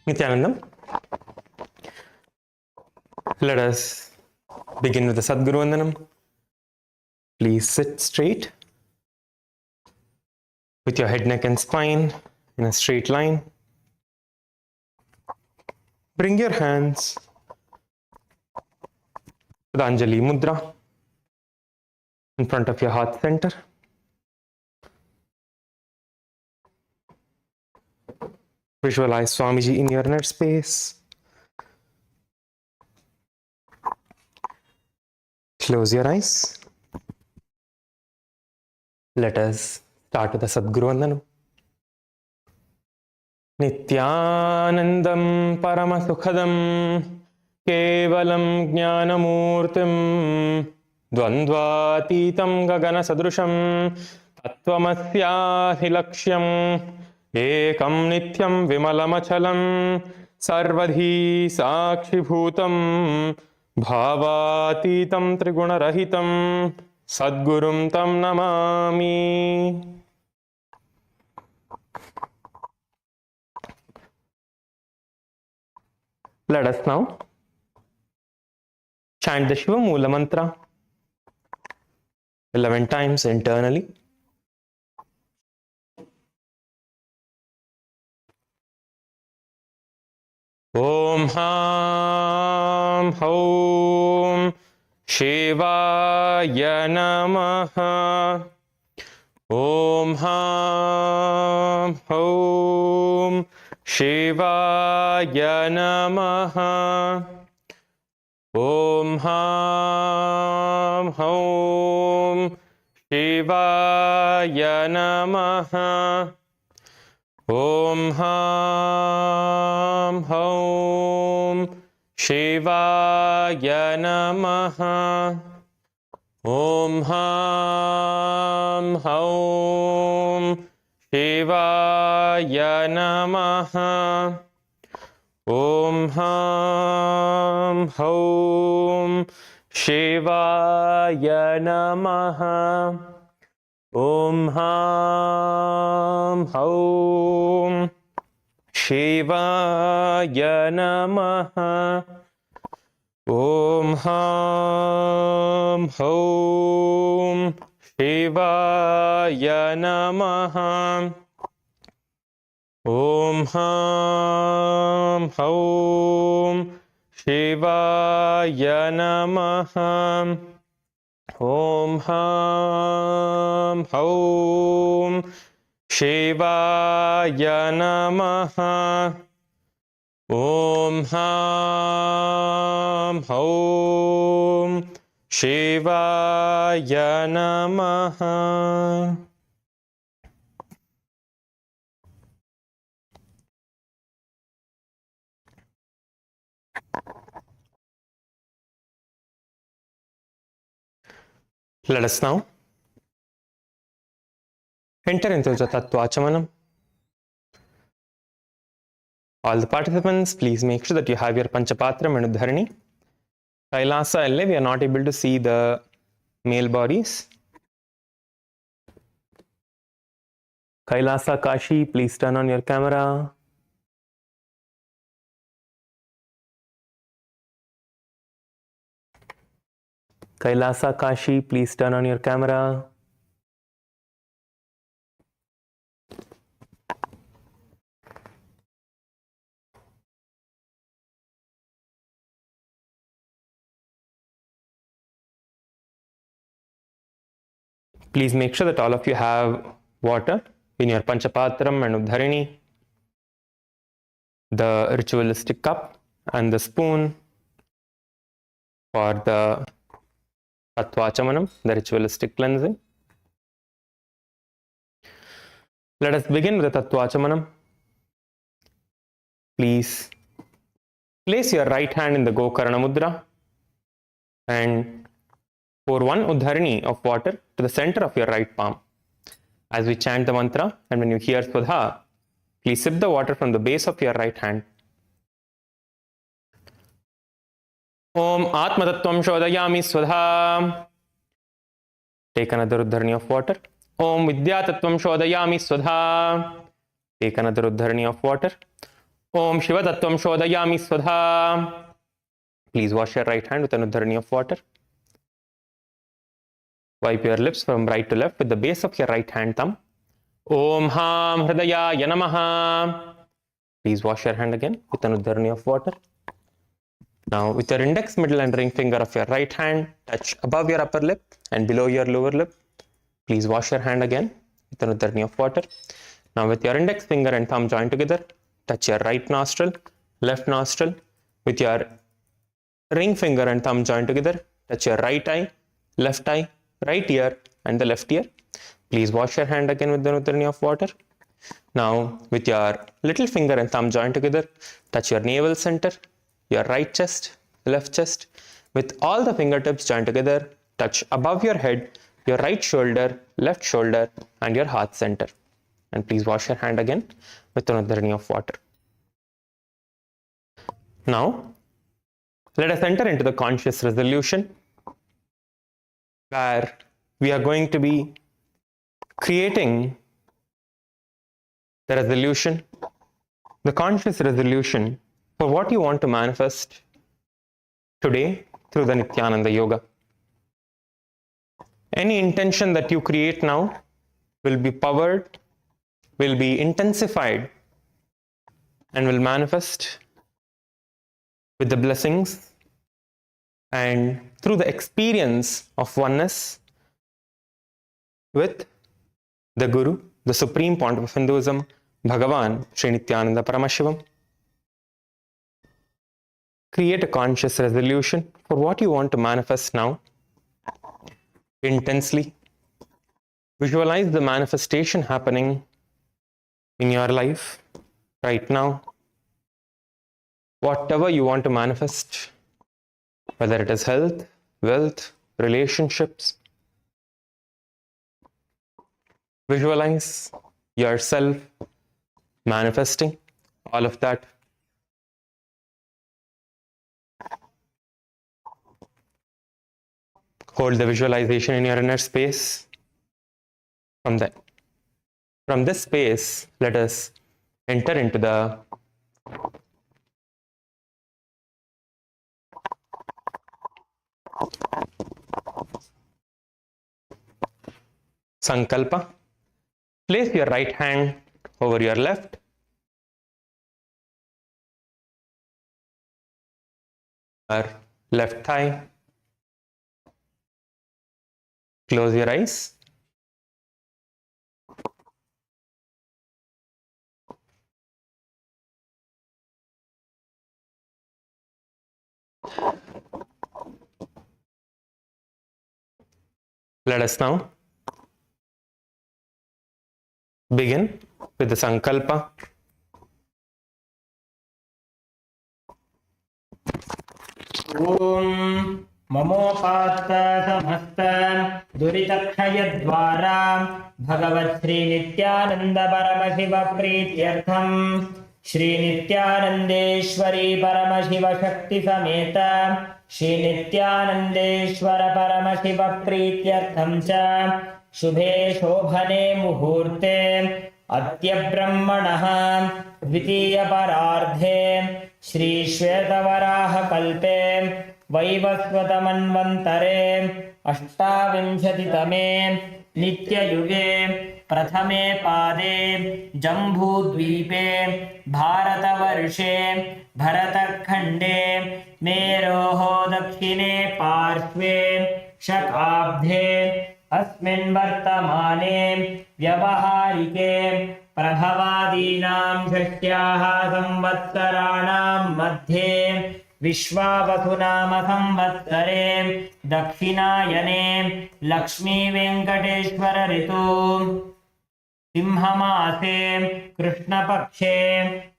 Nithyanandam. Let us begin with the Sadguru Vandanam. Please sit straight with your head, neck and spine in a straight line. Bring your hands to the Anjali Mudra in front of your heart center. Visualize Swamiji in your inner space. Close your eyes. Let us start with the Sadguru Vandanam. Nithyanandam Paramasukhadam Kevalam Jnanamurtim Dvandvatitam Gagana Sadrusham Tattvamasyahi Lakshyam Ekam Nityam Vimalamachalam Sarvadhi Sakshibhutam Bhavatitam Trigunarahitam Sadgurum Tam Namami. Let us now chant the Shiva Mula mantra 11 times internally. Om Ham Hom Shivaya Namaha. Om Ham Hom Shivaya Namaha. Om Ham Hom Shivaya Namaha. Om Ham Hom Shivaya Namaha. Om Ham Hom Shivaya Namaha. Om Ham Hom Shivaya Namaha. Om Ham Hom Shivaya Namaha. Om Ham Hom Shivaya Namaha. Om Ham Hom Shivaya Namaha. Om Ham Hom Shivaya Namaha. Om Ham Hom Shivaya Namaha. Let us now enter into the Tattvachamanam. All the participants, please make sure that you have your Panchapatram and Udharini. Kailasa LA, we are not able to see the male bodies. Kailasa Kashi, please turn on your camera. Kailasa Kashi, please turn on your camera. Please make sure that all of you have water in your Panchapatram and Udharini, the ritualistic cup and the spoon for the Tattvachamanam, the ritualistic cleansing. Let us begin with the Tattvachamanam. Please place your right hand in the Gokarna Mudra and pour one Udharini of water to the center of your right palm. As we chant the mantra, and when you hear Swadha, please sip the water from the base of your right hand. Om Atma Tattvam Shodhayami Swadha. Take another Udharani of water. Om Vidya Tattvam Shodhayami Swadha. Take another Udharani of water. Om Shiva Tattvam Shodayami Swadha. Please wash your right hand with an uddharani of water. Wipe your lips from right to left with the base of your right hand thumb. Om Ham Hridayaya Namaha. Please wash your hand again with an uddharani of water. Now, with your index, middle and ring finger of your right hand, touch above your upper lip and below your lower lip. Please wash your hand again with an uddharani of water. Now, with your index finger and thumb joined together, touch your right nostril, left nostril. With your ring finger and thumb joined together, touch your right eye, left eye, right ear and the left ear. Please wash your hand again with the uddharani of water. Now, with your little finger and thumb joined together, touch your navel center, your right chest, left chest. With all the fingertips joined together, touch above your head, your right shoulder, left shoulder and your heart center. And please wash your hand again with an uddharani of water. Now, let us enter into the conscious resolution, where we are going to be creating the resolution, the conscious resolution for what you want to manifest today through the Nithyananda Yoga. Any intention that you create now will be powered, will be intensified, and will manifest with the blessings and through the experience of oneness with the Guru, the Supreme Pontiff of Hinduism, Bhagavan Sri Nithyananda Paramashivam. Create a conscious resolution for what you want to manifest now. Intensely visualize the manifestation happening in your life right now. Whatever you want to manifest, whether it is health, wealth, relationships, visualize yourself manifesting all of that. Hold the visualization in your inner space. From this space, let us enter into the Sankalpa. Place your right hand over your left. Or left thigh. Close your eyes. Let us now begin with the Sankalpa. Om Mamopata Samhasta Duritakshayadvara Bhagavat Sri Nithyananda Paramashiva Prityartham Shri Nithyanandeshwari Paramashiva Shakti Sameta Shri Nithyanandeshwara Paramashiva Prityartham Cha Shubhe Shobhane Muhurte Adya Brahmanah Dvitiya Parardhe Shri Shvetavaraha Kalpe Vaivasvatamannvantare Ashtavinshati-tame Nitya-yuge Prathame Pade Jambudvipe Bharatavarshe Bharatakhande Meroho Dakshine Parshve Shakabdhe Asmin Vartamane Vyavaharike Prabhavadinam Shashyaha Samvatsaranam Madhye Vishwavathunama Samvatsare Dakshinayane Lakshmi Venkateshwara Ritu Simhamase Krishna Pakshe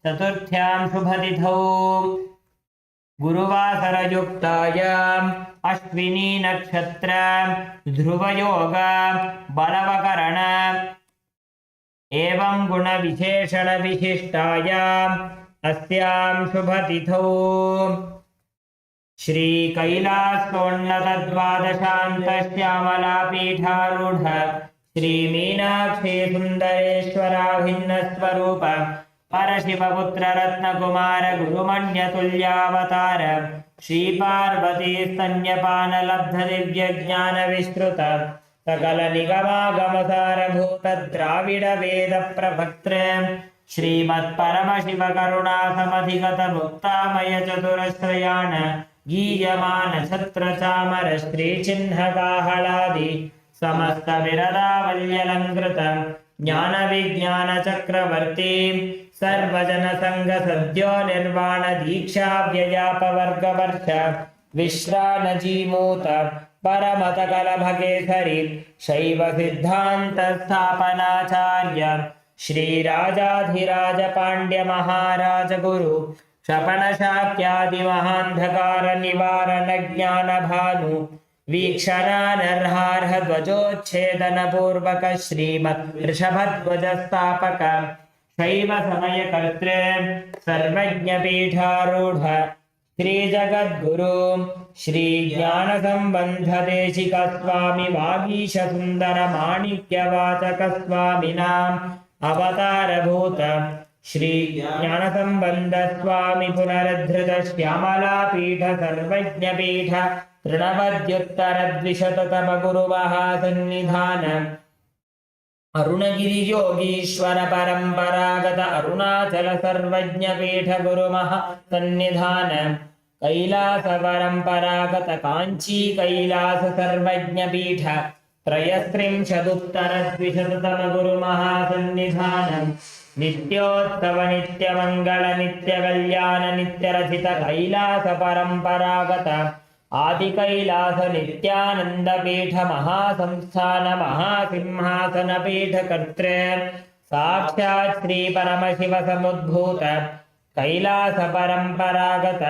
Chaturthyam Shubhatithau Guruvasara Yuktaya Ashwini Nakshatra Dhruva Yoga Balavakarana Evam Guna Visheshana Vishishtaya Asyam Shubhatithau Shri Kailasa Dvadashanta Shyamala Pitharudha Shri Meenakshi Sundareshwara Bhinna Swarupa परशिवपुत्र Ratnakumar गुरुमण्यतुल्यावतार Shri Parvati स्तन्यपानलब्ध दिव्यज्ञानविस्तृत सकल निगमागमसारभूत द्राविड वेद प्रभक्त्र श्रीमत्परमशिव करुणा समधिगत मुक्तामय चतुरश्रयाण गीयमान छत्र चामर श्रीचिह्नकाहलादि समस्त विरदावल्यलङ्कृत ज्ञान विज्ञान चक्रवर्ती सर्वजन संग सद्यो निर्वाण दीक्षा व्ययापवर्गवर्ष विश्रान जीमूत परमत कलभकेसरि शैव सिद्धांत स्थापनाचार्य श्रीराजाधिराज पांड्य महाराज गुरु शपन शाक्यादि महांधकार निवारण ज्ञान भानु वीक्षणानर्हार्ह ध्वजोच्छेदन पूर्वक श्रीमत् ऋषभध्वज स्थापक शैव समय कर्तृ सर्वज्ञ पीठारूढ़ श्री जगद्गुरु श्री ज्ञान संबंध देशिक स्वामी वागीश सुंदर माणिक्य वाचक स्वामिनाम अवतार भूत श्री ज्ञान संबंध स्वामी पुनरुद्धृत श्यामला पीठ सर्वज्ञ पीठ तृणवद्युत्तर द्विशततम गुरु महासन्निधान अरुणगिरि योगीश्वर परंपरागत अरुणाचल सर्वज्ञ पीठ गुरु महासन्निधान कैलास परंपरागत कांची कैलास सर्वज्ञ पीठ त्रयस्त्रिंशदुत्तर द्विशततम गुरु महासन्निधान नित्योत्सव नित्य मंगल नित्य कल्याण नित्य रचित कैलास परंपरागत आदि कैलास नित्यानंद पीठ महासंस्थान महासिंहासन पीठ कर्तृ साक्षात् श्री परमशिव समुद्भूत कैलास परंपरागत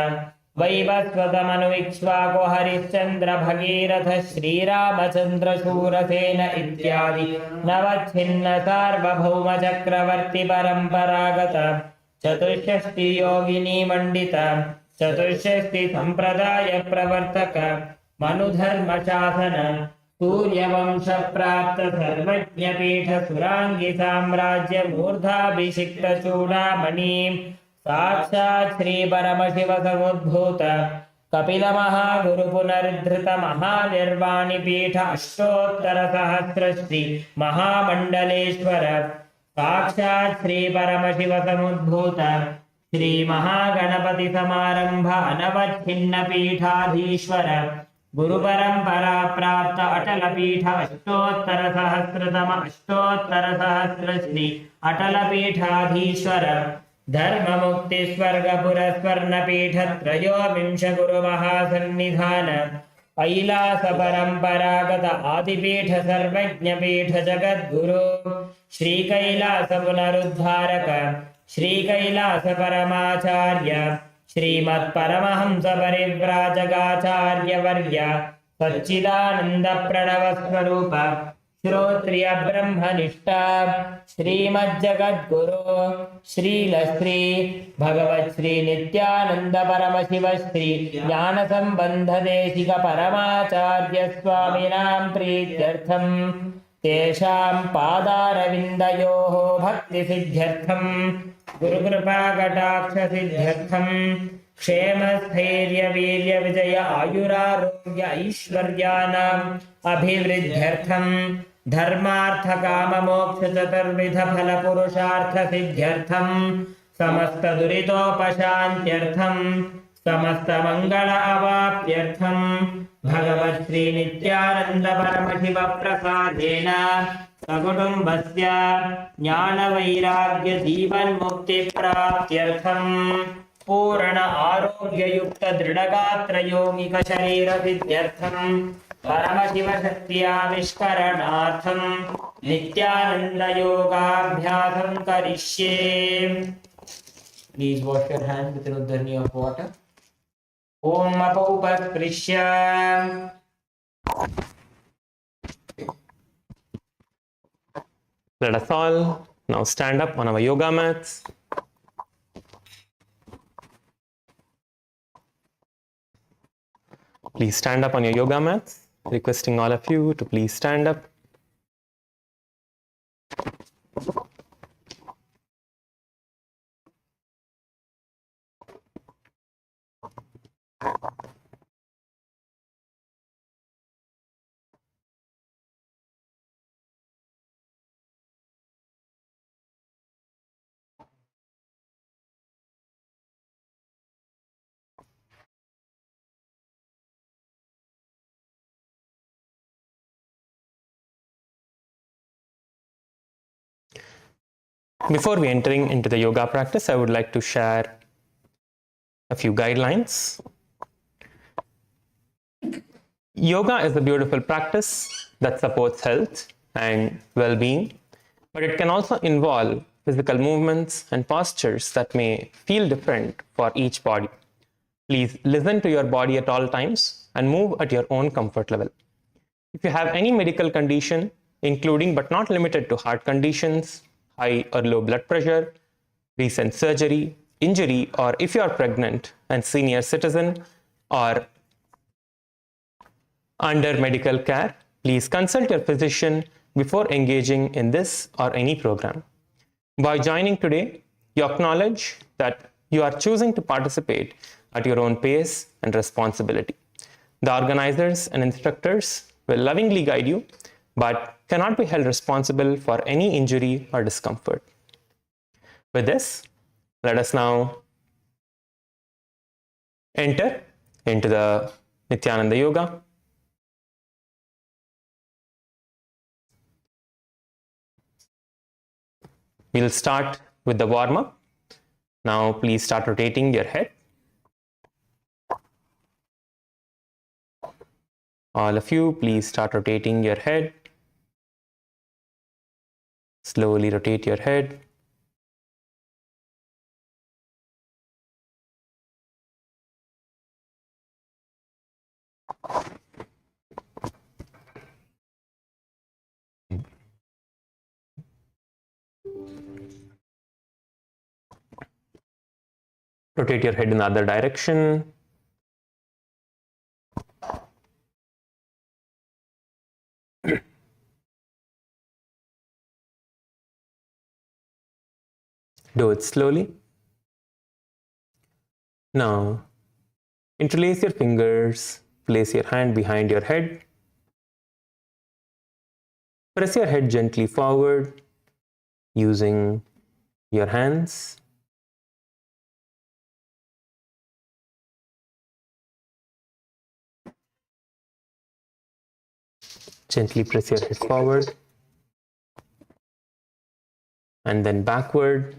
वैवस्वत मनुविक्ष्वाको हरिश्चंद्र भगीरथ श्रीरामचंद्र शूरसेन इत्यादि नवच्छिन्न सार्वभौम चक्रवर्ती परंपरागत चतुष्षष्टि योगिनी मंडित चतुष्षष्टि संप्रदाय प्रवर्तक मनुधर्म शासन सूर्यवंश प्राप्त सर्वज्ञ पीठ सुरांगी साम्राज्य मूर्धाभिषिक्त चूड़ामणि साक्षात् श्री परमशिव समुद्भूत कपिल महागुरु पुनरुद्धृत महानिर्वाणि पीठ अष्टोत्तर सहस्र श्री महामंडलेश्वर साक्षात् श्री परमशिव समुद्भूत श्री महागणपति समारंभ अनवच्छिन्न पीठाधीश्वर गुरु परंपरा प्राप्त अटल पीठ अष्टोत्तर सहस्र श्री अटल पीठाधीश्वर धर्म मुक्ति स्वर्ग पुरस्वर्ण पीठ त्रयोविंश गुरु महासन्निधान कैलास परंपरागत आदिपीठ सर्वज्ञ पीठ जगद्गुरु श्री कैलास पुनरुद्धारक श्री कैलास परमाचार्य श्रीमत् परमहंस परिव्राजकाचार्य वर्य सच्चिदानंद प्रणव स्वरूप श्रोत्रिय ब्रह्मनिष्ठा श्रीमज्जगद्गुरु श्रीलश्री भगवत् श्री नित्यानंद परमशिव श्री ज्ञान संबंध देशिक परमाचार्य स्वामिनां प्रीत्यर्थं तेषां पादारविन्दयोः भक्ति सिद्ध्यर्थं गुरुकृपा कटाक्ष सिद्ध्यर्थं क्षेम स्थैर्य वीर्य विजय आयुरारोग्य ऐश्वर्याणाम् अभिवृद्ध्यर्थं धर्मार्थ काम मोक्ष चतुर्विध फल पुरुषार्थ सिद्ध्यर्थं समस्त दुरितोपशान्त्यर्थं समस्त मंगल अवाप्त्यर्थं भगवत् श्री नित्यानंद परमशिव प्रसादेन सकुटुम्बस्य ज्ञान वैराग्य जीवन मुक्ति प्राप्त्यर्थं पूर्ण आरोग्य युक्त दृढ़गात्र यौगिक शरीर सिद्ध्यर्थं परमशिव शक्ति आविष्करणार्थं नित्यानंद योगाभ्यासं करिष्ये. Please wash your hands with an uddhani of water. Om apaupasprisya. Let us all now stand up on our yoga mats. Please stand up on your yoga mats. Requesting all of you to please stand up. Before we entering into the yoga practice, I would like to share a few guidelines. Yoga is a beautiful practice that supports health and well-being, but it can also involve physical movements and postures that may feel different for each body. Please listen to your body at all times and move at your own comfort level. If you have any medical condition, including but not limited to heart conditions, high or low blood pressure, recent surgery, injury, or if you are pregnant and senior citizen or under medical care, please consult your physician before engaging in this or any program. By joining today, you acknowledge that you are choosing to participate at your own pace and responsibility. The organizers and instructors will lovingly guide you, but cannot be held responsible for any injury or discomfort. With this, let us now enter into the Nithyananda Yoga. We'll start with the warm-up. Now please start rotating your head. All of you, please start rotating your head. Slowly rotate your head. Rotate your head in the other direction. Do it slowly. Now, interlace your fingers, place your hand behind your head. Press your head gently forward using your hands. Gently press your head forward and then backward.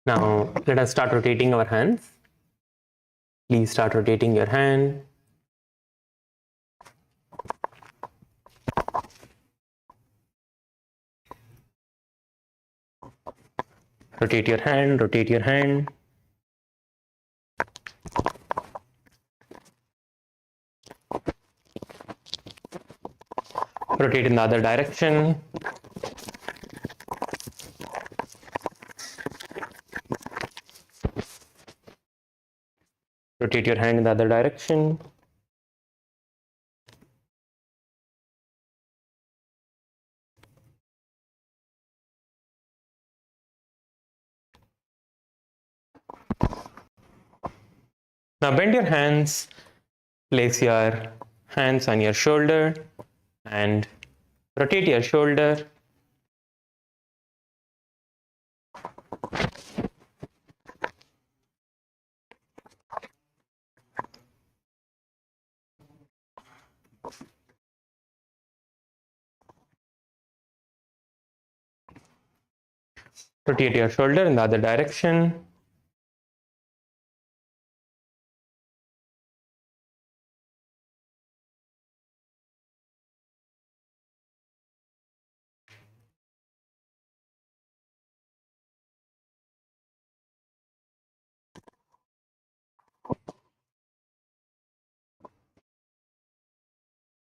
Now, let us start rotating our hands. Please start rotating your hand. Rotate your hand, rotate your hand. Rotate in the other direction. Rotate your hand in the other direction. Now bend your hands, place your hands on your shoulder and rotate your shoulder. Rotate your shoulder in the other direction.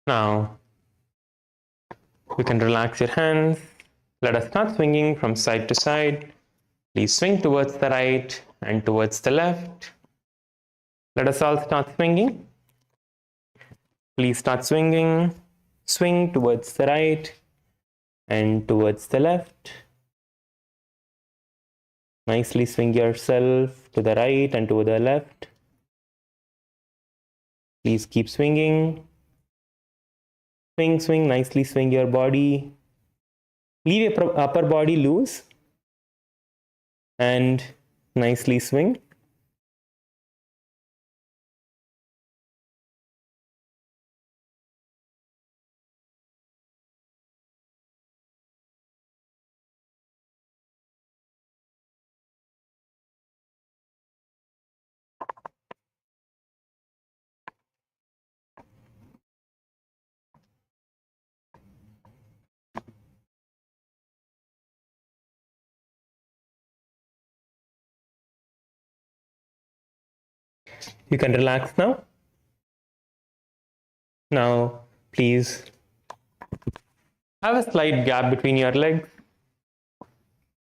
Now, you can relax your hands. Let us start swinging from side to side. Please swing towards the right and towards the left. Let us all start swinging. Please start swinging. Swing towards the right and towards the left. Nicely swing yourself to the right and to the left. Please keep swinging. Swing, swing, nicely swing your body. Leave your upper body loose and nicely swing. You can relax now. Now, please have a slight gap between your legs.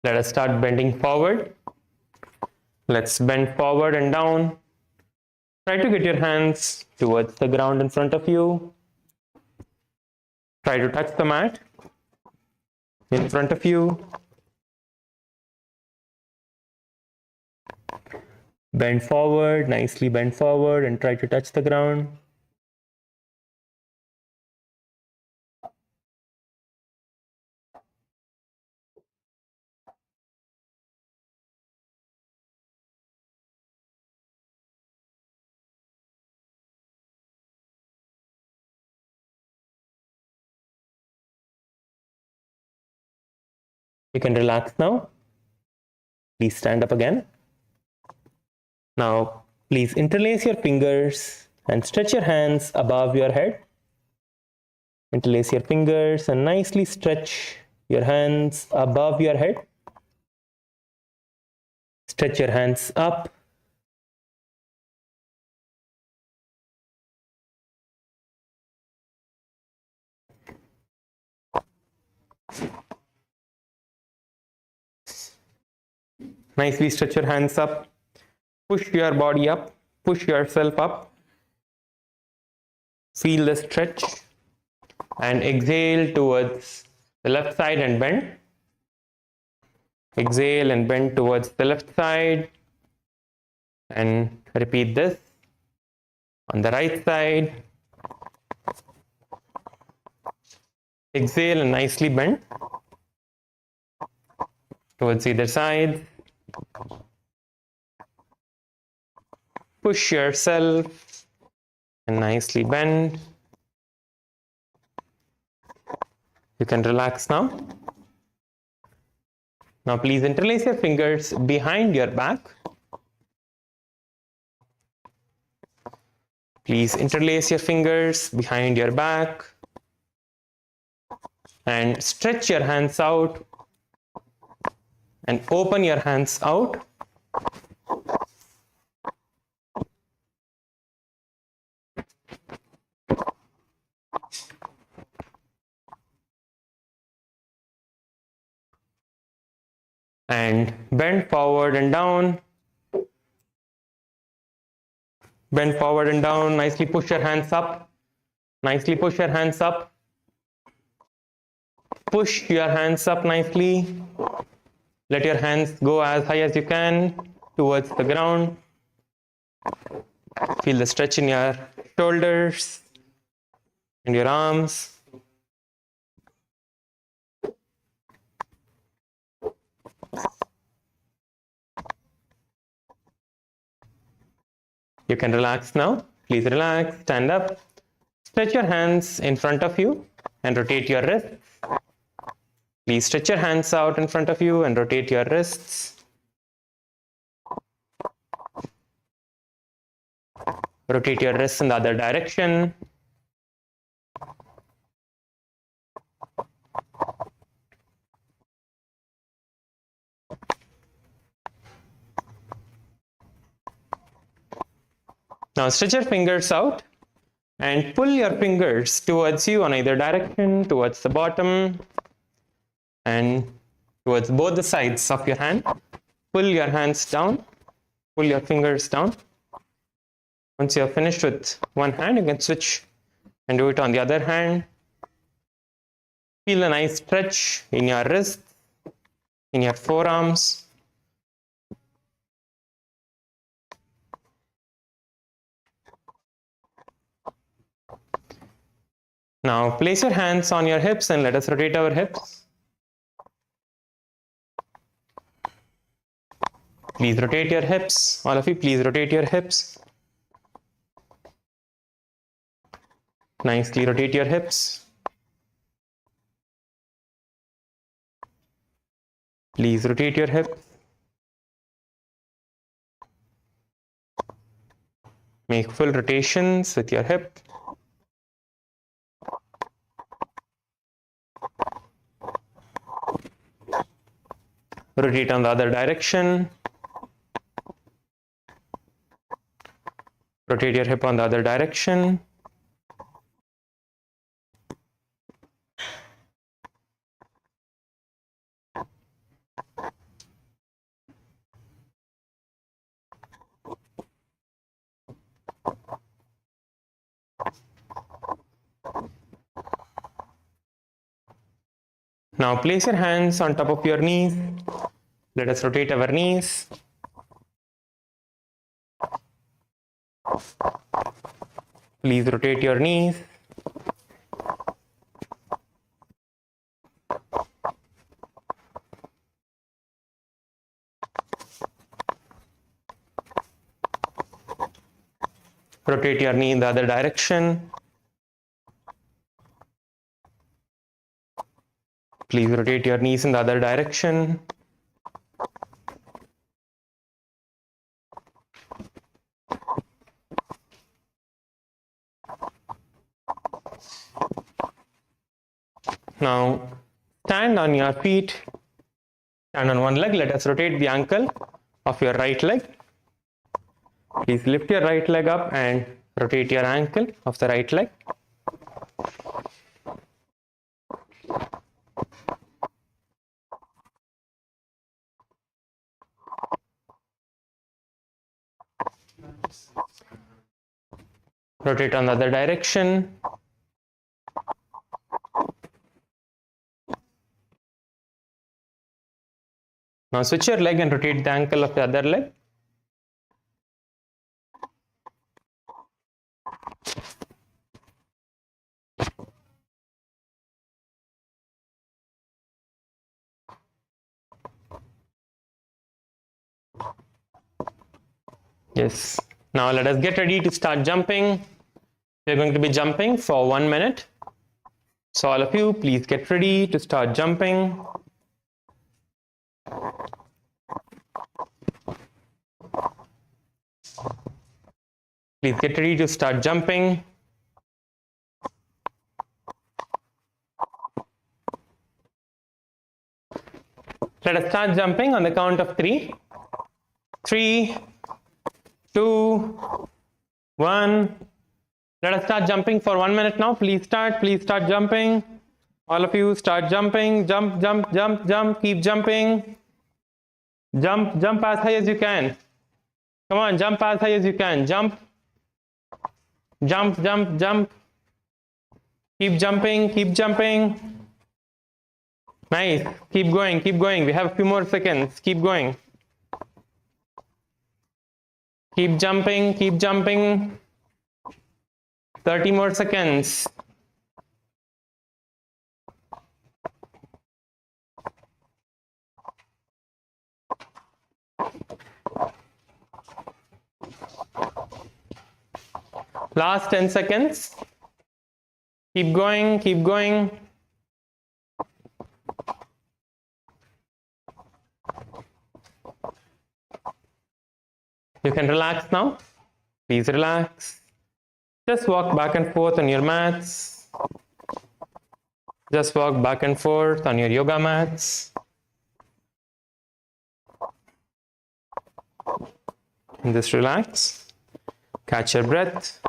Let us start bending forward. Let's bend forward and down. Try to get your hands towards the ground in front of you. Try to touch the mat in front of you. Bend forward, nicely bend forward and try to touch the ground. You can relax now. Please stand up again. Now, please interlace your fingers and stretch your hands above your head. Interlace your fingers and nicely stretch your hands above your head. Stretch your hands up. Nicely stretch your hands up. Push your body up. Push yourself up. Feel the stretch. And exhale towards the left side and bend. Exhale and bend towards the left side. And repeat this on the right side. Exhale and nicely bend towards either side. Push yourself and nicely bend. You can relax now. Now please interlace your fingers behind your back. Please interlace your fingers behind your back and stretch your hands out and open your hands out. And bend forward and down. Bend forward and down. Nicely push your hands up. Nicely push your hands up. Push your hands up nicely. Let your hands go as high as you can towards the ground. Feel the stretch in your shoulders and your arms. You can relax now. Please relax, stand up. Stretch your hands in front of you and rotate your wrists. Please stretch your hands out in front of you and rotate your wrists. Rotate your wrists in the other direction. Now stretch your fingers out and pull your fingers towards you on either direction, towards the bottom and towards both the sides of your hand. Pull your hands down, pull your fingers down. Once you are finished with one hand, you can switch and do it on the other hand. Feel a nice stretch in your wrists, in your forearms. Now place your hands on your hips and let us rotate our hips. Please rotate your hips. All of you, please rotate your hips. Nicely rotate your hips. Please rotate your hips. Make full rotations with your hip. Rotate on the other direction. Rotate your hip on the other direction. Now place your hands on top of your knees. Let us rotate our knees. Please rotate your knees. Rotate your knee in the other direction. Please rotate your knees in the other direction. Now stand on your feet. Stand on one leg. Let us rotate the ankle of your right leg. Please lift your right leg up and rotate your ankle of the right leg. Rotate on the other direction. Now switch your leg and rotate the ankle of the other leg. Yes. Now let us get ready to start jumping. We are going to be jumping for 1 minute. So all of you, please get ready to start jumping. Please get ready to start jumping. Let us start jumping on the count of 3. 3, 2, 1. Let us start jumping for 1 minute now. Please start jumping. All of you start jumping. Jump, jump, jump, jump. Keep jumping. Jump, jump as high as you can. Come on, jump as high as you can. Jump. Jump, jump, jump. Keep jumping, keep jumping. Nice. Keep going, keep going. We have a few more seconds. Keep going. Keep jumping, keep jumping. 30 more seconds. Last 10 seconds. Keep going, keep going. You can relax now. Please relax. Just walk back and forth on your mats. Just walk back and forth on your yoga mats. And just relax. Catch your breath.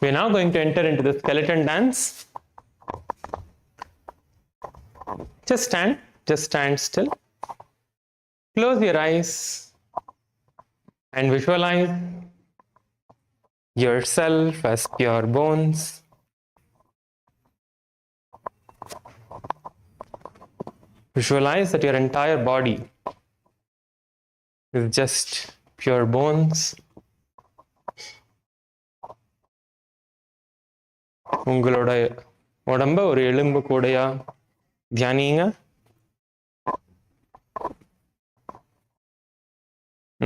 We are now going to enter into the skeleton dance. Just stand still. Close your eyes and visualize yourself as pure bones. Visualize that your entire body is just pure bones. உங்களோட உடம்ப ஒரு எலும்பு கூடையா தியானிங்க.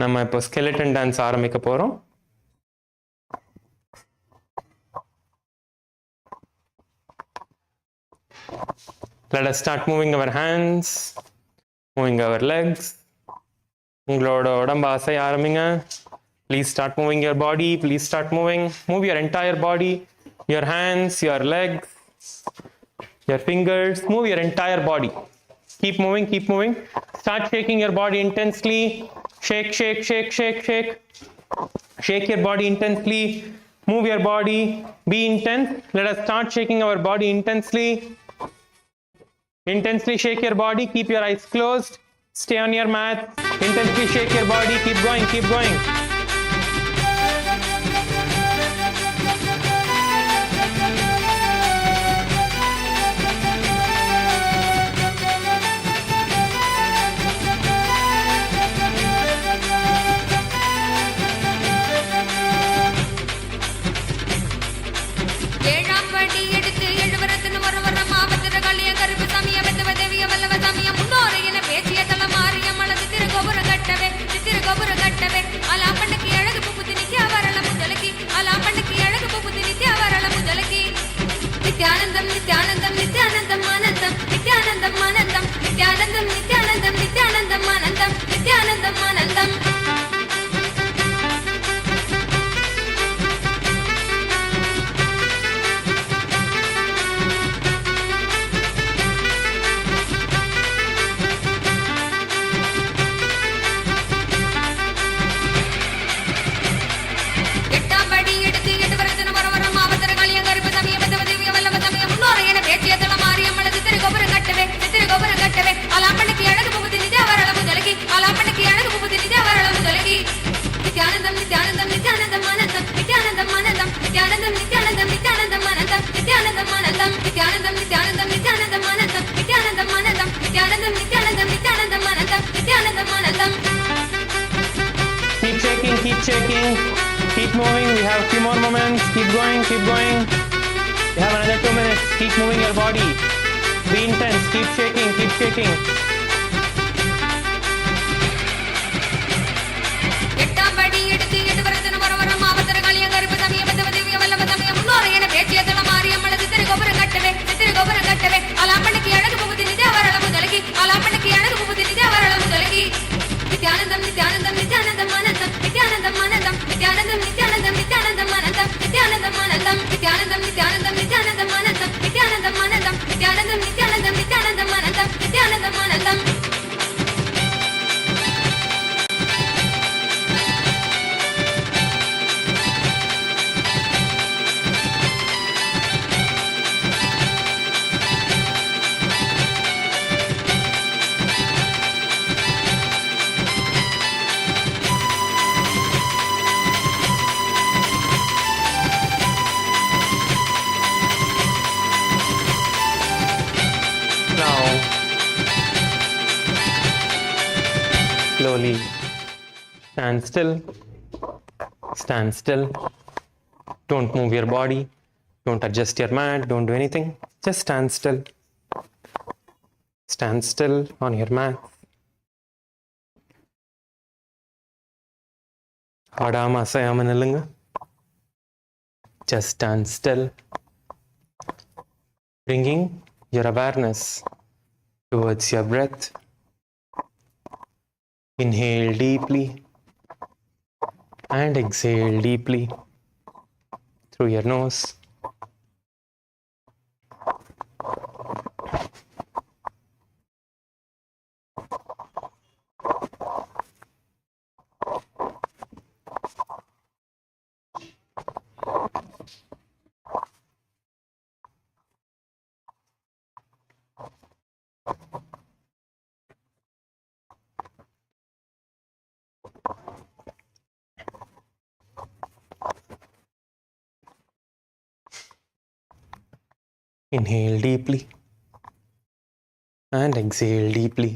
நம்ம இப்போ skeleton dance ஆரம்பிக்க போறோம். Let us start moving our hands, moving our legs. உங்களோட உடம்ப அசைய ஆரம்பிங்க. Please start moving your body. Please start moving. Move your entire body, your hands, your legs, your fingers. Move your entire body. Keep moving, keep moving. Start shaking your body intensely. Shake, shake, shake, shake, shake. Shake your body intensely. Move your body. Be intense. Let us start shaking our body intensely. Intensely shake your body. Keep your eyes closed. Stay on your mat. Intensely shake your body. Keep going, keep going. Nithyanandam, Nithyanandam, Nithyanandam, Anandam, Nithyanandam, Anandam, Nithyanandam, Nithyanandam, Nithyanandam, Anandam, Nithyanandam, Anandam. Nithyanandam, Nithyanandam, Nithyanandam, Anandam, Nithyanandam, Anandam, Nithyanandam, Nithyanandam, Nithyanandam, Anandam, Nithyanandam, Anandam, Nithyanandam, Nithyanandam, Nithyanandam, Anandam, Nithyanandam, Anandam, Nithyanandam, Nithyanandam, Nithyanandam, Anandam, Nithyanandam, Anandam. Keep shaking, keep shaking. Keep moving. We have a few more moments. Keep going, keep going. We have another 2 minutes. Keep moving your body. Be intense. Keep shaking, keep shaking. Nithyanandam, Nithyanandam, Nithyanandam, Anandam, Nithyanandam, Anandam, Nithyanandam, Nithyanandam, Nithyanandam, Anandam, Nithyanandam, Anandam, Nithyanandam, Nithyanandam, Nithyanandam, Anandam, Nithyanandam, Anandam, Nithyanandam, Nithyanandam, Nithyanandam, Anandam, Nithyanandam, Anandam. Slowly stand still. Stand still. Don't move your body. Don't adjust your mat. Don't do anything. Just stand still. Stand still on your mat. ஆடாம அசையாம நில்லுங்க. Just stand still. Bringing your awareness towards your breath. Inhale deeply and exhale deeply through your nose. Inhale deeply and exhale deeply.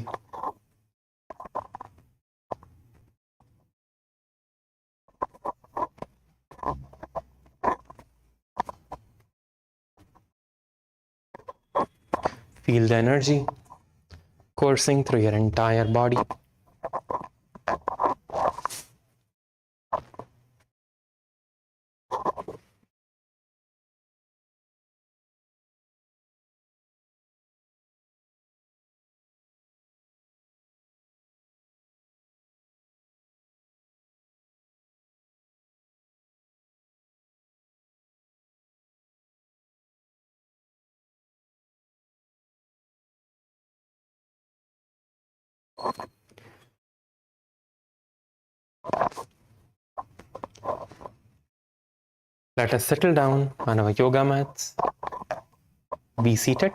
Feel the energy coursing through your entire body. Let us settle down on our yoga mats. Be seated.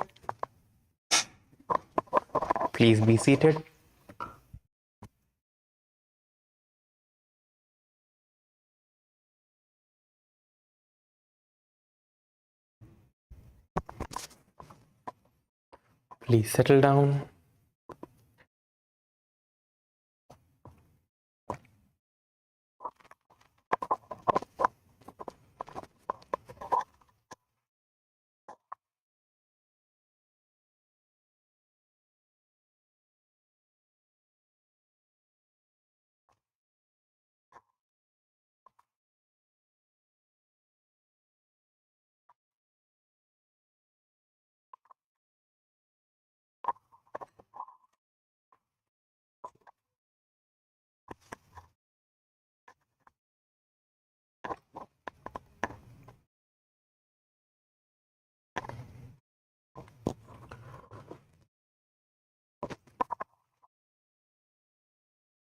Please be seated. Please settle down.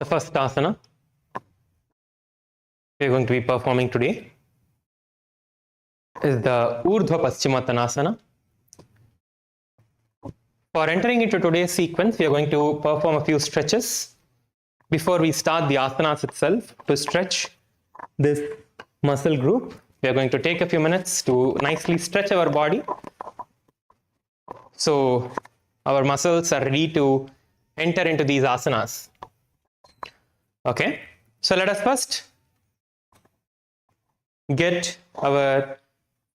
The first asana we are going to be performing today is the Urdhva Paschimottanasana. For entering into today's sequence, we are going to perform a few stretches before we start the asanas itself. To stretch this muscle group, we are going to take a few minutes to nicely stretch our body so our muscles are ready to enter into these asanas. Okay, so let us first get our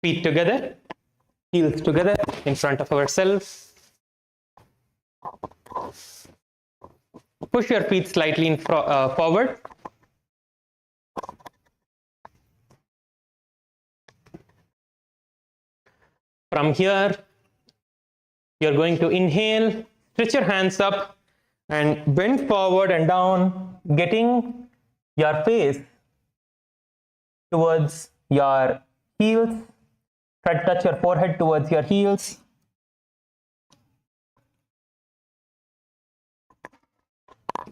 feet together, heels together in front of ourselves. Push your feet slightly forward. From here, you're going to inhale, stretch your hands up and bend forward and down, getting your face towards your heels. Try to touch your forehead towards your heels.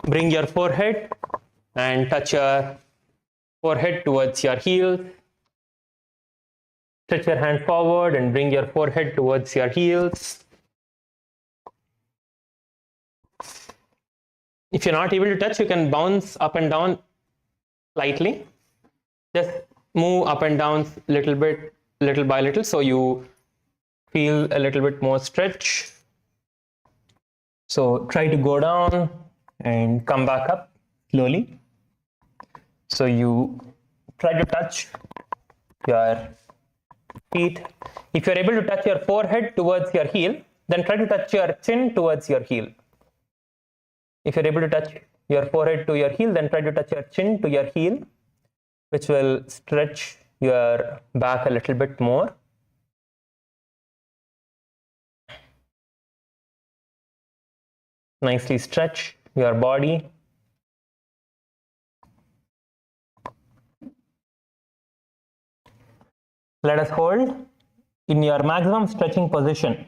Bring your forehead and touch your forehead towards your heels. Stretch your hand forward and bring your forehead towards your heels. If you're not able to touch, you can bounce up and down slightly. Just move up and down little bit, little by little, so you feel a little bit more stretch. So try to go down and come back up slowly. So you try to touch your feet. If you're able to touch your forehead towards your heel, then try to touch your chin towards your heel. If you're able to touch your forehead to your heel, then try to touch your chin to your heel, which will stretch your back a little bit more. Nicely stretch your body. Let us hold in your maximum stretching position,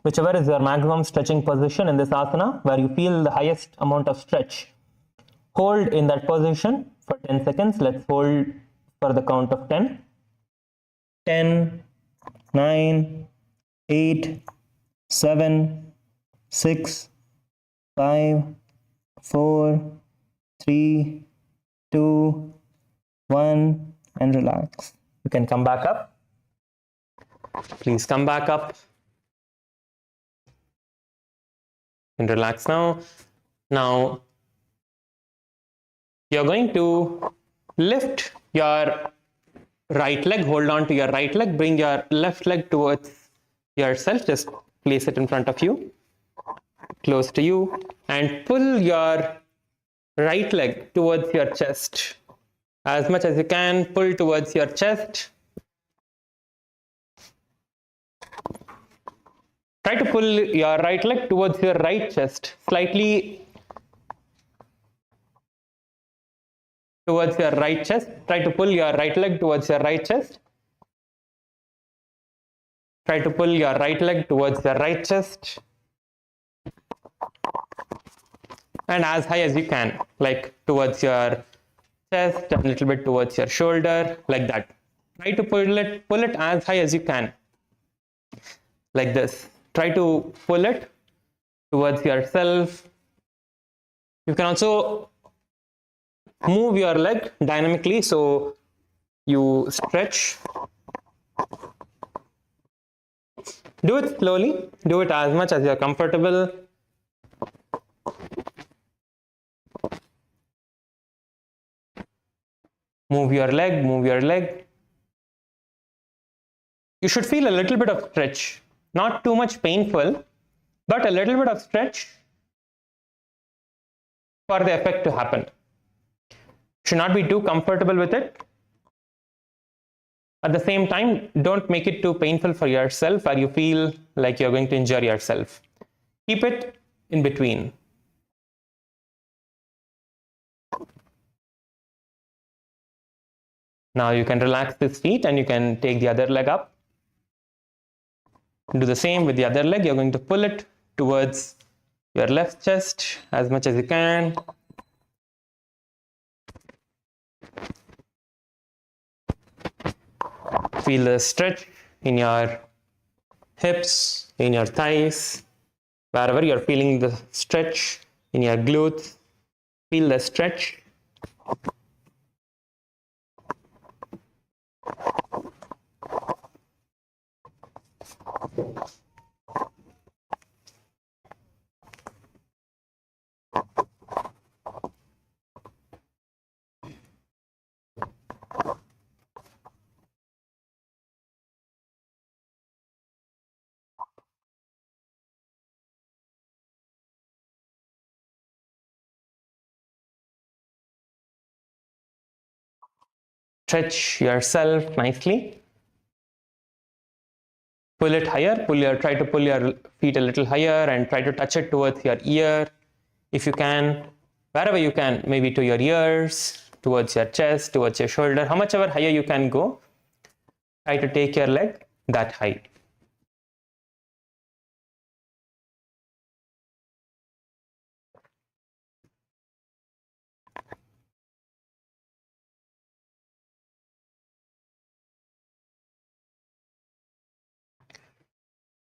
whichever is your maximum stretching position in this asana, where you feel the highest amount of stretch. Hold in that position for 10 seconds. Let's hold for the count of 10. 10, 9, 8, 7, 6, 5, 4, 3, 2, 1, and relax. You can come back up. Please come back up. And relax now. Now, you're going to lift your right leg, hold on to your right leg, bring your left leg towards yourself, just place it in front of you, close to you, and pull your right leg towards your chest. As much as you can, pull towards your chest. Try to pull your right leg towards your right chest, slightly towards your right chest. Try to pull your right leg towards your right chest. Try to pull your right leg towards your right chest. And as high as you can, like towards your chest, a little bit towards your shoulder, like that. Try to pull it as high as you can, like this. Try to pull it towards yourself. You can also move your leg dynamically, so you stretch. Do it slowly. Do it as much as you're comfortable. Move your leg, move your leg. You should feel a little bit of stretch. Not too much painful, but a little bit of stretch for the effect to happen. Should not be too comfortable with it. At the same time, don't make it too painful for yourself or you feel like you're going to injure yourself. Keep it in between. Now you can relax this feet and you can take the other leg up. Do the same with the other leg. You're going to pull it towards your left chest as much as you can. Feel the stretch in your hips, in your thighs, wherever you're feeling the stretch in your glutes. Feel the stretch. Stretch yourself nicely. Pull it higher. Try to pull your feet a little higher and try to touch it towards your ear. If you can, wherever you can, maybe to your ears, towards your chest, towards your shoulder, how much ever higher you can go. Try to take your leg that high.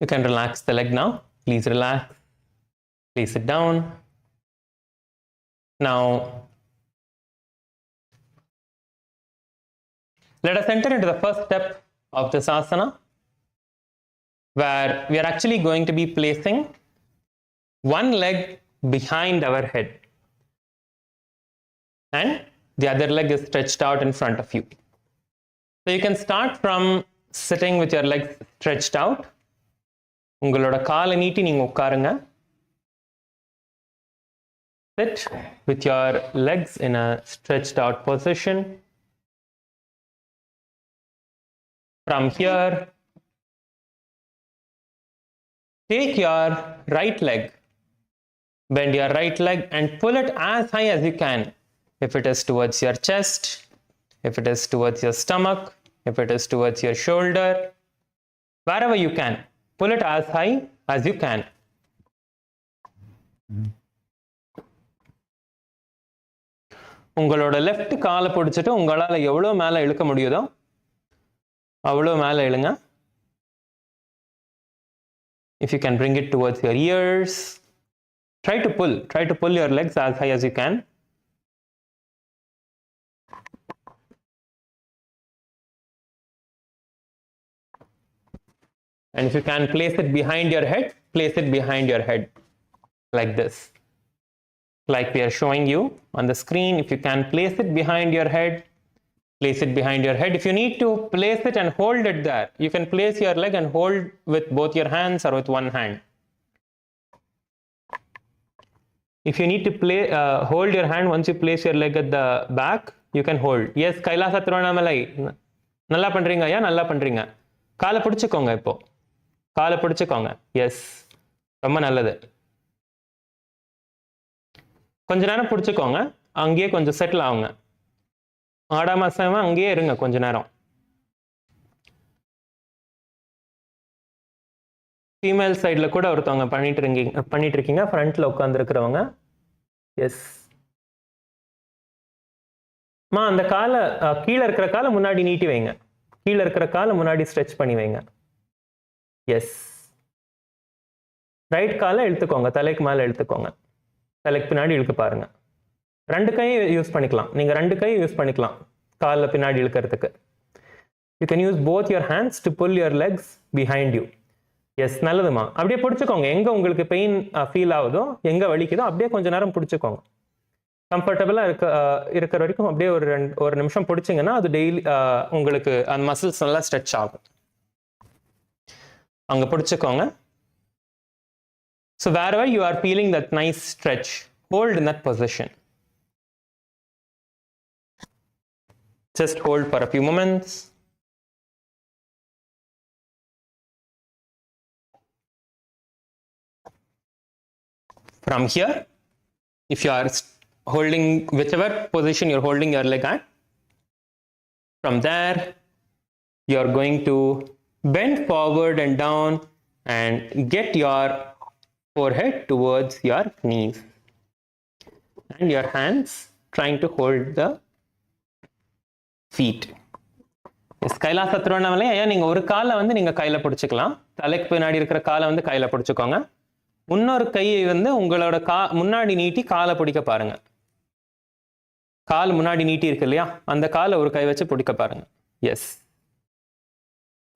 You can relax the leg now. Please relax. Place it down. Now, let us enter into the first step of this asana, where we are actually going to be placing one leg behind our head and the other leg is stretched out in front of you. So you can start from sitting with your legs stretched out. உங்களோட காலை நீட்டி நீங்க உட்காருங்க. Sit with your legs in a stretched out position. From here, take your right leg, bend your right leg and pull it as high as you can. If it is towards your chest, if it is towards your stomach, if it is towards your shoulder, wherever you can. Pull it as high as you can. உங்களோட left காலை பிடிச்சிட்டு உங்களால் எவ்வளோ மேலே இழுக்க முடியுதோ அவ்வளோ மேலே இழுங்க. If you can bring it towards your ears, try to pull your legs as high as you can. And if you can place it behind your head, place it behind your head like this. Like we are showing you on the screen, if you can place it behind your head, Place it behind your head. If you need to place it and hold it there, you can place your leg and hold with both your hands or with one hand. If you need to hold your hand once you place your leg at the back, you can hold. Yes, Kailasa Tiruvannamalai. நல்லா பண்றீங்க ஐயா, நல்லா பண்றீங்க. காலை பிடிச்சுக்கோங்க இப்போ. காலை பிடிச்சுக்கோங்க. S, ரொம்ப நல்லது. கொஞ்ச நேரம் பிடிச்சுக்கோங்க. அங்கேயே கொஞ்சம் செட்டில் ஆகுங்க. ஆடாம அசையாம அங்கேயே இருங்க கொஞ்ச நேரம். ஃபீமேல் சைடில் கூட ஒருத்தவங்க பண்ணிட்டு இருக்கீங்க ஃப்ரண்ட்ல உட்காந்துருக்கிறவங்க. எஸ் மா, அந்த காலை கீழே இருக்கிற காலை முன்னாடி நீட்டி வைங்க. கீழே இருக்கிற காலை முன்னாடி ஸ்ட்ரெச் பண்ணி வைங்க. எஸ், ரைட் காலை இழுத்துக்கோங்க, தலைக்கு மேலே இழுத்துக்கோங்க. தலைக்கு பின்னாடி இழுக்க பாருங்க. ரெண்டு கையும் யூஸ் பண்ணிக்கலாம். நீங்க ரெண்டு கையும் யூஸ் பண்ணிக்கலாம் காலில் பின்னாடி இழுக்கிறதுக்கு. You can use both your hands to pull your legs behind you. Yes, நல்லதுமா. அப்படியே பிடிச்சிக்கோங்க. எங்க உங்களுக்கு பெயின் ஃபீல் ஆகுதோ, எங்க வலிக்குதோ அப்படியே கொஞ்ச நேரம் பிடிச்சிக்கோங்க. கம்ஃபர்டபுளாக இருக்கிற வரைக்கும் அப்படியே ஒரு நிமிஷம் பிடிச்சிங்கன்னா அது டெய்லி உங்களுக்கு அந்த மசில்ஸ் நல்லா ஸ்ட்ரெச் ஆகும். அங்கே பிடிச்சிக்கோங்க. So wherever you are feeling that nice stretch, hold in that position. Just hold for a few moments. From here, if you are holding whichever position you're holding your leg at, from there you are going to bend forward and down and get your forehead towards your knees and your hands trying to hold the feet. Yes, Kailasa Tiruvannamalai ஐயா, நீங்க ஒரு காலை வந்து நீங்க கையில பிடிச்சிக்கலாம். தலைக்கு பின்னாடி இருக்கிற காலை வந்து கையில பிடிச்சுக்கோங்க. இன்னொரு கையை வந்து உங்களோட முன்னாடி நீட்டி காலை பிடிக்க பாருங்க. கால் முன்னாடி நீட்டி இருக்கு இல்லையா, அந்த காலை ஒரு கை வச்சு பிடிக்க பாருங்க. எஸ்,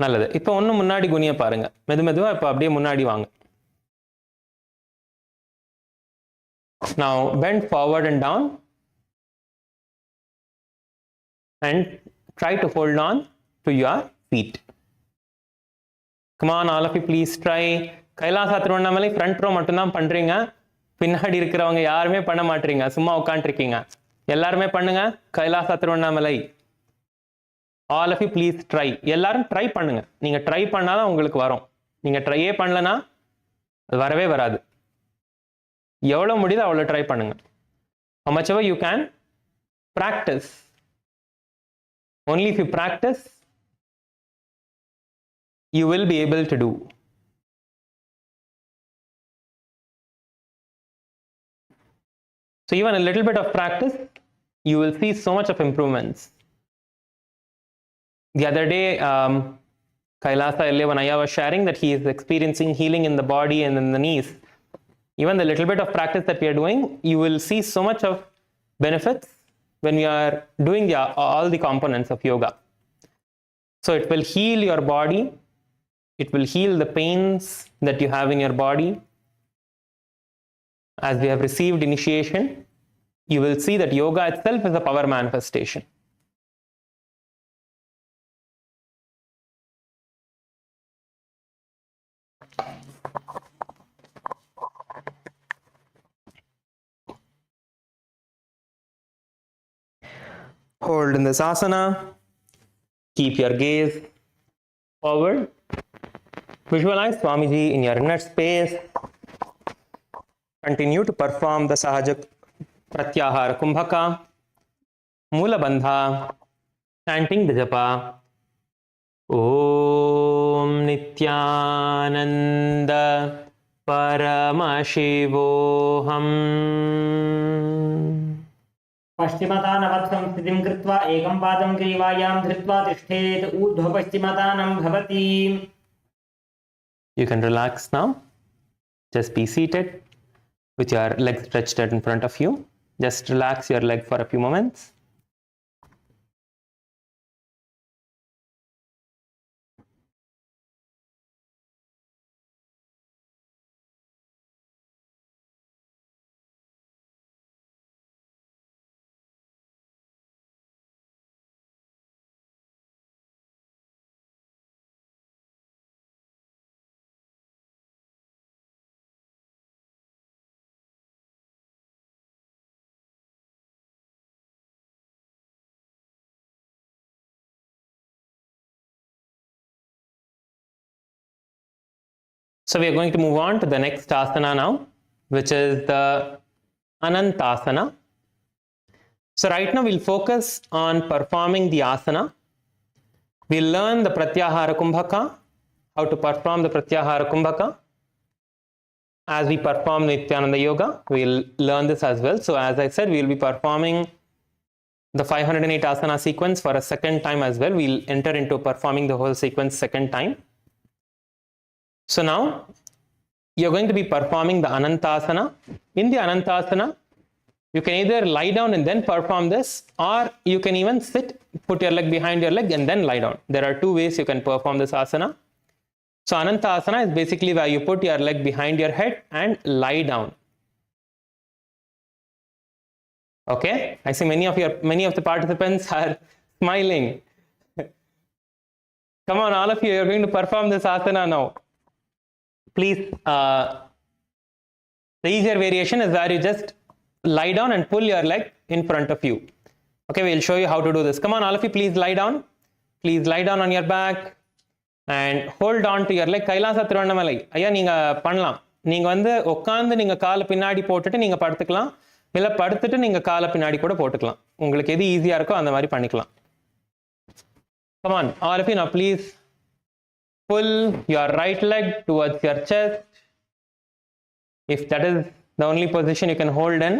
நல்லது. இப்போ ஒன்னும் முன்னாடி குனிய பாருங்க. மெதுவா இப்போ அப்படியே முன்னாடி வாங்க. Now bend forward and down and try to hold on to your feet. Come on, all of you, please try. Kailasa Tiruvannamalai front row மட்டும்தான் பண்றீங்க. பின்னாடி இருக்கிறவங்க யாருமே பண்ண மாட்டீங்க, சும்மா உட்காந்துருக்கீங்க. எல்லாருமே பண்ணுங்க. Kailasa Tiruvannamalai. All of you please try. எல்லாரும் ட்ரை பண்ணுங்க. நீங்க ட்ரை பண்ணாதான் உங்களுக்கு வரும். நீங்க ட்ரையே பண்ணலன்னா அது வரவே வராது. எவ்வளோ முடியுதோ அவ்வளோ ட்ரை பண்ணுங்க. how much ever you can practice. Only if you practice you will be able to do. So even a little bit of practice, you will see so much of improvements. The other day, Kailasa Ellevanaya was sharing that he is experiencing healing in the body and in the knees. Even the little bit of practice that we are doing, you will see so much of benefits when we are doing all the components of yoga. So it will heal your body. It will heal the pains that you have in your body. As we have received initiation, you will see that yoga itself is a power manifestation. Hold in this asana. Keep your gaze forward. Visualize Swamiji in your inner space. Continue to perform the Sahaja Pratyahara Kumbhaka, Mula Bandha, chanting the japa. Om Nithyananda Paramashivoham. पश्चिमतानवत्सं स्थितिं कृत्वा एकं पादं ग्रीवायां धृत्वा तिष्ठेत्. ऊर्ध्वपश्चिमतानं भवति. You can relax now. Just be seated with your legs stretched out in front of you. Just relax your leg for a few moments. So we are going to move on to the next asana now, which is the Anantasana. So right now we'll focus on performing the asana. We'll learn the Pratyahara Kumbhaka, how to perform the Pratyahara Kumbhaka. As we perform Nithyananda Yoga, we'll learn this as well. So as I said, we'll be performing the 508 asana sequence for a second time as well. We'll enter into performing the whole sequence second time. So now you're going to be performing the Anantasana. In the Anantasana, you can either lie down and then perform this, or you can even sit, put your leg behind your leg and then lie down. There are two ways you can perform this asana. So Anantasana is basically where you put your leg behind your head and lie down. Okay, I see many of the participants are smiling. Come on, all of you, you're going to perform this asana now. Please, the easier variation is where you just lie down and pull your leg in front of you. Okay, we'll show you how to do this. Come on, all of you, please lie down. Please lie down on your back and hold on to your leg. Kailasa Thiruvannamalai. ஐயா நீங்க பண்ணலாம். நீங்க வந்து உட்கார்ந்து நீங்க காலை பின்னாடி போட்டுட்டு நீங்க படுத்துக்கலாம். இல்ல படுத்துட்டு நீங்க காலை பின்னாடி கூட போட்டுக்கலாம். உங்களுக்கு எது ஈஸியா இருக்கோ அந்த மாதிரி பண்ணிக்கலாம். Come on, all of you now please pull your right leg towards your chest. If that is the only position you can hold in,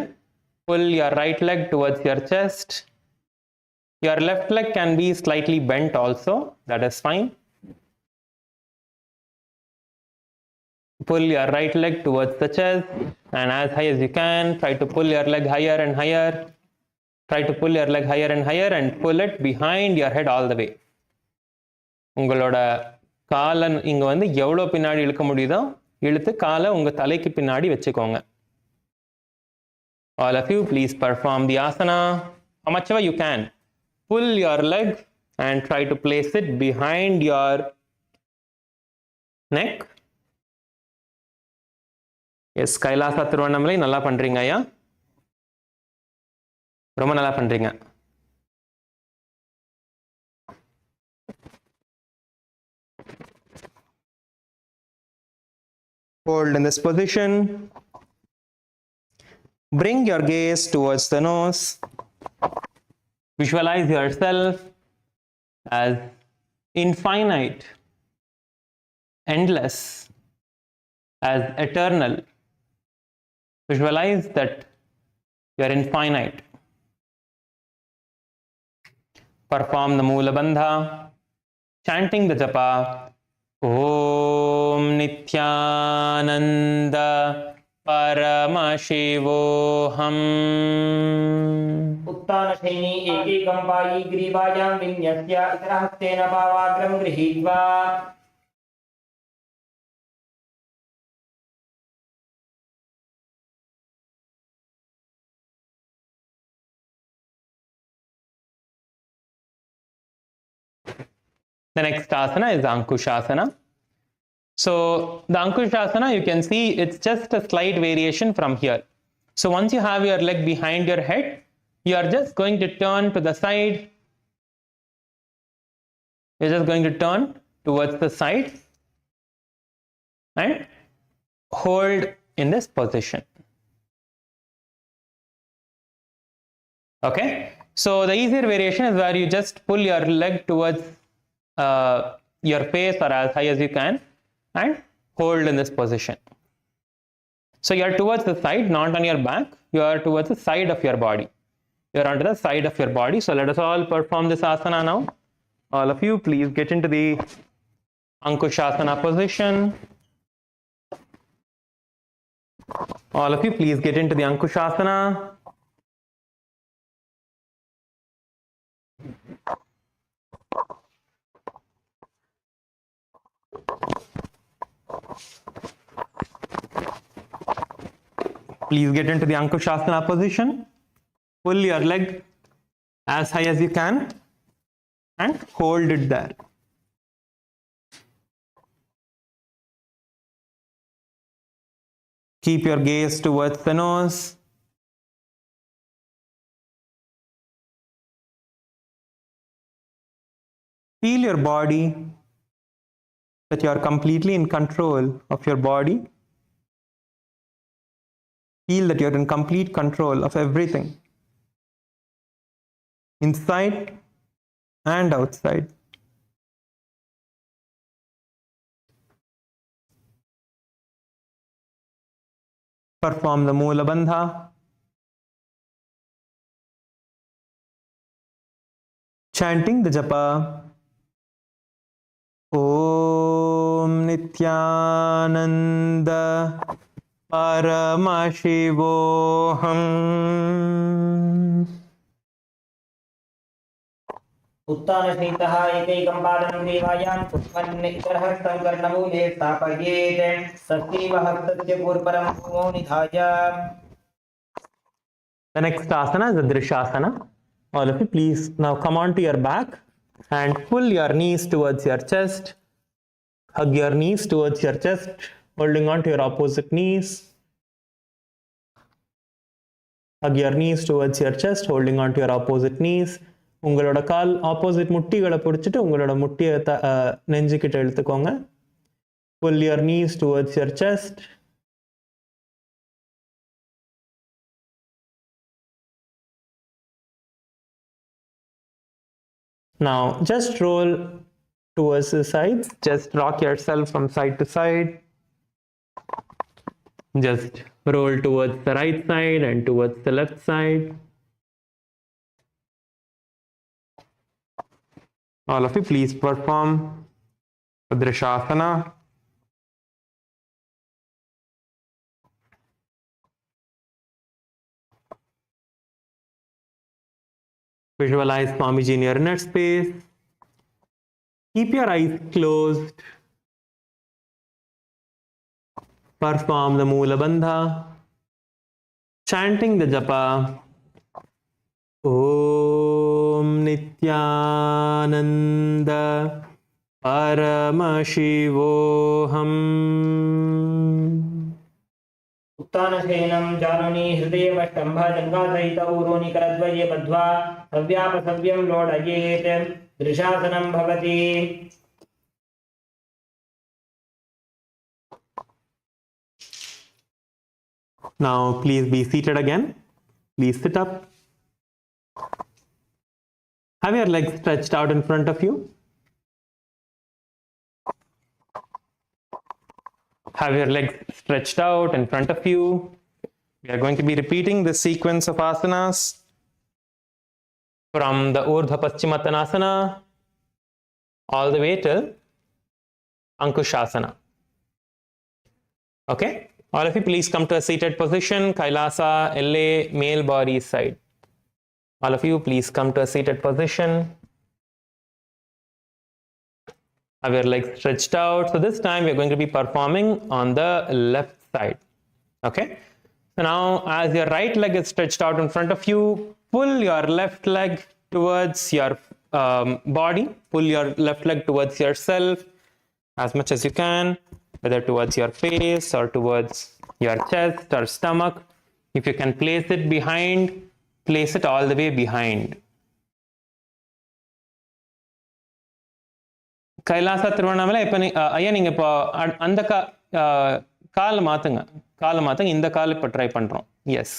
pull your right leg towards your chest. Your left leg can be slightly bent also, that is fine. Pull your right leg towards the chest and as high as you can. Try to pull your leg higher and higher. Try to pull your leg higher and higher and pull it behind your head all the way. உங்களோட காலை இங்க வந்து எவ்வளவு பின்னாடி இழுக்க முடியுதோ இழுத்து காலை உங்க தலைக்கு பின்னாடி வச்சுக்கோங்க. All of you please perform the asana how much ever you can. Pull your leg and try to place it behind your neck. Yes, Kailasa Thiruvannamalai நல்லா பண்றீங்க ஐயா. ரொம்ப நல்லா பண்றீங்க. Hold in this position. Bring your gaze towards the nose. Visualize yourself as infinite, endless, as eternal. Visualize that you are infinite. Perform the Moola Bandha, chanting the japa. Om Nithyananda Paramashivoham. उत्तानशैनी एकैकं पायी ग्रीवायां विन्यस्य इतरहस्तेन पावाग्रं गृहीत्वा The next asana is Ankushasana. So the Ankushasana, you can see it's just a slight variation from here. So once you have your leg behind your head, you are just going to turn to the side. You're just going to turn towards the side and hold in this position. Okay, so the easier variation is where you just pull your leg towards your face or as high as you can and hold in this position. So you are towards the side, not on your back. You are towards the side of your body. You are onto the side of your body. So let us all perform this asana now. All of you, please get into the Ankushasana position. All of you, please get into the Ankushasana. Please get into the Ankushasana position. Pull your leg as high as you can and hold it there. Keep your gaze towards the nose. Feel your body that you are completely in control of your body. Feel that you're in complete control of everything, inside and outside. Perform the Mula Bandha. Chanting the japa. Om Nithyananda Paramashivoham. उत्तानस्थितः एकैकं पादं देवायां पुष्पन् इतरः संकर्णमूले स्थापयेत् तस्यैव हस्तस्य पूर्वपरं भूमौ निधाय. The next asana is the Drishasana. All of you, please now come on to your back and pull your knees towards your chest. Hug your knees towards your chest, holding on to your opposite knees. Hug your knees towards your chest, holding on to your opposite knees. உங்களோட கால் opposite முட்டிகளை பிடிச்சிட்டு உங்களோட முட்டியை நெஞ்சுக்கிட்ட இழுத்துக்கோங்க. Pull your knees towards your chest. Now just roll towards the sides. Just rock yourself from side to side. Just roll towards the right side and towards the left side. All of you, please perform Drishasana. Visualize Swamiji in your inner space. Keep your eyes closed. Perform the Mula Bandha. Chanting the japa. Om Nithyananda Paramashivoham. उत्तानशयनं जानुनी हृदयवष्टम्भजङ्घासहित ऊरोनिकरद्वये बद्ध्वा सव्यापसव्यं लोडयेत्. दृशासनं भवति. Now please be seated again. Please sit up. Have your legs stretched out in front of you. Have your legs stretched out in front of you. We are going to be repeating this sequence of asanas from the Urdhva Paschimottanasana all the way till Ankushasana. Okay? All of you, please come to a seated position. Kailasa, LA, male body side. All of you, please come to a seated position. Have your legs stretched out. So this time we're going to be performing on the left side. Okay? So now as your right leg is stretched out in front of you, pull your left leg towards your body. Pull your left leg towards yourself as much as you can, whether towards your face or towards your chest or stomach. If you can place it behind, place it all the way behind. Kailasa Tiruvannamalai இப்போ ஐயா நீங்கள் இப்போ அந்த காலை மாற்றுங்க இந்த கால் இப்போ try பண்ணுறோம். Yes,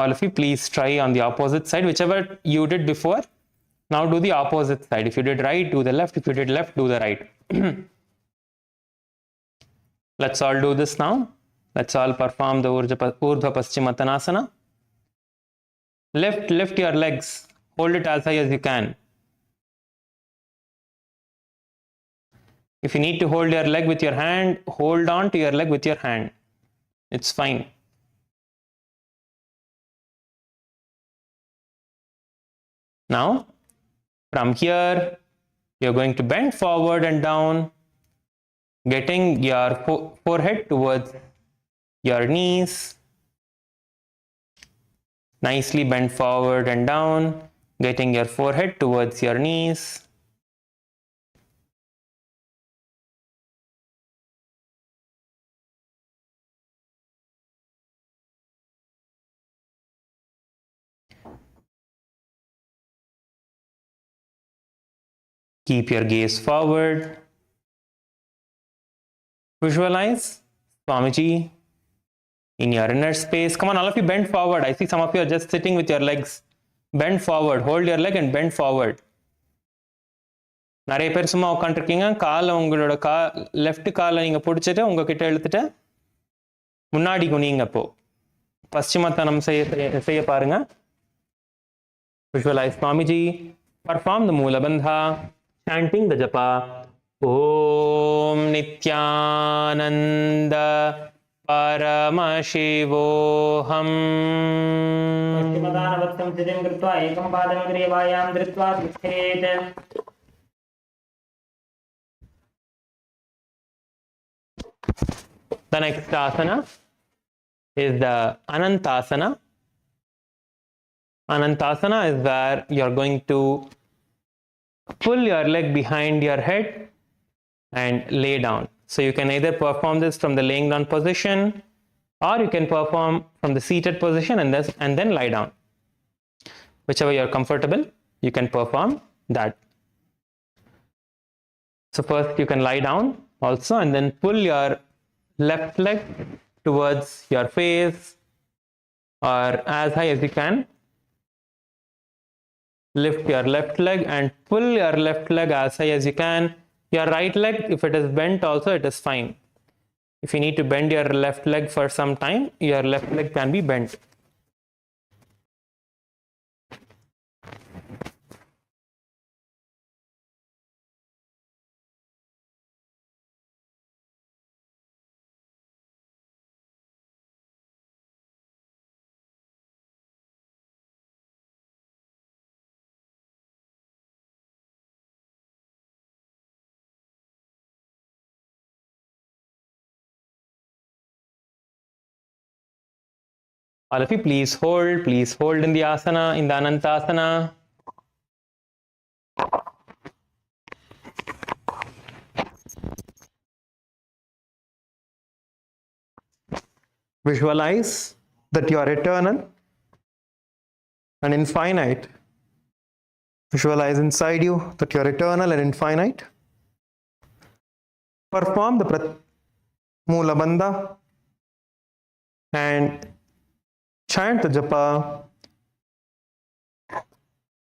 all of you, please try on the opposite side, whichever you did before. Now do the opposite side. If you did right, do the left. If you did left, do the right. Let's all do this now. Let's all perform the Urdhva Paschimottanasana. Lift your legs. Hold it as high as you can. If you need to hold your leg with your hand, hold on to your leg with your hand. It's fine. Now, from here, you're going to bend forward and down, getting your forehead towards your knees. Nicely bend forward and down, getting your forehead towards your knees. Keep your gaze forward. Visualize Swamiji in your inner space. Come on, all of you bend forward. I see some of you are just sitting with your legs. Bend forward. Hold your leg and bend forward. நிறைய பேர் சும்மா உட்காந்துருக்கீங்க. காலை உங்களோட left காலை நீங்கள் பிடிச்சிட்டு உங்ககிட்ட இழுத்துட்டு முன்னாடி குனிங்க. அப்போ பশ্চিமத்தனம் செய்ய பாருங்க. Visualize Swamiji. Perform the Moola Bandha, chanting the japa. Om Nithyananda Paramashivoham. पश्चिमदानवत्सं स्थितिं कृत्वा एकं पादं ग्रीवायां धृत्वा तिष्ठेत्. The next asana is the Anantasana. Anantasana is where you're going to pull your leg behind your head and lay down. So you can either perform this from the laying down position, or you can perform from the seated position and then lie down. Whichever you're comfortable, you can perform that. So first you can lie down also and then pull your left leg towards your face or as high as you can. Lift your left leg and pull your left leg as high as you can. Your right leg, if it is bent also, it is fine. If you need to bend your left leg for some time, your left leg can be bent. All of you, please hold in the asana, in the Anantasana. Visualize that you are eternal and infinite. Visualize inside you that you are eternal and infinite. Perform the Moola Bandha and chant the japa.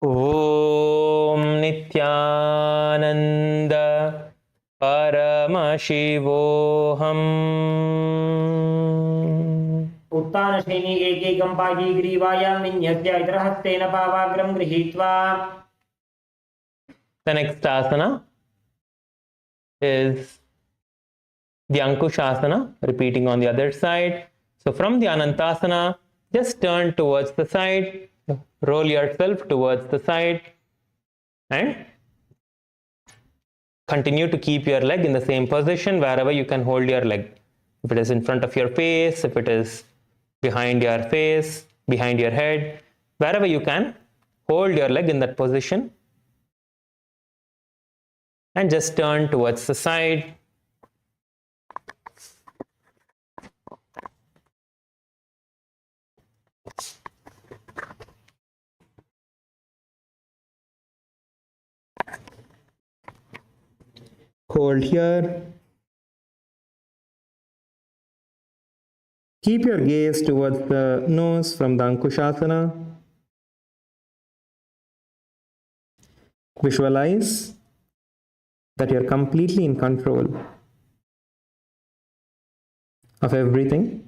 Om Nithyananda Paramashivoham. उत्तानशैनी एकैकं पादी ग्रीवायां विन्यस्य इतरहस्तेन पावाग्रं गृहीत्वा. The next asana is the Ankushasana, repeating on the other side. So from the Anantasana, just turn towards the side, roll yourself towards the side and continue to keep your leg in the same position wherever you can hold your leg. If it is in front of your face, if it is behind your face, behind your head, wherever you can, hold your leg in that position and just turn towards the side. Hold here. Keep your gaze towards the nose from the Ankushasana. Visualize that you're completely in control of everything.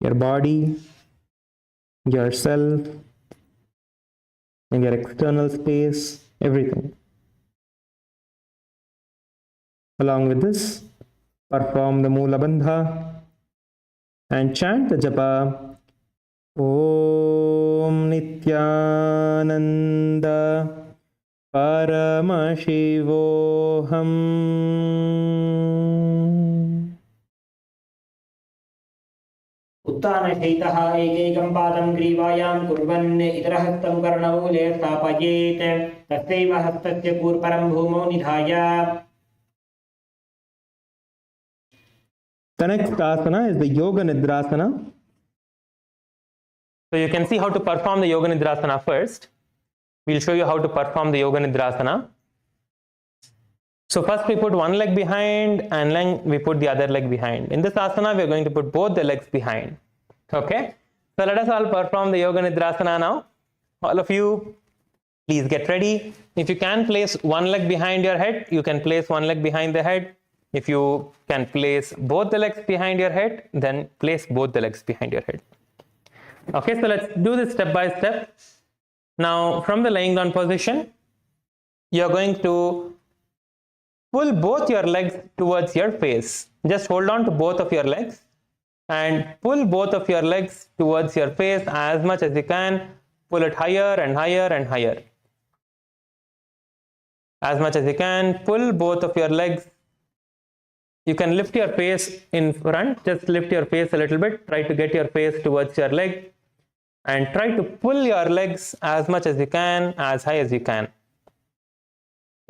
Your body, yourself, and your external space, everything. Along with this, perform the Moola Bandha and chant the japa. Om Nithyananda Paramashivoham. उत्तानशैतः एकैकं पादं ग्रीवायां कुर्वन् इतरहस्तं कर्णमूले स्थापयेत्. तस्यैव हस्तस्य कूर्परं भूमौ निधाय. The next asana is the Yoga Nidrasana. So you can see how to perform the Yoga Nidrasana first. We'll show you how to perform the Yoga Nidrasana. So first we put one leg behind and then we put the other leg behind. In this asana, we are going to put both the legs behind. Okay. So let us all perform the Yoga Nidrasana now. All of you, please get ready. If you can place one leg behind your head, you can place one leg behind the head. If you can place both the legs behind your head, then place both the legs behind your head. Okay, so let's do this step by step. Now, from the laying down position, you're going to pull both your legs towards your face. Just hold on to both of your legs and pull both of your legs towards your face as much as you can. Pull it higher and higher and higher. As much as you can, pull both of your legs. You can lift your face in front. Just lift your face a little bit. Try to get your face towards your leg and try to pull your legs as much as you can, as high as you can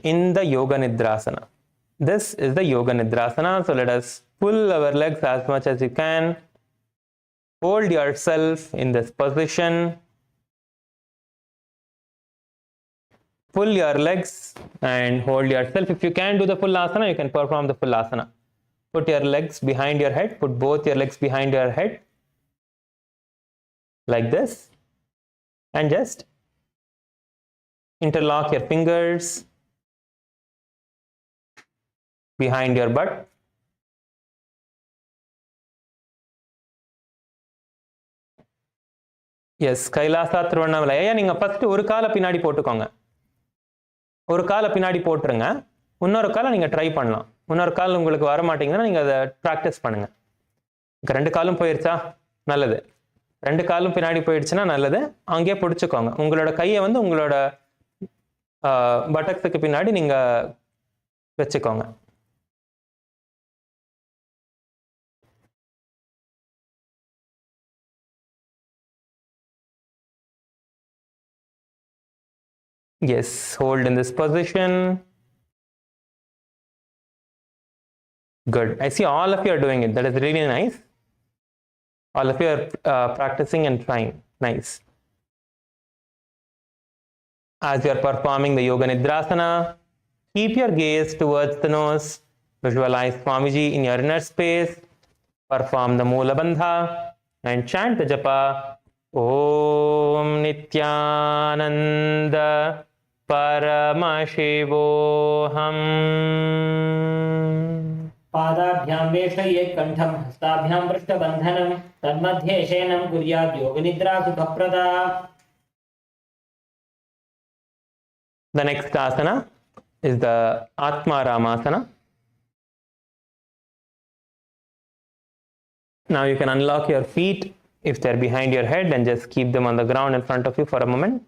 in the Yoga Nidrasana. This is the Yoga Nidrasana. So let us pull our legs as much as you can. Hold yourself in this position. Pull your legs and hold yourself. If you can do the full asana, you can perform the full asana. Put your legs behind your head. Put both your legs behind your head. Like this. And just interlock your fingers behind your butt. Yes, Kailasa Trivannamalaya. நீங்க first ஒரு காலை பின்னாடி போட்டுக்கோங்க. ஒரு காலை பின்னாடி போட்டுருங்க. இன்னொரு காலை நீங்க ட்ரை பண்ணலாம். இன்னொரு கால் உங்களுக்கு வர மாட்டீங்கன்னா நீங்க அதை பிராக்டிஸ் பண்ணுங்க. ரெண்டு காலும் போயிருச்சா? நல்லது. ரெண்டு காலும் பின்னாடி போயிடுச்சுன்னா நல்லது. அங்கேயே பிடிச்சுக்கோங்க. உங்களோட கையை வந்து உங்களோட பட்டக்ஸுக்கு பின்னாடி நீங்க வச்சுக்கோங்க. Yes, hold in this position. Good. I see all of you are doing it. That is really nice. All of you are practicing and trying. Nice. As you are performing the Yoga Nidrasana, keep your gaze towards the nose. Visualize Swamiji in your inner space. Perform the Moola Bandha and chant the japa. Om Nithyananda Paramashivoham. पादाभ्यां वेष्टयेत् कण्ठं हस्ताभ्यां पृष्ठबन्धनं तन्मध्ये शयनं कुर्यात् योगनिद्रा सुखप्रदा. The next asana is the Atma Ramasana. Now you can unlock your feet if they're behind your head and just keep them on the ground in front of you for a moment.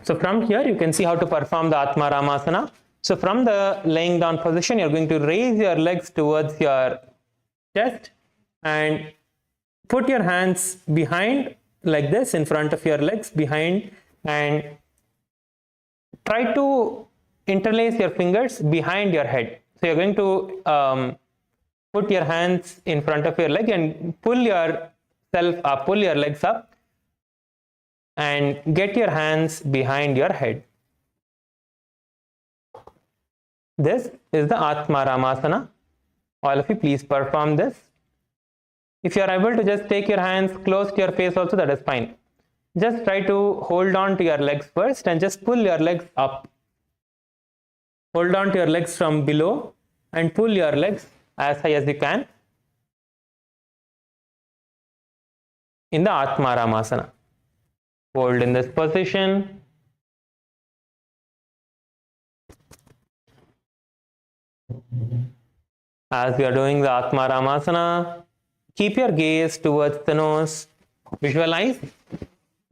So from here, you can see how to perform the Atma Ramasana. So from the laying down position, you're going to raise your legs towards your chest and put your hands behind like this in front of your legs behind and try to interlace your fingers behind your head. So you're going to put your hands in front of your leg and pull yourself up, pull your legs up and get your hands behind your head. This is the Atma Ramasana. All of you, please perform this. If you are able to just take your hands close to your face also, that is fine. Just try to hold on to your legs first and just pull your legs up. Hold on to your legs from below and pull your legs as high as you can in the Atma Ramasana. Hold in this position. As you are doing the Atma Ramasana, keep your gaze towards the nose. Visualize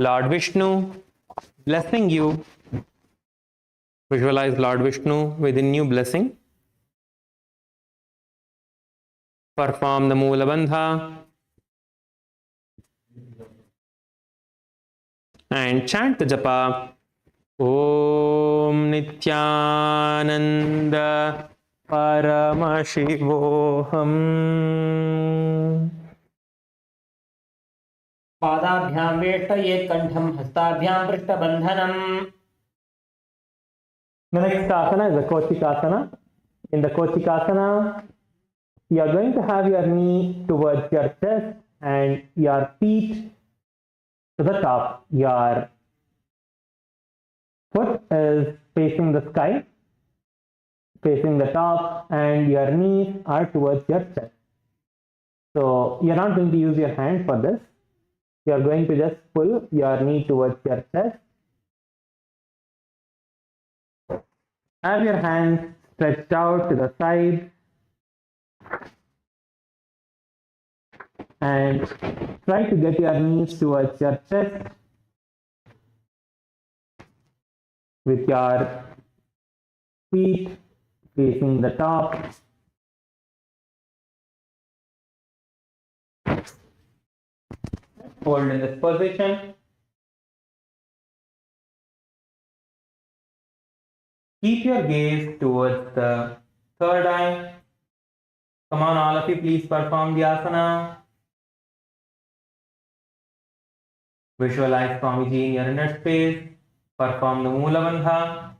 Lord Vishnu blessing you. Visualize Lord Vishnu within you blessing. Perform the Moola Bandha and chant the japa. Om Nithyananda परमशिवोऽहम्। पादाभ्यां वेष्टयेत् कण्ठं हस्ताभ्यां पृष्ठबन्धनम्. The next asana is the Kochikasana. In the Kochikasana, you are going to have your knee towards your chest and your feet to the top. Your foot is facing the sky, facing the top, and your knees are towards your chest. So you're not going to use your hand for this. You're going to just pull your knee towards your chest. Have your hands stretched out to the side and try to get your knees towards your chest with your feet facing the top. Hold in this position. Keep your gaze towards the third eye. Come on, all of you, please perform the asana. Visualize Swamiji in your inner space. Perform the Moola Bandha.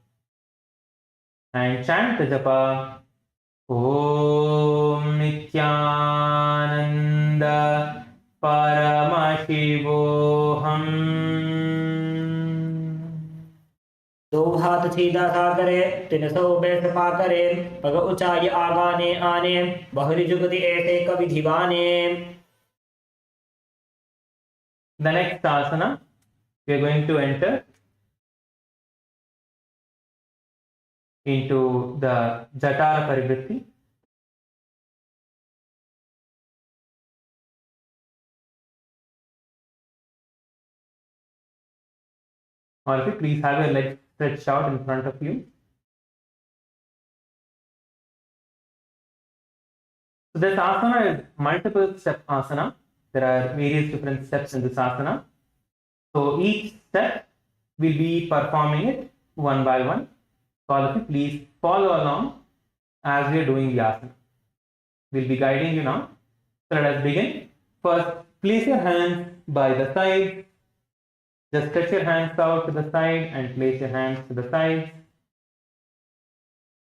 And chant the japa. Om Nithyananda Paramashivoham. दो हाथ सीधा साकरे तिन सौ बैठ पाकरे पग ऊंचाई आगाने आने बहरी जुगति ऐसे कवि दीवाने. The next asana, we are going to enter into the Jatara Parivritti. All of you, please have your legs stretched out in front of you. So this asana is multiple step asana. There are various different steps in this asana. So each step will be performing it one by one. So all of you, please follow along as we are doing the asana. We'll be guiding you now. So let us begin. First, place your hands by the side. Just stretch your hands out to the side and place your hands to the side.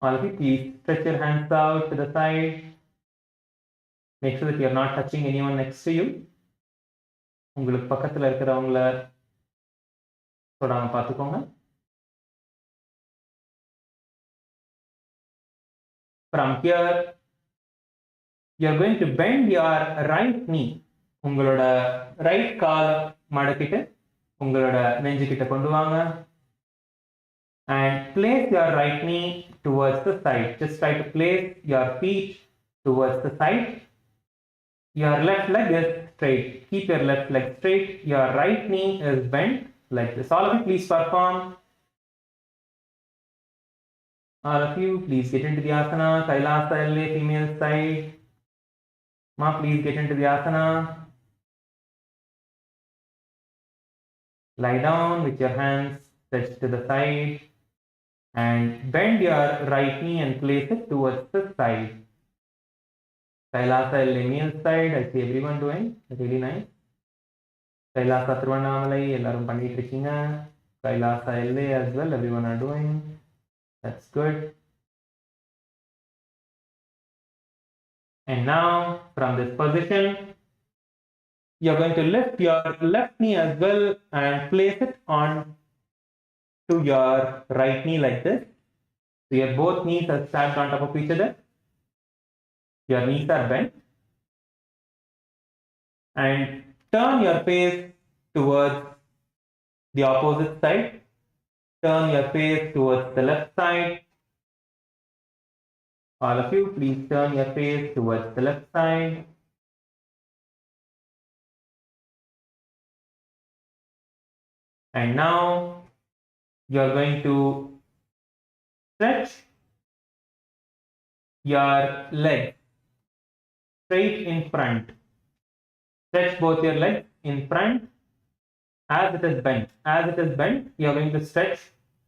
All of you, please stretch your hands out to the side. Make sure that you are not touching anyone next to you. உங்களுக்கு பக்கத்துல இருக்கிறவங்கள தொடாம பார்த்துக்கோங்க. From here, you are going to bend your right knee. உங்களோட right கால் மடக்கிட்டு உங்களோட நெஞ்சுக்கிட்ட கொண்டு வாங்க. And place your right knee towards the side. Just try to place your feet towards the side. Your left leg is straight. Keep your left leg straight. Your right knee is bent like this. All of you, please perform. All of you, please get into the asana. Kailasa LA, female side. Ma, please get into the asana. Lie down with your hands stretched to the side and bend your right knee and place it towards the side. Kailasa LA, male side. I see everyone doing really nice. Kailasa Thiruvannamalai, ellarum பண்ணிட்டு இருக்கீங்க. Kailasa LA as well, everyone are doing. That's good. And now, from this position, you're going to lift your left knee as well and place it on to your right knee like this. So your both knees are stacked on top of each other. Your knees are bent. And turn your face towards the opposite side. Turn your face towards the left side. All of you, please turn your face towards the left side. And now you're going to stretch your legs straight in front. Stretch both your legs in front as it is bent. As it is bent, you're going to stretch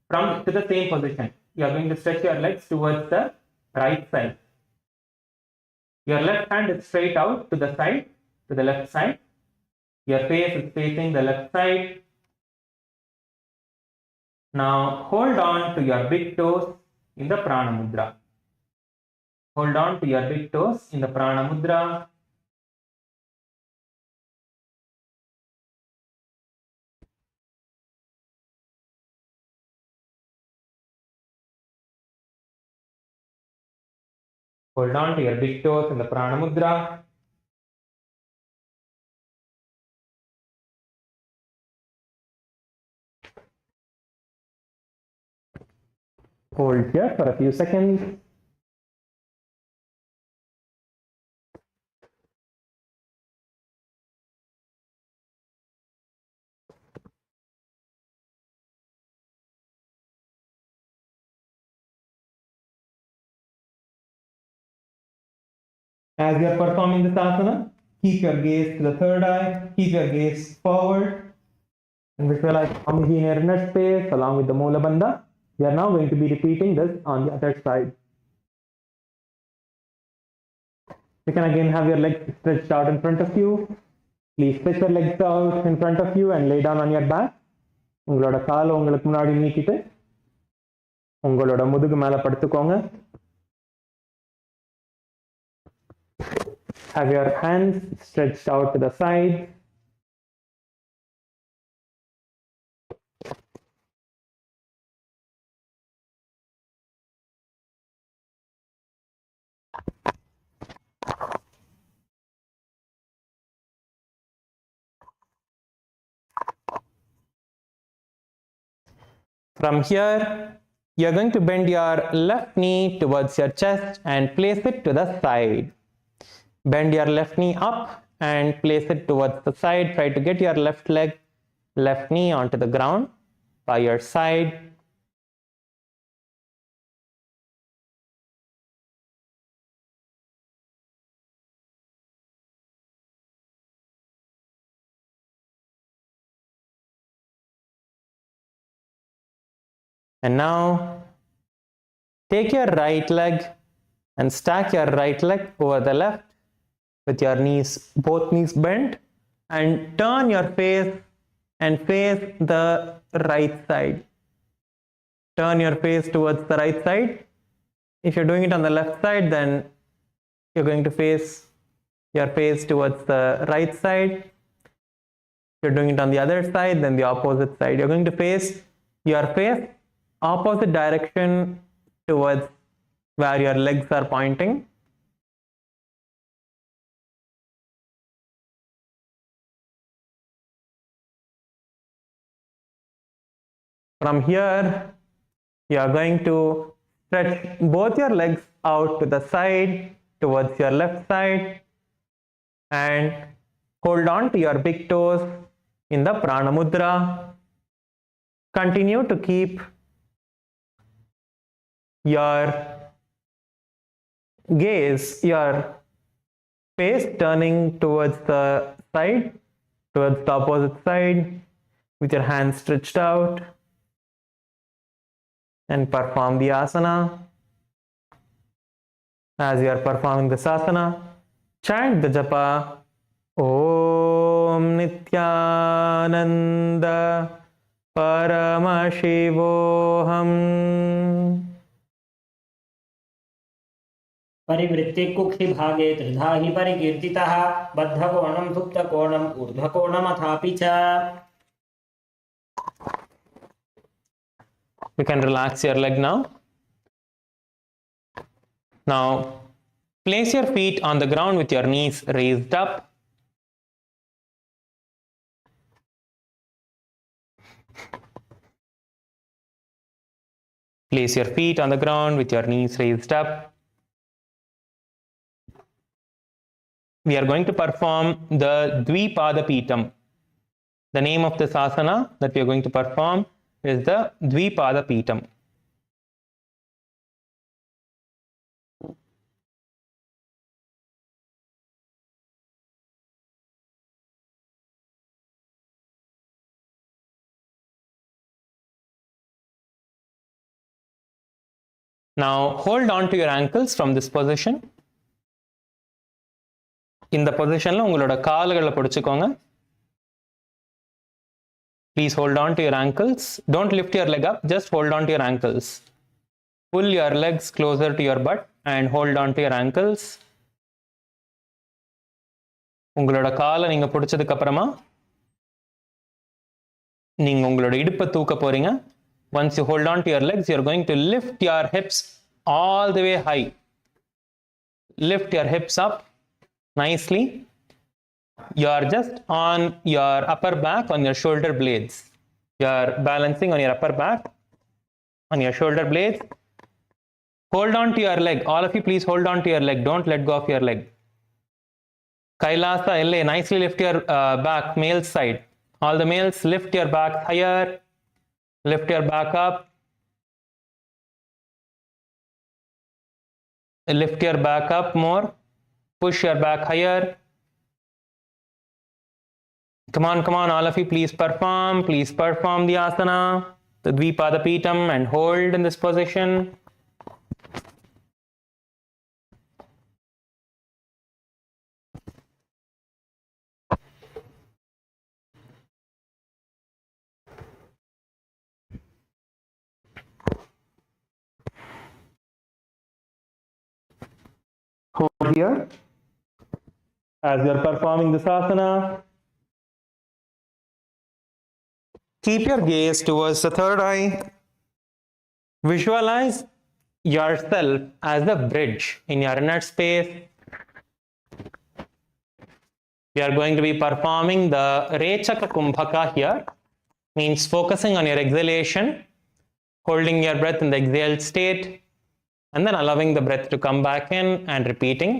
from to the same position. You're going to stretch your legs towards the right side. Your left hand is straight out to the side, to the left side. Your face is facing the left side. Now hold on to your big toes in the Prana Mudra. Hold on to your big toes in the Prana Mudra. Hold on to your big toes in the Prana Mudra. Hold here for a few seconds. As you are performing this asana, keep your gaze to the third eye, keep your gaze forward, and visualize Swamiji in your inner space along with the Moola Bandha. We are now going to be repeating this on the other side. You can again have your legs stretched out in front of you. Please stretch your legs out in front of you and lay down on your back. உங்களோட காலை உங்களுக்கு முன்னாடி நீட்டிட்டு உங்களோட முதுகு மேல படுத்துக்கோங்க. Have your hands stretched out to the side. From here, you're going to bend your left knee towards your chest and place it to the side. Bend your left knee up and place it towards the side. Try to get your left leg, left knee onto the ground by your side. And now take your right leg and stack your right leg over the left with your knees, both knees bent, and turn your face and face the right side. Turn your face towards the right side. If you're doing it on the left side, then you're going to face your face towards the right side. If you're doing it on the other side, then the opposite side. You're going to face your face opposite direction towards where your legs are pointing. From here, you are going to stretch both your legs out to the side towards your left side and hold on to your big toes in the Prana Mudra. Continue to keep your gaze, your face turning towards the side, towards the opposite side, with your hands stretched out, and perform the asana. As you are performing this asana, chant the japa Om Nithyananda Paramashivoham. परिवृत्ति कुक्षि भागे त्रिधा हि परिकीर्तितः बद्धकोणं सुप्तकोणं ऊर्ध्वकोणमथापि च. You can relax your leg now. Now, place your feet on the ground with your knees raised up. Place your feet on the ground with your knees raised up. We are going to perform the Dvipada Pitam. The name of this asana that we are going to perform is the Dvipada Pitam. Now hold on to your ankles from this position. இந்த பொசிஷன்ல உங்களோட கால்களை பிடிச்சுக்கோங்க. Please hold on to your ankles. Don't lift your leg up, just hold on to your ankles. Pull your legs closer to your butt and hold on to your ankles. உங்களோட காலை நீங்க பிடிச்சதுக்கு அப்புறமா நீங்க உங்களோட இடுப்பை தூக்க போறீங்க. Once you hold on to your legs, you're going to lift your hips all the way high. Lift your hips up nicely. You are just on your upper back, on your shoulder blades. You are balancing on your upper back, on your shoulder blades. Hold on to your leg. All of you, please hold on to your leg. Don't let go of your leg. Kailasa, LA, nicely lift your back, male side. All the males, lift your back higher. Lift your back up. Lift your back up more. Push your back higher. Come on, all of you, please perform the asana, the Dvipadapitam, and hold in this position. Hold here as you're performing this asana. Keep your gaze towards the third eye. Visualize yourself as the bridge in your inner space. We are going to be performing the Rechaka Kumbhaka here. Means focusing on your exhalation, holding your breath in the exhaled state, and then allowing the breath to come back in and repeating.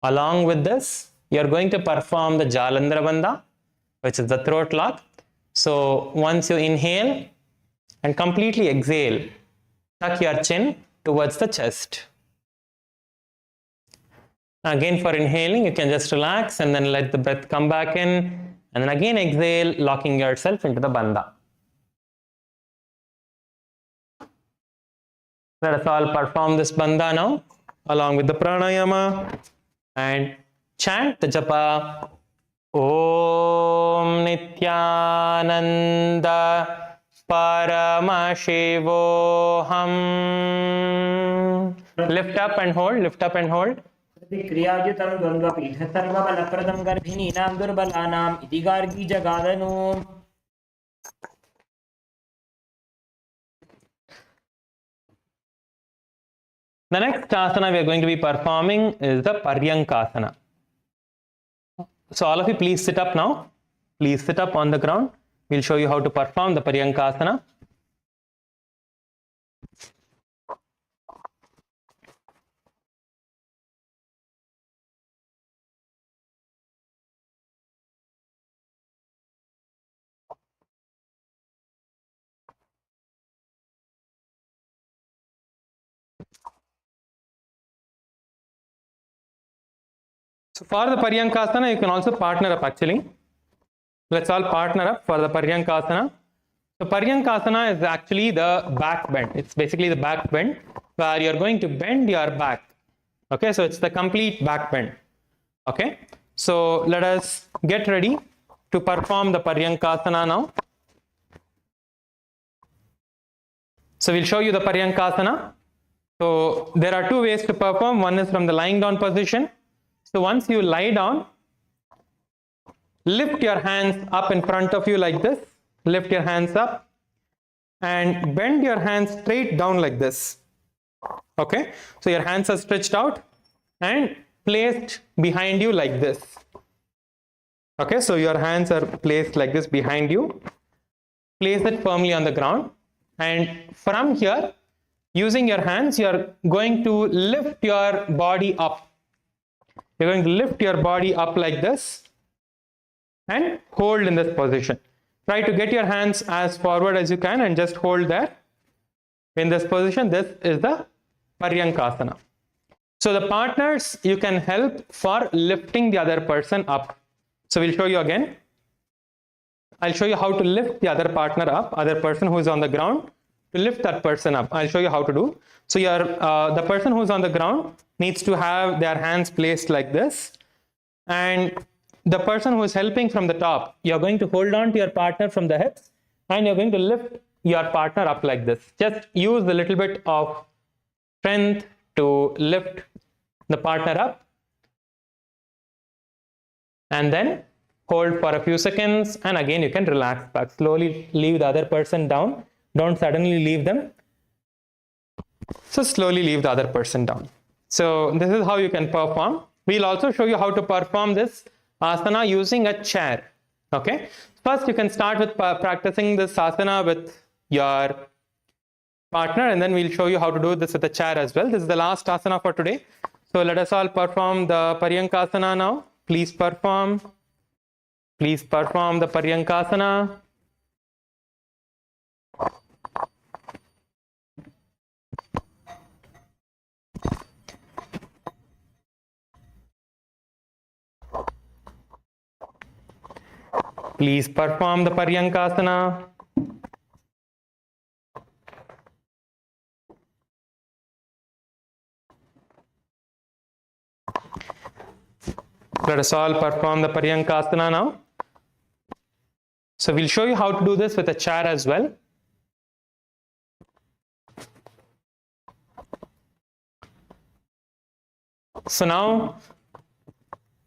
Along with this, you are going to perform the Jalandhara Bandha, which is the throat lock. So once you inhale and completely exhale, tuck your chin towards the chest. Again, for inhaling, you can just relax and then let the breath come back in, and then again exhale, locking yourself into the bandha. Let us all perform this bandha now, along with the pranayama, and chant the japa. Om Nithyananda Paramashivoham. Lift up and hold, lift up and hold. क्रियायुतं द्वन्द्वपीठ सर्वबलप्रदं गर्भिणीनां दुर्बलानाम् इति Gargi जगादनु. The next asana we are going to be performing is the Paryankasana. So all of you, please sit up now. Please sit up on the ground. We'll show you how to perform the Paryankasana. So for the Paryankasana, you can also partner up actually. Let's all partner up for the Paryankasana. So Paryankasana is actually the back bend. It's basically the back bend where you're going to bend your back. Okay, so it's the complete back bend. Okay, so let us get ready to perform the Paryankasana now. So we'll show you the Paryankasana. So there are two ways to perform. One is from the lying down position. So once you lie down, lift your hands up in front of you like this. Lift your hands up and bend your hands straight down like this. Okay, so your hands are stretched out and placed behind you like this. Okay, so your hands are placed like this behind you. Place it firmly on the ground, and from here, using your hands, you are going to lift your body up. You're going to lift your body up like this and hold in this position. Try to get your hands as forward as you can and just hold there. In this position, this is the Paryankasana. So the partners, you can help for lifting the other person up. So we'll show you again. I'll show you how to lift the other partner up, other person who is on the ground, to lift that person up. I'll show you how to do. So the person who's on the ground needs to have their hands placed like this, and the person who is helping from the top, you're going to hold on to your partner from the hips, and you're going to lift your partner up like this. Just use a little bit of strength to lift the partner up, and then hold for a few seconds, and again you can relax back. Slowly leave the other person down. Don't suddenly leave them. So slowly leave the other person down. So this is how you can perform. We'll also show you how to perform this asana using a chair. Okay. First, you can start with practicing this asana with your partner, and then we'll show you how to do this with a chair as well. This is the last asana for today. So let us all perform the Paryankasana now. Please perform. Please perform the Paryankasana. Please perform the Paryankasana. Let us all perform the Paryankasana now. So we'll show you how to do this with a chair as well. So now,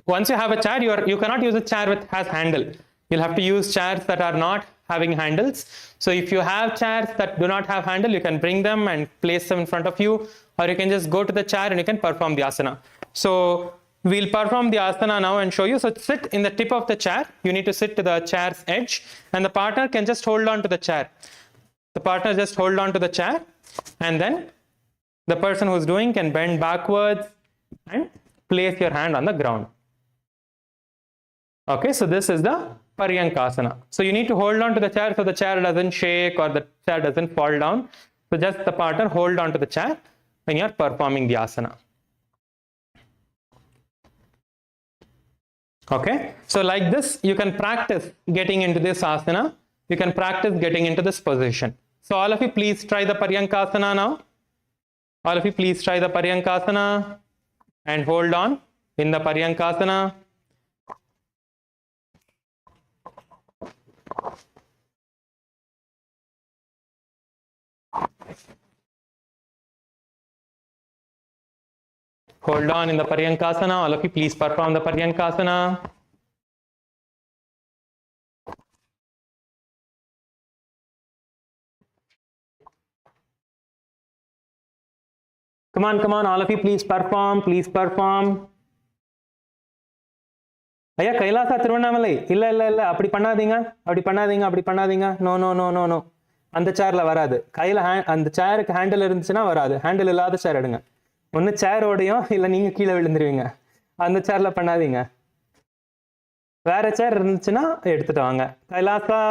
once you have a chair, you cannot use a chair which has handle. You'll have to use chairs that are not having handles. So if you have chairs that do not have handle, you can bring them and place them in front of you, or you can just go to the chair and you can perform the asana. So we'll perform the asana now and show you. So sit in the tip of the chair. You need to sit to the chair's edge, and the partner can just hold on to the chair. The partner just hold on to the chair, and then the person who's doing can bend backwards and place your hand on the ground. Okay, so this is the Paryankasana. So you need to hold on to the chair so the chair doesn't shake or the chair doesn't fall down. So just the partner hold on to the chair when you're performing the asana. Okay, so like this, you can practice getting into this asana. You can practice getting into this position. So all of you, please try the Paryankasana now. All of you, please try the Paryankasana and hold on in the Paryankasana. Hold on in the Paryankasana. All of you, please perform the Paryankasana. Come on, all of you, please perform, please perform. ஐயா கைலாசா திருவண்ணாமலை இல்ல இல்ல இல்ல அப்படி பண்ணாதீங்க அப்படி பண்ணாதீங்க அப்படி பண்ணாதீங்க no no no no no அந்த சேர்ல வராது கையில அந்த சேருக்கு ஹேண்டில் இருந்துச்சுன்னா வராது ஹேண்டில் இல்லாத சேர் எடுங்க ஒன்னு சேர் ஓடையும் இல்ல நீங்க கீழே விழுந்துருவீங்க அந்த சேர்ல பண்ணாதீங்க வேற சேர் இருந்துச்சுன்னா எடுத்துட்டு வாங்க Kailasa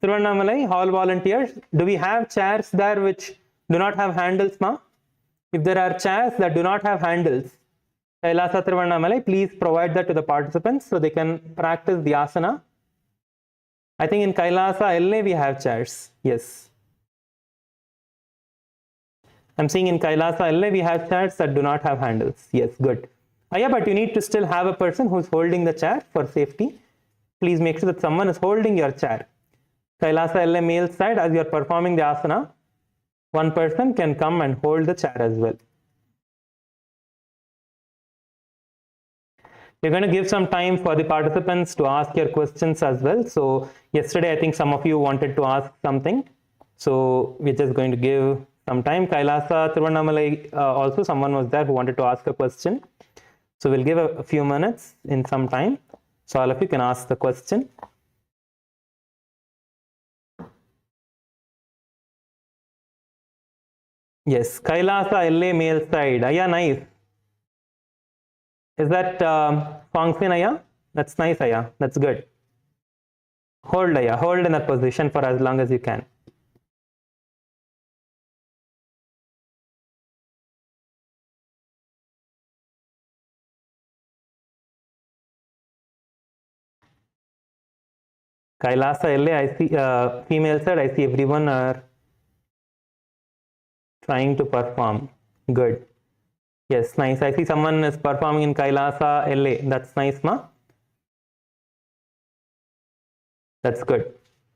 Tiruvannamalai hall volunteers do we have chairs there which do not have handles ma if there are chairs that do not have handles Kailasa Thiruvannamalai, please provide that to the participants so they can practice the asana. I think in Kailasa LA we have chairs. Yes. I'm seeing in Kailasa LA we have chairs that do not have handles. Yes, good. Yeah, but you need to still have a person who's holding the chair for safety. Please make sure that someone is holding your chair. Kailasa LA male side, as you're performing the asana, one person can come and hold the chair as well. We're going to give some time for the participants to ask your questions as well. So yesterday, I think some of you wanted to ask something. So we're just going to give some time. Kailasa Thiruvannamalai, also someone was there who wanted to ask a question. So we'll give a few minutes in some time. So all of you can ask the question. Yes, Kailasa LA male side. Yeah, nice. Is that Fongsin Aya? That's nice, Aya. That's good. Hold, Aya. Hold in that position for as long as you can. Kailasa LA, I see female side, I see everyone are trying to perform. Good. Yes, nice. I see someone is performing in Kailasa, LA. That's nice, ma. That's good.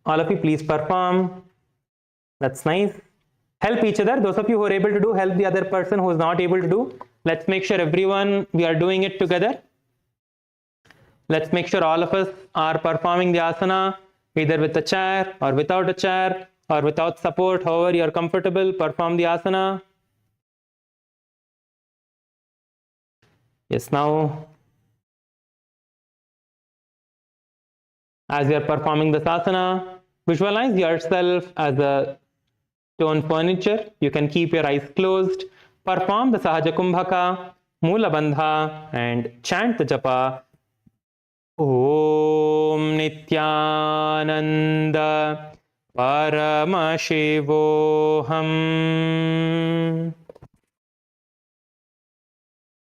All of you, please perform. That's nice. Help each other. Those of you who are able to do, help the other person who is not able to do. Let's make sure everyone, we are doing it together. Let's make sure all of us are performing the asana, either with a chair or without a chair or without support. However you are comfortable, perform the asana. Yes, now as you are performing this asana, visualize yourself as a stone furniture. You can keep your eyes closed. Perform the Sahaja Kumbhaka, Mula Bandha, and chant the japa. Om Nithyananda Paramashivoham.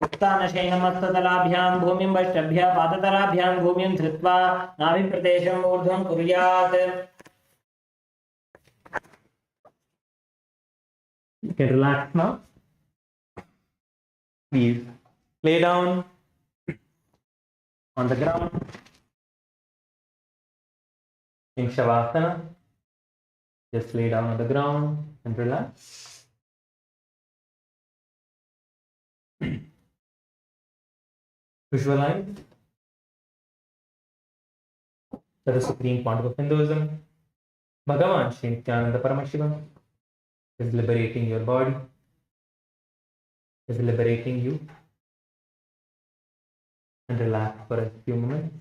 उत्तानशयनमस्ततलाभ्यां भूमिं वष्टभ्य पादतलाभ्यां भूमिं धृत्वा नाभिप्रदेशम् ऊर्ध्वं कुर्यात्. You can relax now. Please lay down on the ground in Shavasana. Just lay down on the ground and relax. Visualize that the supreme point of Hinduism, Bhagavan Shri Nithyananda Paramashiva, is liberating your body, is liberating you, and relax for a few moments.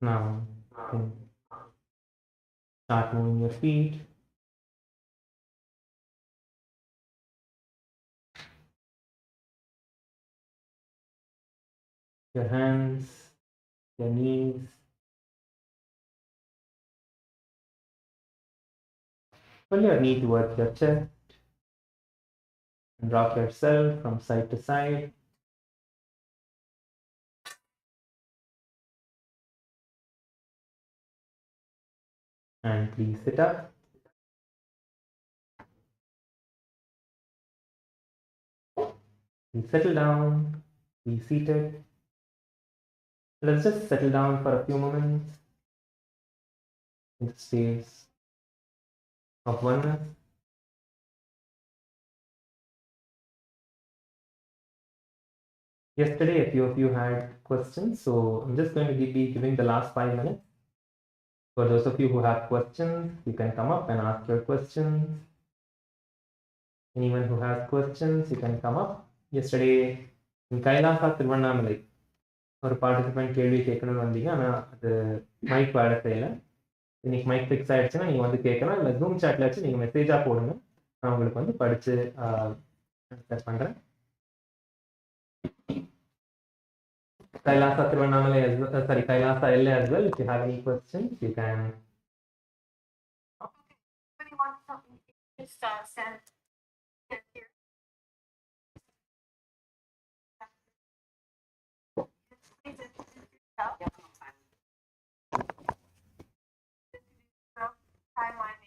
Now you can start moving your feet. Your hands, your knees. Pull your knee towards your chest and rock yourself from side to side. And please sit up. Please settle down. Be seated. Let's just settle down for a few moments in the space of oneness. Yesterday, a few of you had questions, so I'm just going to be giving the last 5 minutes. For those of you who have questions, you can come up and ask your questions. Anyone who has questions, you can come up. Yesterday, in Kailasa, Thiruvannamalai, ஒரு participant கேள்வி கேட்கணும்னு வந்தீங்க, ஆனால் அது mic வேலை செய்யலை. இன்னைக்கு mic fix ஆகிடுச்சுன்னா நீங்கள் வந்து கேட்கலாம், இல்லை ஜூம் சாட்டில் வச்சு நீங்கள் மெசேஜாக போடுங்க, நான் உங்களுக்கு வந்து படித்து ஆன்சர் பண்ணுறேன். Kailasa Tirunnamalai as well, sorry, Kailasa LA as well. If you have any questions, you can. Anybody want something? Just send it here. Timeline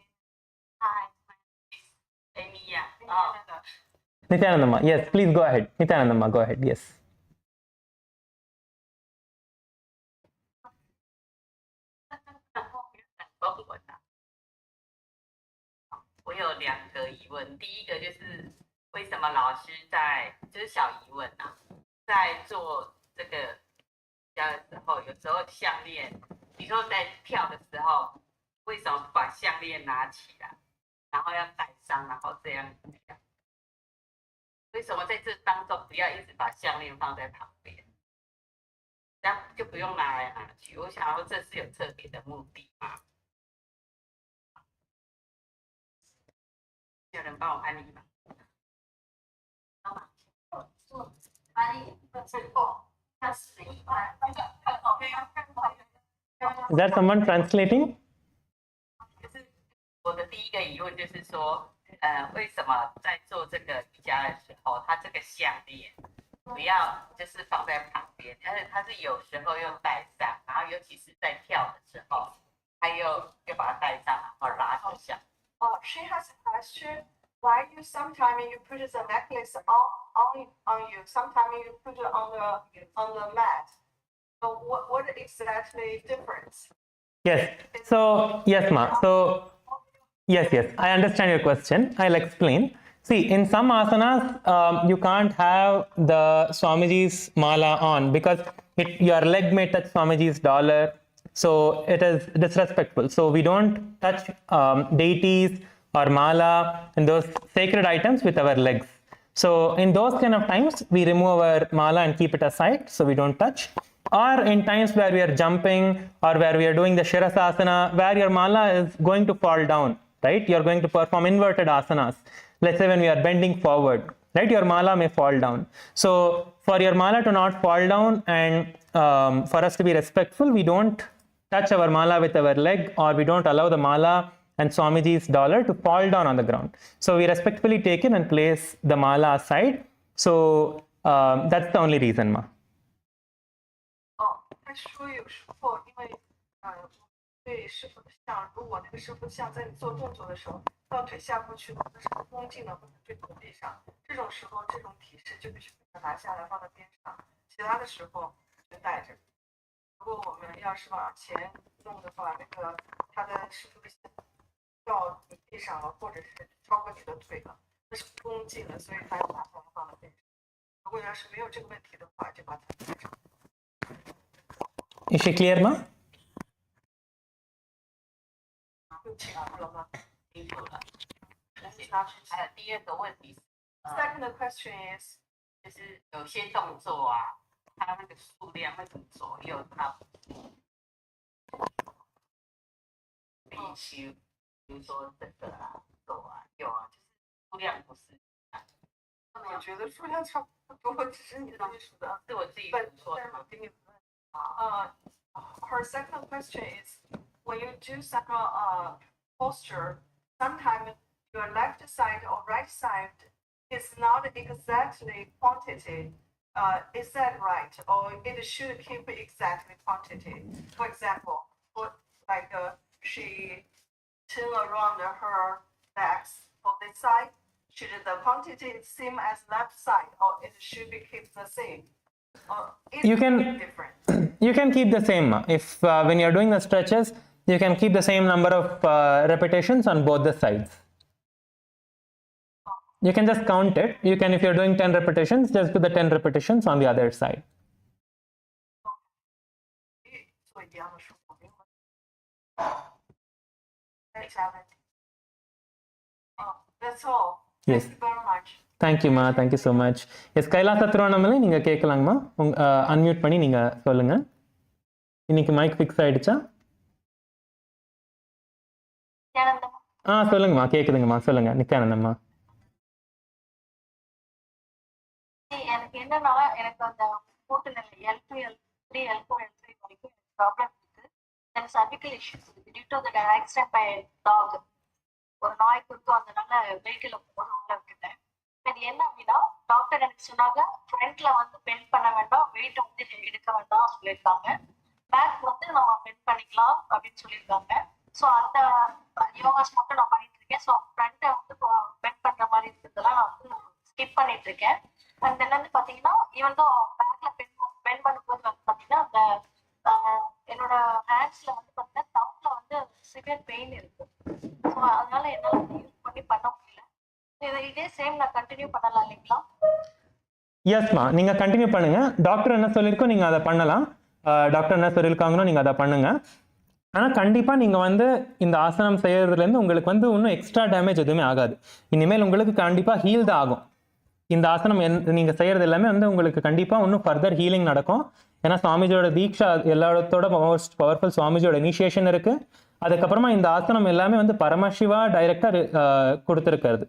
is Amy, yeah. Nithyanandamma, yes, please go ahead. Nithyanandamma, go ahead, yes. 我有2个疑问，第一个就是为什么老师就是小疑问啊，在做这个的时候，有时候项链，比如说在跳的时候，为什么不把项链拿起来，然后要戴上，然后这样跳？为什么在这当中不要一直把项链放在旁边？这样就不用拿来拿去。我想说这是有特别的目的吗？有人帮我翻译吗？做翻译的最后，它是一块。Is that someone translating? 就是我的第一个疑问就是说，为什么在做这个瑜伽的时候，它这个项链不要就是放在旁边，而且它是有时候又戴上，然后尤其是在跳的时候，它又把它戴上，然后拉着下。She has a question. Why you sometimes you put the necklace on you, sometimes you put it on the mat. So what exactly difference? Yes. So yes, ma. So yes, I understand your question. I'll explain. See, in some asanas, you can't have the Swamiji's mala on because your leg may touch Swamiji's dollar. So it is disrespectful. So we don't touch deities or mala and those sacred items with our legs. So in those kind of times, we remove our mala and keep it aside so we don't touch. Or in times where we are jumping or where we are doing the Shirasasana, where your mala is going to fall down, right? You're going to perform inverted asanas. Let's say when we are bending forward, right? Your mala may fall down. So for your mala to not fall down and for us to be respectful, we don't touch our mala with our leg, or we don't allow the mala and Swamiji's dollar to fall down on the ground. So we respectfully take it and place the mala aside. So that's the only reason, ma. 他说有时候因为对师傅的像，如果那个师傅像在你做动作的时候，到腿下不去，或者是恭敬的，或者对头地上，这种时候这种提示就必须拿下来放在边上，其他的时候就带着。如果我们要是往前弄的话，那个他的师傅的到你地上了，或者是超过你的腿了，那是不恭敬的，所以他要拿下来放在边上。如果要是没有这个问题的话，就把它带上。Is she clear, ma? 清楚了吗？清楚了。而且还有第二个问题是 Second question is， 就是有些动作啊，它那个数量会怎么左右它？比如说这个啊，有啊，就是数量不是。我觉得数量差不多，只是你自己数的。是我自己说的。我给你her second question is, when you do sakala posture, sometimes your left side or right side is not exactly quantity. Is that right? Or it should keep exactly quantity? For example, she turn around her legs for this side. Should the quantity same as left side, or it should be keep the same? Or You can different? You can keep the same. If when you're doing the stretches, you can keep the same number of repetitions on both the sides. You can just count it. You can, if you're doing 10 repetitions, just do the 10 repetitions on the other side. That's all. Yes. Thank you very much. Thank you, ma. Thank you so much. Yes, Kailasa Tirunnamalai நீங்க கேட்கலாங்கம்மா. Unmute பண்ணி நீங்க சொல்லுங்க. இன்னைக்கு mic fix ஆயிடுச்சா? சொல்லுங்கம்மா, கேக்குதுங்கம்மா, சொல்லுங்க. நித்யானந்தம்மா. எனக்கு என்னன்னா, எனக்கு அந்த மூட்டு நிலை L2 L3 L4 L3 வரைக்கும் எனக்கு ப்ராப்ளம் இருக்கு. தென் சர்விக்கல் இஷ்யூஸ் இருக்கு due to the accident by dog. ஒரு நாய் குறுக்க வந்தனால வெஹிக்கிள் போது உள்ள விட்டுட்டேன். இது என்ன அப்படின்னா டாக்டர் எனக்கு சொன்னாங்க ஃப்ரண்ட்ல வந்து பெண்ட் பண்ண வேண்டாம், வெயிட் வந்து எடுக்க வேண்டாம் சொல்லியிருக்காங்க. பேக் வந்து நம்ம பெண்ட் பண்ணிக்கலாம் அப்படின்னு சொல்லியிருக்காங்க. ஸோ அந்த யோகாஸ் மட்டும் நான் பண்ணிட்டு இருக்கேன். ஸோ ஃப்ரண்ட்டை வந்து பெண்ட் பண்ற மாதிரி இருக்கிறதெல்லாம் நான் வந்து ஸ்கிப் பண்ணிட்டு இருக்கேன். அண்ட் தென் வந்து பாத்தீங்கன்னா ஈவன் தான் பேக்ல பெண்ட் பண்ணும்போது வந்து பாத்தீங்கன்னா அந்த என்னோட ஹேண்ட்ஸ்ல வந்து பாத்தீங்கன்னா தம்ப்ல வந்து சிவியர் பெயின் இருக்கு. ஸோ அதனால என்னால யூஸ் பண்ணி பண்ண முடியல. இதே சேம் நான் கண்டினியூ பண்ணலாம் இல்லைங்களா? எஸ்மா, நீங்கள் கண்டினியூ பண்ணுங்கள். டாக்டர் என்ன சொல்லியிருக்கோ நீங்கள் அதை பண்ணலாம். டாக்டர் என்ன சொல்லியிருக்காங்களோ நீங்கள் அதை பண்ணுங்கள். ஆனால் கண்டிப்பாக நீங்கள் வந்து இந்த ஆசனம் செய்கிறதுலேருந்து உங்களுக்கு வந்து இன்னும் எக்ஸ்ட்ரா டேமேஜ் எதுவுமே ஆகாது. இனிமேல் உங்களுக்கு கண்டிப்பாக ஹீல் தான் ஆகும். இந்த ஆசனம் நீங்கள் செய்கிறது எல்லாமே வந்து உங்களுக்கு கண்டிப்பாக இன்னும் ஃபர்தர் ஹீலிங் நடக்கும். ஏன்னா சுவாமிஜியோட தீக்ஷா எல்லாத்தோட மோஸ்ட் பவர்ஃபுல் சுவாமிஜியோட இனிஷியேஷன் இருக்குது. அதுக்கப்புறமா இந்த ஆசனம் எல்லாமே வந்து பரமசிவா டைரெக்டாக கொடுத்துருக்கிறது.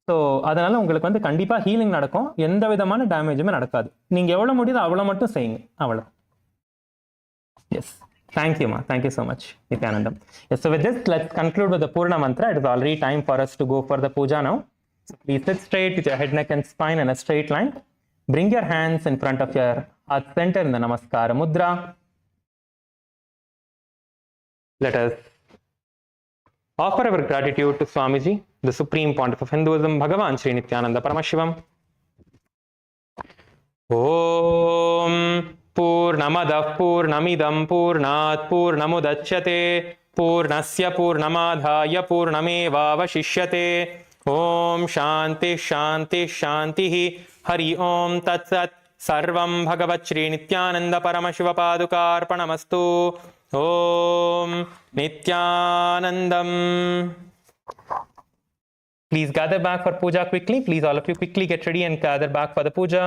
ஸோ அதனால் உங்களுக்கு வந்து கண்டிப்பாக ஹீலிங் நடக்கும். எந்த விதமான டேமேஜுமே நடக்காது. நீங்கள் எவ்வளோ முடியுதோ அவ்வளோ மட்டும் செய்யுங்க, அவ்வளோ. Yes, thank you ma, thank you so much Nithyanandam. Yes, so with this let's conclude with the Purna mantra. It is already time for us to go for the puja now. So please sit straight with your head, neck and spine in a straight line. Bring your hands in front of your heart center in the Namaskara mudra. Let us offer our gratitude to Swamiji, the Supreme Pontiff of Hinduism, Bhagavan Sri Nithyananda Paramashivam. Om Purnamadah Purnamidam Purnat Purnamudachyate Purnasya Purnamadhaya Purnamevavashishyate. Om Shanti Shanti Shanti. Hari Om Tat Sat. Sarvam Bhagavat Shri Nithyananda Paramashiva Padukarpanamastu. Om Nithyanandam. Please gather back for puja quickly. Please all of you quickly get ready and gather back for the puja.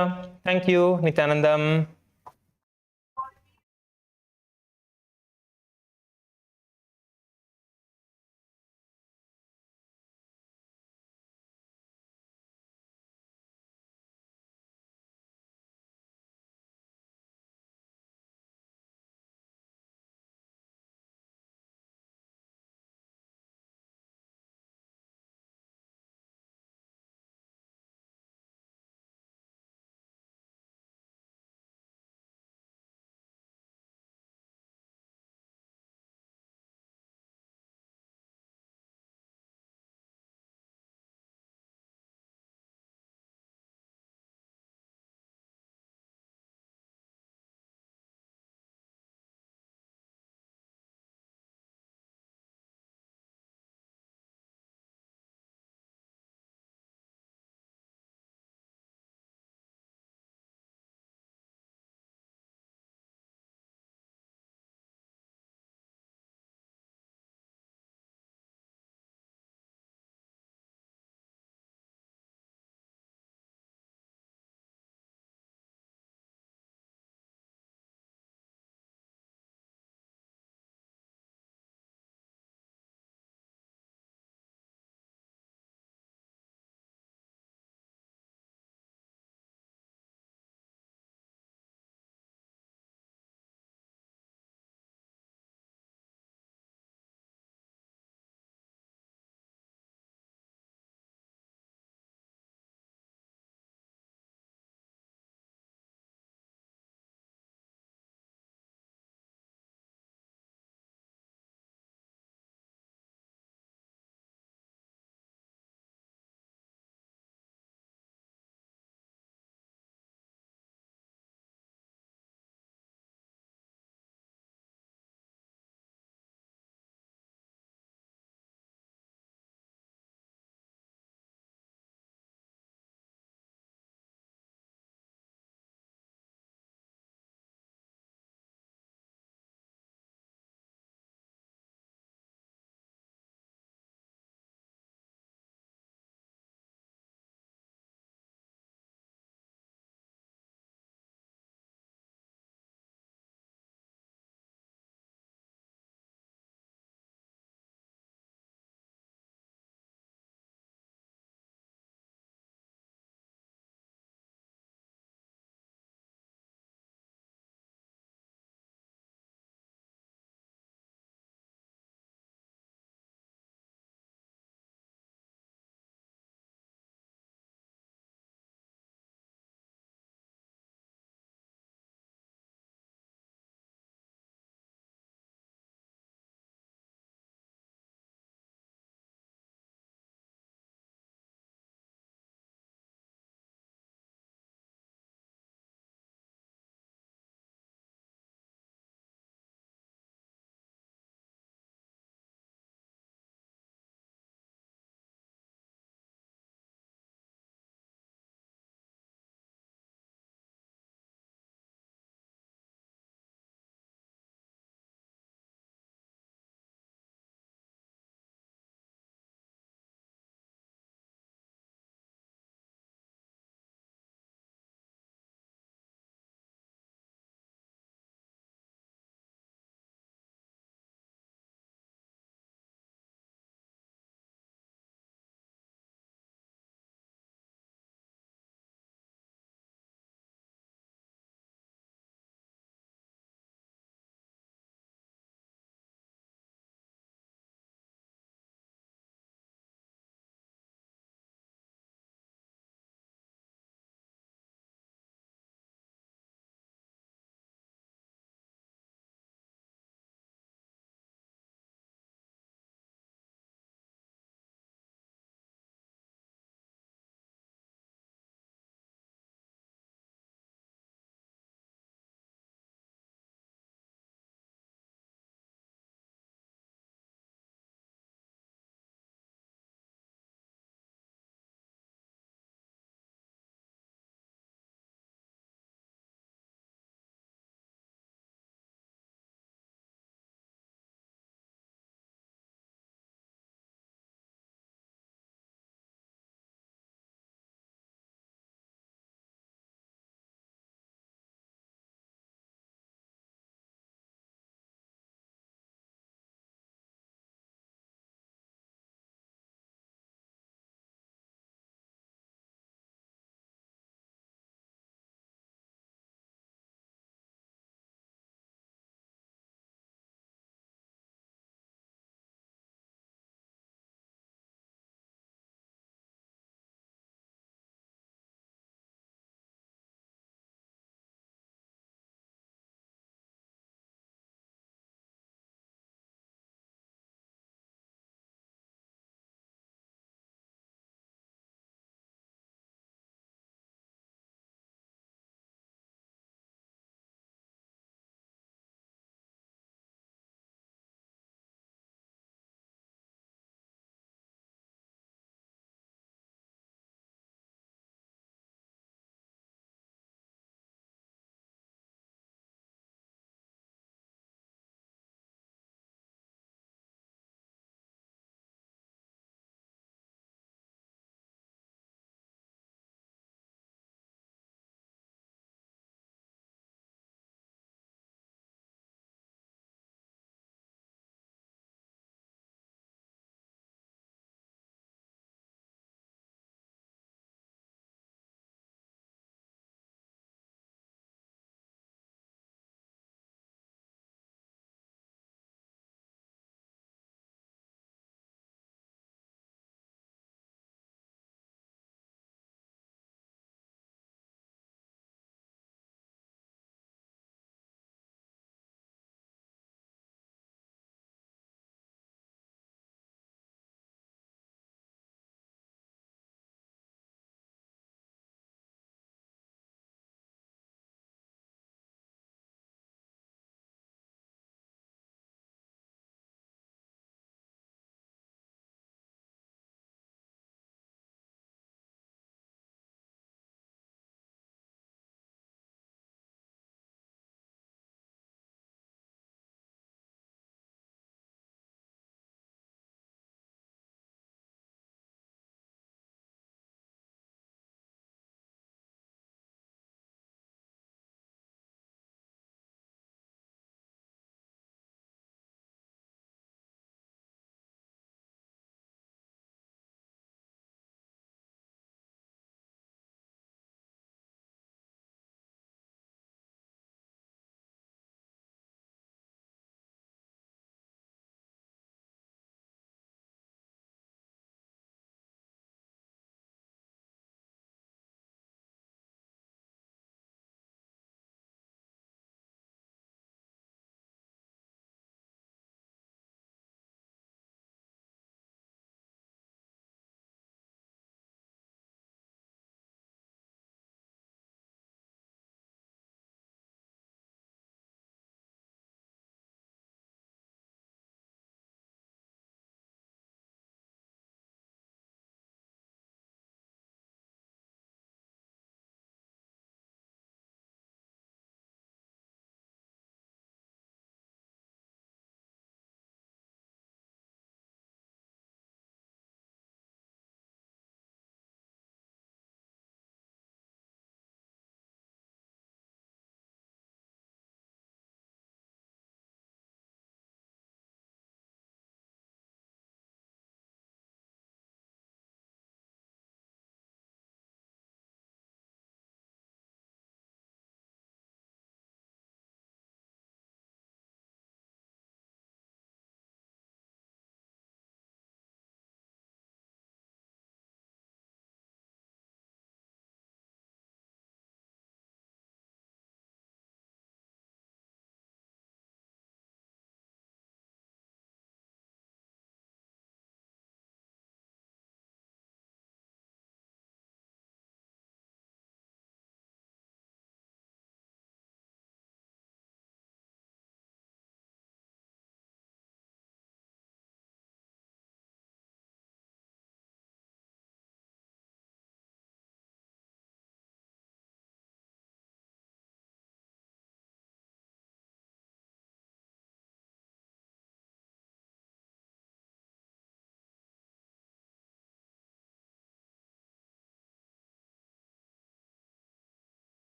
Thank you, Nithyanandam.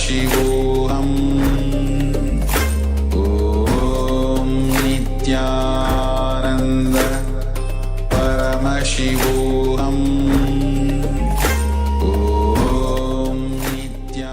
परमशिवोऽहम् ॐ नित्यानन्द परमशिवोऽहम् ॐ Nityanand.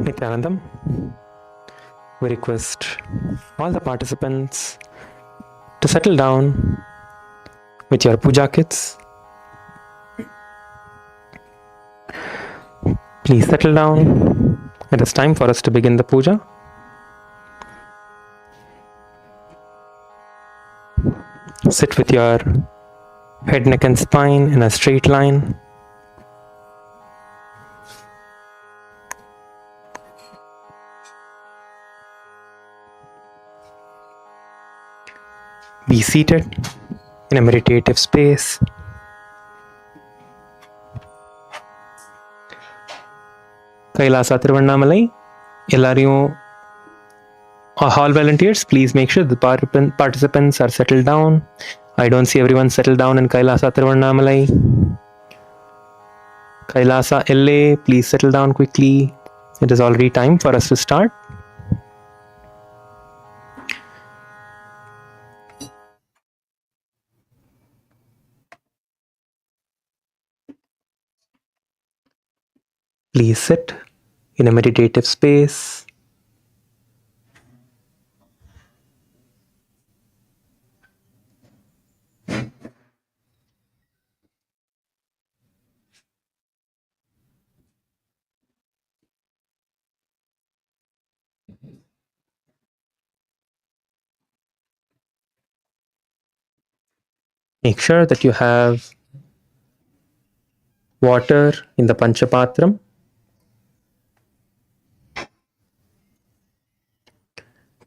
Nithyanandam, we request all the participants to settle down with your puja kits. Please settle down. It is time for us to begin the puja. Sit with your head, neck and spine in a straight line. Be seated in a meditative space. Kailasa Tiruvannamalai, Ellarium hall volunteers, please make sure the participants are settled down. I don't see everyone settled down in Kailasa Tiruvannamalai. Kailasa LA, please settle down quickly. It is already time for us to start. Please sit in a meditative space. Make sure that you have water in the Panchapatram.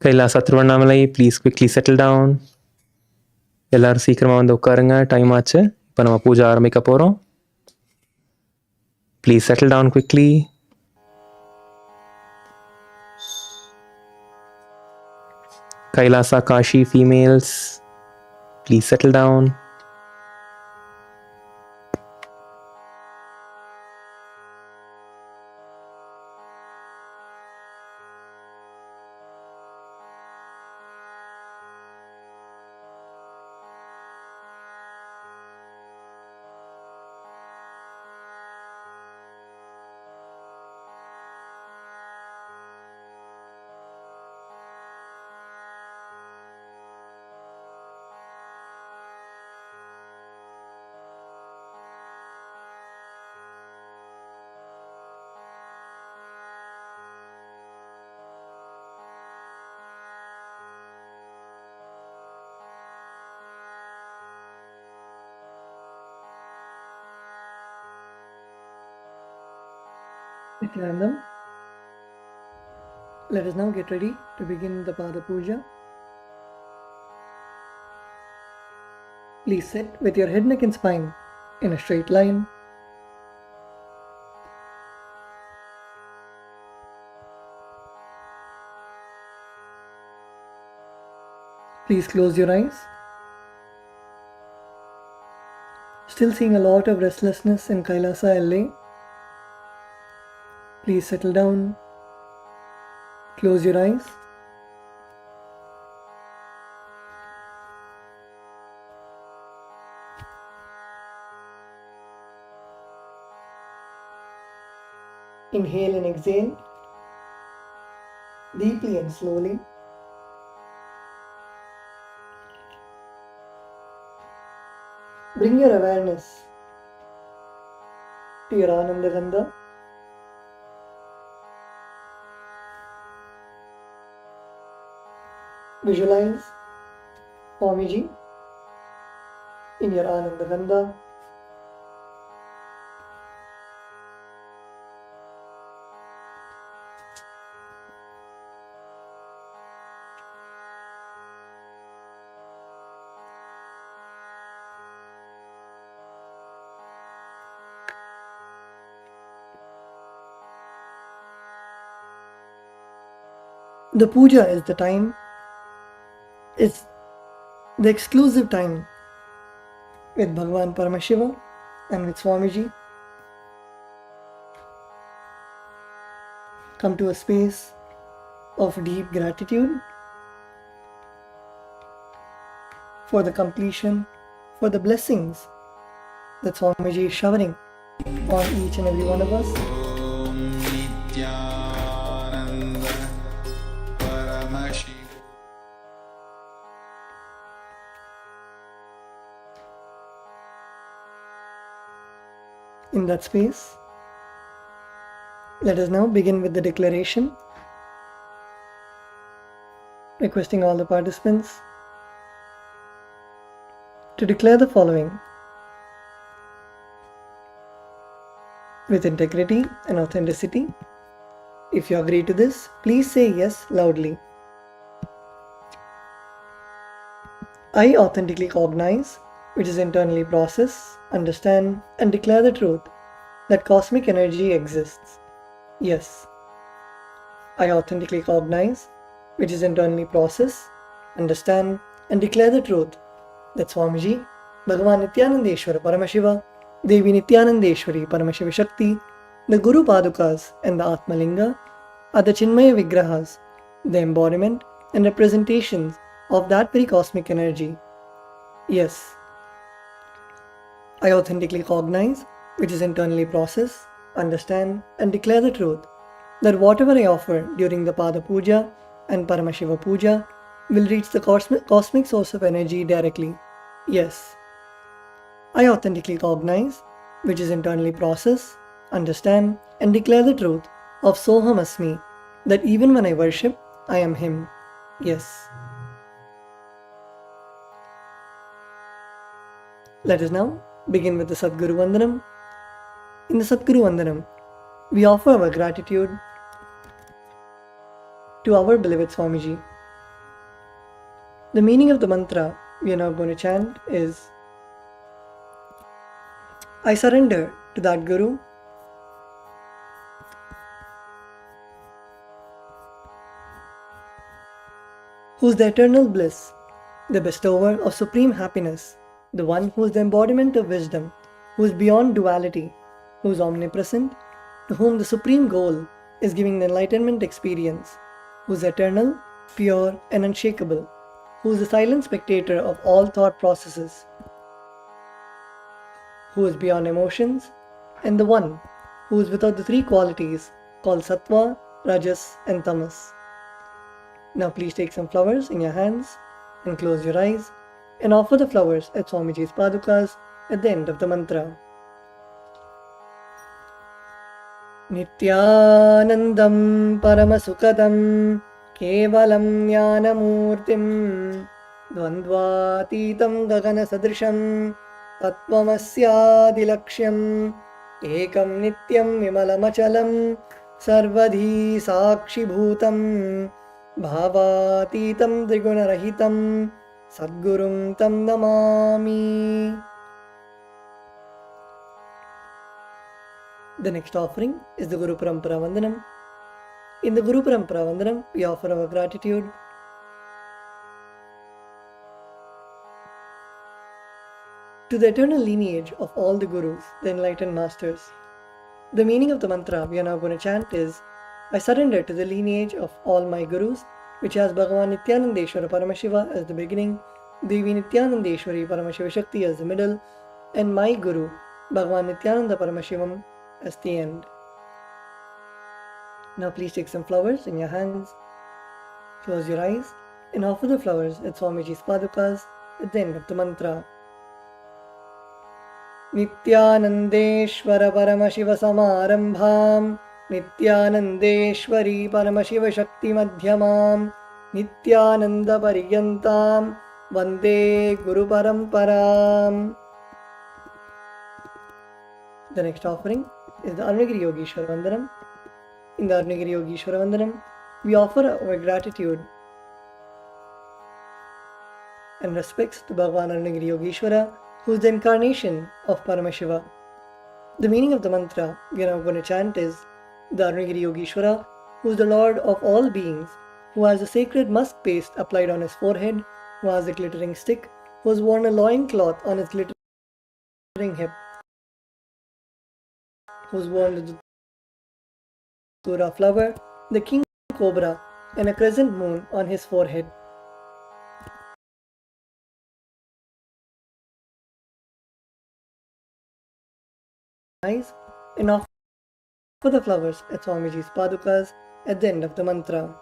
Kailasa Tiruvannamalai, please quickly settle down. எல்லாரும் சீக்கிரமா வந்து உட்காருங்க, time ஆச்சு. இப்போ நம்ம பூஜை ஆரம்பிக்க போகிறோம். Please settle down quickly. Kailasa Kashi females, please settle down. Nithyanandam. Let us now get ready to begin the Pada Puja. Please sit with your head, neck and spine in a straight line. Please close your eyes. Still seeing a lot of restlessness in Kailasa LA. Please settle down. Close your eyes. Inhale and exhale deeply and slowly. Bring your awareness to your Ananda Gandha. Visualize Swamiji in your Ananda Gandha. The puja is the time, it's the exclusive time with Bhagavan Paramashiva and with Swamiji. Come to a space of deep gratitude for the completion, for the blessings that Swamiji is showering on each and every one of us. Om Nithyananda Paramashi. In that space, let us now begin with the declaration, requesting all the participants to declare the following with integrity and authenticity. If you agree to this, please say yes loudly. I authentically cognize, which is internally process, understand, and declare the truth that cosmic energy exists. Yes. I authentically cognize, which is internally process, understand, and declare the truth that Swamiji, Bhagavan Nithyanandeshwara Paramashiva, Devi Nithyanandeshwari Paramashiva Shakti, the Guru Padukas and the Atmalinga are the Chinmaya Vigrahas, the embodiment and representations of that very cosmic energy. Yes. I authentically cognize, which is internally process, understand, and declare the truth that whatever I offer during the Pada Puja and Paramashiva Puja will reach the cosmic source of energy directly. Yes. I authentically cognize, which is internally process, understand, and declare the truth of Soham Asmi, that even when I worship, I am Him. Yes. Let us now begin with the Sadguru Vandanam. In the Sadguru Vandanam, we offer our gratitude to our beloved Swamiji. The meaning of the mantra we are now going to chant is, I surrender to that Guru who is the eternal bliss, the bestower of supreme happiness, the one who is the embodiment of wisdom, who is beyond duality, who is omnipresent, to whom the supreme goal is giving the enlightenment experience, who is eternal, pure, and unshakable, who is the silent spectator of all thought processes, who is beyond emotions, and the one who is without the three qualities called Sattva, Rajas, and Tamas. Now please take some flowers in your hands and close your eyes and offer the flowers at Swamiji's Padukas at the end of the mantra. Nithyanandam Paramasukadam Kevalam Jnanamurtim Dvandvatitam Gagana Sadrisham Tattvamasyaadilaksham Ekam Nityam Vimalamachalam Sarvadhi Sakshi Bhutam Bhavatitam Trigunarahitam Sadgurum Tam Namami. The next offering is the Guru Parampara Vandanam. In the Guru Parampara Vandanam, we offer our gratitude to the eternal lineage of all the Gurus, the enlightened masters. The meaning of the mantra we are now going to chant is, I surrender to the lineage of all my Gurus, which has Bhagavan Nithyanandeshwara Paramashiva as the beginning, Devi Nithyanandeshwari Paramashiva Shakti as the middle, and my Guru, Bhagavan Nithyananda Paramashivam, as the end. Now please take some flowers in your hands, close your eyes, and offer the flowers at Swamiji's Padukas at the end of the mantra. Nithyanandeshwara Paramashiva Samarambham Nithyanandeshwari Paramashiva Shakti Madhyamam Nithyananda Paryantam Vande Guru Paramparam. The next offering is the Arunagiri Yogeshwara Vandanam. In the Arunagiri Yogeshwara Vandanam, we offer our gratitude and respects to Bhagavan Arunagiri Yogeshwara, who is the incarnation of Paramashiva. The meaning of the mantra we are now going to chant is the Arunagiri Yogeshwara, who is the Lord of all beings, who has the sacred musk paste applied on his forehead, who has a glittering stick, who has worn a loin cloth on his glittering hip, who has worn the Dura flower, the king cobra, and a crescent moon on his forehead. And offer the flowers at Swamiji's padukas at the end of the mantra.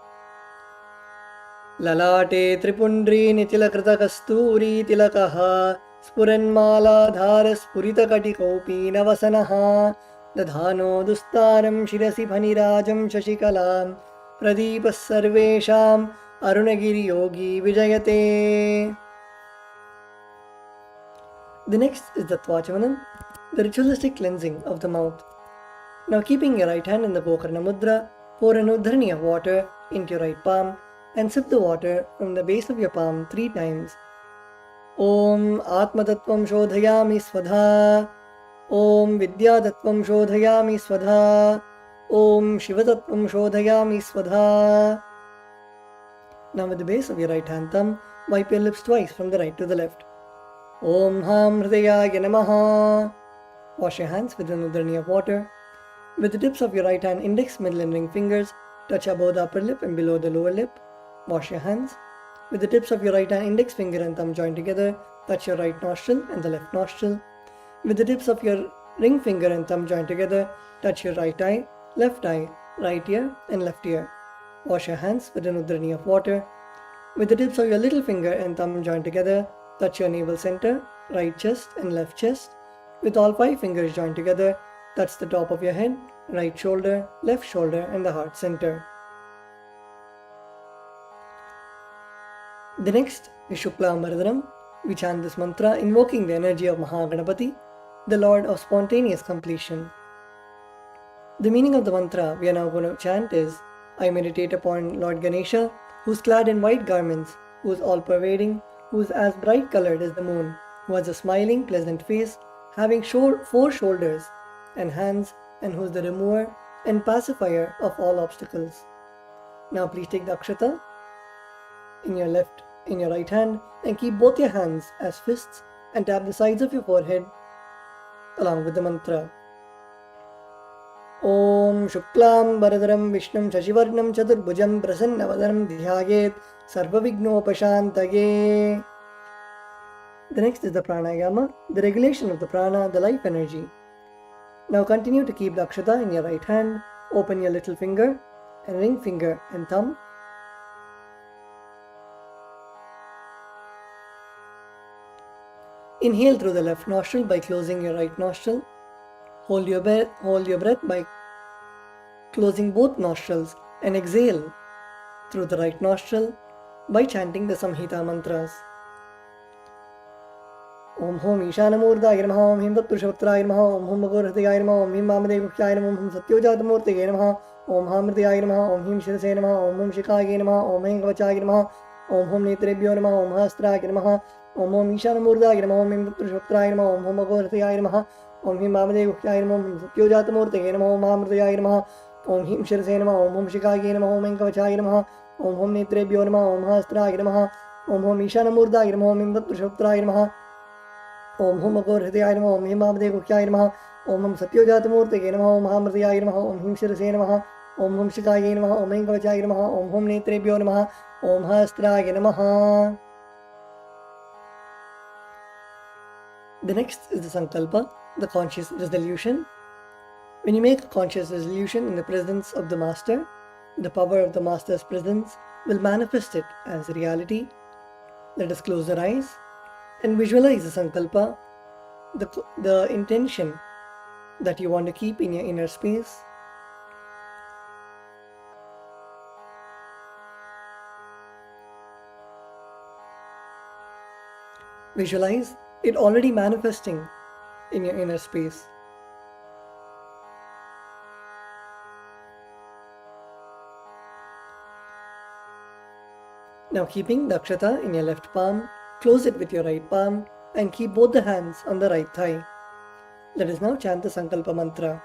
Lalate Tripundri Nitilakೃತ Kasturi Tilakaha Spuranmala Spurita Katikopi Navasanaha Dadhano Dustaram Shirasi Bhanirajam Shashikalam Pradeepas Sarvesham Arunagiri Yogi Vijayate. The next is the Tvachamanam, the ritualistic cleansing of the mouth. Now keeping your right hand in the Gokarna Mudra, pour an udharani of water into your right palm and sip the water from the base of your palm 3 times. Om Atmatattvam Shodhayami Svadha. Om Vidyatattvam Shodhayami Svadha. Om Shivatattvam Shodhayami Svadha. Now with the base of your right hand thumb, wipe your lips twice from the right to the left. Om Ham Hridayaya Namaha. Wash your hands with an udharani of water. With the tips of your right hand index, middle and ring fingers, touch above the upper lip and below the lower lip. Wash your hands. With the tips of your right hand index finger and thumb joined together, touch your right nostril and the left nostril. With the tips of your ring finger and thumb joined together, touch your right eye, right ear and left ear. Wash your hands with an udharani of water. With the tips of your little finger and thumb joined together, touch your navel center, right chest and left chest. With all 5 fingers joined together, touch the top of your head, right shoulder, left shoulder and the heart center. The next is Shukla Ambaradaram. We chant this mantra invoking the energy of Mahaganapati, the Lord of spontaneous completion. The meaning of the mantra we are now going to chant is, I meditate upon Lord Ganesha, who is clad in white garments, who is all-pervading, who is as bright colored as the moon, who has a smiling, pleasant face, having 4 shoulders and hands, and who is the remover and pacifier of all obstacles. Now please take the akshata in your right hand and keep both your hands as fists and tap the sides of your forehead along with the mantra. Om Shuklam Baradaram Vishnum Shashivarnam Chaturbhujam Prasannavadaram Dhyayet Sarvavighnopashantage. The next is the pranayama, the regulation of the prana, the life energy. Now continue to keep the akshata in your right hand, open your little finger and ring finger and thumb. Inhale through the left nostril by closing your right nostril. Hold your breath by closing both nostrils and exhale through the right nostril by chanting the Samhita mantras. Om Hom Ishanamurdaya Namaha, Om Him Tatpurushavatraya Namaha, Om Hom Bhagavadhaya Namaha, Om Him Vamadevukhyaya Namaha, Om Him Satyojatamurtaya Namaha, Om Hamridaya Namaha, Om Him Shirase Namaha, Om Hom Shikaya Namaha, Om Him Kavachaya Namaha, Om Hom Netrebhyo Namaha, Om Hastraya Namaha, Om Hom Ishanamurdaya Namaha, Om Him Tatpurushavatraya Namaha, Om Hom Bhagavadhaya Namaha, Om Him Vamadevukhyaya Namaha, Om Him Satyojatamurtaya Namaha, Om Hamridaya Namaha, Om Him Shirase Namaha, Om Hom Shikaya Namaha, Om Him Kavachaya Namaha, Om Hom Netrebhyo Namaha, Om Hastraya Namaha, Om Hom Ishanamurdaya Namaha, Om Him Tatpurushavatraya Namaha, Om Hum Bhagavadhaya Namaha, Om Him Vamadevukhyaya Namaha, Om Hum Satyojatamurtaya Namaha, Om Hamridaya Namaha, Om Him Shirase Namaha, Om Hum Shikaya Namaha, Om Him Kavachaya Namaha, Om Hum Netrebhyo Namaha, Om Hastraya Namaha. The next is the Sankalpa, the conscious resolution. When you make a conscious resolution in the presence of the Master, the power of the Master's presence will manifest it as reality. Let us close our eyes and visualize the Sankalpa, the intention that you want to keep in your inner space. Visualize it already manifesting in your inner space. Now, keeping Dakshata in your left palm, close it with your right palm and keep both the hands on the right thigh. Let us now chant the Sankalpa mantra.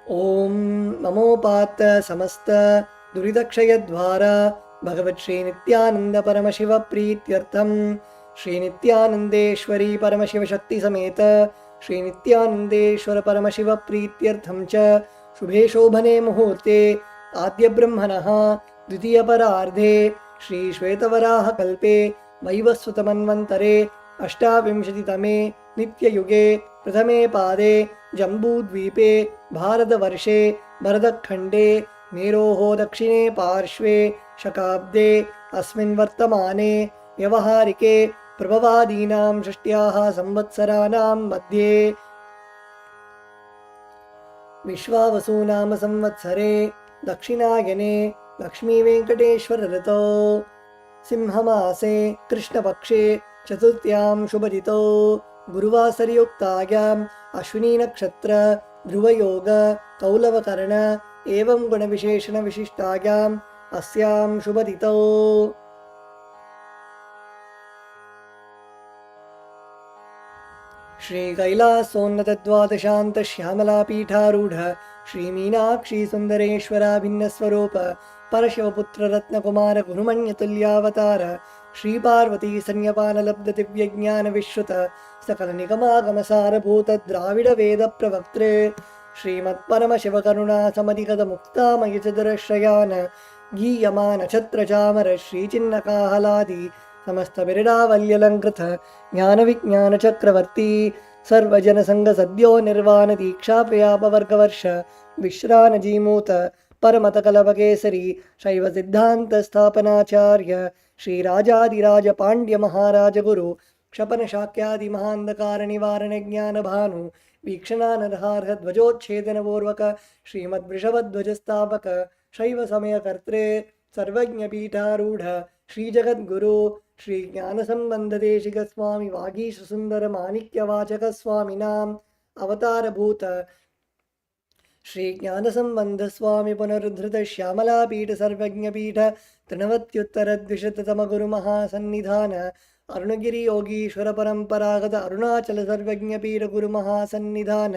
Om Namo Pata Samasta Duridakshayadvara Bhagavat Shri Nithyananda Paramashiva Prityartham Shri Nithyanandeshwari Paramashiva Shakti Sameta Shri Nithyanandeshwara Paramashiva Prityartham Cha Shubhe Shobhane Muhurte Adya Brahmanaha Dvitiya Parardhe Shri Shvetavaraha Kalpe Vaivasvatamanvantare Ashtavimshatitame Nitya Yuge Prathame Pade जम्बूद्वीपे भारतवर्षे भरतखण्डे मेरोः दक्षिणे पार्श्वे शकाब्दे अस्मिन् वर्तमाने व्यवहारिके प्रभवादीनां षष्ट्याः संवत्सराणां मध्ये विश्वावसुनाम संवत्सरे दक्षिणायने लक्ष्मीवेङ्कटेश्वर ऋतौ सिंहमासे कृष्णपक्षे चतुर्थ्यां शुभजितौ गुरुवासरयुक्तायाम् अश्विनी नक्षत्र ध्रुवयोग कौलवकर्ण एवं गुणविशेषण विशिष्टायाम् अस्यां शुभतिथौ श्री कैलासोन्नत द्वादशान्त श्यामलापीठारूढ श्री मीनाक्षी सुन्दरेश्वराभिन्न स्वरूप परशिवपुत्र रत्नकुमार गुरुमण्यतुल्यावतार श्री पार्वती संयपान लब्ध दिव्य ज्ञान विश्रुत सकल निगमागम सारभूत द्राविड वेद प्रवक्त्रे श्रीमत् परम शिव करुणा समधिगत मुक्तामय चतुरश्रयान गीयमान छत्र चामर श्री चिन्ह काहलादि समस्त बिरडावल्यलंकृत ज्ञान विज्ञान चक्रवर्ती सर्वजन संग सद्यो निर्वाण दीक्षा प्रयापवर्गवर्ष विश्रान जीमूत परमत कलपकेसरी शैव सिद्धांत स्थापनाचार्य श्री राजाधिराज पांड्य महाराज गुरु क्षपन शाक्यादि महांधकार निवारण ज्ञान भानु वीक्षणानर्हार्ह ध्वजोच्छेदन पूर्वक श्रीमद् वृषभध्वज स्थापक शैव समय कर्त्रे सर्वज्ञ पीठारूढ़ श्री जगद्गुरु श्री ज्ञान संबंध देशिक स्वामी वागीश सुंदर माणिक्य वाचक स्वामिनाम अवतार भूत श्री ज्ञान संबंध स्वामी पुनरुद्धृत श्यामला पीठ सर्वज्ञ पीठ तृणवत्युत्तर द्विशततम गुरु महासन्निधान अरुणगिरि योगीश्वर परंपरागत अरुणाचल सर्वज्ञ पीठ गुरु महासन्निधान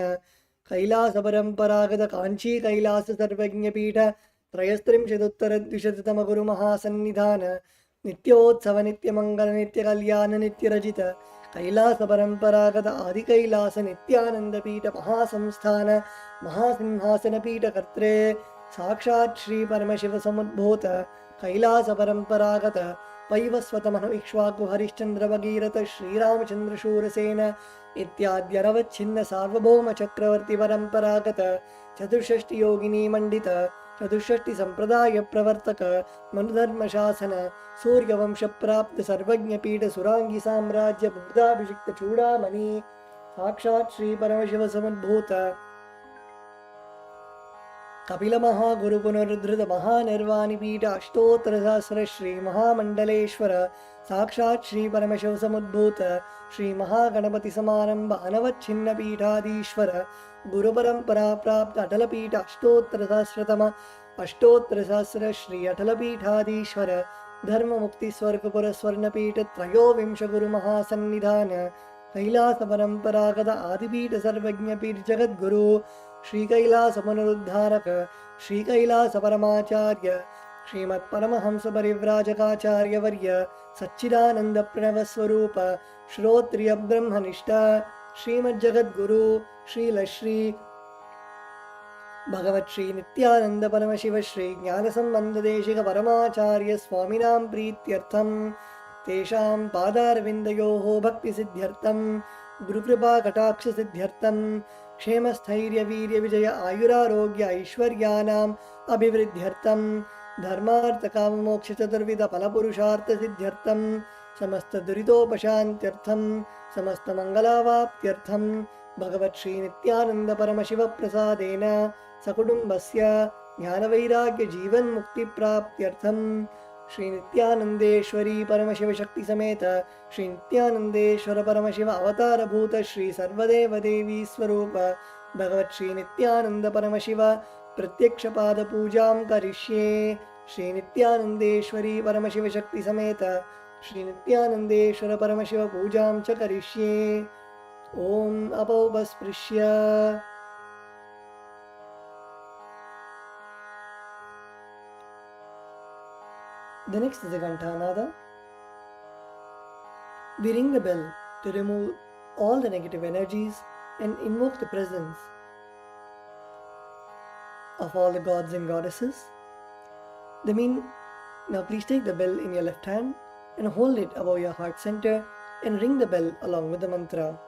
कैलास परंपरागत कांची कैलास सर्वज्ञ पीठ त्रयस्त्रिंशदुत्तर द्विशततम गुरु महासन्निधान नित्योत्सव नित्य मंगल नित्य कल्याण नित्य रजित कैलास परंपरागत आदि कैलास नित्यानंद पीठ महासंस्थान महासिंहासन पीठ कर्त्रे साक्षात् श्री परमशिव समुद्भूत कैलास परंपरागत पैवस्वत मनु इक्ष्वाकु हरिश्चंद्र भगीरथ श्रीरामचंद्र शूरसेन इत्याद्यरवच्छिन्न सार्वभौम चक्रवर्ती परंपरागत चतुष्षष्टि योगिनी मंडित चतुष्षष्टि संप्रदाय प्रवर्तक मनुधर्म शासन सूर्यवंश प्राप्त सर्वज्ञ पीठ सुरांगी साम्राज्य बुद्धाभिषिक्त चूड़ामणि साक्षात् श्री परमशिव समुद्भूत कपिल महागुरु पुनरुद्धृत महानिर्वाणि पीठ अष्टोत्तर सहस्र श्री महामंडलेश्वर साक्षात् श्री परमशिव समुद्भूत श्री महागणपति समारंभ अनवच्छिन्न पीठाधीश्वर गुरु परंपरा प्राप्त अटल पीठ अष्टोत्तर सहस्र श्री अटल पीठाधीश्वर धर्म मुक्ति स्वर्गपुर स्वर्ण पीठ त्रयोविंश गुरु महासन्निधान कैलास परंपरागत आदिपीठ सर्वज्ञ पीठ जगद्गुरु श्री कैलास पुनरुद्धारक श्री कैलास परमाचार्य श्रीमत् परमहंस परिव्राजकाचार्य वर्य सच्चिदानंद प्रणव स्वरूप श्रोत्रिय ब्रह्मनिष्ठ श्रीमद् जगद्गुरु श्री भगवत् श्री नित्यानंद परमशिव श्री ज्ञान संबंध देशिक परमाचार्य स्वामिनां प्रीत्यर्थं तेषां पादारविन्दयोः भक्ति सिद्ध्यर्थं गुरुकृपा कटाक्ष सिद्ध्यर्थं क्षेम स्थैर्य वीर्य विजय आयुरारोग्य ऐश्वर्यानाम् अभिवृद्ध्यर्थं धर्मार्थ काम मोक्ष चतुर्विध फल पुरुषार्थ सिद्ध्यर्थं समस्त दुरितोपशान्त्यर्थं समस्त मंगलावाप्त्यर्थं भगवत् श्री नित्यानंद परमशिव प्रसादेन सकुटुम्बस्य ज्ञानवैराग्य जीवन मुक्ति प्राप्त्यर्थं Shri Nithyanandeshwari Paramashiva Shakti Sameta Shri Nithyanandeshwara Paramashiva Avatara Bhuta Shri Sarvadeva Devi Swarupa Bhagavat Shri Nithyananda Paramashiva Pratyakshapada Pujam Karishye Shri Nithyanandeshwari Paramashiva Shakti Sameta Shri Nithyanandeshwara Paramashiva Pujam Cha Karishye Om Apaupasprisya. The next is the Ghantanada. We ring the bell to remove all the negative energies and invoke the presence of all the gods and goddesses. Now please take the bell in your left hand and hold it above your heart center and ring the bell along with the mantra.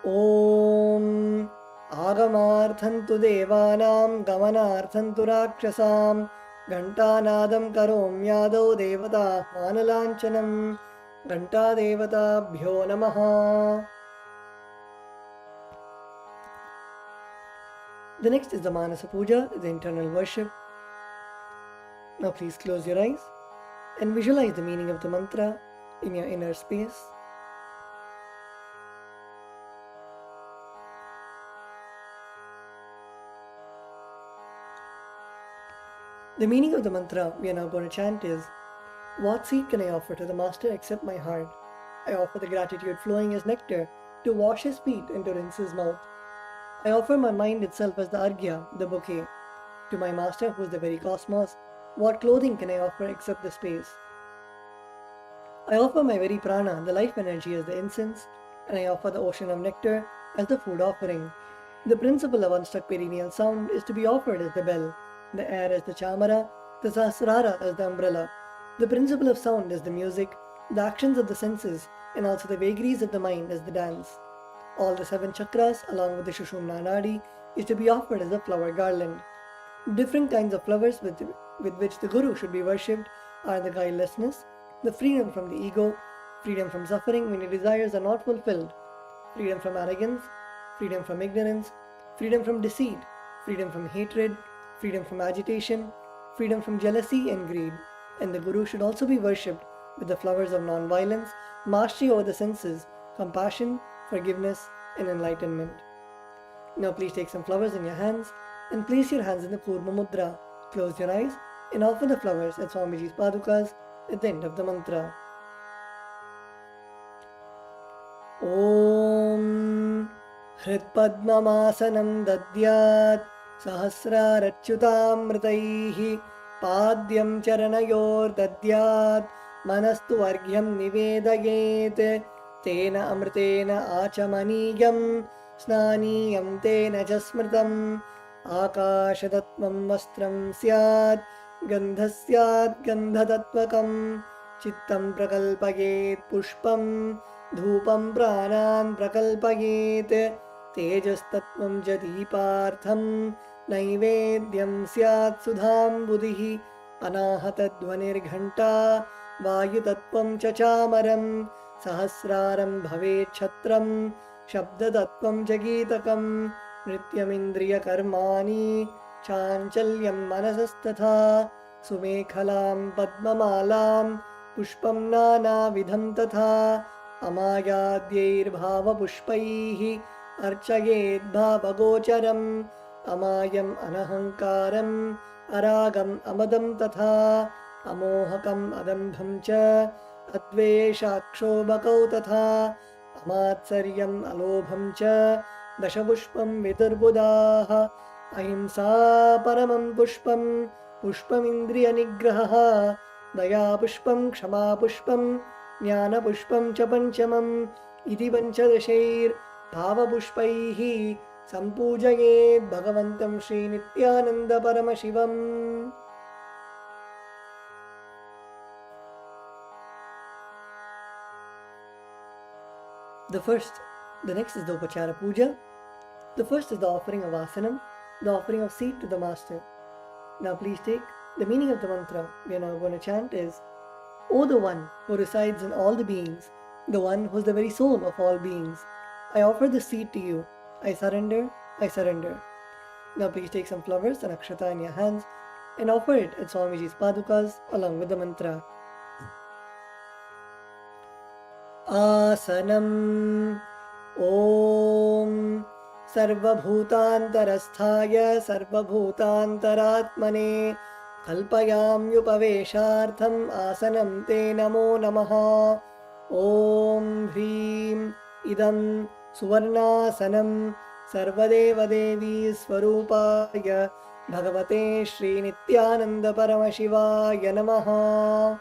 Om Agamarthantu Devanam Gamanarthantu Rakshasam Ghantanadam Karomyadau Devata Manalanchanam Ghanta Devata Bhyo Namaha. The next is the Manasa Puja, the internal worship. Now please close your eyes and visualize the meaning of the mantra in your inner space. The meaning of the mantra we are now going to chant is, what seed can I offer to the Master except my heart? I offer the gratitude flowing as nectar to wash his feet and to rinse his mouth. I offer my mind itself as the arghya, the bouquet. To my Master, who is the very cosmos, what clothing can I offer except the space? I offer my very prana, the life energy, as the incense, and I offer the ocean of nectar as the food offering. The principle of unstruck perennial sound is to be offered as the bell, the air as the chamara, the sahasrara as the umbrella. The principle of sound is the music, the actions of the senses, and also the vagaries of the mind as the dance. All the 7 chakras, along with the Shushumna Nadi, is to be offered as a flower garland. Different kinds of flowers with which the Guru should be worshipped are the guilelessness, the freedom from the ego, freedom from suffering when your desires are not fulfilled, freedom from arrogance, freedom from ignorance, freedom from deceit, freedom from hatred, freedom from agitation, freedom from jealousy and greed. And the Guru should also be worshipped with the flowers of non-violence, mastery over the senses, compassion, forgiveness, and enlightenment. Now please take some flowers in your hands and place your hands in the Kurma Mudra. Close your eyes and offer the flowers at Swamiji's Padukas at the end of the mantra. Om Hritpadmamasanam Dadyat Sahasrarachyutamritaihi Padyam Charanayor Dadyat Manastu Argyam Nivedayet Tena Amritena Achamaniyam Snaniyam Tena Jasmritam Akashatatvam Vastram Syat Gandhasyat Gandhatatvakam Chittam Prakalpayet Pushpam Dhupam Pranan Prakalpayet Tejastatvam Jadipartham Naivedyam Syat Sudham Buddhihi Anahatadvanirghanta Vayutatvam Chachamaram Sahasraram Bhavet Chatram Shabdatatvam Jagitakam Nityamindriya Karmani Chanchalyam Manasastatha Sumekhalam Padmamalam Pushpam Nana Vidham Tatha Amayadyair Bhava Pushpaihi Archayed Bhava Gocharam Amayam Anahankaram Aragam Amadam Tatha Amohakam Adambham Cha Adveshakshobakau Tatha Amatsaryam Alobham Cha Dashapushpam Viturbudaha Ahimsa Paramam Pushpam Pushpam Indriya Nigraha Daya Pushpam Kshama Pushpam Jnana Pushpam Cha Panchamam Iti Panchadashair Bhava Pushpaihi Sampujayet Bhagavantam Shri Nithyananda Paramashivam. The next is the Upachara Puja. The first is the offering of Asanam, the offering of seat to the Master. Now please take the meaning of the mantra we are now going to chant is, O the One who resides in all the beings, the One who is the very soul of all beings, I offer this seat to you. I surrender, I surrender. Now please take some flowers and akshata in your hands and offer it at Swamiji's padukas along with the mantra. Asanam Om Sarvabhutantarasthaya Sarvabhutantaratmane Kalpayamyupaveshartham Asanam Te Namo Namaha. Om Hrim Idam Suvarnasanam Sarvadeva Devi Swarupaya Bhagavate Shri Nithyananda Paramashivaya Namaha.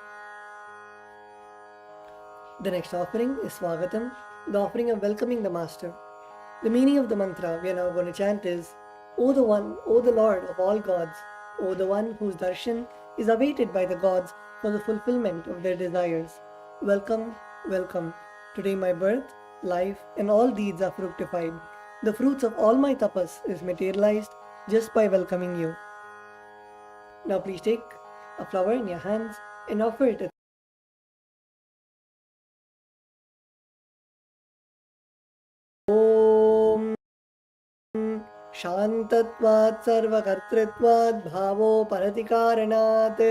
The next offering is Swagatam, the offering of welcoming the Master. The meaning of the mantra we are now going to chant is, O the One, O the Lord of all gods, O the One whose darshan is awaited by the gods for the fulfillment of their desires. Welcome, welcome. Today my birth, life and all deeds are fructified. The fruits of all my tapas is materialized just by welcoming you. Now please take a flower in your hands and offer it at Om शान्तत्वात् सर्वकर्तृत्वात् भावो परतिकारणात्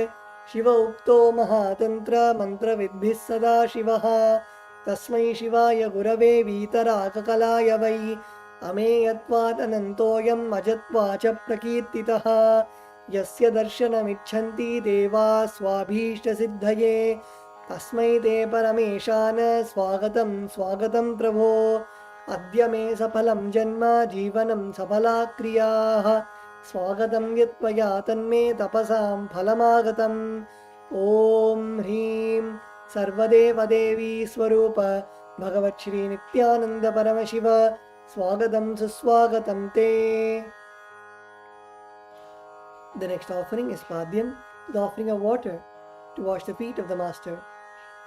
शिव उक्तो महातन्त्र मन्त्रविद्भिः सदा शिवः तस्मै शिवाय गुरवे वीतरागकलाय वै अमेयत्वात् अनन्तोऽयम् अजत्वाच प्रकीर्तितः यस्य दर्शनमिच्छन्ति देवा स्वाभीष्टसिद्धये तस्मै ते परमेशान स्वागतं स्वागतं प्रभो अद्य मे सफलं जन्म जीवनं सफला क्रियाः स्वागतं यत्त्वया तन्मे तपसां फलमागतम् ॐ ह्रीं सर्वदेवदेवी स्वरूप भगवच्छ्री नित्यानन्द परमशिव स्वागतं सुस्वागतं ते. The next offering is Padyam, the offering of water to wash the feet of the Master.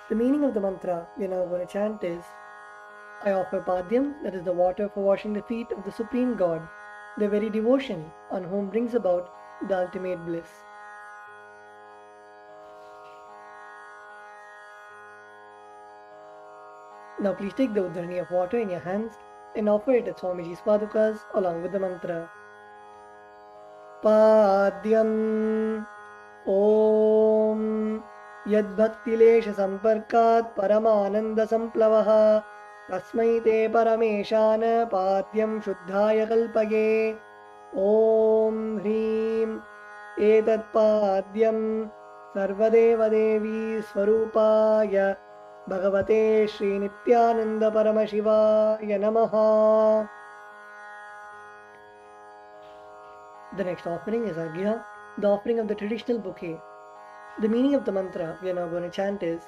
The meaning of the mantra we are now going to chant is, I offer Padyam, that is the water for washing the feet of the Supreme God, the very devotion on whom brings about the ultimate bliss. Now please take the udharni of water in your hands and offer it at Swamiji's padukas along with the mantra. Padyam Om Yadbhaktilesha Samparkat Paramananda Samplavaha तस्मै ते परमेशान पाद्यं शुद्धाय कल्पये ॐ ह्रीं एतत्पाद्यं सर्वदेवदेवी स्वरूपाय भगवते श्रीनित्यानन्द परमशिवाय नमः. The next offering is Arghya, the offering of the traditional bouquet. The meaning of the mantra we are now going to chant is,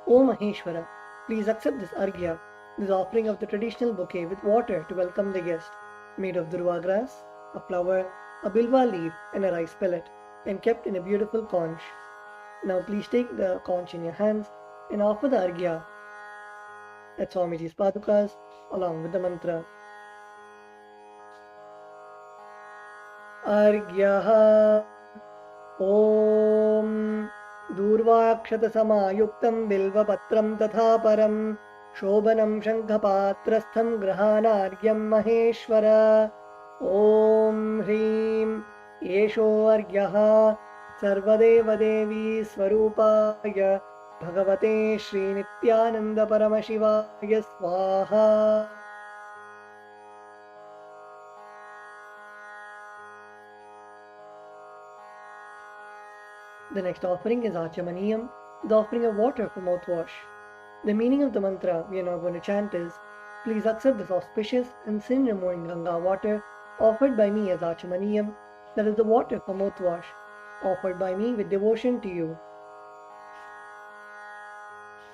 O Maheshwara, please accept this Arghya, this offering of the traditional bouquet with water to welcome the guest, made of durva grass, a flower, a bilva leaf and a rice pellet, and kept in a beautiful conch. Now please take the conch in your hands and offer the Arghya at Swamiji's padukas along with the mantra. Arghyaha Om Durvakshatasamayuktam Bilvapatram Tatha Param Shobhanam Shankhapatrastham Grahanaryam Maheshwara Om Hrim Yesho Argyaha Sarvadeva Devi Swarupaya Bhagavate Shri Nithyananda Paramashivaya Swaha. The next offering is Achamaniyam, the offering of water for mouthwash. The meaning of the mantra we are now going to chant is, please accept this auspicious and sin-removing Ganga water offered by me as Achamaniyam, that is the water for mouthwash, offered by me with devotion to you.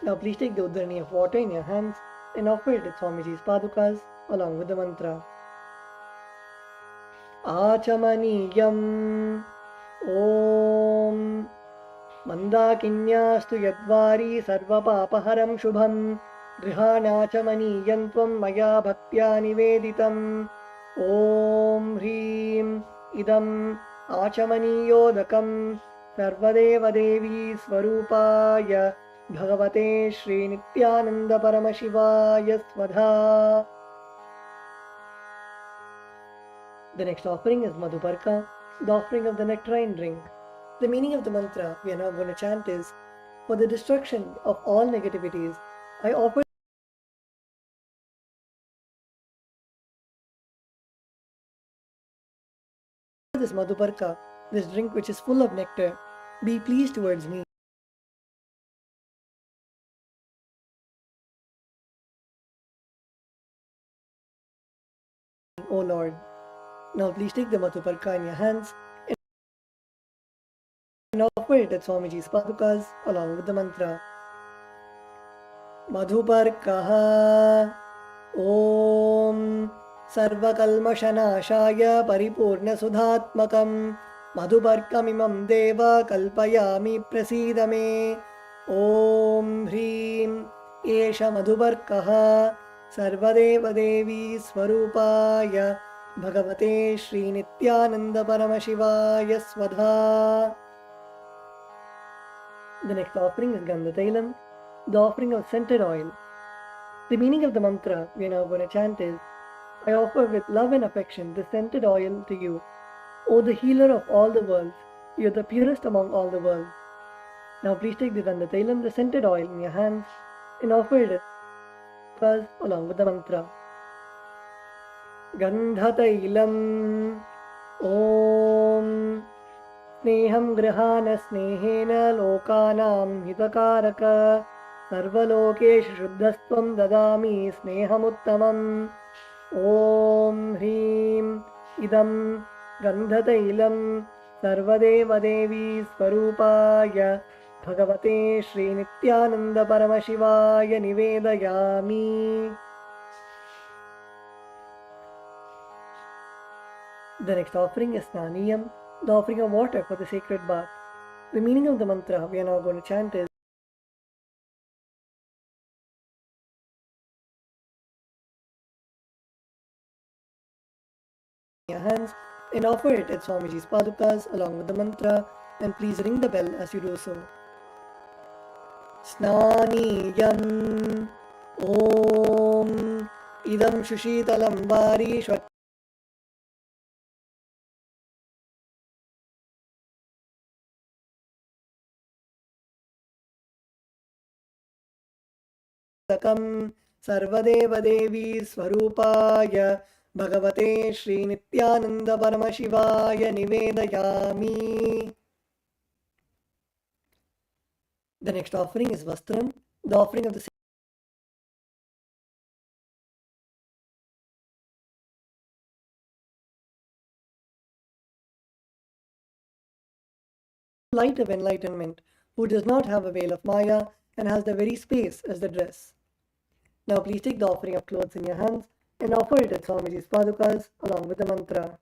Now please take the udharni of water in your hands and offer it at Swamiji's padukas along with the mantra. Achamaniyam Om Mandakinyastu yadvari sarvapapaharam shubham Grihanachamaniyantvam maya bhaktya niveditam Om Hrim Idam Achamaniyodakam Sarvadeva Devi Swarupaya Bhagavate Shri Nithyananda Paramashivaya Swadha. The next offering is Madhuparka, the offering of the nectarine drink. The meaning of the mantra we are now going to chant is, for the destruction of all negativities, I offer this madhuparka, this drink which is full of nectar. Be pleased towards me. O Lord. Now please take the madhuparka in your hands and offer it at Swamiji's padukas along with the mantra. Madhuparkaha Om Sarvakalmashanashaya Paripurnasudhatmakam Madhuparkamimam Deva Kalpayami Prasidame Om Hrim Esha Madhuparkaha Sarvadeva Devi Swarupaya Bhagavate Shri Nithyananda Paramashivaya Swadha. The next offering is Gandhatailam, the offering of scented oil. The meaning of the mantra we are now going to chant is, I offer with love and affection the scented oil to you, O the healer of all the worlds. You are the purest among all the worlds. Now please take the Gandhatailam, the scented oil, in your hands and offer it along with the mantra. Gandhatailam Om Sneham Grihana Snehena Lokanam Hitakaraka Sarvalokeshu Shuddhastvam Dadami Snehamuttamam Om Hrim Idam Gandhatailam Sarvadeva Devi Swarupaya Bhagavate Shri Nithyananda Paramashivaya Nivedayami. The next offering is Snaniyam, the offering of water for the sacred bath. The meaning of the mantra we are now going to chant is, your hands and offer it at Swamiji's padukas along with the mantra, and please ring the bell as you do so. Snaniyam Om Idam Shushitalam Vari Shwatakam Sarvadeva Devi Swarupaya Bhagavate Shri Nithyananda Paramashivaya Nivedayami. The next offering is Vastram, the offering of the light of enlightenment, who does not have a veil of Maya and has the very space as the dress. Now please take the offering of clothes in your hands and offer it at Swamiji's padukas along with the mantra.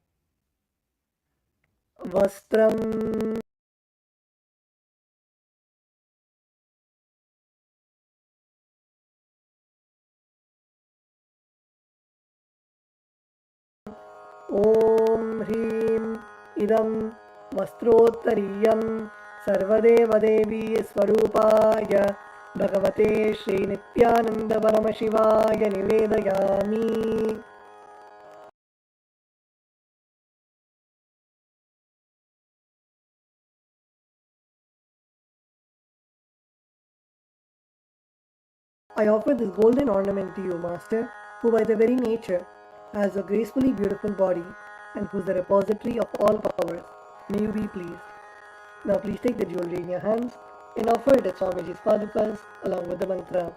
Vastram Om Hrim Idam Vastrottariyam Sarvadeva Devi Swarupaya Bhagavate Shri Nithyananda Paramashivaya Nivedayami. I offer this golden ornament to you, Master, who by the very nature has a gracefully beautiful body and who is the repository of all powers. May you be pleased. Now please take the jewelry in your hands and offer it at Swamiji's padukas along with the mantra.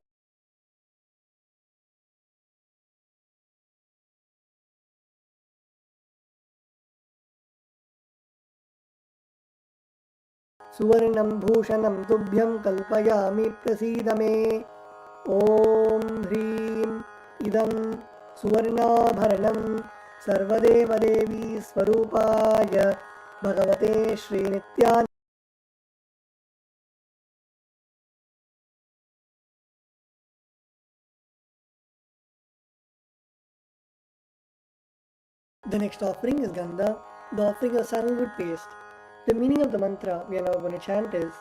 Suvarnam Bhushanam Tubhyam Kalpayami Prasidame Om Hrim Idam Suvarnabharanam Sarvadeva Devi Swarupaya Bhagavate Shri Nithyananda. The next offering is Gandha, the offering of sandalwood paste. The meaning of the mantra we are now going to chant is,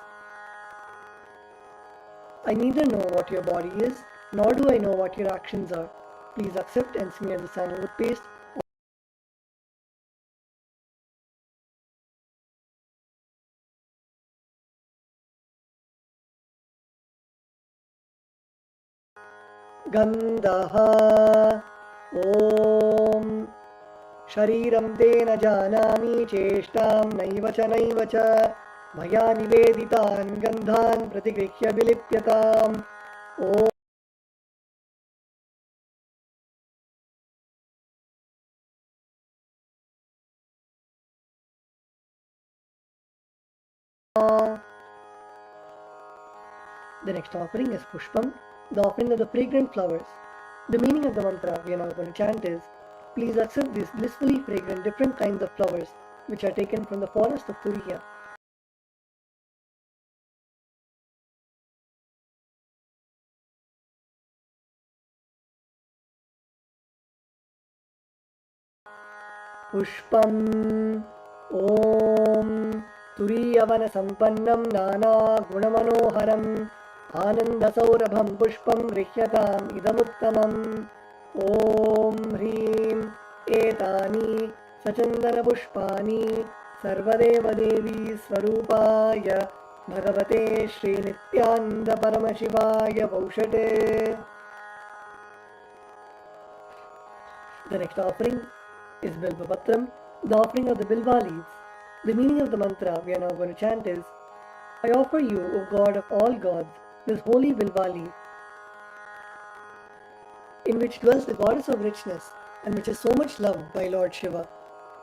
I neither know what your body is, nor do I know what your actions are. Please accept and smear the sandalwood paste गन्धः ॐ शरीरं ते न जानामि चेष्टां नैव च मया निवेदितान् गन्धान् प्रतिगृह्य विलिप्यताम् ॐ The next offering is Pushpam, the offering of the fragrant flowers. The meaning of the mantra we are now going to chant is, please accept these blissfully fragrant different kinds of flowers which are taken from the forest of Turiya. पुष्पम् ॐ तुरीयवनसम्पन्नं नानागुणमनोहरम् आनन्दसौरभं पुष्पं गृह्यताम् इदमुत्तमम् ॐ ह्रीं एतानि सचन्दनपुष्पाणि सर्वदेवदेवी स्वरूपाय भगवते श्रीनित्यानन्दपरमशिवाय वौषटे. The next offering is Bilva Patram, the offering of the Bilva leaves. The meaning of the mantra we are now going to chant is, I offer you, O God of all gods, this holy Bilva leaf, in which dwells the goddess of richness and which is so much loved by Lord Shiva.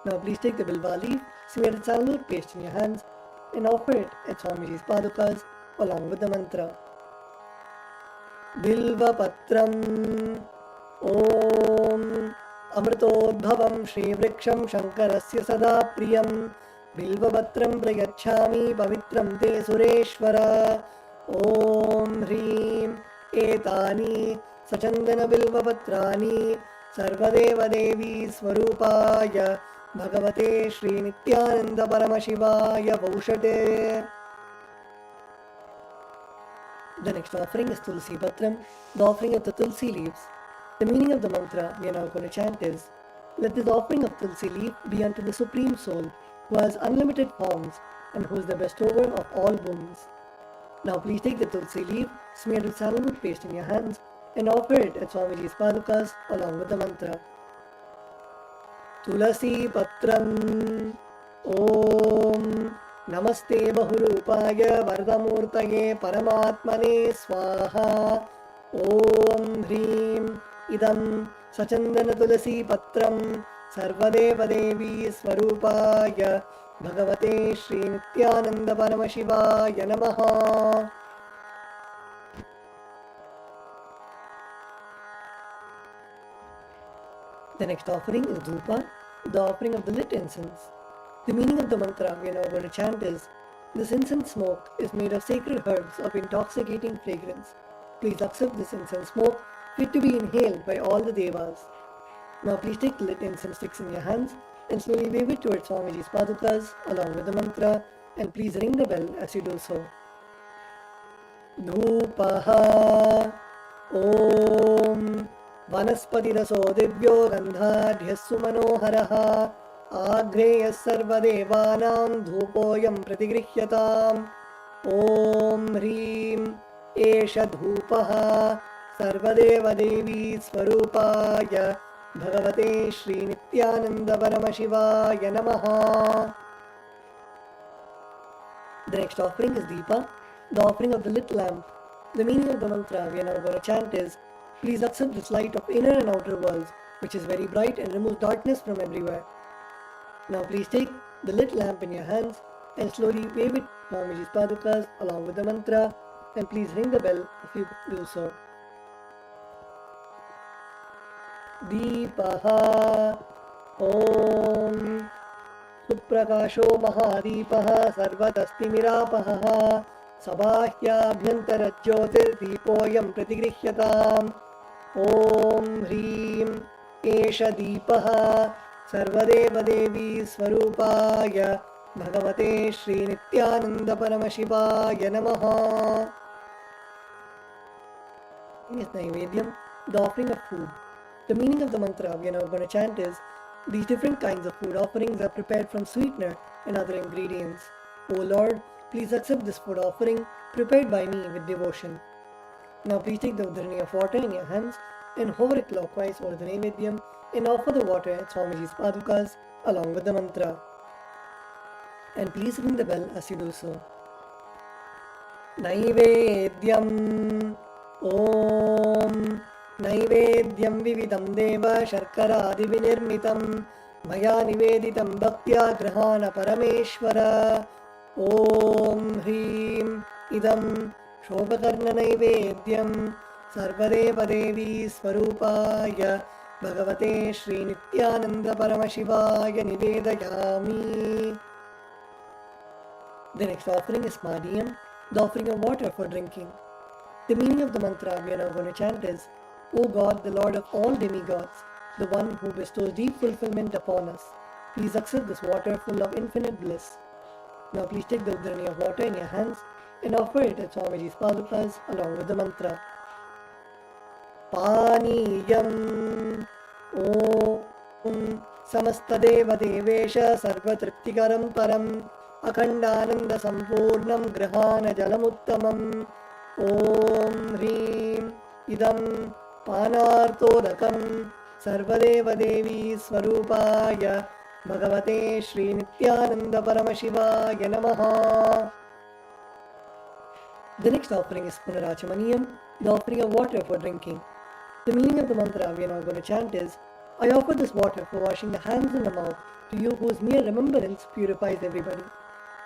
Now please take the Bilva leaf, smear its sandalwood paste in your hands, and offer it at Swamiji's padukas along with the mantra. Bilva Patram Om Amritodbhavam Shrivriksam Shankarasya Sada Priyam Bilvavatram Prayachami Pavitram Te Sureshwara. Om Hrim Etani Sachandana Bilvavatrani Sarvadeva Devi Swarupaya Bhagavate Shri Nityananda Paramashivaya Vaushate. The next offering is Tulsi Patram, the offering of the Tulsi leaves. The meaning of the mantra we are now going to chant is, let this offering of Tulsi leaf be unto the Supreme Soul, who has unlimited forms and who is the bestower of all boons. Now please take the Tulsi leaf, smeared with sandalwood paste in your hands, and offer it at Swamiji's padukas along with the mantra. Tulasi Patram Om Namaste Bahurupaya Vardamurtaye Paramatmane Swaha. Om Hrim Idam Sachandana Tulasi Patram Sarvadeva Devi Swarupaya Bhagavate Shri Nityananda Paramashivaya Namaha. The next offering is Dhupa, the offering of the lit incense. The meaning of the mantra we are now going to chant is, this incense smoke is made of sacred herbs of intoxicating fragrance. Please accept this incense smoke fit to be inhaled by all the devas. Now please take the lit incense sticks in your hands and slowly wave it towards Swamiji's padukas along with the mantra, and please ring the bell as you do so. Dhupaha Om Vanaspatiraso Divyo Gandhadhyassu Manoharaha Agreyas Sarvadevanam Dhupoyam Pratigrihyatam. Om Hrim Esha Dhupaha Sarvadeva Devi Swarupaya Bhagavate Shri Nityananda Paramashivaya Namaha. The next offering is Deepa, the offering of the lit lamp. The meaning of the mantra we are now going to chant is, please accept this light of inner and outer worlds, which is very bright and removes darkness from everywhere. Now please take the lit lamp in your hands and slowly wave it to Swamiji's padukas along with the mantra, and please ring the bell if you do so. Deepaha Om Suprakasho Mahadipah Sarvatastimiراpaha Sabhahyabhyantara Jyotir Deepoyam Pratigrihyatam. Om Hrim Esha Deepaha Sarvadeva Devi Swarupaya Bhagavate Shri Nityananda Paramashivaya Namaha. Is Naivedyam, the offering of food. The meaning of the mantra we are now going to chant is, these different kinds of food offerings are prepared from sweetener and other ingredients. O Lord, please accept this food offering prepared by me with devotion. Now please take the udharani of water in your hands and hover it clockwise over the Naivedyam and offer the water at Swamiji's Padukas along with the mantra. And please ring the bell as you do so. Naivedyam Om Naivedyam Vividam Deva Sharkara Divinirmitam Maya Niveditam Bhaktya Grahana Parameshwara Om Hrim Idam Shobhakarna Naivedyam Sarvadeva Devi Swarupaya Bhagavate Shri Nithyananda Paramashivaya Nivedayami. The next offering is Madhyam, the offering of water for drinking. The meaning of the mantra we are now going to chant is, O God, the Lord of all demigods, the one who bestows deep fulfillment upon us, please accept this water full of infinite bliss. Now please take the udharani of water in your hands and offer it at Swamiji's Padukas along with the mantra. Paniyam Om Samastadeva Devesha Sarvatriptikaram Param Akhandananda Sampurnam Grahana Jalamuttamam Om Hrim Idam Panartodakam Sarvadeva Devi Swarupaya Bhagavate Shri Nithyananda Paramashivaya Namaha. The next offering is Punarachamaniyam, the offering of water for drinking. The meaning of the mantra we are now going to chant is, I offer this water for washing the hands and the mouth to you whose mere remembrance purifies everybody.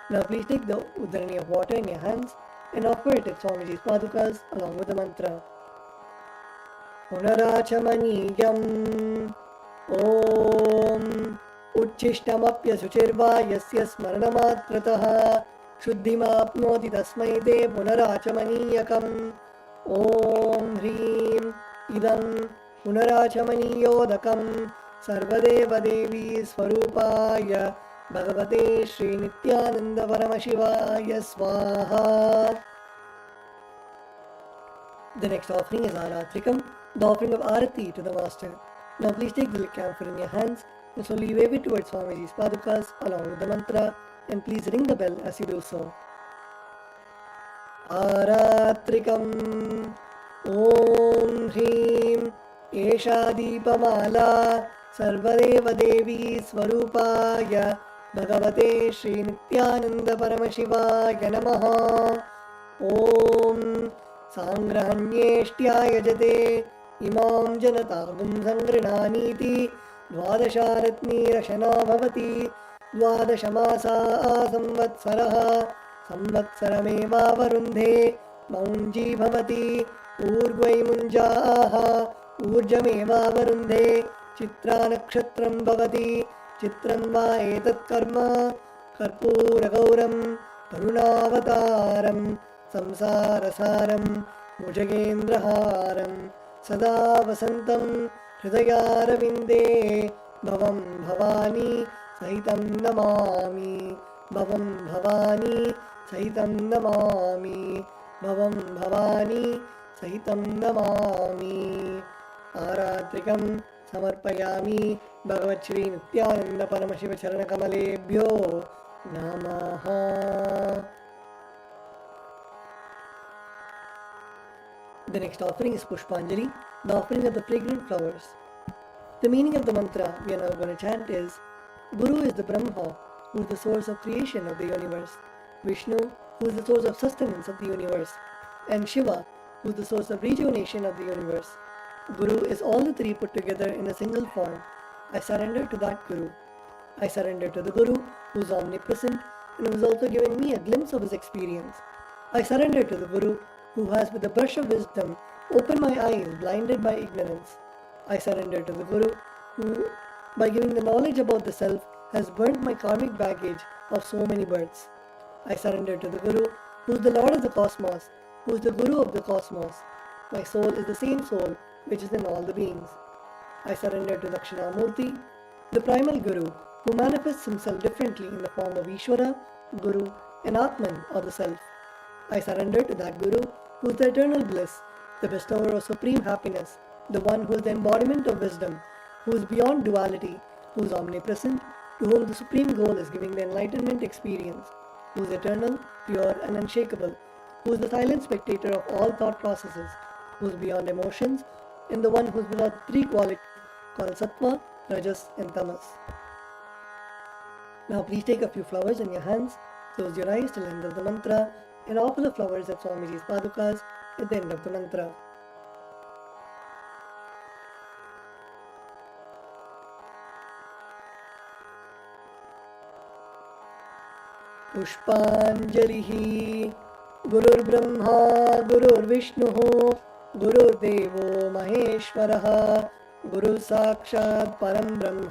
Now please take the udharani of water in your hands and offer it at Swamiji's Padukas along with the mantra. Punarachamaniyam Om Uchishtamapya Suchirva Yasya Smaranamatrataha Shuddhimapnoti Tasmai Te Punarachamaniyakam Om Hrim Idam Punarachamaniyodakam Sarvadeva Devi Swarupaya Bhagavate Shri Nithyananda Paramashivaya Swaha. The next offering is Aratrikam, the offering of Arati to the Master. Now please take the camphor in your hands and slowly wave it towards Swamiji's Padukas along with the mantra, and please ring the bell as you do so. Aratrikam Om Hrim Esha Deepamala Sarvadeva Devi Swarupaya Bhagavate Shri Nithyananda Paramashivaya Namaha. Om Sangrahanyeshtya Yajate Imam Janatagum Sangrinaniti Dvadasharatni Rashana Bhavati Dvadashamasa Samvatsaraha Samvatsarameva Varundhe Maunji Bhavati Urgvai Munjaha Urjameva Varundhe Chitra Nakshatram Bhavati Chitram Va Etat Karma Karpura Gauram Karunavataram Samsarasaram Mujagendraharam Sada Vasantam Hridayarvinde Bhavam Bhavani Sahitam Namami Bhavam Bhavani Sahitam Namami Bhavam Bhavani Sahitam Namami. Aratrikam Samarpayami Bhagavat Shri Nithyananda Paramashiva Charana Kamalebhyo Namaha. The next offering is Pushpanjali, the offering of the fragrant flowers. The meaning of the mantra we are now going to chant is, Guru is the Brahma, who is the source of creation of the universe, Vishnu, who is the source of sustenance of the universe, and Shiva, who is the source of rejuvenation of the universe. Guru is all the three put together in a single form. I surrender to that Guru. I surrender to the Guru, who is omnipresent and who has also given me a glimpse of his experience. I surrender to the Guru, who has with the brush of wisdom opened my eyes blinded by ignorance. I surrender to the Guru, who, by giving the knowledge about the self, has burnt my karmic baggage of so many births. I surrender to the Guru, who is the Lord of the cosmos, who is the Guru of the cosmos. My soul is the same soul which is in all the beings. I surrender to Dakshinamurti, the primal Guru, who manifests himself differently in the form of Ishvara, Guru, and Atman, or the Self. I surrender to that Guru, who is the eternal bliss, the bestower of supreme happiness, the one who is the embodiment of wisdom, who is beyond duality, who is omnipresent, to whom the supreme goal is giving the enlightenment experience, who is eternal, pure, and unshakable, who is the silent spectator of all thought processes, who's beyond emotions, and the one who's without three qualities called Sattva, Rajas, and Tamas. Now please take a few flowers in your hands, close your eyes till the end of the mantra, and offer the flowers at Swamiji's padukas at the end of the mantra. पुष्पाञ्जलिः गुरुर्ब्रह्मा गुरुर्विष्णुः गुरुर्देवो महेश्वरः गुरुसाक्षात् परं ब्रह्म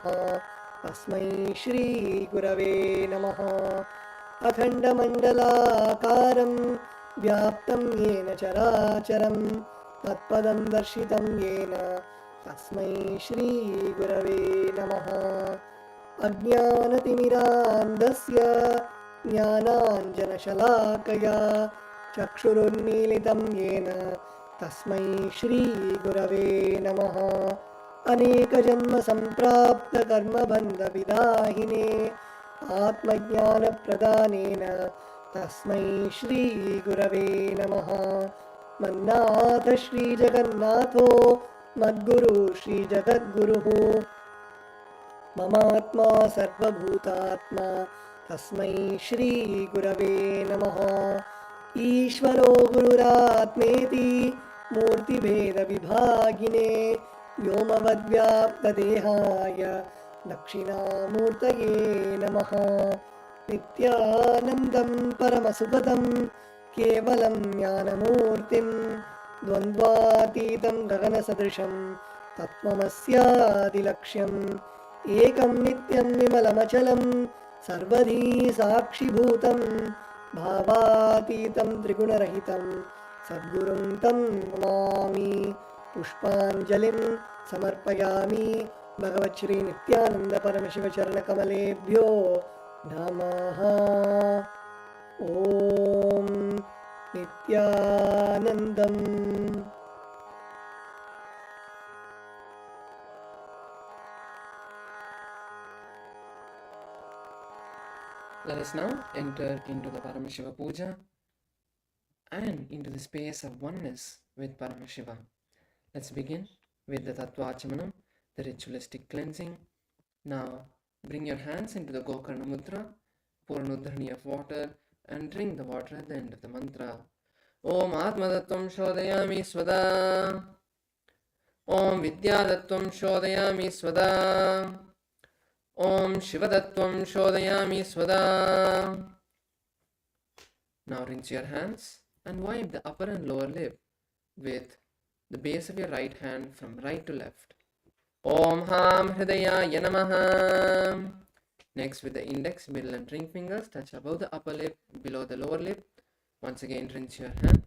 तस्मै श्रीगुरवे नमः। अखण्डमण्डलाकारं व्याप्तं येन चराचरं तत्पदं दर्शितं येन तस्मै श्रीगुरवे नमः। अज्ञानतिमिरान्धस्य ज्ञानाञ्जनशलाकया चक्षुरुन्मीलितं येन तस्मै श्रीगुरवे नमः। अनेकजन्मसम्प्राप्तकर्मबन्धविदाहिने आत्मज्ञानप्रदानेन तस्मै श्रीगुरवे नमः। मन्नाथ श्रीजगन्नाथो मद्गुरु श्रीजगद्गुरुः ममात्मा सर्वभूतात्मा तस्मै श्रीगुरवे नमः। ईश्वरो गुरुरात्मेति मूर्तिभेदविभागिने व्योमवद्व्याप्तदेहाय दक्षिणामूर्तये नमः। नित्यानन्दं परमसुखदं केवलं ज्ञानमूर्तिं द्वन्द्वातीतं गगनसदृशं तत्त्वमस्यादिलक्ष्यम् एकं नित्यं विमलमचलं सर्वधी साक्षिभूतं भावातीतं त्रिगुणरहितं सद्गुरुं तं नमामि। पुष्पाञ्जलिं समर्पयामि भगवच्छ्री नित्यानन्द परमशिवचरणकमलेभ्यो नमः। ॐ नित्यानन्दम्। Let us now enter into the Paramashiva Puja and into the space of oneness with Paramashiva. Let's begin with the Tattvachamanam, the ritualistic cleansing. Now bring your hands into the Gokarna Mudra, pour an udharni of water and drink the water at the end of the mantra. Om Atmadattvam Shodayami Swada. Om Vidyadattvam Shodayami Swada. Om Shivadattvam Shodayami Swada. Now rinse your hands and wipe the upper and lower lip with the base of your right hand from right to left. Om Ham Hridayaya Namaha. Next, with the index, middle and ring fingers, touch above the upper lip, below the lower lip. Once again, rinse your hand.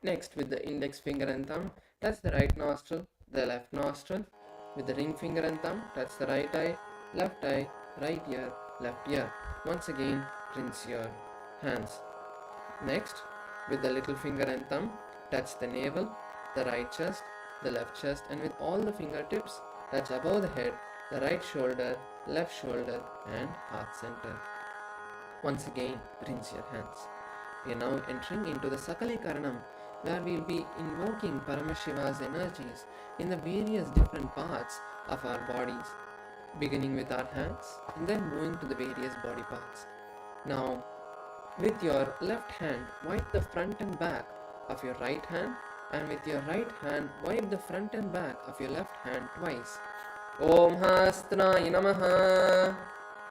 Next, with the index finger and thumb, touch the right nostril, the left nostril. With the ring finger and thumb, touch the right eye, left ear, left ear. Once again, rinse your hands. Next, with the little finger and thumb, touch the navel, the right chest, the left chest, and with all the fingertips, touch above the head, the right shoulder, left shoulder, and heart center. Once again, rinse your hands. We are now entering into the Sakala Krama, where we will be invoking Paramashiva's energies in the various different parts of our bodies, beginning with our hands and then moving to the various body parts. Now, with your left hand, wipe the front and back of your right hand, and with your right hand, wipe the front and back of your left hand twice. Om Hastraya Namaha.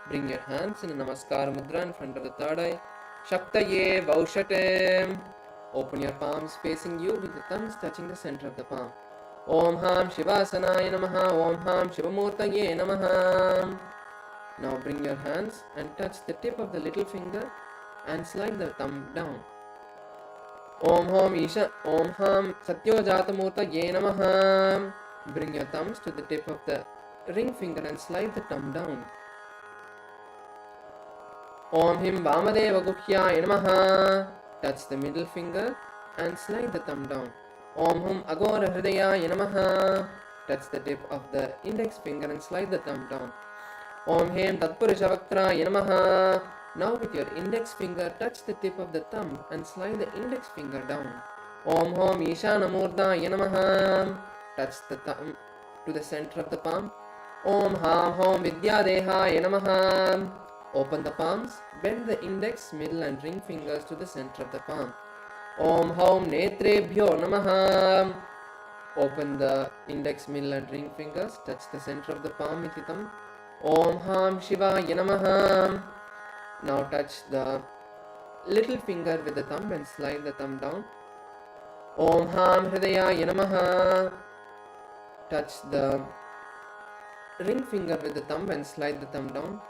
Bring your hands in a Namaskar Mudra in front of the third eye. Shaktaye Vaushatem. Open your palms facing you with the thumbs touching the center of the palm. Om Ham Shivasanaya Namaha. Om Ham Shivamurtaye Namaha. Now bring your hands and touch the tip of the little finger and slide the thumb down. Om Ham Satyojatamurtaye Namaha. Bring your thumbs to the tip of the ring finger and slide the thumb down. Om Him Vamadeva Guhyaya Namaha. Touch the middle finger and slide the thumb down. Om Hum Agora Hridayaya Namaha. Touch the tip of the index finger and slide the thumb down. Om Hem Tatpurushavaktraya Namaha. Now with your index finger, touch the tip of the thumb and slide the index finger down. Om Hom Ishanamurdaya Namaha. Touch the thumb to the center of the palm. Om Ham Hom Vidyadehaya Namaha. Open the palms, bend the index, middle and ring fingers to the center of the palm. Om Hom Netrebhyo Namaha. Open the index, middle and ring fingers, touch the center of the palm with the thumb. Om Ham Shivaya Namaha. Now touch the little finger with the thumb and slide the thumb down. Om Ham Hridayaya Namaha. Touch the ring finger with the thumb and slide the thumb down.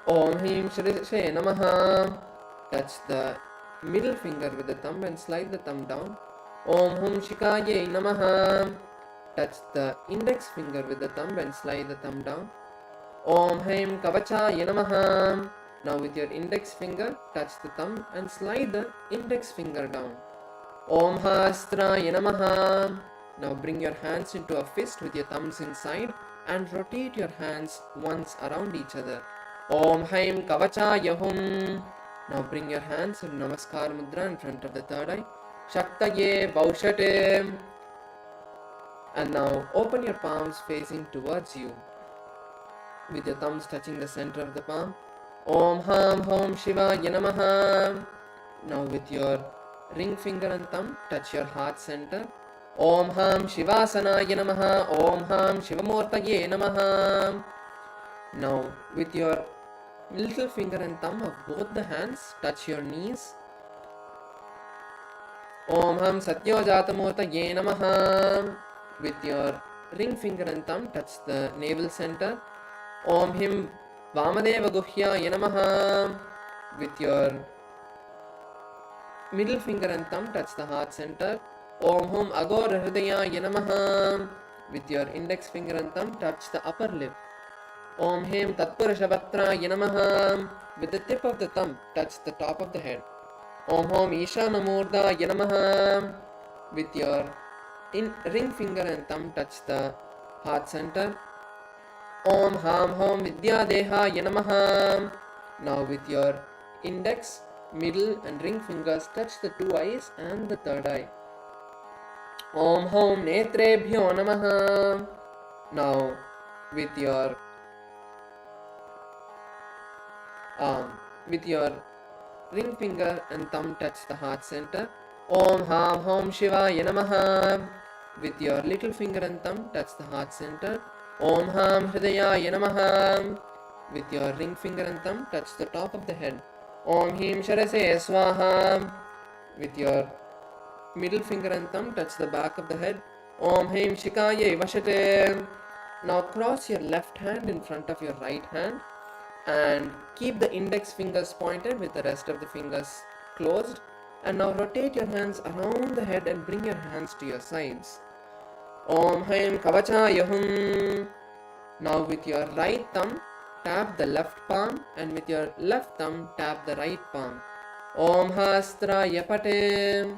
Om Him Shrishe Namaha. Touch the middle finger with the thumb and slide the thumb down. Om Hum Shikaye Namaha. Touch the index finger with the thumb and slide the thumb down. Om Him Kavachaye Namaha. Now with your index finger, touch the thumb and slide the index finger down. Om Hastraye Namaha. Now bring your hands into a fist with your thumbs inside and rotate your hands once around each other. Om Haim Kavachaya Hum. Now bring your hands in Namaskar Mudra in front of the third eye. Shaktaye Baushate. And now open your palms facing towards you with your thumbs touching the center of the palm. Om Ham Hom Shivaya Namaha. Now with your ring finger and thumb touch your heart center. Om Ham Shivasanaya Namaha. Om Ham Shivamurtaye Namaha. Now with your little finger and thumb of both the hands touch your knees. Om Ham Satyojatamurtaye Namaha. With your ring finger and thumb touch the navel center. Om Him Vamadeva Guhyaya Namaha. With your middle finger and thumb touch the heart center. Om Hum Agora Hridayaya Namaha. With your index finger and thumb touch the upper lip. Om Him Tatpurushabatraya Namaha. With the tip of the thumb touch the top of the head. Om Hom Ishanamurdaya Namaha. With your ring finger and thumb touch the heart center. Om Ham Hom Vidyadehaya Namaha. Now with your index, middle and ring fingers touch the two eyes and the third eye. Om Hom Netrebhyo Namaha. Now with your ring finger and thumb touch the heart center. Om Ham Hom Shivaya Namaha. With your little finger and thumb touch the heart center. Om Ham Hridayaya Namaha. With your ring finger and thumb touch the top of the head. Om Him Sharase Swaha. With your middle finger and thumb touch the back of the head. Om Him Shikaye Vashate. Now cross your left hand in front of your right hand and keep the index fingers pointed with the rest of the fingers closed. And now rotate your hands around the head and bring your hands to your sides. Om Haim Kavachaya Hum. Now with your right thumb tap the left palm and with your left thumb tap the right palm. Om Hastraya Pate.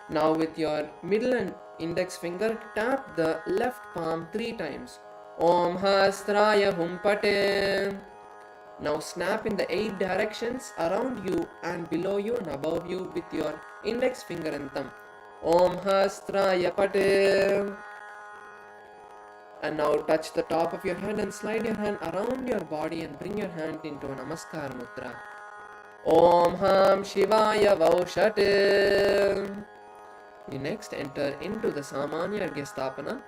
Now with your middle and index finger tap the left palm 3 times. Om Hastraya Hum Pate. Now snap in the 8 directions around you and below you and above you with your index finger and thumb. Om Hastraya Pate. And now touch the top of your head and slide your hand around your body and bring your hand into a Namaskar Mudra. Om Ham Shivaya Vaushate. You next enter into the Samanya Argyastapana,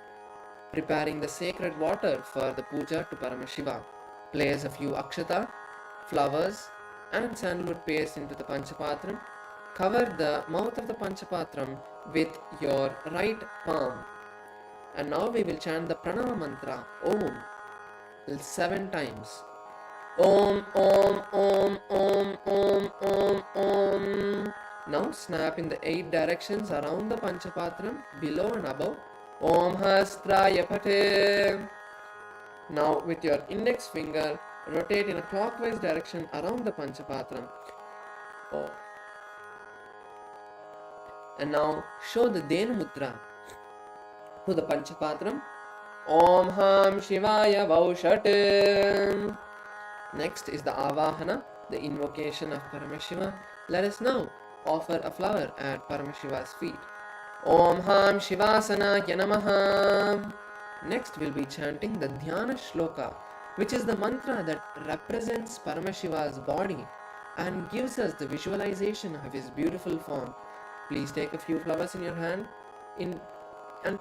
preparing the sacred water for the puja to Paramashiva. Place a few akshata, flowers and sandalwood paste into the panchapatram. Cover the mouth of the panchapatram with your right palm. And now we will chant the pranava mantra Om 7 times. Om Om Om Om Om Om Om. Now snap in the 8 directions around the panchapatram, below and above. Om Hastraya Pate. Now with your index finger, rotate in a clockwise direction around the panchapatram. Oh. And now show the Dena Mudra to the panchapatram. Om Ham Shivaya Vaushate. Next is the Avahana, the invocation of Paramashiva. Let us now offer a flower at Paramashiva's feet. Om Ham Shivasanaya Namaha. Next, we'll be chanting the Dhyana Shloka, which is the mantra that represents Paramashiva's body and gives us the visualization of his beautiful form. Please take a few flowers in your hand and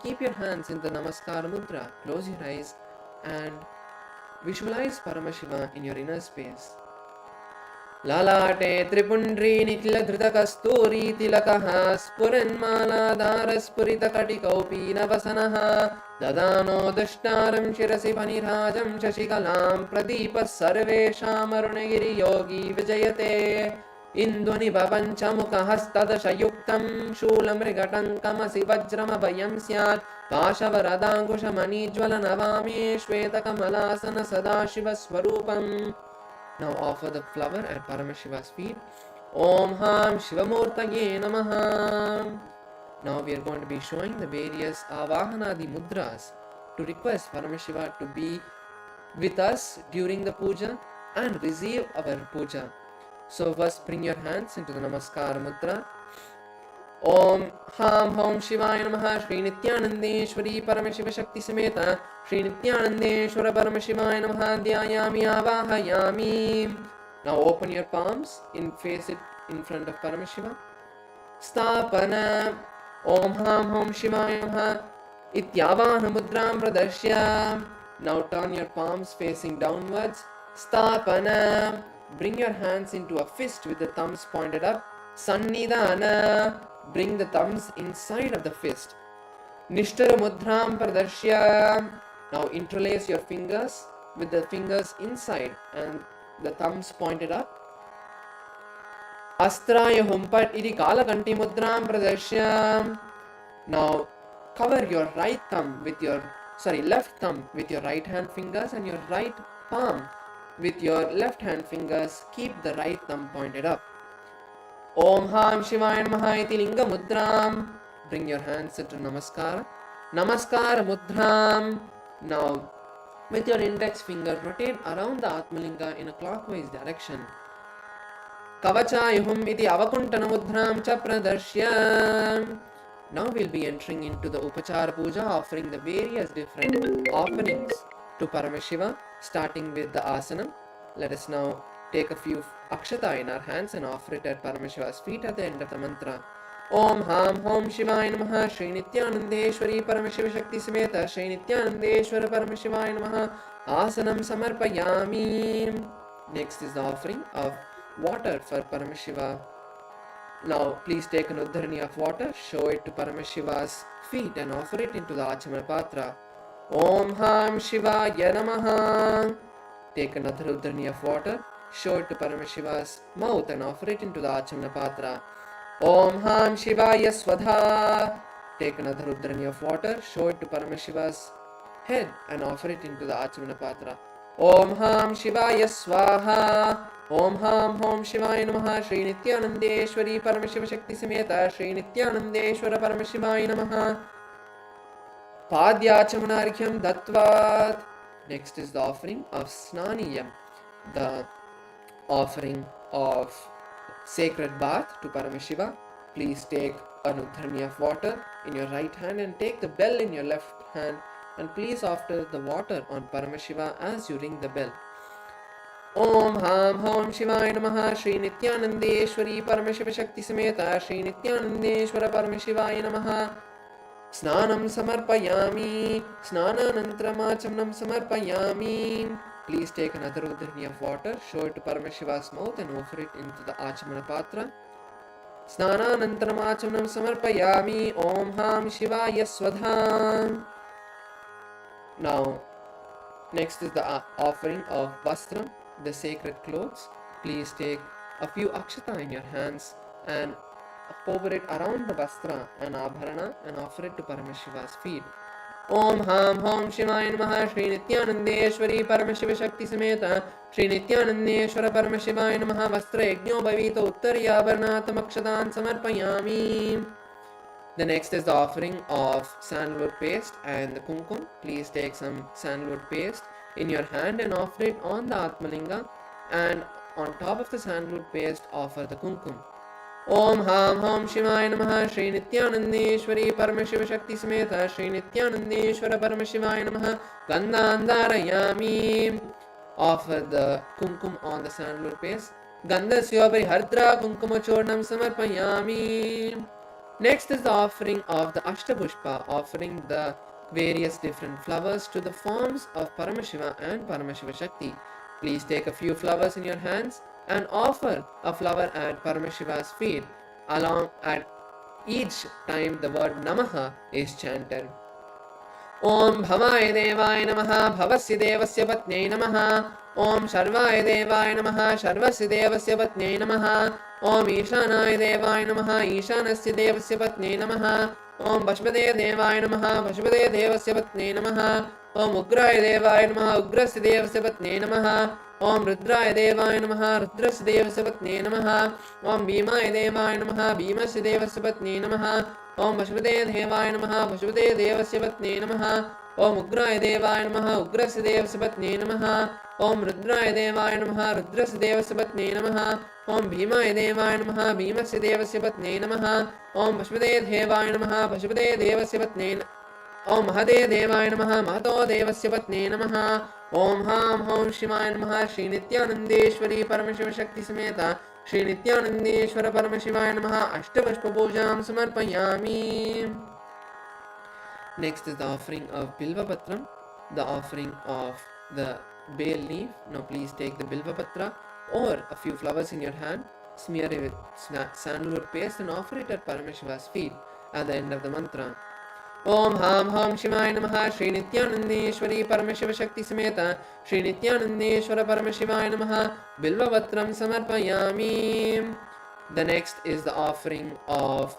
keep your hands in the Namaskara Mudra. Close your eyes and visualize Paramashiva in your inner space. ललाटे त्रिपुण्ड्री निखिलधृतकस्तूरी तिलकः स्फुरन्मालाधारस्फुरितकटिकौपीनवसनः ददानो दुष्टारं शिरसि फणिराजं शशिकलां प्रदीपः सर्वेषामरुणगिरियोगी विजयते इन्द्वनिभपञ्चमुखहस्तदशयुक्तं शूलमृगटङ्कमसि वज्रमभयं स्यात् पाशवरदाङ्कुशमणिज्वलनवामे श्वेतकमलासन सदाशिवस्वरूपम्. Now offer the flower at Paramashiva's feet. Om Ham Shivamurtaye Namaha. Now we are going to be showing the various Avahanadi mudras to request Paramashiva to be with us during the puja and receive our puja. So first bring your hands into the Namaskar mudra. Om Ham Hom Shivaya Namaha. Shri Nithyanandeshwari Paramashiva Shakti Sameta Shri Nithyanandeshwara Paramashivaya Namaha. Dhyayami Avahayami. Now open your palms and face it in front of Paramashiva. Stapana. Om Ham Hom Shivaya Namaha. Ityavana Mudram Pradashya. Now turn your palms facing downwards. Stapana. Bring your hands into a fist with the thumbs pointed up. Sannidhana. Bring the thumbs inside of the fist. Nishtara Mudram Pradashya. Now interlace your fingers with the fingers inside and the thumbs pointed up. Astraya Humpat Iri Kalakanti Mudram Pradashya. Now cover your left thumb with your right hand fingers and your right palm with your left hand fingers. Keep the right thumb pointed up. Om Ham Shivaya Namaha iti Linga Mudram. Bring your hands into Namaskara. Namaskara Mudram. Now, with your index finger, rotate around the Atmalinga in a clockwise direction. Kavachayuhum iti Avakuntana Mudram cha Pradashya. Now we'll be entering into the Upachara Puja, offering the various different offerings to Paramashiva, starting with the Asanam. Let us now take a few akshata in our hands and offer it at Paramashiva's feet at the end of the mantra. Om Ham Hom Shivaya Namaha. Shri Nithyanandeshwari Paramashiva Shakti Sameta Shri Nithyanandeshwara Paramashivaya Namaha. Asanam Samarpayami. Next is the offering of water for Paramashiva. Now please take an uddharani of water, show it to Paramashiva's feet and offer it into the Achamana Patra. Om Ham Shivaya Namaha. Take another uddharani of water, show it to Paramashiva's mouth and offer it into the Achamana Patra. Om Ham Shivaya Swadha. Take another uddharani of water, show it to Paramashiva's head and offer it into the Achamana Patra. Om Ham Shivaya Swaha. Om Ham Hom Shivaya Namaha. Shri Nithyanandeshwari Paramashiva Shakti Sameta Shri Nithyanandeshwara Paramashivaya Namaha. Padyachamanarkyam Dattvat. Next is the offering of Snaniyam, the offering of sacred bath to Paramashiva. Please take an uddharani of water in your right hand and take the bell in your left hand and please offer the water on Paramashiva as you ring the bell. Om Ham Hom Shivaya Namaha. Shri Nithyanandeshwari Paramashiva Shakti Sameta Shri Nithyanandeshwara Paramashivaya Namaha. Snanam Samarpayami. Snananantramachamnam Samarpayami. Please take another uddharani of water, show it to Paramashiva's mouth and offer it into the Achamana Patra. Snananantramachamnam Samarpayami. Om Ham Shivaya Swadha. Now, next is the offering of Vastram, the sacred clothes. Please take a few akshata in your hands and hover it around the Vastra and Abharana and offer it to Paramashiva's feet. Om Ham Hom Shivaya Namaha. Shri Nithyanandeshwari Paramashiva Shakti Sameta Shri Nithyanandeshwara Paramashivaya Namaha. Vastra Yajno Bhavita Uttaryavarnatam Akshadan Samarpayami. The next is the offering of sandalwood paste and the kumkum. Please take some sandalwood paste in your hand and offer it on the Atmalinga, and on top of the sandalwood paste offer the kumkum. Om Ham Hom Shivaya Namaha. Shri Nithyanandeshwari Paramashiva Shakti Sameta Shri Nithyanandeshwara Paramashivaya Namaha. Gandhandarayami. Offer the kumkum on the sandalwood paste. Gandhasya Hardra Kumkuma Chornam Samarpayami. Next is the offering of the Ashtapushpa, offering the various different flowers to the forms of Paramashiva and Paramashiva Shakti. Please take a few flowers in your hands and offer a flower at Paramashiva's feet. Along at each time the word Namaha is chanted. Om Bhavaya Devaya Namaha. Bhavasya Devasya Patnyai Namaha. Om Sharvaya Devaya Namaha. Sharvasya Devasya Patnyai Namaha. Om Ishanaya Devaya Namaha. Ishanasya Devasya Patnyai Namaha. Om Vashvadaya Devaya Namaha. Vashvadaya Devasya Patnyai Namaha. Om Ugraya Devaya Namaha. Ugrasya Devasya Patnyai Namaha. Om Rudraya Devaya Namaha. Rudrasya Devasya Patnyai Namaha. Om Bhimaya Devaya Namaha. Bhimasya Devasya Patnyai Namaha. Om Vashvadaya Devaya Namaha. Vashvadaya Devasya Patnyai Namaha. Om Ugraya Devaya Namaha. Ugrasya Devasya Patnyai Namaha. Om Rudraya Devaya Namaha. Rudrasya Devasya Patnyai Namaha. Om Bhimaya Devaya Namaha. Bhimasya Devasya Patnyai Namaha. Om Vashvadaya Devaya Namaha. Vashvadaya Devasya Patnyai Namaha. Om Mahade Devaya Namaha. Mahato Devasya Patnyai Namaha. Om Ham Hom Shivaya Namaha. Shri Nithyanandeshwari Paramashiva Shakti Sameta Shri Nithyanandeshwara Paramashivaya Namaha. Ashtapushpa Pujam Samarpayami. Next is the offering of Bilva Patram, the offering of the bay leaf. Now please take the Bilva Patra or a few flowers in your hand, smear it with sandalwood paste and offer it at Paramashiva's feet at the end of the mantra. Om Ham Hom Shivaya Namaha. Shri Nithyanandeshwari Paramashiva Shakti Sameta Shri Nithyanandeshwara Paramashivaya Namaha. Bilva Patram Samarpayami. The next is the offering of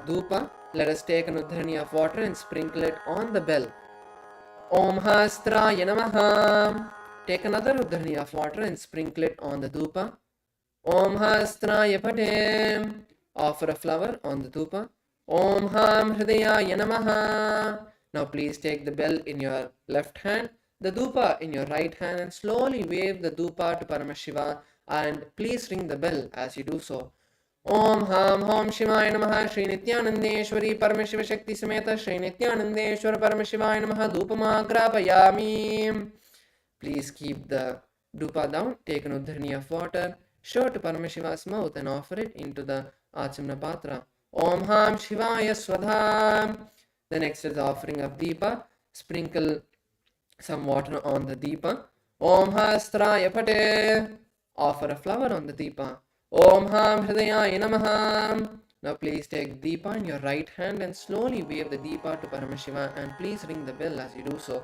Dhupa. Let us take an udharani of water and sprinkle it on the bell. Om Hastraya Namaha. Take another udharani of water and sprinkle it on the Dhupa. Om Hastraya Patem. Offer a flower on the Dhupa. Om Ham Hridayaya Namaha. Now please take the bell in your left hand, the Dhupa in your right hand, and slowly wave the Dhupa to Paramashiva, and please ring the bell as you do so. Om Ham Hom Shivaya Namaha. Shri Nithyanandeshwari Paramashiva Shakti Sameta Shri Nithyanandeshwara Paramashivaya Namaha. Dhupama Grapayami. Please keep the dhupa down, take an udharani of water, show to Paramashiva's mouth and offer it into the Achamana Patra. Om Ham Shivaya Swadha. The next is the offering of Deepa. Sprinkle some water on the Deepa. Om Hastraya Pate. Offer a flower on the Deepa. Om Ham Hridayaya Namaha. Now please take Deepa in your right hand and slowly wave the Deepa to Paramashiva, and please ring the bell as you do so.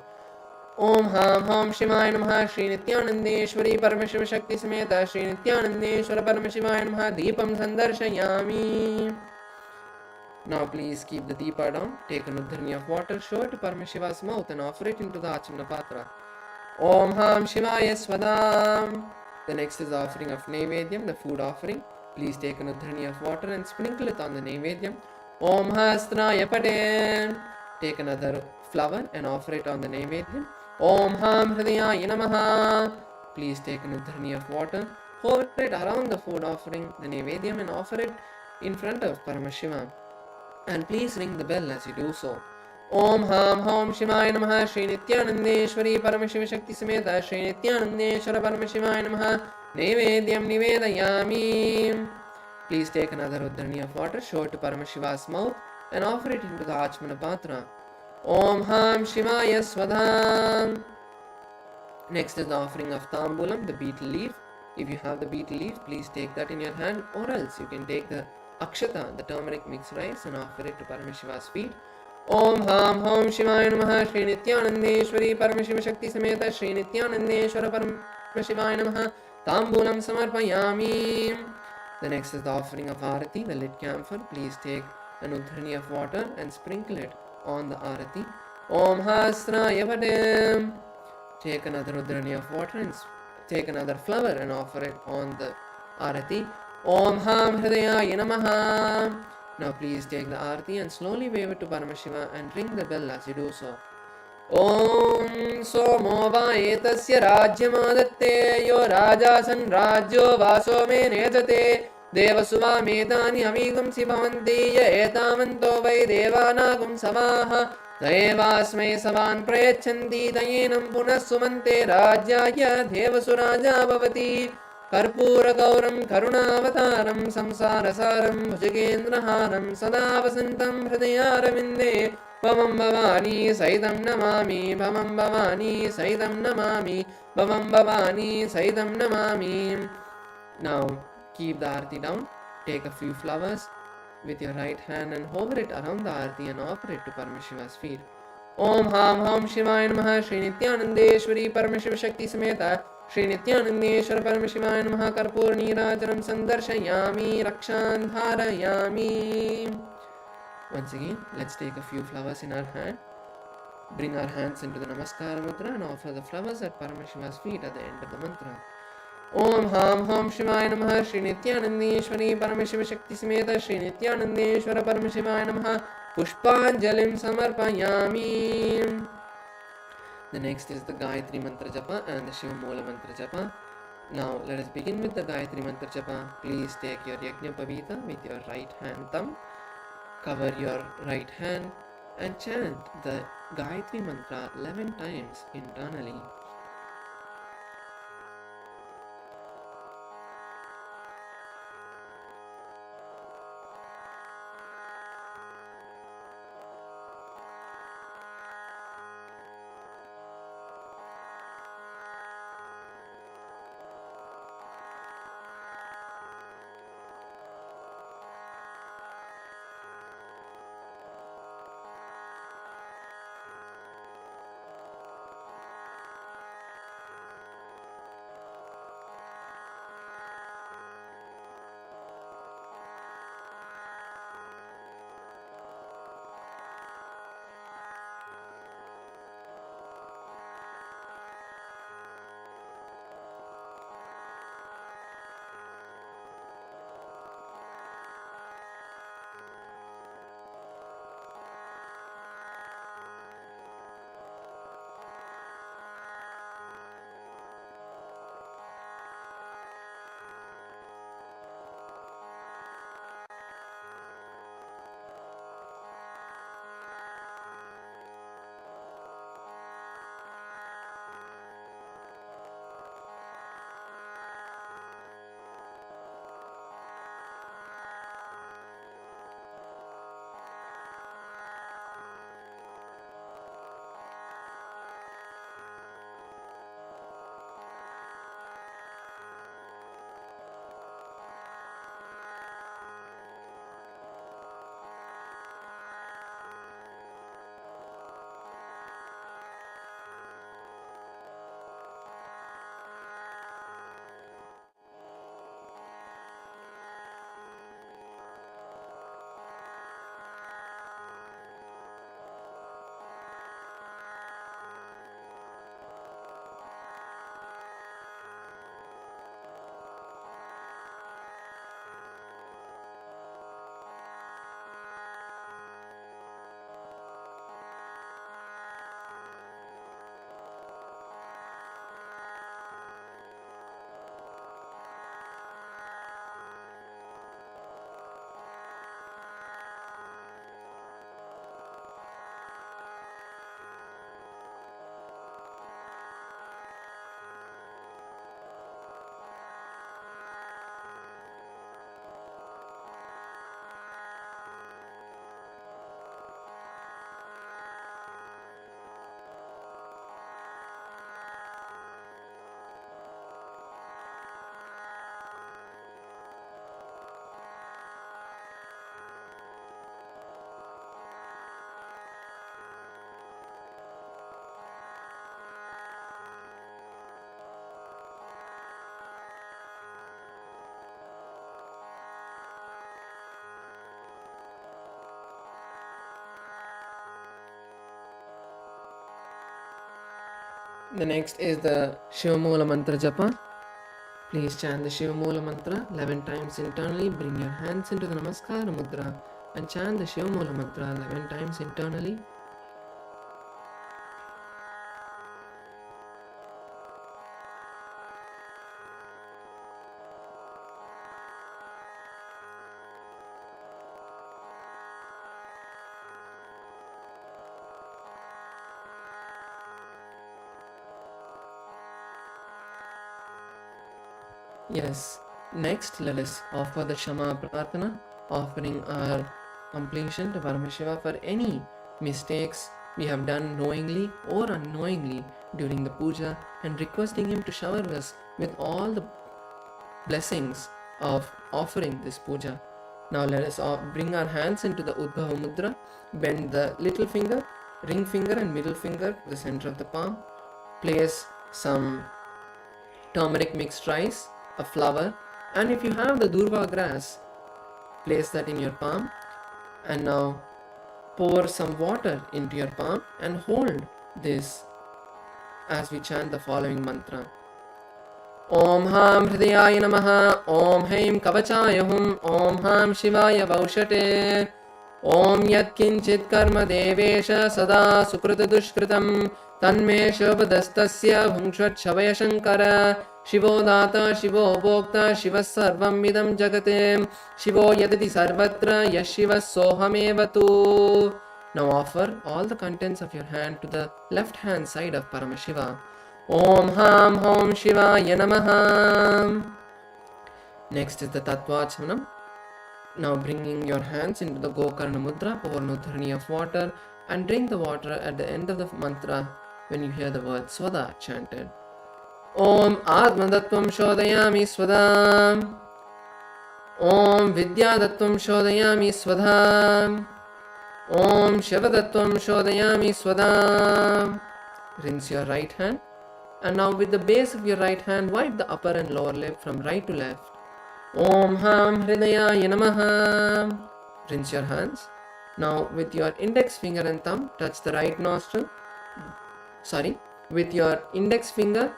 Om Ham Hom Shivaya Namaha. Shri Nithyanandeshwari Paramashiva Shakti Sameta Shri Nithyanandeshwara Paramashivaya Namaha. Deepam Sandarshayami. Now please keep the Deepa down, take an udharani of water, show it to Paramashiva's mouth and offer it into the Achamana Patra. Om Ham Shivaya Swadam. The next is the offering of Naivedyam, the food offering. Please take an udharani of water and sprinkle it on the Naivedyam. Om Hastraya Paten. Take another flower and offer it on the Naivedyam. Om Ham Hridayaya Namaha. Please take an udharani of water, hold it around the food offering, the Naivedyam, and offer it in front of Paramashiva. And please ring the bell as you do so. Om Ham Hom Shivaya Namaha. Shri Nithyanandeshwari Paramashiva Shakti Sameta Shri Nithyanandeshwara Paramashivaya Namaha. Naivedyam Nivedayami. Please take another udharani of water, show it to Paramashiva's mouth and offer it into the Achamana Patra. Om Ham Shivaya Swadha. Next is the offering of Tambulam, the betel leaf. If you have the betel leaf, please take that in your hand, or else you can take the Akshata, the turmeric mixed rice, and offer it to Paramashiva's feet. Om Ham Hom Shivaya Namaha. Shri Nithyanandeshwari Paramashiva Shakti Sameta Shri Nithyanandeshwara Paramashivaya Namaha. Tambulam Samarpayami. The next is the offering of Arati, the lit camphor. Please take an udharani of water and sprinkle it on the Arati. Om Hasraya Vadem. Take another udharani of water take another flower and offer it on the arati. Om Ham Hridayaya Namaha. Now please take the arati and slowly wave it to Paramashiva and ring the bell as you do so. Om Somo va etasya rajyamadatte yo rajasan rajyo vaso me nejate devasuva metani amigam sivavanti ya etamanto vai devanagum savaha Devasmai savan prayachanti dayenam punas sumante rajyaya devasuraja bhavati Karpura gauram karunavataram samsarasaram bhujagendraharam sada vasantam hridayaravinde Bhavam bhavani saidam namami Bhavam bhavani saidam namami Bhavam bhavani saidam namami. Now keep the arati down, take a few flowers with your right hand and hover it around the arati and offer it to Paramashiva's feet. Om Ham Ham Shivaya Namaha Shri Nithyanandeshwari Paramashiva Shakti Sameta Shri Nithyanandeshwara Paramashiva Namaha Karpur Nirajaram Sandarshayami Rakshan Dharayami. Once again, let's take a few flowers in our hand. Bring our hands into the Namaskara Mudra and offer the flowers at Paramashiva's feet at the end of the mantra. Om Ham Ham Shivaya Namaha Shri Nithyanandeshwari Paramashiva Shakti Sameta Shri Nithyanandeshwara Paramashiva Namaha Pushpanjalim Samarpayami. The next is the Gayatri Mantra Japa and the Shiva Moola Mantra Japa. Now let us begin with the Gayatri Mantra Japa. Please take your Yajna Pavita with your right hand thumb. Cover your right hand and chant the Gayatri Mantra 11 times internally. The next is the Shivamoola Mantra Japa. Please chant the Shivamoola Mantra 11 times internally. Bring your hands into the Namaskara Mudra and chant the Shivamoola Mantra 11 times internally. Yes, next let us offer the Shama Prarthana, offering our completion to Paramashiva for any mistakes we have done knowingly or unknowingly during the puja, and requesting him to shower us with all the blessings of offering this puja. Now let us bring our hands into the Udbhava Mudra, bend the little finger, ring finger and middle finger to the center of the palm, place some turmeric mixed rice, a flower, and if you have the durva grass, place that in your palm, and now pour some water into your palm and hold this as we chant the following mantra. Om Ham Hridayaya Namaha, Om Haim Kavachaya Hum, Om Ham Shivaya Vaushate, Om Yat Kinchit Karma Devesha Sada Sukrita Dushkritam, Tanme Shabadastasya Bhungshvat Shavaya Shankara, Shivo Data, Shivo Bhokta, Shiva Sarvam Idam Jagate, Shivo Yadati Sarvatra, Yashiva Sohamevatu. Now offer all the contents of your hand to the left hand side of Paramashiva. Om Ham Hom Shivaya Namaha. Next is the Tattvachanam. Now bringing your hands into the Gokarna Mudra, pour Nutharni of water and drink the water at the end of the mantra when you hear the word Swada chanted. Om Atmadattvam Shodayami Swadam. Om Vidyadattvam Shodayami Swadam. Om Shivadattvam Shodayami Swadam. Rinse your right hand. And now with the base of your right hand, wipe the upper and lower lip from right to left. Om Ham Hridayaya Namaha. Rinse your hands. Now with your index finger and thumb, touch the right nostril. With your index finger,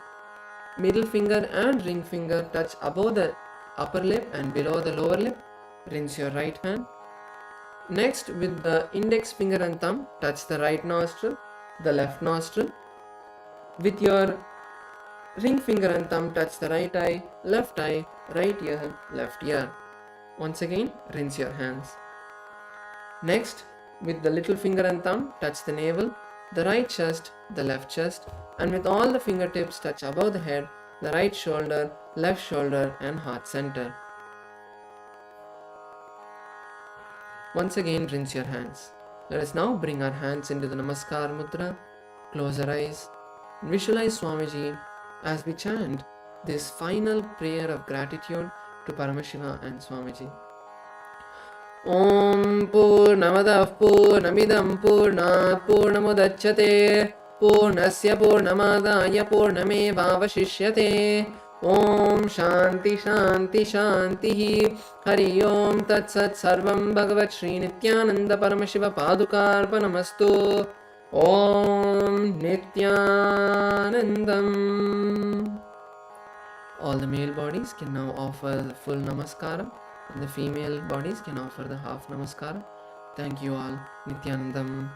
middle finger and ring finger, touch above the upper lip and below the lower lip. Rinse your right hand. Next, with the index finger and thumb, touch the right nostril, the left nostril. With your ring finger and thumb, touch the right eye, right ear, left ear. Once again, rinse your hands. Next, with the little finger and thumb, touch the navel, the right chest, the left chest, and with all the fingertips touch above the head, the right shoulder, left shoulder, and heart center. Once again, rinse your hands. Let us now bring our hands into the Namaskar Mudra, close our eyes, and visualize Swamiji as we chant this final prayer of gratitude to Paramashiva and Swamiji. Om Purnamadav Purnamidam Purnat Purnamudachyate Purnasya Purnamadaya Purnamevavashishyate. Om Shanti Shanti Shanti Hari Om Tat Sat Sarvam Bhagavat Shri Nithyananda Paramashiva Padukarpanamastu. Om Nithyanandam. All the male bodies can now offer the full namaskara, and the female bodies can offer the half namaskara. Thank you all. Nithyanandam.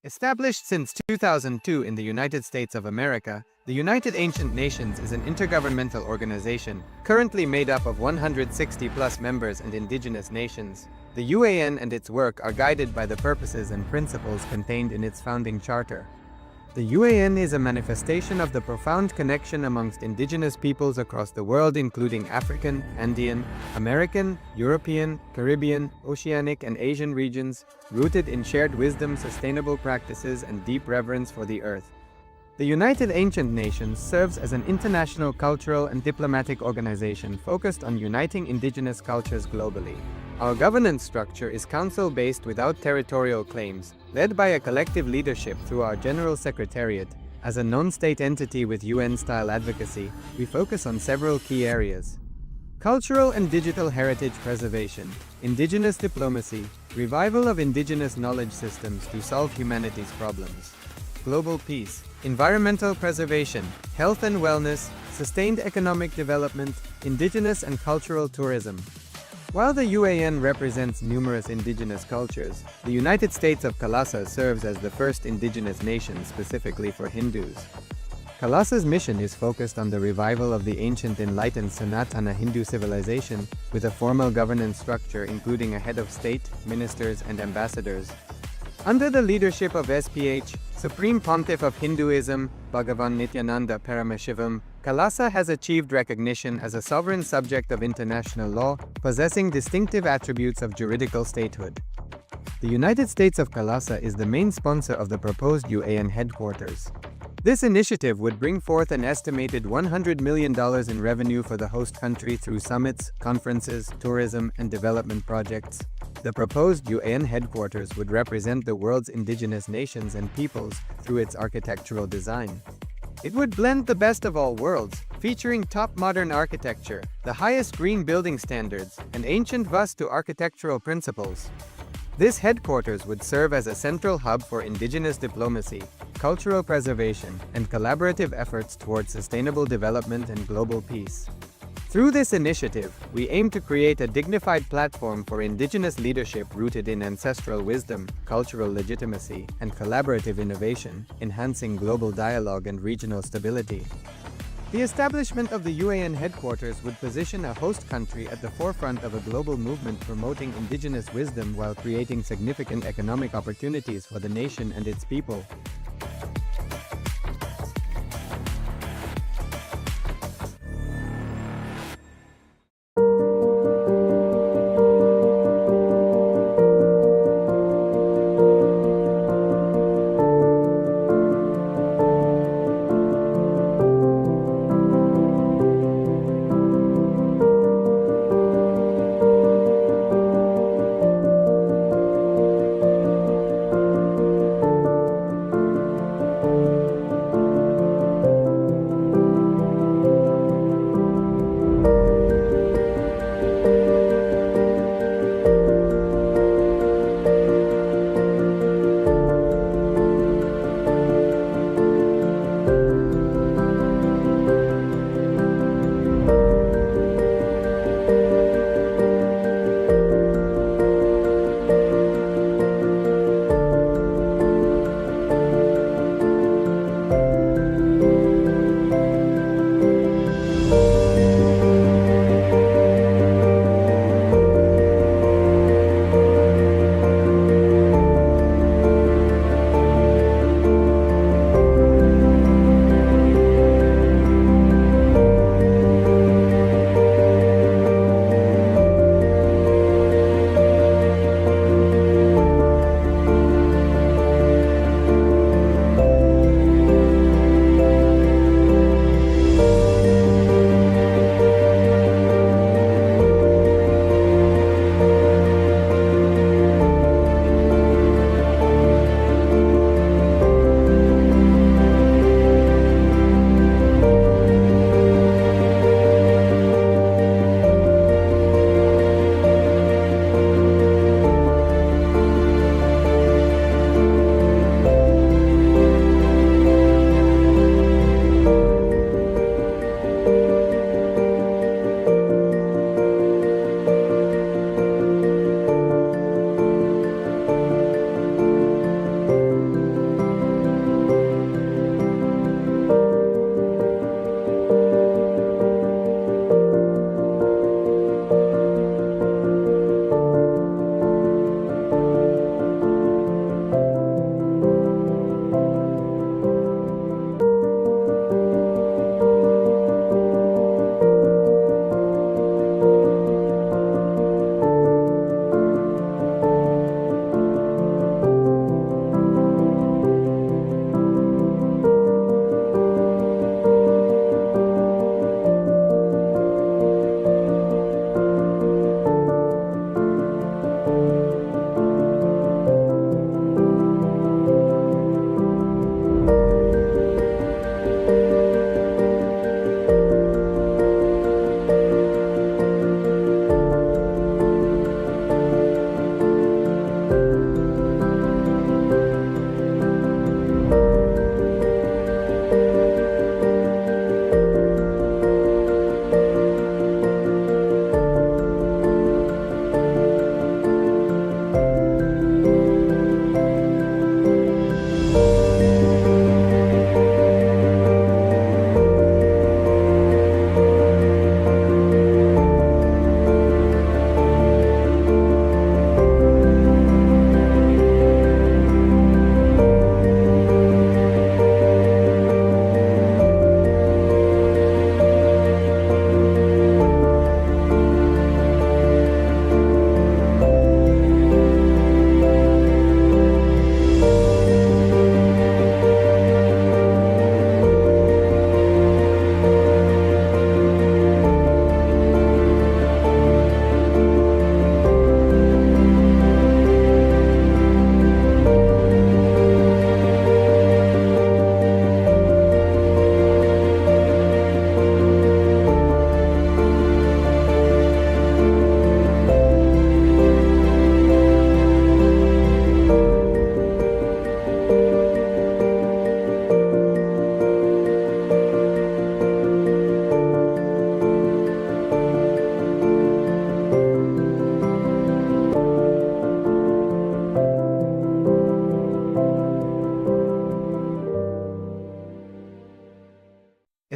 Established since 2002 in the United States of America, the United Ancient Nations is an intergovernmental organization currently made up of 160+ members and indigenous nations. The UAN and its work are guided by the purposes and principles contained in its founding charter. The UAN is a manifestation of the profound connection amongst indigenous peoples across the world, including African, Andean, American, European, Caribbean, Oceanic, and Asian regions, rooted in shared wisdom, sustainable practices, and deep reverence for the earth. The United Ancient Nations serves as an international cultural and diplomatic organization focused on uniting indigenous cultures globally. Our governance structure is council-based without territorial claims, led by a collective leadership through our General Secretariat. As a non-state entity with UN-style advocacy, we focus on several key areas: cultural and digital heritage preservation, indigenous diplomacy, revival of indigenous knowledge systems to solve humanity's problems, global peace, environmental preservation, health and wellness, sustained economic development, indigenous and cultural tourism. While the UAN represents numerous indigenous cultures, the United States of Kailasa serves as the first indigenous nation specifically for Hindus. Kailasa's mission is focused on the revival of the ancient enlightened Sanatana Hindu civilization with a formal governance structure including a head of state, ministers, and ambassadors. Under the leadership of SPH, Supreme Pontiff of Hinduism, Bhagavan Nithyananda Paramashivam, Kailasa has achieved recognition as a sovereign subject of international law, possessing distinctive attributes of juridical statehood. The United States of Kailasa is the main sponsor of the proposed UAN headquarters. This initiative would bring forth an estimated $100 million in revenue for the host country through summits, conferences, tourism, and development projects. The proposed UAN headquarters would represent the world's indigenous nations and peoples through its architectural design. It would blend the best of all worlds, featuring top modern architecture, the highest green building standards, and ancient Vastu architectural principles. This headquarters would serve as a central hub for indigenous diplomacy, cultural preservation, and collaborative efforts towards sustainable development and global peace. Through this initiative, we aim to create a dignified platform for indigenous leadership rooted in ancestral wisdom, cultural legitimacy, and collaborative innovation, enhancing global dialogue and regional stability. The establishment of the UAN headquarters would position a host country at the forefront of a global movement promoting indigenous wisdom while creating significant economic opportunities for the nation and its people.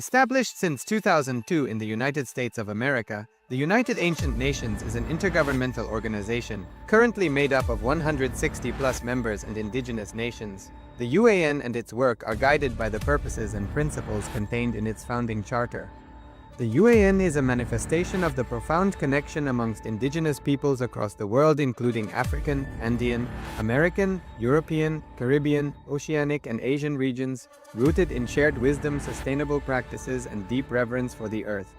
Established since 2002 in the United States of America, the United Ancient Nations is an intergovernmental organization currently made up of 160+ members and indigenous nations. The UAN and its work are guided by the purposes and principles contained in its founding charter. The UAN is a manifestation of the profound connection amongst indigenous peoples across the world, including African, Andean, American, European, Caribbean, Oceanic, and Asian regions, rooted in shared wisdom, sustainable practices, and deep reverence for the earth.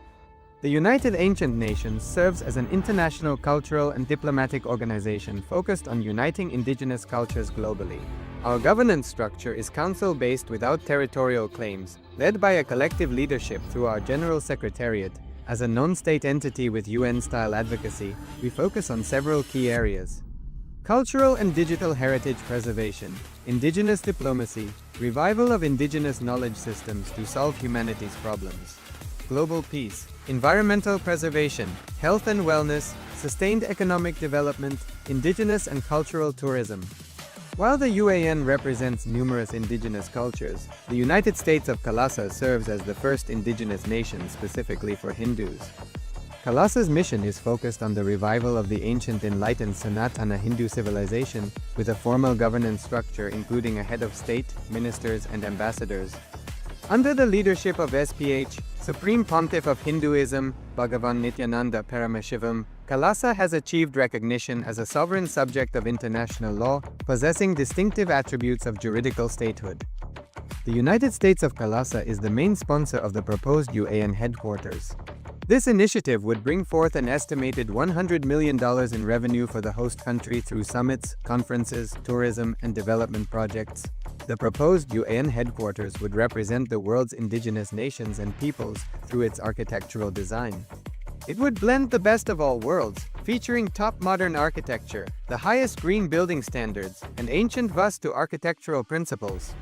The United Ancient Nations serves as an international cultural and diplomatic organization focused on uniting indigenous cultures globally. Our governance structure is council-based without territorial claims, led by a collective leadership through our General Secretariat. As a non-state entity with UN-style advocacy, we focus on several key areas: cultural and digital heritage preservation, indigenous diplomacy, revival of indigenous knowledge systems to solve humanity's problems, global peace, environmental preservation, health and wellness, sustained economic development, indigenous and cultural tourism. While the UAN represents numerous indigenous cultures, the United States of Kailasa serves as the first indigenous nation specifically for Hindus. Kailasa's mission is focused on the revival of the ancient enlightened Sanatana Hindu civilization with a formal governance structure including a head of state, ministers, and ambassadors. Under the leadership of SPH, Supreme Pontiff of Hinduism, Bhagavan Nithyananda Paramashivam, Kailasa has achieved recognition as a sovereign subject of international law, possessing distinctive attributes of juridical statehood. The United States of Kailasa is the main sponsor of the proposed UAN headquarters. This initiative would bring forth an estimated $100 million in revenue for the host country through summits, conferences, tourism, and development projects. The proposed UAN headquarters would represent the world's indigenous nations and peoples through its architectural design. It would blend the best of all worlds, featuring top modern architecture, the highest green building standards, and ancient Vastu architectural principles.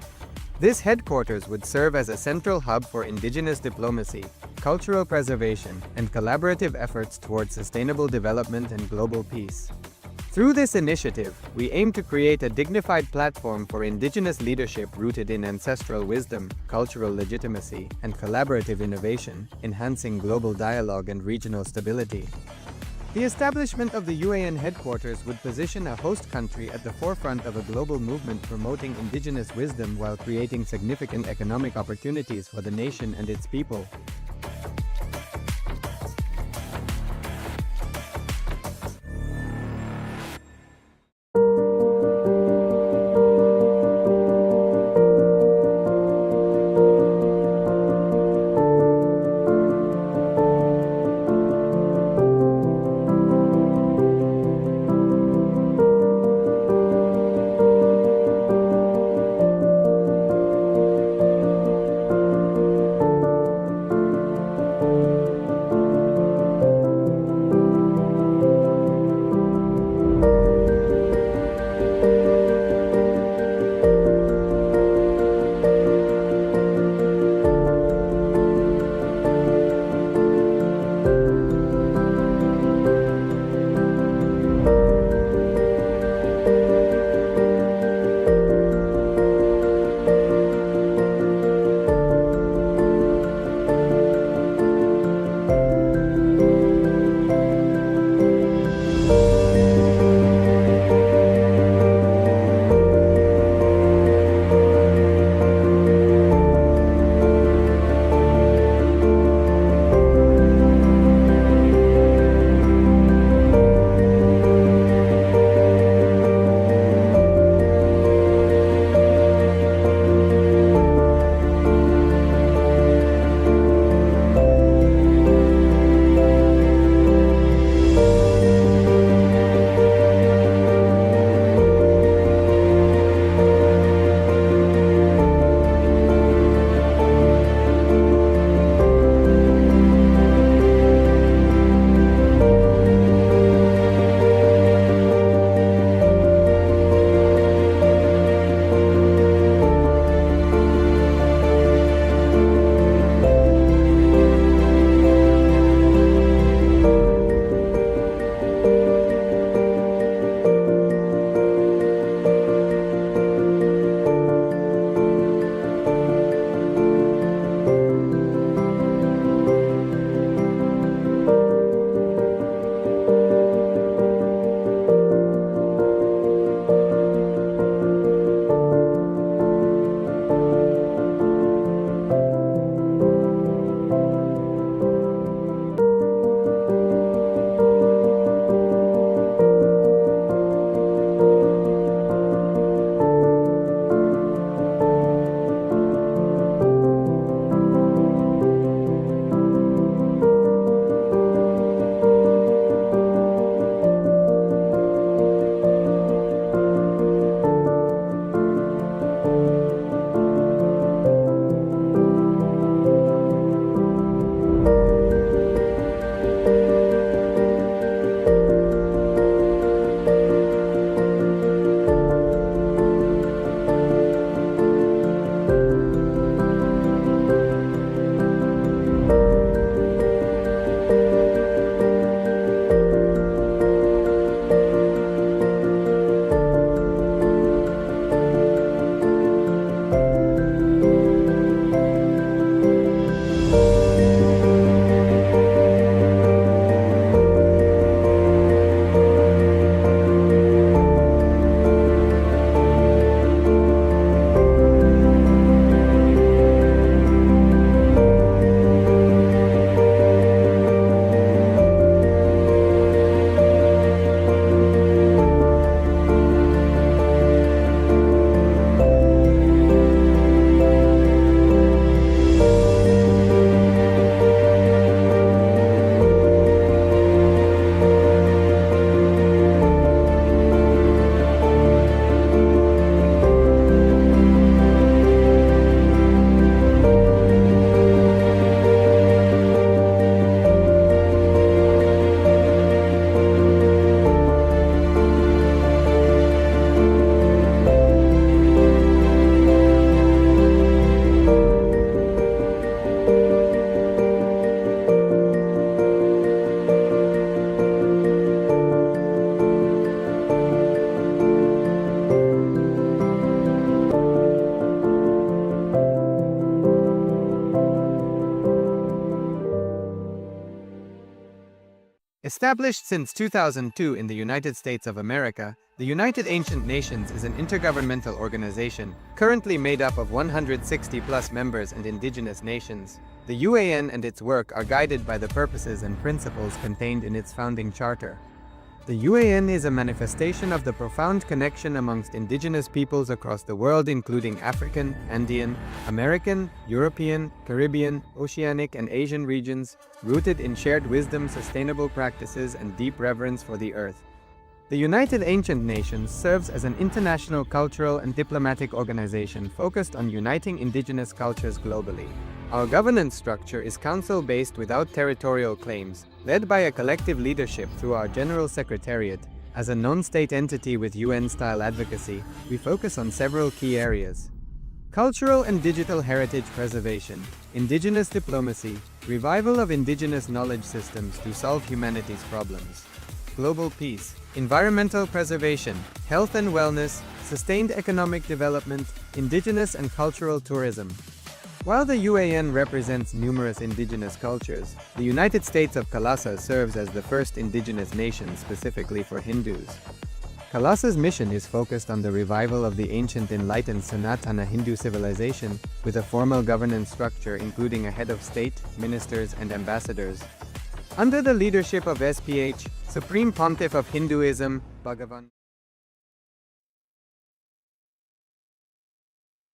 This headquarters would serve as a central hub for indigenous diplomacy, cultural preservation, and collaborative efforts towards sustainable development and global peace. Through this initiative, we aim to create a dignified platform for indigenous leadership rooted in ancestral wisdom, cultural legitimacy, and collaborative innovation, enhancing global dialogue and regional stability. The establishment of the UAN headquarters would position a host country at the forefront of a global movement promoting indigenous wisdom while creating significant economic opportunities for the nation and its people. Established since 2002 in the United States of America, the United Ancient Nations is an intergovernmental organization currently made up of 160 plus members and indigenous nations. The UAN and its work are guided by the purposes and principles contained in its founding charter. The UAN is a manifestation of the profound connection amongst indigenous peoples across the world, including African, Andean, American, European, Caribbean, Oceanic, and Asian regions, rooted in shared wisdom, sustainable practices, and deep reverence for the earth. The United Ancient Nations serves as an international cultural and diplomatic organization focused on uniting indigenous cultures globally. Our governance structure is council-based without territorial claims, led by a collective leadership through our General Secretariat. As a non-state entity with UN-style advocacy, we focus on several key areas: cultural and digital heritage preservation, indigenous diplomacy, revival of indigenous knowledge systems to solve humanity's problems, global peace, environmental preservation, health and wellness, sustained economic development, indigenous and cultural tourism. While the UAN represents numerous indigenous cultures, the United States of Kailasa serves as the first indigenous nation specifically for Hindus. Kailasa's mission is focused on the revival of the ancient enlightened Sanatana Hindu civilization with a formal governance structure including a head of state, ministers, and ambassadors. Under the leadership of SPH, Supreme Pontiff of Hinduism, Bhagavan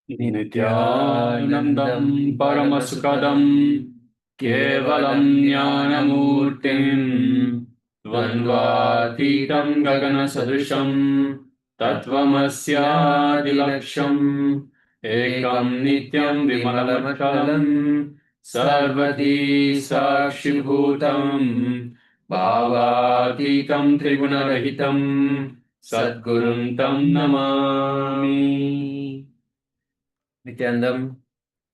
Nithyanandam Paramasukadam Kevalam Jnanamurtim Dvandvatitam Gagana Sadrisham Tattvamasyadilaksham Ekam Nityam Vimalamachalam Sarvati Sakshibhutam Bhavatitam Trigunarahitam Sadgurum Tam Namami. Nithyanandam.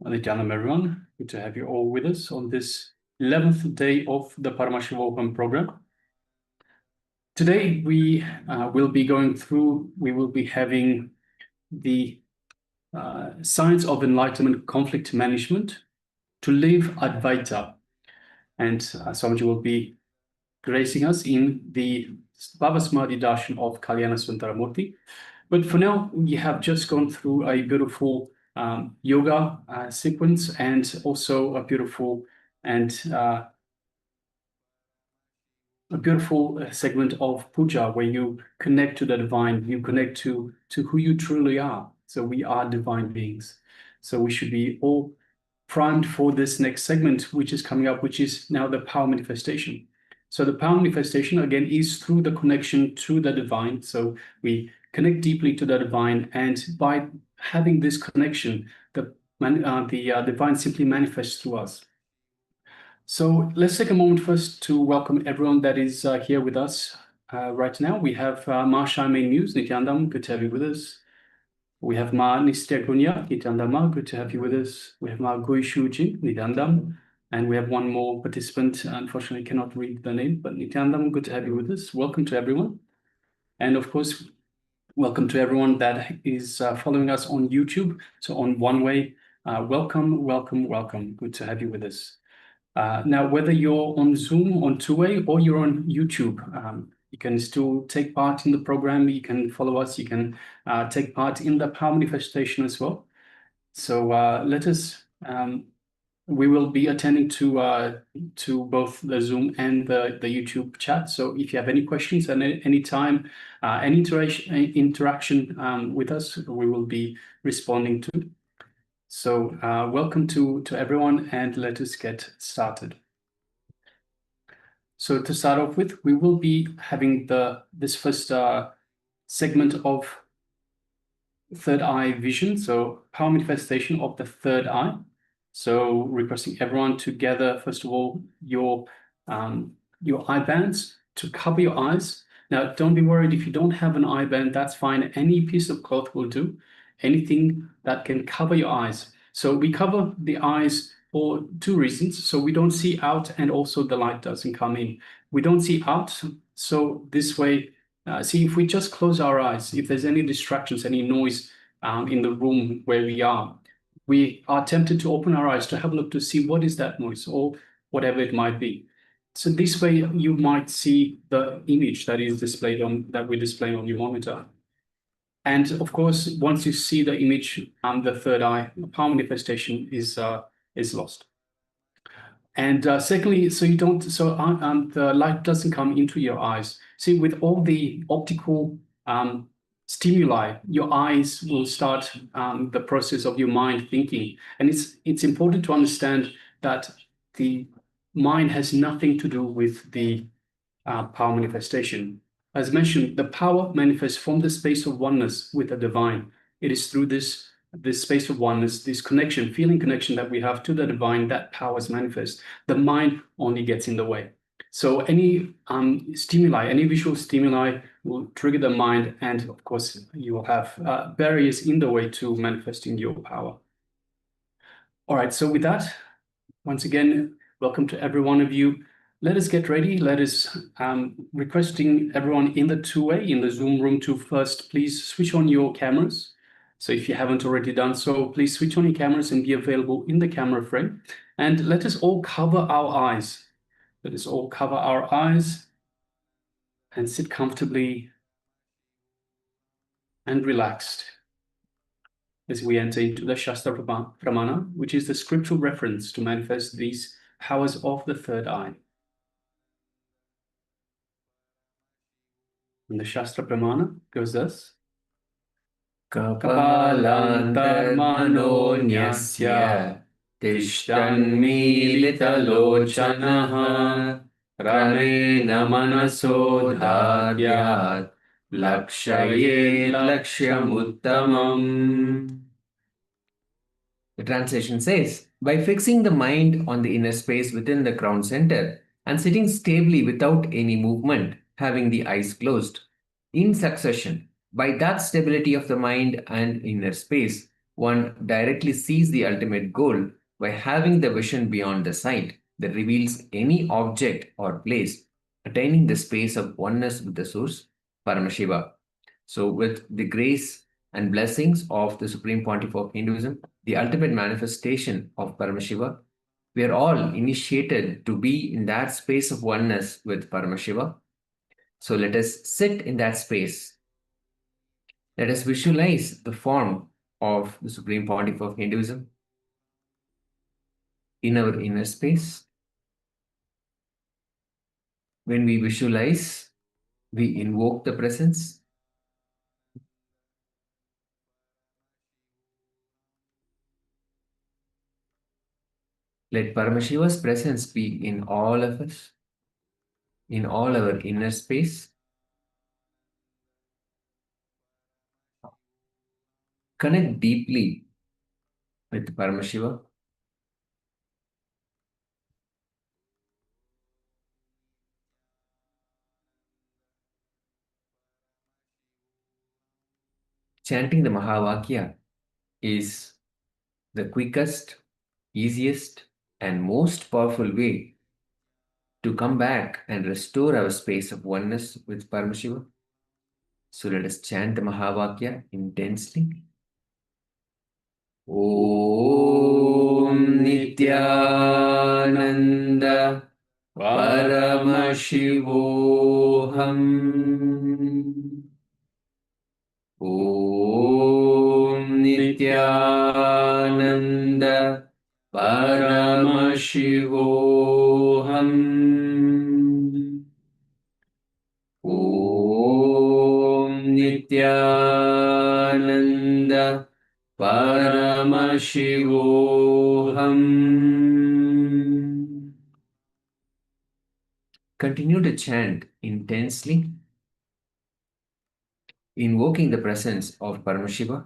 Nithyanandam, everyone. Good to have you all with us on this 11th day of the Paramashiva Open program. Today we will be having the Science of Enlightenment Conflict Management to live Advaita. And Swamiji will be gracing us in the Bhavasmadhi Darshan of Kalyana Sundaramurti. But for now, we have just gone through a beautiful yoga sequence and also a beautiful segment of puja where you connect to the divine, you connect to who you truly are. So we are divine beings. So we should be all primed for this next segment, which is coming up, which is now the power manifestation. So the power manifestation, again, is through the connection to the divine. So we connect deeply to the divine, and by having this connection, the divine simply manifests through us. So let's take a moment first to welcome everyone that is here with us right now. We have Ma Charmaine Muse, Nithyanandam, good to have you with us. We have Ma Nistya Nithyanandam, good to have you with us. We have Ma Gui Shujin, Nithyanandam. And we have one more participant, unfortunately cannot read the name, but Nithyanandam, good to have you with us. Welcome to everyone. And of course, welcome to everyone that is following us on YouTube. So on One Way, welcome, welcome, welcome. Good to have you with us. Now, whether you're on Zoom, on Two Way, or you're on YouTube, you can still take part in the program. You can follow us. You can take part in the power manifestation as well. So let us. We will be attending to both the Zoom and the YouTube chat. So if you have any questions at any time, any interaction with us, we will be responding to. So welcome to everyone, and let us get started. So to start off with, we will be having this first segment of third eye vision. So power manifestation of the third eye. So requesting everyone to gather, first of all, your eye bands to cover your eyes. Now, don't be worried if you don't have an eye band, that's fine. Any piece of cloth will do, anything that can cover your eyes. So we cover the eyes for two reasons. So we don't see out, and also the light doesn't come in. We don't see out, so this way, see, if we just close our eyes, if there's any distractions, any noise in the room where we are tempted to open our eyes to have a look to see what is that noise or whatever it might be. So this way you might see the image that is displayed that we display on your monitor. And of course, once you see the image on the third eye, power manifestation is lost. And secondly, the light doesn't come into your eyes. See, with all the optical stimuli, your eyes will start the process of your mind thinking. And it's important to understand that the mind has nothing to do with the power manifestation. As mentioned, the power manifests from the space of oneness with the divine. It is through this space of oneness, this connection, feeling connection that we have to the divine, that powers manifest. The mind only gets in the way. So any stimuli, any visual stimuli will trigger the mind, and of course you will have barriers in the way to manifesting your power. All right, so with that, once again, welcome to every one of you. Let us get ready. Let us requesting everyone in the two-way, in the Zoom room, to first please switch on your cameras. So if you haven't already done so, please switch on your cameras and be available in the camera frame. And let us all cover our eyes. Let us all cover our eyes and sit comfortably and relaxed as we enter into the Shastra Pramana, which is the scriptural reference to manifest these powers of the third eye. And the Shastra Pramana goes thus. Kapalantarmanonyasya Tishtanmilitalochanaha Ramena manaso dharyat Lakshaye lakshyamuttamam. The translation says, by fixing the mind on the inner space within the crown center and sitting stably without any movement, having the eyes closed, in succession, by that stability of the mind and inner space, one directly sees the ultimate goal by having the vision beyond the sight that reveals any object or place, attaining the space of oneness with the source, Paramashiva. So with the grace and blessings of the Supreme Pontiff of Hinduism, the ultimate manifestation of Paramashiva, we are all initiated to be in that space of oneness with Paramashiva. So let us sit in that space. Let us visualize the form of the Supreme Pontiff of Hinduism in our inner space. When we visualize, we invoke the presence. Let Paramashiva's presence be in all of us, in all our inner space. Connect deeply with Paramashiva. Chanting the Mahavakya is the quickest, easiest, and most powerful way to come back and restore our space of oneness with Paramashiva. So let us chant the Mahavakya intensely. Om Nithyananda Paramashivoham. Om Nithyananda Paramashivoham. Om Nithyananda Paramashivoham. Continue to chant intensely, invoking the presence of Paramashiva.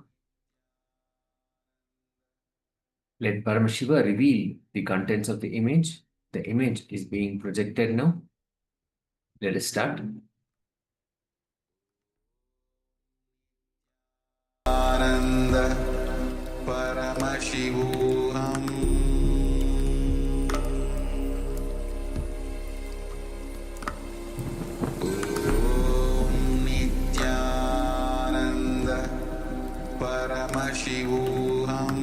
Let Paramashiva reveal the contents of the image. The image is being projected now. Let us start. Ananda Paramashivoham. Om Nithyananda Paramashivoham.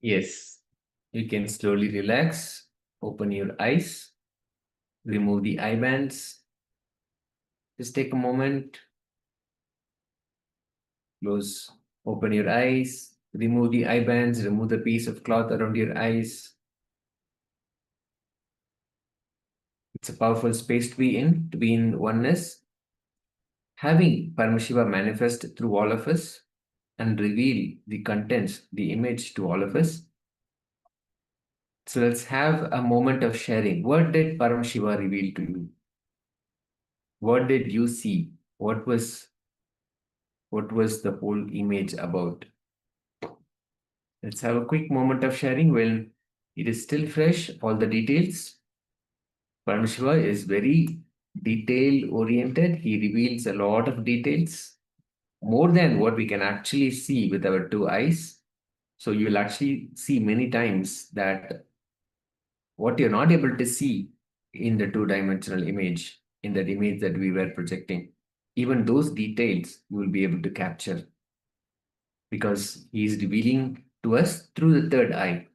Yes, you can slowly relax, open your eyes, remove the eye bands. Just take a moment, close, open your eyes, remove the eye bands, remove the piece of cloth around your eyes. It's a powerful space to be in oneness. Having Paramashiva manifest through all of us and reveal the contents, the image to all of us. So let's have a moment of sharing. What did Paramashiva reveal to you? What did you see? What was the whole image about? Let's have a quick moment of sharing when it is still fresh, all the details. Paramashiva is very detail oriented. He reveals a lot of details, more than what we can actually see with our two eyes. So you will actually see many times that what you're not able to see in the two-dimensional image, in that image that we were projecting, even those details you will be able to capture because he is revealing to us through the third eye.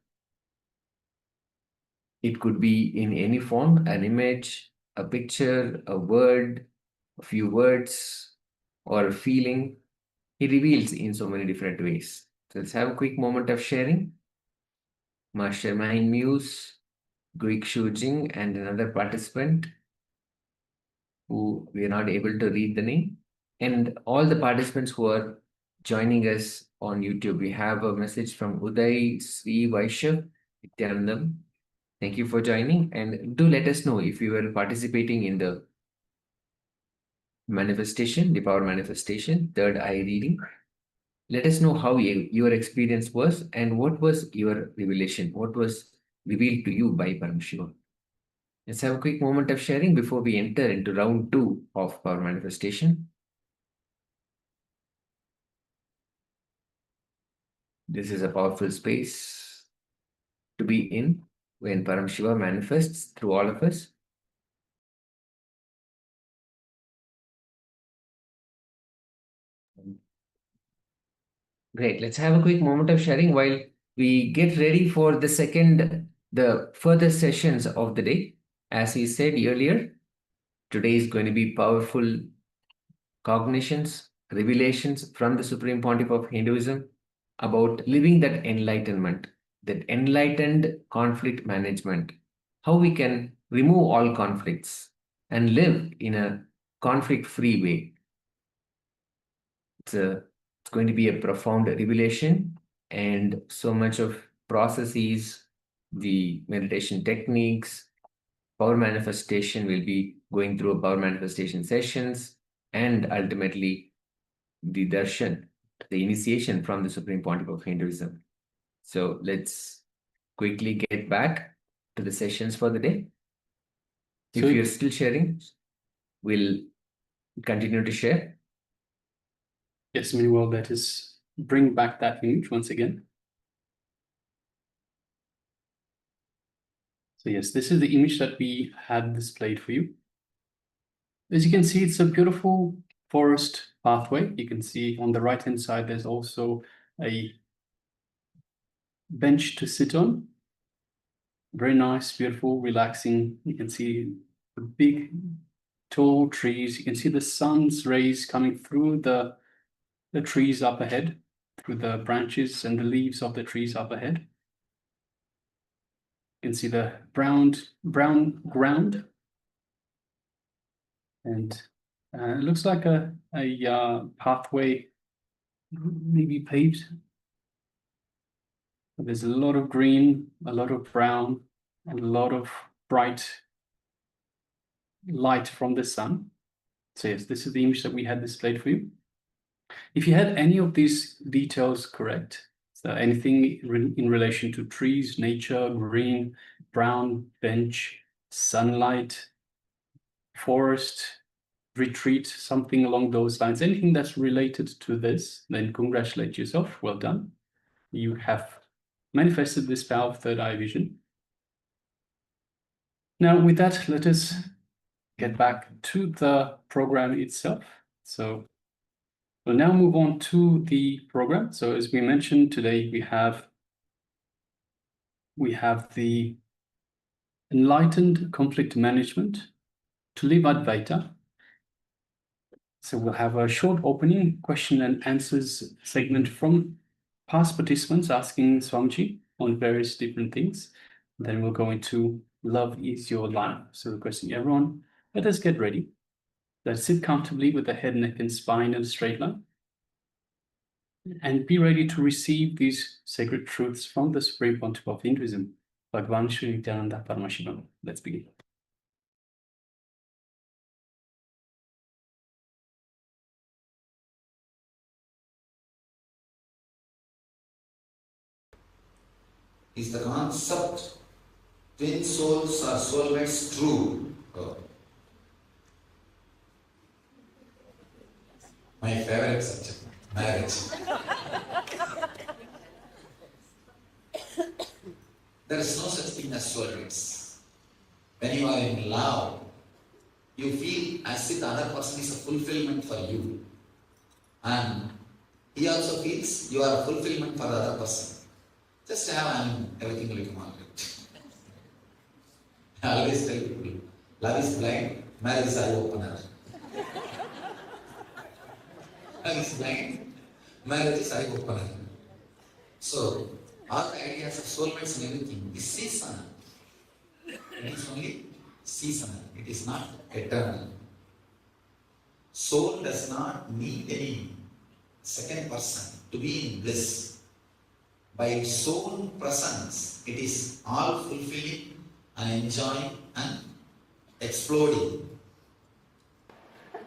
It could be in any form, an image, a picture, a word, a few words, or a feeling. He reveals in so many different ways. So let's have a quick moment of sharing. Mastermind Muse, Guik Shujing, and another participant who we are not able to read the name, and all the participants who are joining us on YouTube. We have a message from Uday, Sri Vaishyav, Nithyanandam. Thank you for joining, and do let us know if you were participating in the manifestation, the power manifestation, third eye reading. Let us know how your experience was and what was your revelation, what was revealed to you by Paramashiva. Let's have a quick moment of sharing before we enter into round 2 of power manifestation. This is a powerful space to be in when Paramashiva manifests through all of us. Great. Let's have a quick moment of sharing while we get ready for the further sessions of the day. As we said earlier, today is going to be powerful cognitions, revelations from the Supreme Pontiff of Hinduism about living that enlightenment, that enlightened conflict management, how we can remove all conflicts and live in a conflict-free way. It's going to be a profound revelation, and so much of processes, the meditation techniques, power manifestation will be going through power manifestation sessions, and ultimately the darshan, the initiation from the Supreme Pontiff of Hinduism. So let's quickly get back to the sessions for the day. If you're still sharing, we'll continue to share. Yes, meanwhile, let us bring back that image once again. So yes, this is the image that we had displayed for you. As you can see, it's a beautiful forest pathway. You can see on the right-hand side, there's also a bench to sit on. Very nice, beautiful, relaxing. You can see the big, tall trees. You can see the sun's rays coming through the trees up ahead, through the branches and the leaves of the trees up ahead. You can see the brown ground. And it looks like a pathway, maybe paved. There's a lot of green, a lot of brown, and a lot of bright light from the sun. So yes, this is the image that we had displayed for you. If you had any of these details correct, so anything in relation to trees, nature, green, brown, bench, sunlight, forest, retreat, something along those lines, anything that's related to this, then congratulate yourself. Well done. You have manifested this power of third eye vision. Now, with that, let us get back to the program itself. So we'll now move on to the program. So as we mentioned, today we have we have the enlightened conflict management to live Advaita. So we'll have a short opening question and answers segment from past participants asking Swamiji on various different things. Then we'll go into love is your life. So requesting everyone, let us get ready. Let's sit comfortably with the head, neck, and spine in a straight line. And be ready to receive these sacred truths from the Supreme Pontiff of Hinduism, Bhagavan Sri Nithyananda Paramashivam. Let's begin. Is the concept twin souls or soulmates true? Oh. My favorite subject, marriage. There is no such thing as soulmates. When you are in love, you feel as if the other person is a fulfillment for you. And he also feels you are a fulfillment for the other person. Just have everything will come out. I always tell people, love is blind, marriage is eye opener. Love is blind, marriage is eye opener. So, all the ideas of soulmates and everything is seasonal. It is only seasonal. It is not eternal. Soul does not need any second person to be in bliss. By its own presence, it is all fulfilling and enjoying and exploding.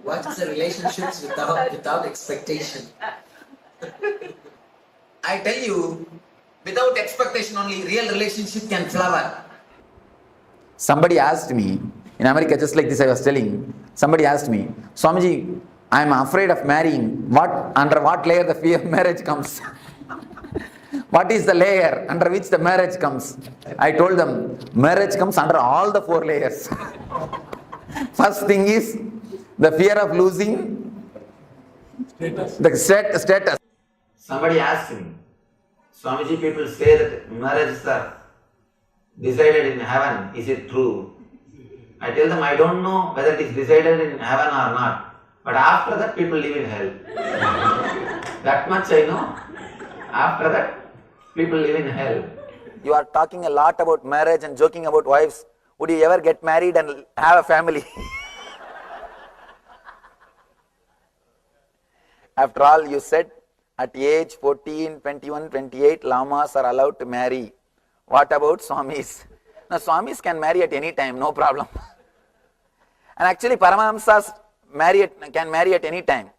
What is the relationships without expectation? I tell you, without expectation only real relationship can flower. Somebody asked me, in America just like this I was telling, somebody asked me, Swamiji, I am afraid of marrying. Under what layer the fear of marriage comes? What is the layer under which the marriage comes? I told them, marriage comes under all the 4 layers. First thing is the fear of losing the status. Somebody asked me, Swamiji, people say that marriages are decided in heaven. Is it true? I tell them, I don't know whether it is decided in heaven or not. But after that, people live in hell. That much I know. After that, people live in hell. You are talking a lot about marriage and joking about wives. Would you ever get married and have a family? After all, you said at age 14, 21, 28, lamas are allowed to marry. What about swamis? Now, swamis can marry at any time, no problem. And actually, Paramahamsas can marry at any time.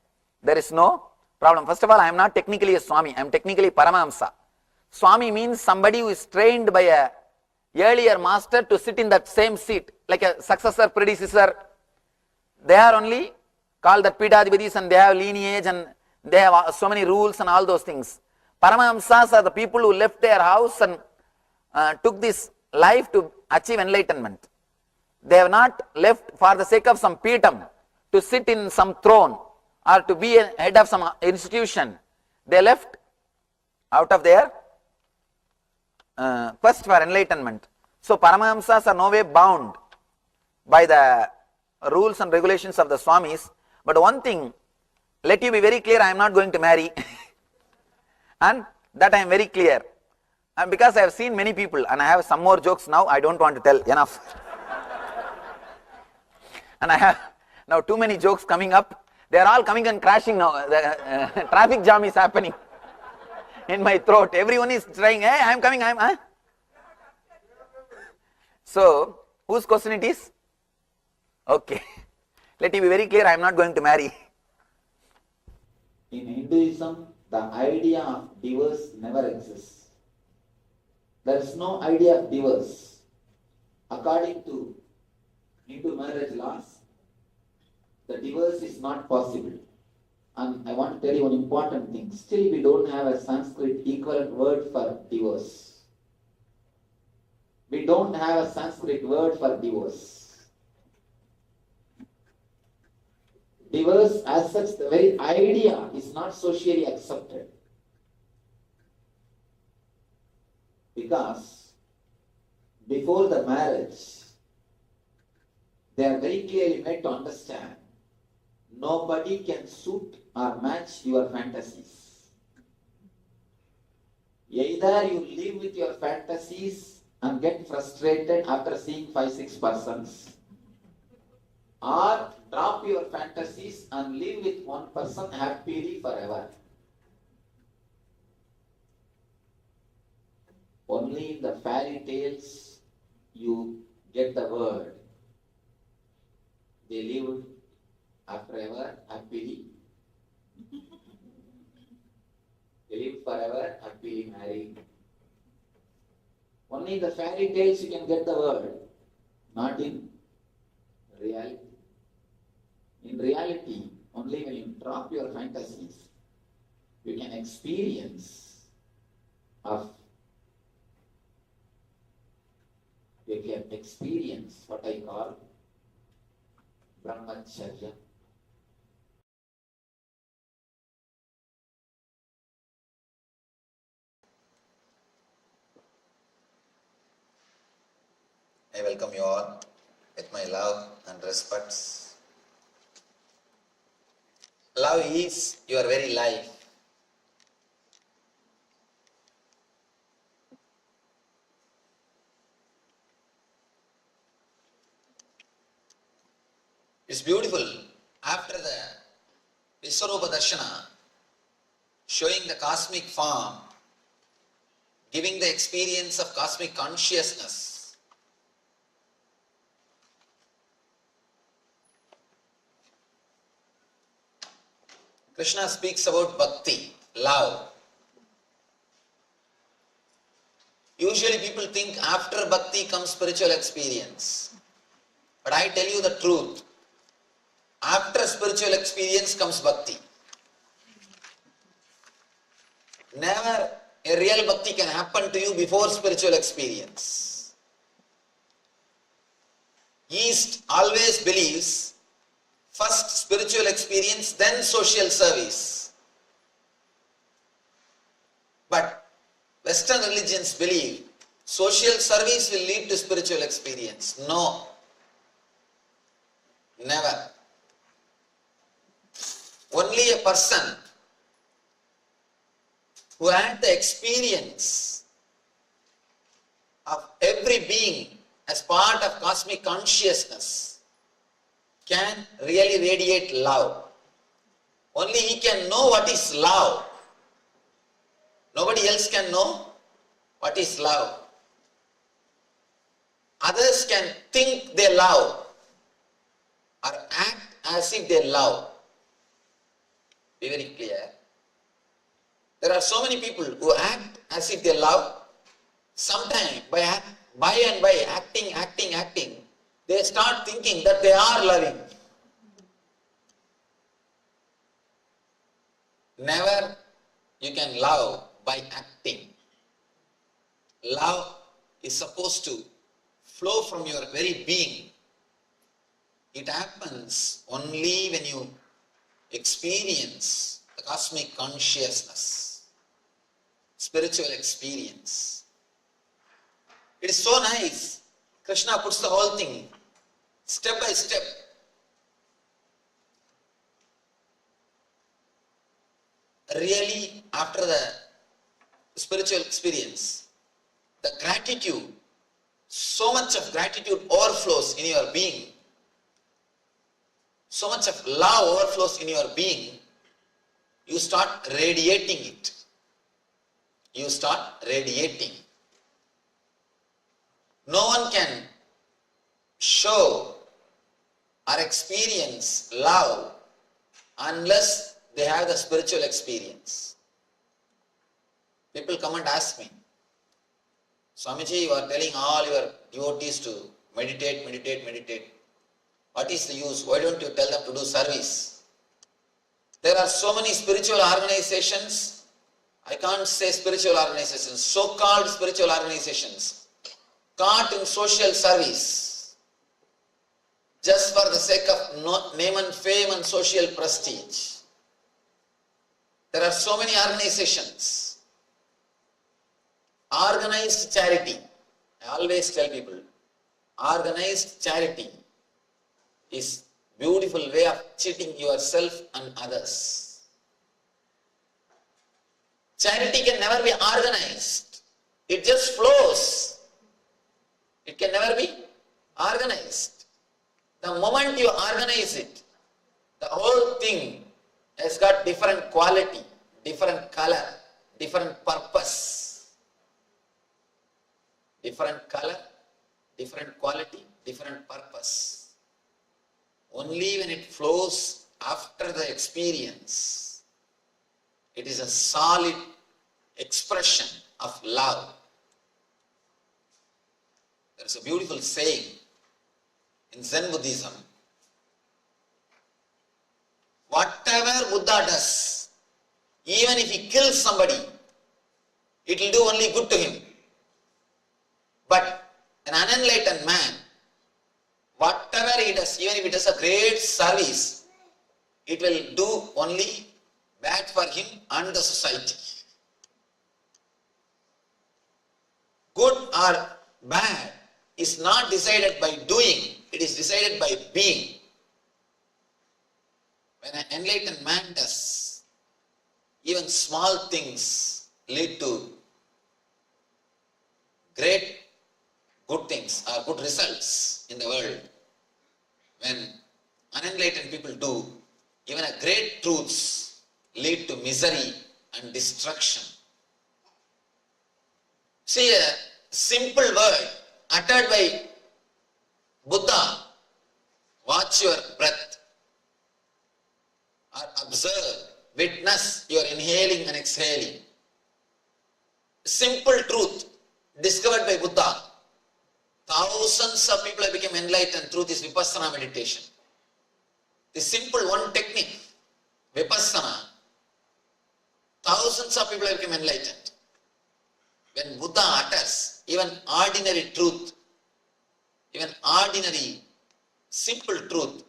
There is no problem. First of all, I am not technically a swami, I am technically Paramahamsa. Swami means somebody who is trained by a earlier master to sit in that same seat, like a successor, predecessor. They are only called the Pidadhipatis and they have lineage and they have so many rules and all those things. Paramahamsas are the people who left their house and took this life to achieve enlightenment. They have not left for the sake of some Peetam, to sit in some throne or to be a head of some institution. They left out of their quest for enlightenment. So Paramahamsas are no way bound by the rules and regulations of the Swamis. But one thing, let you be very clear, I am not going to marry. And that I am very clear. And because I have seen many people, and I have some more jokes now, I don't want to tell, enough. And I have now too many jokes coming up. They are all coming and crashing now. The traffic jam is happening in my throat. Everyone is trying, hey, I am coming, So, whose question it is? Okay. Let me be very clear, I am not going to marry. In Hinduism, the idea of divorce never exists. There is no idea of divorce. According to Hindu marriage laws, the divorce is not possible. And I want to tell you one important thing. Still, we don't have a Sanskrit equivalent word for divorce. We don't have a Sanskrit word for divorce. Divorce as such, the very idea is not socially accepted. Because before the marriage, they are very clearly made to understand nobody can suit or match your fantasies. Either you live with your fantasies and get frustrated after seeing 5-6 persons, or drop your fantasies and live with one person happily forever. Only in the fairy tales you get the word. They lived forever happily. They lived forever happily married. Only in the fairy tales you can get the word, not in reality. In reality, only when you drop your fantasies, you can experience what I call brahmacharya. I welcome you all with my love and respects. Love is your very life. It's beautiful. After the Viswarupa Darshana, showing the cosmic form, giving the experience of cosmic consciousness, Krishna speaks about bhakti, love. Usually people think after bhakti comes spiritual experience. But I tell you the truth. After spiritual experience comes bhakti. Never a real bhakti can happen to you before spiritual experience. East always believes first spiritual experience, then social service. But Western religions believe social service will lead to spiritual experience. No. Never. Only a person who had the experience of every being as part of cosmic consciousness can really radiate love. Only he can know what is love. Nobody else can know what is love. Others can think they love or act as if they love. Be very clear. There are so many people who act as if they love. Sometimes by acting, they start thinking that they are loving. Never you can love by acting. Love is supposed to flow from your very being. It happens only when you experience the cosmic consciousness, spiritual experience. It is so nice. Krishna puts the whole thing step by step. Really, after the spiritual experience, the gratitude, so much of gratitude overflows in your being. So much of love overflows in your being. You start radiating it. You start radiating. No one can show or experience love unless they have the spiritual experience. People come and ask me, Swamiji, you are telling all your devotees to meditate. What is the use? Why don't you tell them to do service? There are so many spiritual organizations, I can't say spiritual organizations, so-called spiritual organizations, caught in social service, just for the sake of name and fame and social prestige. There are so many organizations, organized charity, I always tell people, organized charity is beautiful way of cheating yourself and others. Charity can never be organized. It just flows. It can never be organized. The moment you organize it, the whole thing has got different quality, different color, different purpose. Different color, different quality, different purpose. Only when it flows after the experience, it is a solid expression of love. There is a beautiful saying in Zen Buddhism. Whatever Buddha does, even if he kills somebody, it will do only good to him. But an unenlightened man, whatever he does, even if it is a great service, it will do only bad for him and the society. Good or bad is not decided by doing, it is decided by being. When an enlightened man does, even small things lead to great good things or good results in the world. When unenlightened people do, even a great truths lead to misery and destruction. See, a simple word uttered by Buddha, watch your breath, or observe, witness your inhaling and exhaling. Simple truth discovered by Buddha. Thousands of people have become enlightened through this Vipassana meditation. The simple one technique, Vipassana, thousands of people have become enlightened. When Buddha utters even ordinary truth, even ordinary simple truth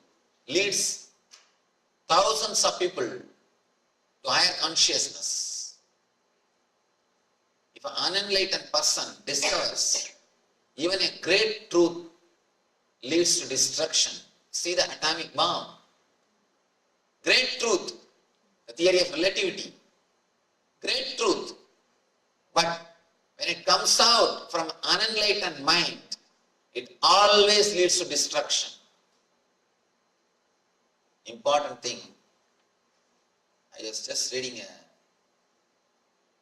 leads thousands of people to higher consciousness. If an unenlightened person discovers even a great truth leads to destruction. See the atomic bomb. Great truth, the theory of relativity. Great truth. But when it comes out from unenlightened mind, it always leads to destruction. Important thing. I was just reading a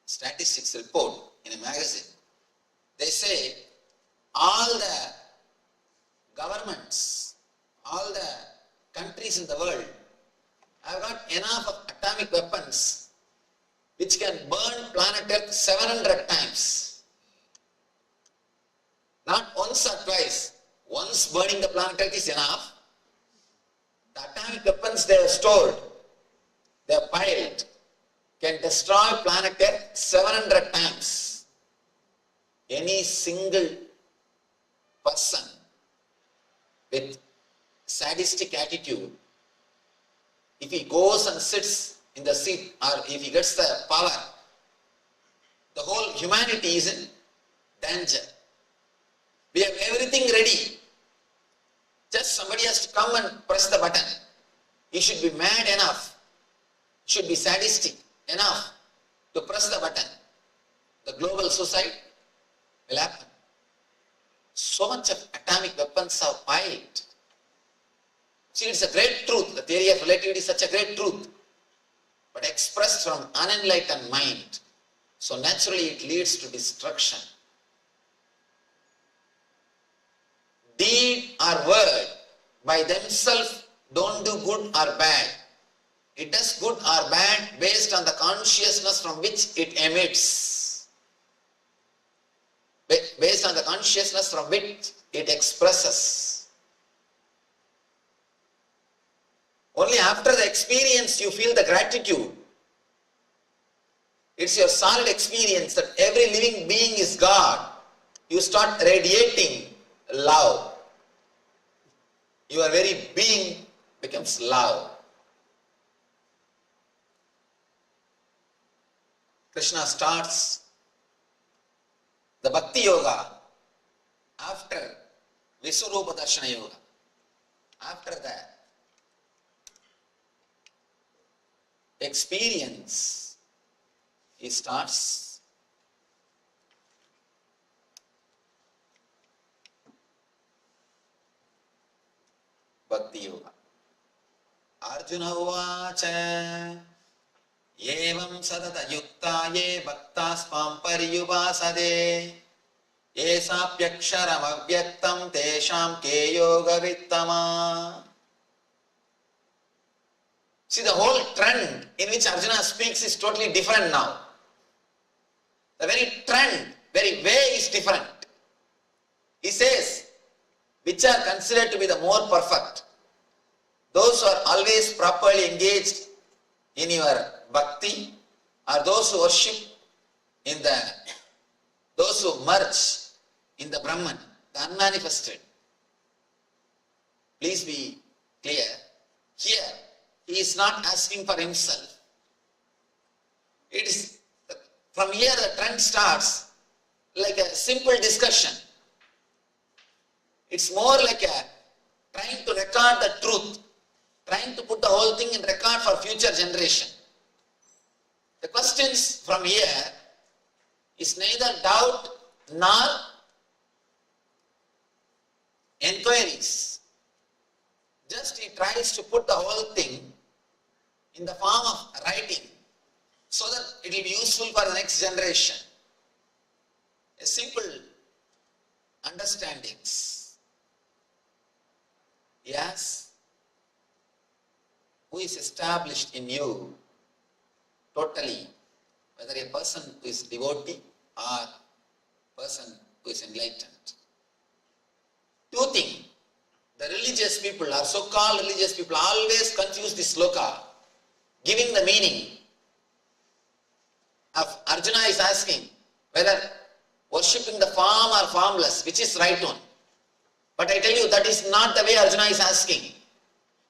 statistics report in a magazine. They say all the governments, all the countries in the world have got enough of atomic weapons which can burn planet Earth 700 times. Not once or twice. Once burning the planet Earth is enough. The atomic weapons they have stored, they have piled, can destroy planet Earth 700 times. Any single person with sadistic attitude, if he goes and sits in the seat or if he gets the power, the whole humanity is in danger. We have everything ready. Just somebody has to come and press the button. He should be mad enough, should be sadistic enough to press the button. The global suicide will happen. So much of atomic weapons are piled. See, it's a great truth. The theory of relativity is such a great truth, but expressed from unenlightened mind. So naturally it leads to destruction. Deed or word by themselves don't do good or bad. It does good or bad based on the consciousness from which it emits. Based on the consciousness from which it expresses. Only after the experience you feel the gratitude. It's your solid experience that every living being is God. You start radiating love. Your very being becomes love. Krishna starts the Bhakti Yoga Viswarupa Darshana Yoga. After that, experience, he starts Bhakti Yoga. Arjuna Uvacha Evam Sadata Yukta Ye Bhaktas Pam Pariyupasade Esapyaksharam Avyaktam Tesham Ke Yoga Vittama. See, the whole trend in which Arjuna speaks is totally different now. The very trend, very way is different. He says, which are considered to be the more perfect? Those who are always properly engaged in your bhakti, are those who worship in those who merge in the Brahman, the unmanifested. Please be clear. Here, he is not asking for himself. It is from here the trend starts like a simple discussion. It's more like trying to record the truth, trying to put the whole thing in record for future generation. The questions from here is neither doubt nor enquiries. Just he tries to put the whole thing in the form of writing so that it will be useful for the next generation. A simple understandings. Yes, who is established in you totally, whether a person who is devotee or person who is enlightened. Two things. The religious people or so-called religious people always confuse this sloka, giving the meaning of Arjuna is asking whether worshipping the form or formless, which is right one. But I tell you, that is not the way Arjuna is asking.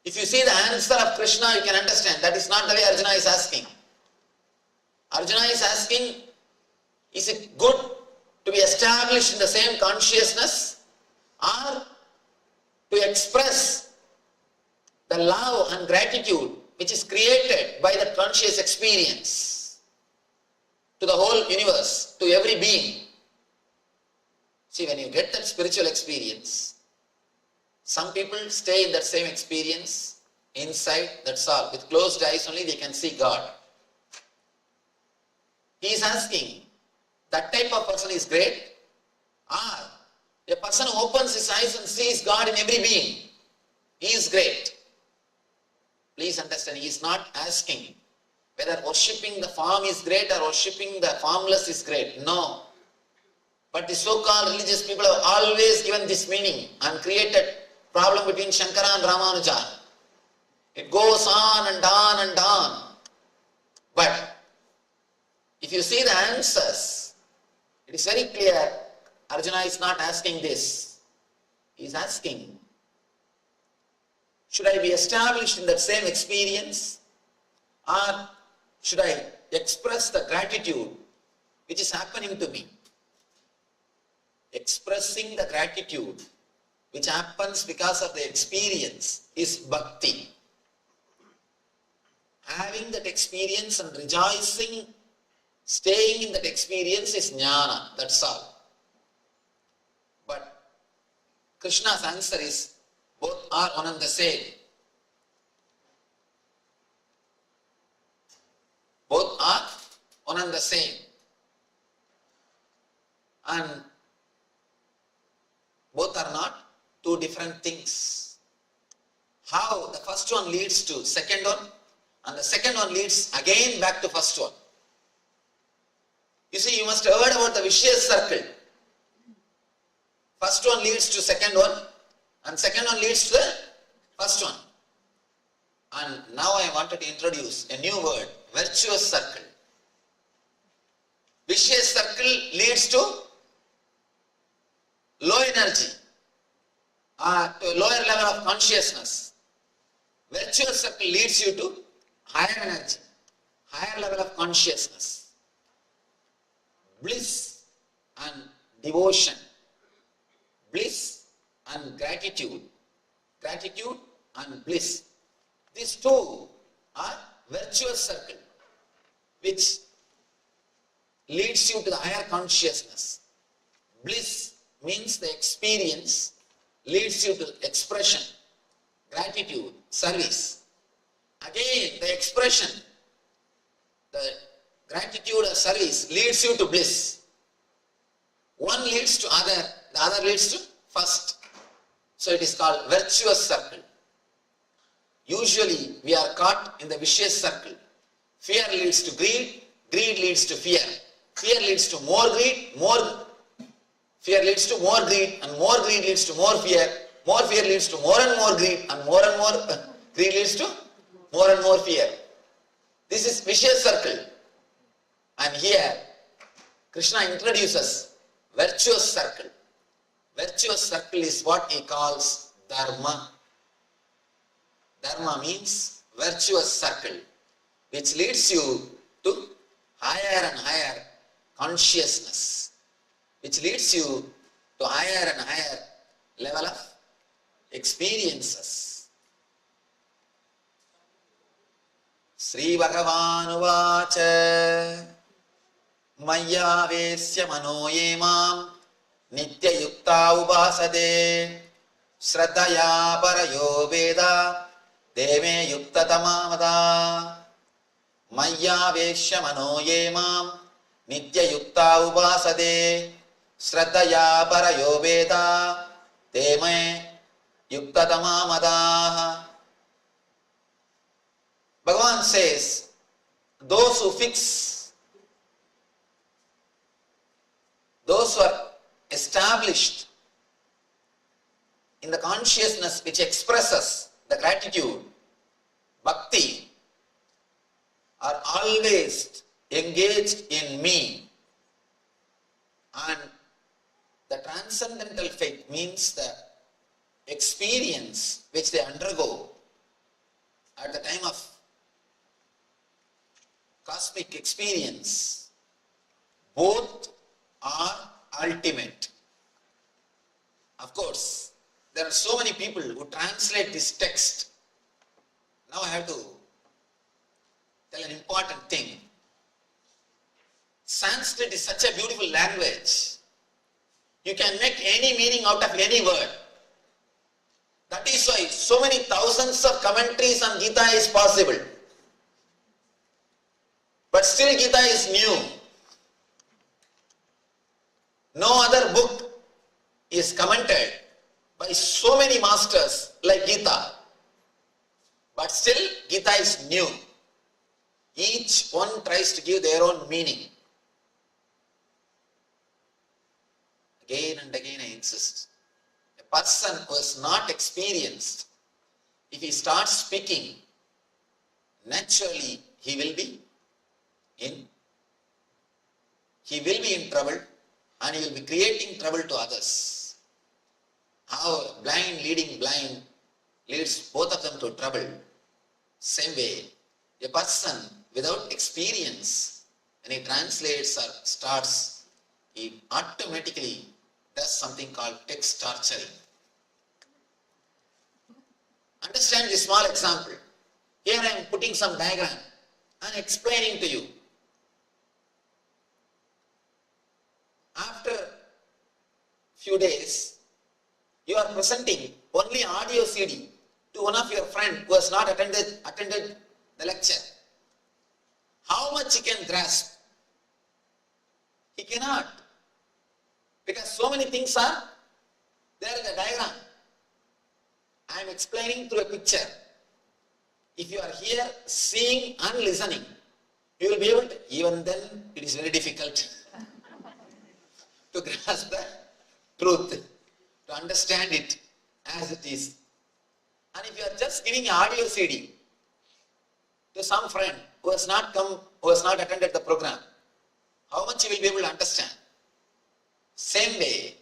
If you see the answer of Krishna, you can understand that is not the way Arjuna is asking. Arjuna is asking, is it good to be established in the same consciousness or to express the love and gratitude which is created by the conscious experience to the whole universe, to every being. See, when you get that spiritual experience, some people stay in that same experience inside, that's all. With closed eyes only they can see God. He is asking, that type of person is great, or a person who opens his eyes and sees God in every being, he is great. Please understand, he is not asking whether worshipping the form is great or worshipping the formless is great. No. But the so-called religious people have always given this meaning and created problem between Shankara and Ramanuja. It goes on and on and on. But if you see the answers, it is very clear. Arjuna is not asking this. He is asking, should I be established in that same experience, or should I express the gratitude which is happening to me? Expressing the gratitude which happens because of the experience is bhakti. Having that experience and rejoicing, staying in that experience is jnana, that's all. But Krishna's answer is, both are one and the same. Both are one and the same. And both are not two different things. How the first one leads to second one, and the second one leads again back to first one. You see, you must have heard about the vicious circle. First one leads to second one, and second one leads to the first one. And now I wanted to introduce a new word, virtuous circle. Vicious circle leads to low energy, to a lower level of consciousness. Virtuous circle leads you to higher energy, higher level of consciousness, bliss and devotion, bliss and gratitude. Gratitude and bliss. These two are virtuous circle which leads you to the higher consciousness. Bliss means the experience, leads you to expression, gratitude, service. Again, the expression, the gratitude or service leads you to bliss. One leads to other, the other leads to first. So it is called virtuous circle. Usually we are caught in the vicious circle. Fear leads to greed, greed leads to fear. Fear leads to more greed, fear leads to more greed, and more greed leads to more fear leads to more and more greed, and more greed leads to more and more fear. This is vicious circle. And here Krishna introduces virtuous circle. Virtuous circle is what he calls dharma. Dharma means virtuous circle, which leads you to higher and higher consciousness, which leads you to higher and higher level of experiences. Sri Bhagavan Uvacha Maya Vesya Manoye Mam Nitya Yukta Upasade Shraddhaya Parayo Veda Deme Yukta Tamamada Maya Vesya Manoye Mam Nitya Yukta Upasade Shraddhaya Parayo Veda Deme Yukta Tamamada. Bhagavan says, those who fix, those who are established in the consciousness which expresses the gratitude, bhakti, are always engaged in me. And the transcendental faith means the experience which they undergo at the time of cosmic experience. Both are ultimate. Of course, there are so many people who translate this text. Now I have to tell an important thing. Sanskrit is such a beautiful language. You can make any meaning out of any word. That is why so many thousands of commentaries on Gita is possible. But still Gita is new. No other book is commented by so many masters like Gita. But still Gita is new. Each one tries to give their own meaning. Again and again I insist. A person who has not experienced, if he starts speaking, naturally he will be in trouble, and he will be creating trouble to others. How blind leading blind leads both of them to trouble. Same way, a person without experience, when he translates or starts, he automatically does something called text torturing. Understand this small example. Here I am putting some diagram and explaining to you. After few days, you are presenting only audio CD to one of your friend who has not attended the lecture. How much he can grasp? He cannot. Because so many things are there in the diagram. I am explaining through a picture. If you are here seeing and listening, you will be able to, even then it is very difficult to grasp the truth, to understand it as it is. And if you are just giving an audio CD to some friend who has not come, who has not attended the program, how much he will be able to understand? Same way.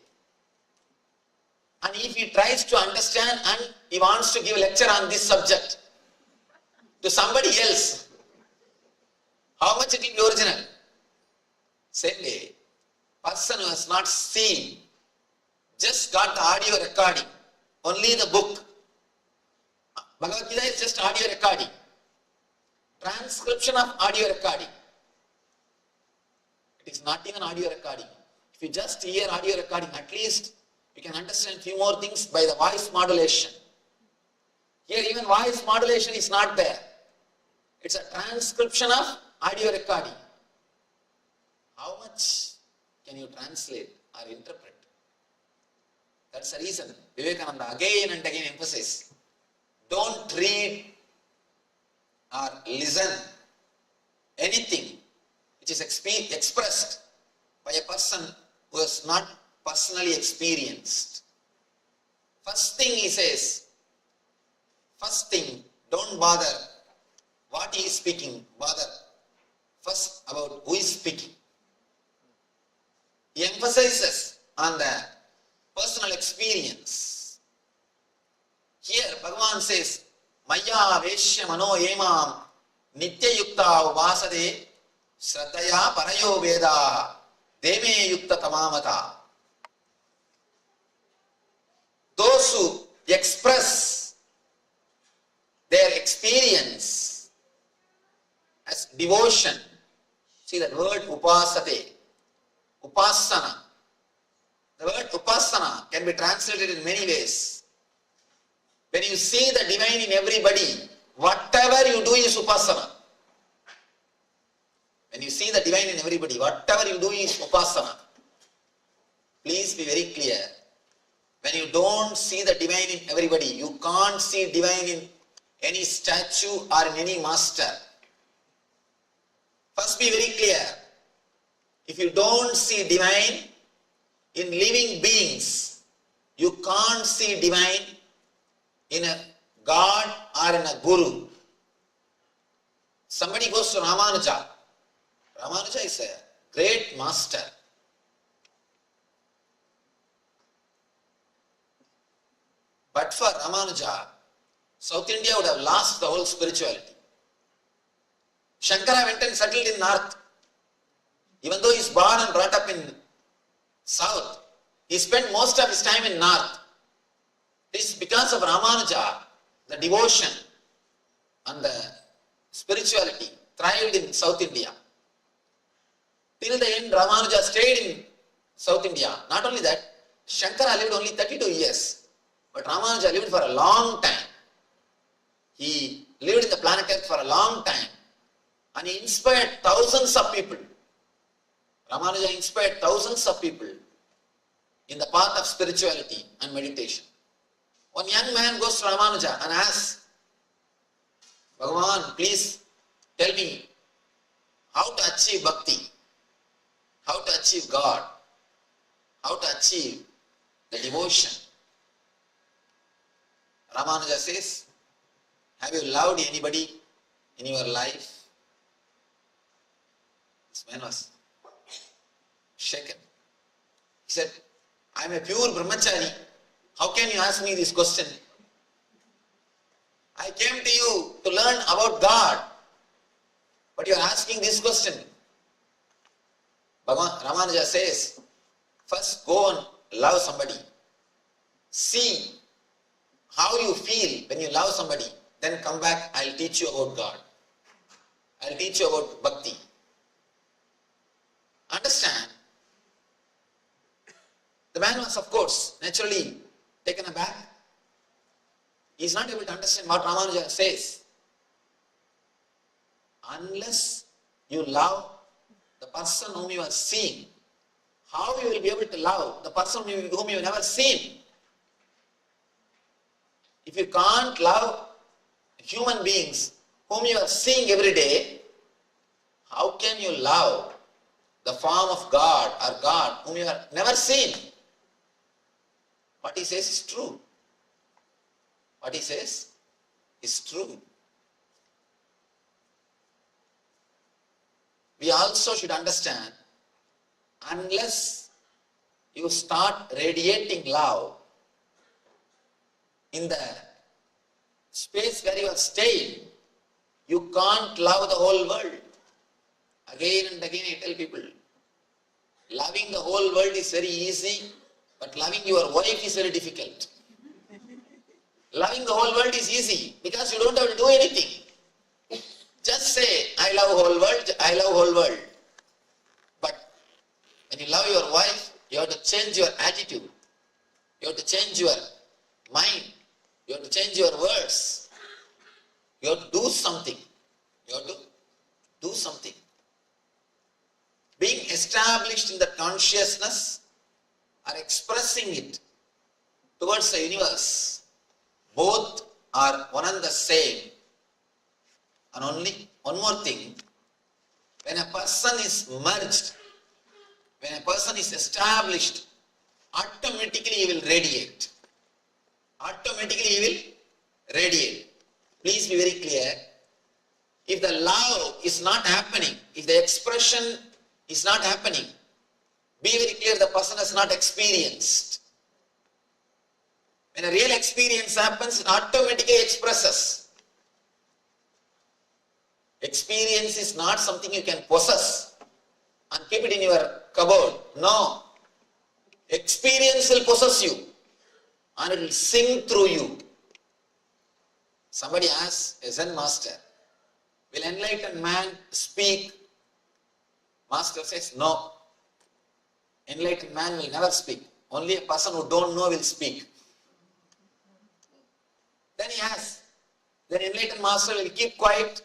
And if he tries to understand and he wants to give a lecture on this subject to somebody else, how much it will be original? Same way. Person who has not seen, just got the audio recording, only the book. Bhagavad Gita is just audio recording. Transcription of audio recording. It is not even audio recording. If you just hear audio recording, at least you can understand few more things by the voice modulation. Here even voice modulation is not there. It's a transcription of audio recording. How much can you translate or interpret? That's the reason Vivekananda again and again emphasizes, don't read or listen anything which is expressed by a person who has not personally experienced. First thing he says, first thing, don't bother what he is speaking, bother first about who is speaking. He emphasizes on the personal experience. Here Bhagavan says, Maya Veshya Mano Emam Nitya Yukta Uvasade Shraddaya Parayo Veda Deme Yukta Tamamata. Those who express their experience as devotion, see that word upasate, upasana. The word upasana can be translated in many ways. When you see the divine in everybody, whatever you do is upasana. When you see the divine in everybody, whatever you do is upasana. Please be very clear. When you don't see the divine in everybody, you can't see divine in any statue or in any master. First be very clear. If you don't see divine in living beings, you can't see divine in a God or in a Guru. Somebody goes to Ramanuja. Ramanuja is a great master. But for Ramanuja, South India would have lost the whole spirituality. Shankara went and settled in North. Even though he is born and brought up in South, he spent most of his time in North. It is because of Ramanuja, the devotion and the spirituality thrived in South India. Till the end, Ramanuja stayed in South India. Not only that, Shankara lived only 32 years, but Ramanuja lived for a long time. He lived in the planet Earth for a long time, and he inspired thousands of people. Ramanuja inspired thousands of people in the path of spirituality and meditation. One young man goes to Ramanuja and asks, Bhagavan, please tell me how to achieve bhakti, how to achieve God, how to achieve the devotion. Ramanuja says, have you loved anybody in your life? This man was shaken. He said, I am a pure brahmachari. How can you ask me this question? I came to you to learn about God, but you are asking this question. Ramanuja says, first go and love somebody. See how you feel when you love somebody. Then come back, I will teach you about God. I will teach you about bhakti. Understand? The man was, of course, naturally taken aback. He is not able to understand what Ramanuja says. Unless you love the person whom you are seeing, how you will be able to love the person whom you have never seen? If you can't love human beings whom you are seeing every day, how can you love the form of God or God whom you have never seen? What he says is true. What he says is true. We also should understand, unless you start radiating love in the space where you are staying, you can't love the whole world. Again and again I tell people, loving the whole world is very easy, but loving your wife is very difficult. Loving the whole world is easy because you don't have to do anything. Just say, I love whole world, I love whole world. But when you love your wife, you have to change your attitude. You have to change your mind. You have to change your words. You have to do something. You have to do something. Being established in the consciousness or expressing it towards the universe, both are one and the same. And only one more thing, when a person is merged, when a person is established, automatically he will radiate. Automatically he will radiate. Please be very clear. If the love is not happening, if the expression is not happening, be very clear, the person has not experienced. When a real experience happens, it automatically expresses. Experience is not something you can possess and keep it in your cupboard. No. Experience will possess you and it will sing through you. Somebody asks a Zen master, will enlightened man speak? Master says, no. Enlightened man will never speak. Only a person who don't know will speak. Then he asks, then enlightened master will keep quiet?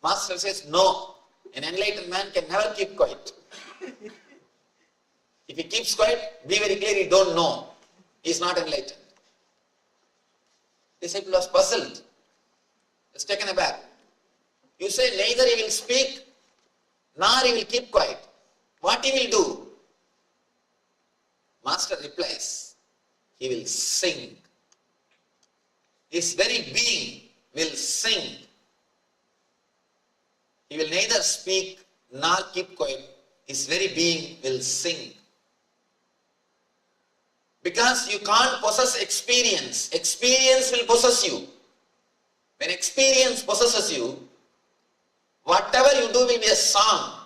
Master says, no. An enlightened man can never keep quiet. If he keeps quiet, be very clear, he don't know. He is not enlightened. The disciple was puzzled. He was taken aback. You say neither he will speak, nor he will keep quiet. What he will do? Master replies, he will sing. His very being will sing. He will neither speak nor keep quiet. His very being will sing. Because you can't possess experience. Experience will possess you. When experience possesses you, whatever you do will be a song.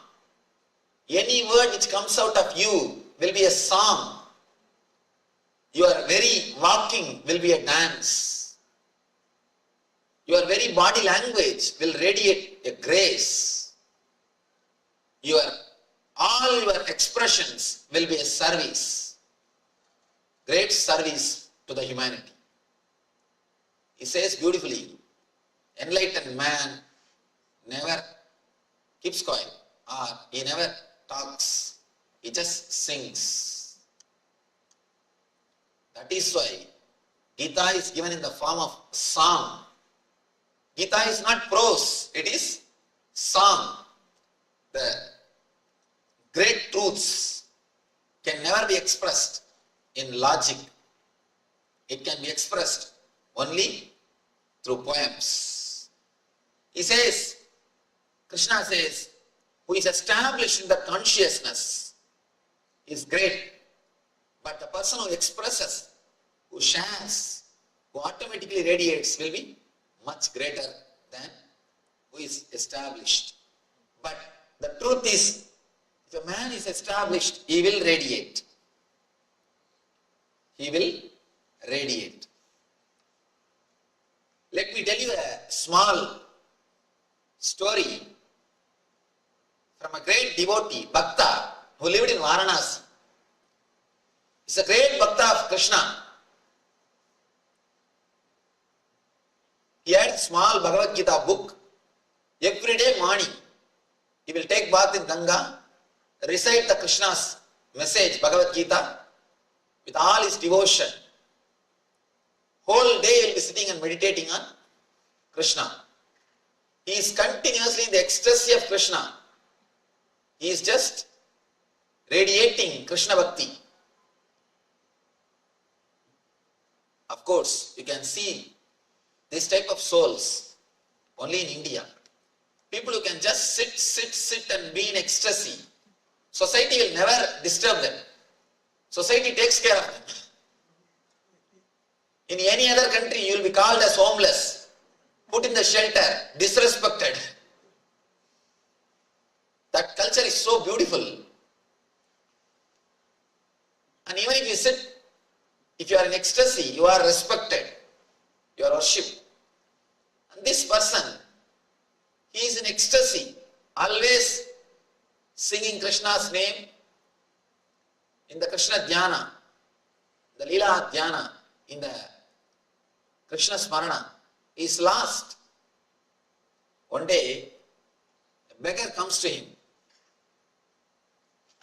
Any word which comes out of you will be a song. Your very walking will be a dance. Your very body language will radiate a grace. All your expressions will be a service. Great service to the humanity. He says beautifully, enlightened man never keeps quiet or he never talks. He just sings. That is why Gita is given in the form of song. Gita is not prose, it is song. The great truths can never be expressed in logic. It can be expressed only through poems. He says, Krishna says, who is established in the consciousness is great. But the person who expresses, who shares, who automatically radiates will be much greater than who is established. But the truth is, if a man is established, he will radiate. He will radiate. Let me tell you a small story from a great devotee, Bhakta, who lived in Varanasi. He's a great Bhakta of Krishna. He had a small Bhagavad Gita book. Every day morning, he will take bath in Ganga, recite the Krishna's message, Bhagavad Gita, with all his devotion. Whole day he will be sitting and meditating on Krishna. He is continuously in the ecstasy of Krishna. He is just radiating Krishna Bhakti. Of course, you can see this type of souls only in India. People who can just sit and be in ecstasy. Society will never disturb them. Society takes care of them. In any other country, you will be called as homeless, put in the shelter, disrespected. That culture is so beautiful. And even if you sit If you are in ecstasy, you are respected, you are worshipped. And this person, he is in ecstasy, always singing Krishna's name in the Krishna Dhyana, the Leela Dhyana, in the Krishna Smarana. He is lost. One day, a beggar comes to him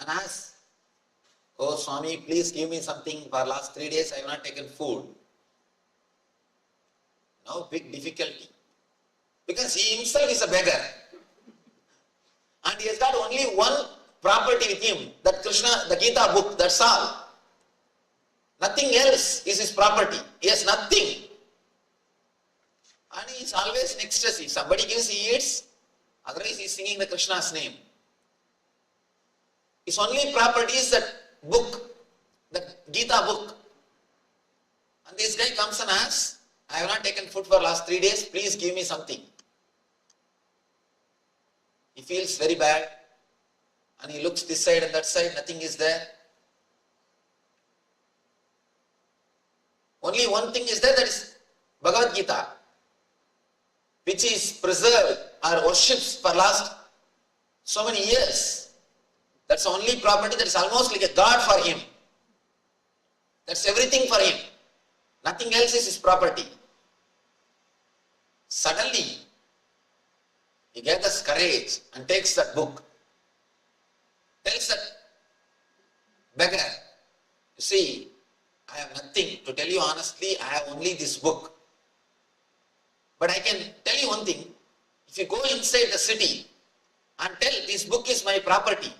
and asks, "Oh Swami, please give me something. For last 3 days I have not taken food." Now big difficulty. Because he himself is a beggar. And he has got only one property with him, that Krishna, the Gita book, that's all. Nothing else is his property. He has nothing. And he is always in ecstasy. Somebody gives, he eats. Otherwise he is singing the Krishna's name. His only property is that book, the Gita book. And this guy comes and asks, "I have not taken food for last 3 days, please give me something." He feels very bad and he looks this side and that side, nothing is there. Only one thing is there, that is Bhagavad Gita, which is preserved or worships for last so many years. That's the only property that is almost like a god for him. That's everything for him. Nothing else is his property. Suddenly, he gathers courage and takes that book. Tells that beggar, "You see, I have nothing. To tell you honestly, I have only this book. But I can tell you one thing. If you go inside the city and tell this book is my property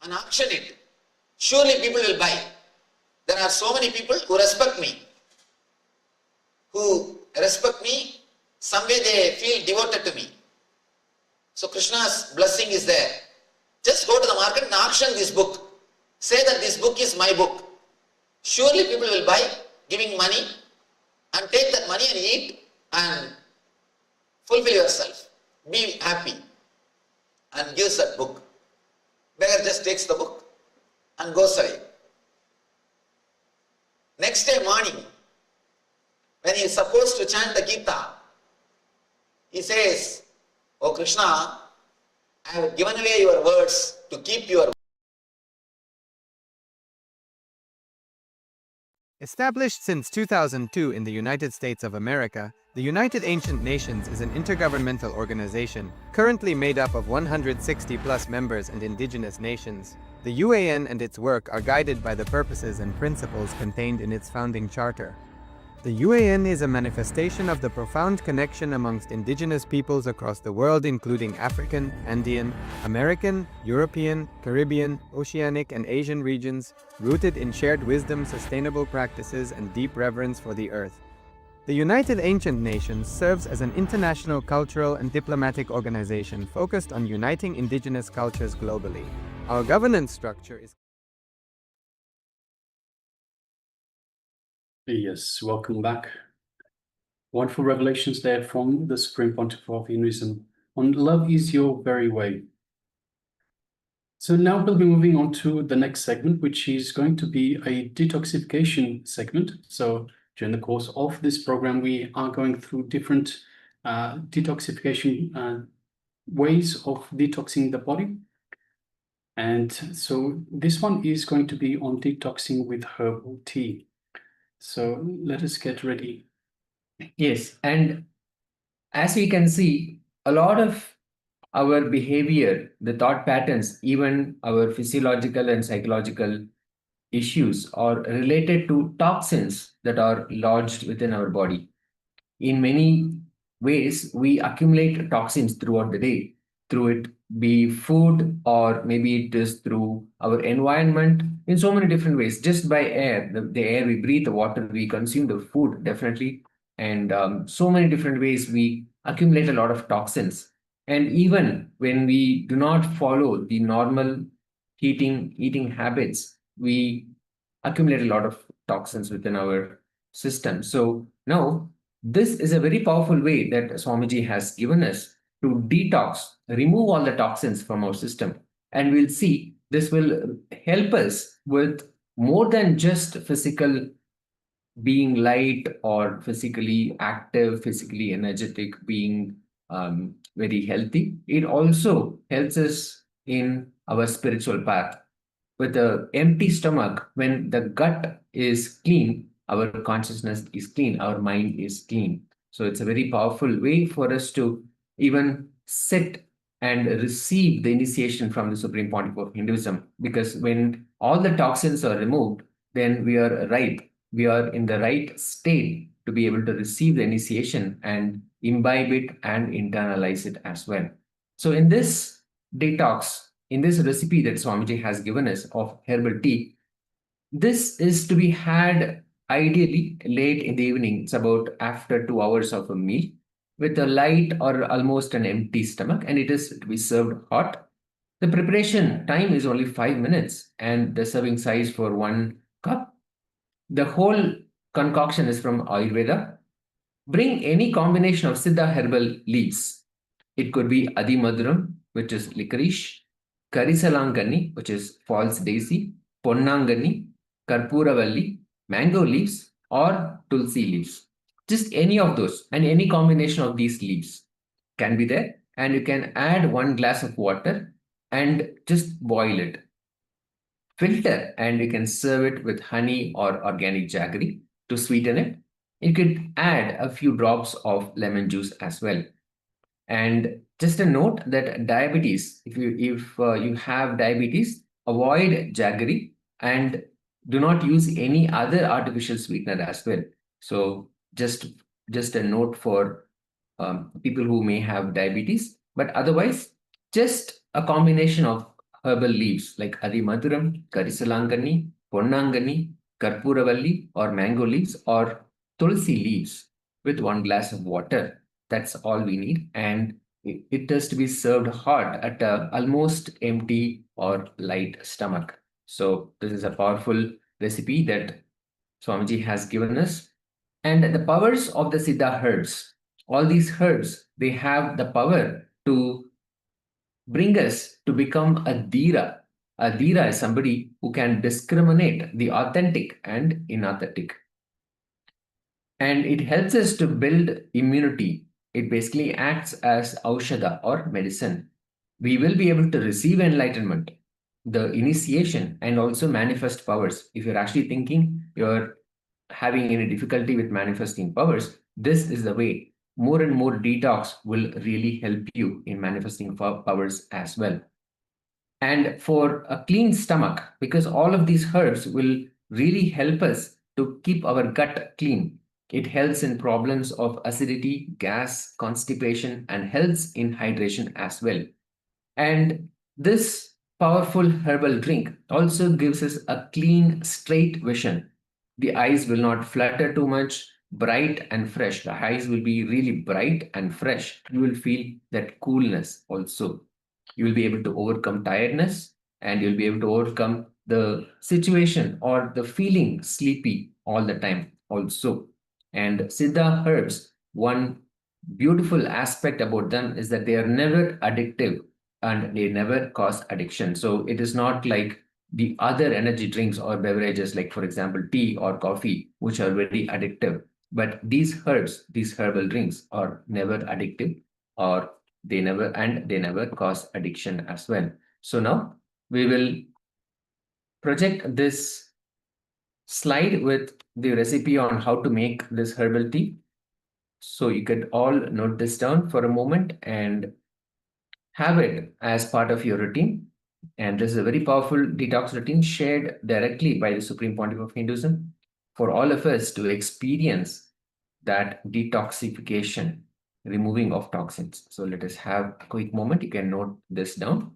and auction it, surely people will buy. There are so many people who respect me. Some way they feel devoted to me. So Krishna's blessing is there. Just go to the market and auction this book. Say that this book is my book. Surely people will buy, giving money, and take that money and eat and fulfill yourself. Be happy." And gives that book. Beggar just takes the book and goes away. Next day morning, when he is supposed to chant the Gita, he says, "Oh Krishna, I have given away your words to keep your." Established since 2002 in the United States of America, the United Ancient Nations is an intergovernmental organization currently made up of 160+ members and indigenous nations. The UAN and its work are guided by the purposes and principles contained in its founding charter. The UAN is a manifestation of the profound connection amongst indigenous peoples across the world, including African, Andean, American, European, Caribbean, Oceanic, and Asian regions, rooted in shared wisdom, sustainable practices, and deep reverence for the earth. The United Ancient Nations serves as an international cultural and diplomatic organization focused on uniting indigenous cultures globally. Our governance structure is... Yes, welcome back. Wonderful revelations there from the Supreme Pontiff of Hinduism on love is your very way. So now we'll be moving on to the next segment, which is going to be a detoxification segment. So during the course of this program, we are going through different detoxification ways of detoxing the body. And so this one is going to be on detoxing with herbal tea. So let us get ready. Yes, and as we can see, a lot of our behavior, the thought patterns, even our physiological and psychological issues are related to toxins that are lodged within our body. In many ways, we accumulate toxins throughout the day, through it be food, or maybe it is through our environment, in so many different ways, just by air, the air we breathe, the water we consume, the food, definitely. And so many different ways we accumulate a lot of toxins. And even when we do not follow the normal eating habits, we accumulate a lot of toxins within our system. So now, this is a very powerful way that Swamiji has given us to detox, remove all the toxins from our system. And we'll see this will help us with more than just physical being light or physically active, physically energetic, being very healthy. It also helps us in our spiritual path. With an empty stomach, when the gut is clean, our consciousness is clean, our mind is clean. So it's a very powerful way for us to even sit and receive the initiation from the Supreme Pontiff of Hinduism. Because when all the toxins are removed, then we are ripe. We are in the right state to be able to receive the initiation and imbibe it and internalize it as well. So in this detox, in this recipe that Swamiji has given us of herbal tea, this is to be had ideally late in the evening. It's about after 2 hours of a meal with a light or almost an empty stomach, and it is to be served hot. The preparation time is only 5 minutes, and the serving size for 1 cup. The whole concoction is from Ayurveda. Bring any combination of Siddha herbal leaves. It could be Adimaduram, which is licorice, Karisalangani, which is false daisy, Ponnangani, Karpuravalli, mango leaves, or Tulsi leaves. Just any of those and any combination of these leaves can be there. And you can add 1 glass of water and just boil it. Filter, and you can serve it with honey or organic jaggery to sweeten it. You could add a few drops of lemon juice as well. And just a note that diabetes, if you have diabetes, avoid jaggery and do not use any other artificial sweetener as well. So just a note for people who may have diabetes, but otherwise just a combination of herbal leaves like Adimaduram, Karisalangani, Ponnangani, Karpuravalli or mango leaves or Tulsi leaves with 1 glass of water. That's all we need. And it has to be served hot at a almost empty or light stomach. So this is a powerful recipe that Swamiji has given us. And the powers of the Siddha herbs, all these herbs, they have the power to bring us to become a Dhira. A Dhira is somebody who can discriminate the authentic and inauthentic. And it helps us to build immunity. It basically acts as Aushadha or medicine. We will be able to receive enlightenment, the initiation, and also manifest powers. If you're actually thinking you're having any difficulty with manifesting powers, this is the way. More and more detox will really help you in manifesting powers as well. And for a clean stomach, because all of these herbs will really help us to keep our gut clean. It helps in problems of acidity, gas, constipation, and helps in hydration as well. And this powerful herbal drink also gives us a clean, straight vision. The eyes will not flutter too much, bright and fresh. The eyes will be really bright and fresh. You will feel that coolness also. You will be able to overcome tiredness and you'll be able to overcome the situation or the feeling sleepy all the time also. And Siddha herbs, one beautiful aspect about them is that they are never addictive and they never cause addiction. So it is not like the other energy drinks or beverages, like for example, tea or coffee, which are very addictive. But these herbs, these herbal drinks are never addictive or they never cause addiction as well. So now we will project this slide with the recipe on how to make this herbal tea. So you could all note this down for a moment and have it as part of your routine. And this is a very powerful detox routine shared directly by the Supreme Pontiff of Hinduism for all of us to experience that detoxification, removing of toxins. So let us have a quick moment. You can note this down.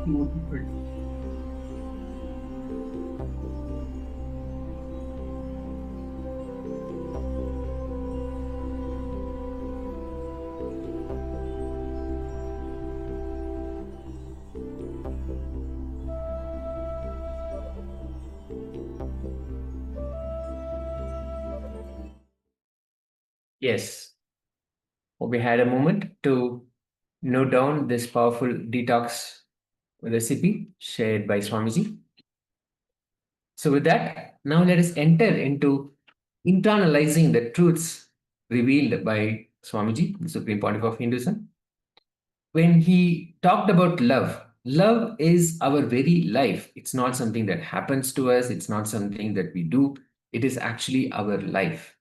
more deeper. Yes, we had a moment to note down this powerful detox recipe shared by Swamiji. So, with that, now let us enter into internalizing the truths revealed by Swamiji, the Supreme Pontiff of Hinduism. When he talked about love, love is our very life. It's not something that happens to us, it's not something that we do, it is actually our life.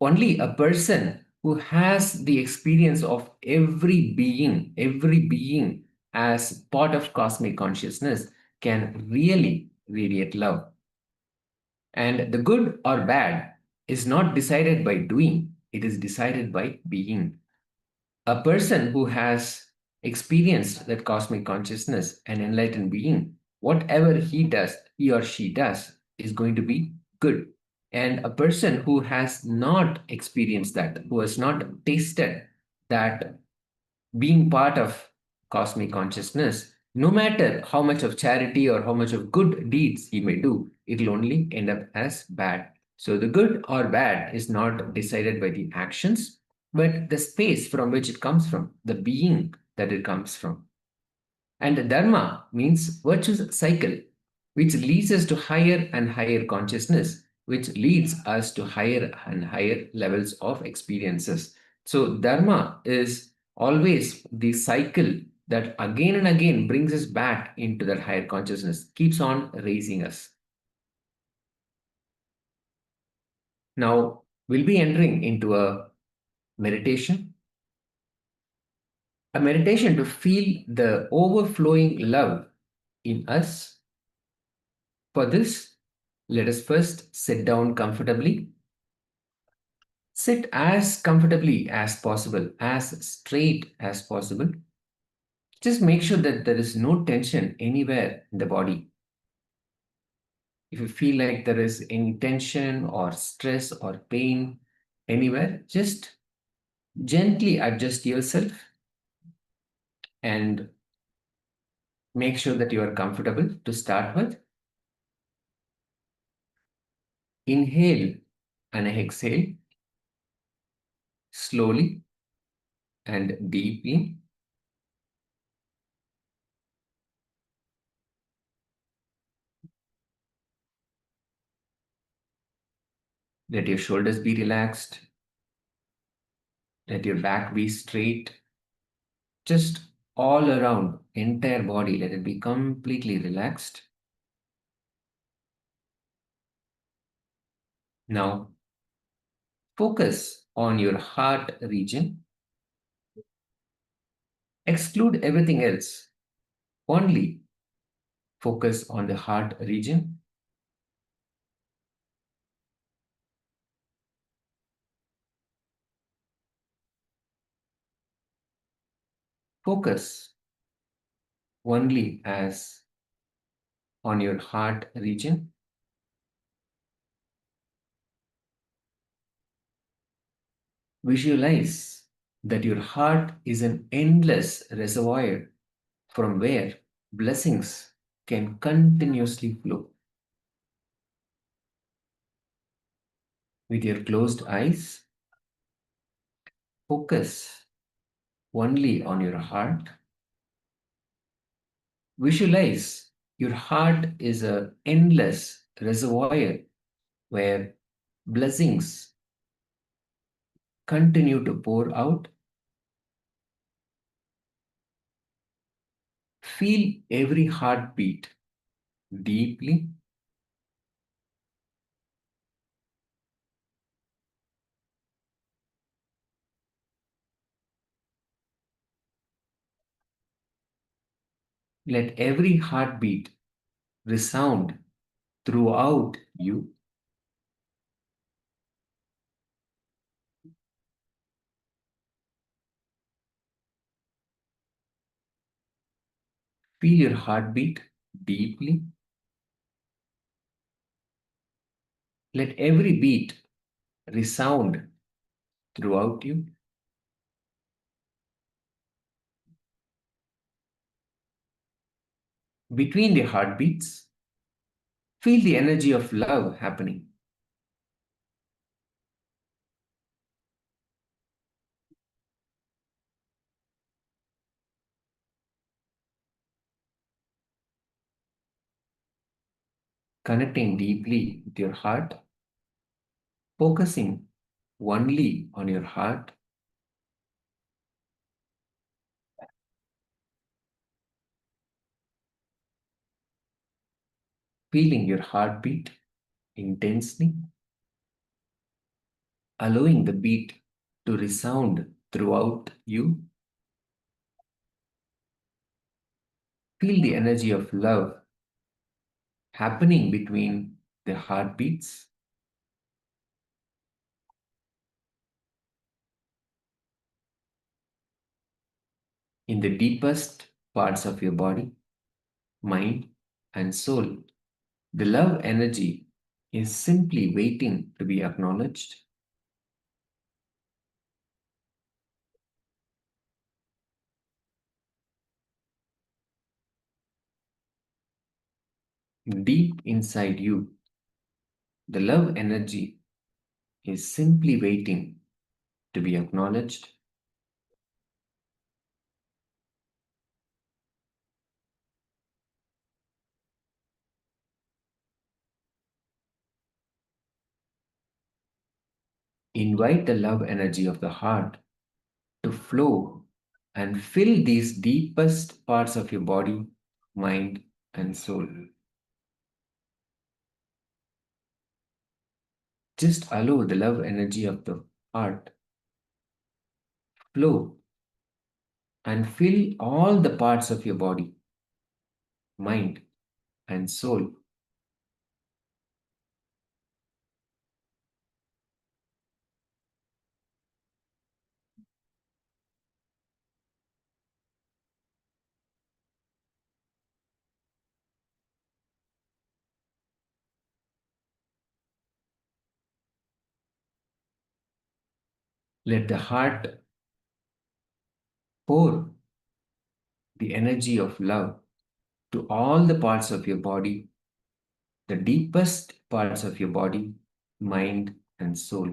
Only a person who has the experience of every being as part of cosmic consciousness can really radiate love. And the good or bad is not decided by doing, it is decided by being. A person who has experienced that cosmic consciousness and enlightened being, whatever he or she does, is going to be good. And a person who has not experienced that, who has not tasted that being part of cosmic consciousness, no matter how much of charity or how much of good deeds he may do, it will only end up as bad. So the good or bad is not decided by the actions, but the space from which it comes from, the being that it comes from. And dharma means virtuous cycle, which leads us to higher and higher consciousness, which leads us to higher and higher levels of experiences. So dharma is always the cycle that again and again brings us back into that higher consciousness, keeps on raising us. Now, we'll be entering into a meditation. A meditation to feel the overflowing love in us. For this, let us first sit down comfortably. Sit as comfortably as possible, as straight as possible. Just make sure that there is no tension anywhere in the body. If you feel like there is any tension or stress or pain anywhere, just gently adjust yourself and make sure that you are comfortable to start with. Inhale and exhale slowly and deeply. Let your shoulders be relaxed. Let your back be straight. Just all around, entire body, let it be completely relaxed. Now, focus on your heart region. Exclude everything else. Only focus on the heart region. Focus only as on your heart region. Visualize that your heart is an endless reservoir from where blessings can continuously flow. With your closed eyes, focus only on your heart. Visualize your heart is an endless reservoir where blessings continue to pour out. Feel every heartbeat deeply. Let every heartbeat resound throughout you. Feel your heartbeat deeply. Let every beat resound throughout you. Between the heartbeats, feel the energy of love happening. Connecting deeply with your heart, focusing only on your heart. Feeling your heartbeat intensely, allowing the beat to resound throughout you. Feel the energy of love happening between the heartbeats. In the deepest parts of your body, mind, and soul, the love energy is simply waiting to be acknowledged. Deep inside you, the love energy is simply waiting to be acknowledged. Invite the love energy of the heart to flow and fill these deepest parts of your body, mind, and soul. Just allow the love energy of the heart flow and fill all the parts of your body, mind, and soul. Let the heart pour the energy of love to all the parts of your body, the deepest parts of your body, mind, and soul.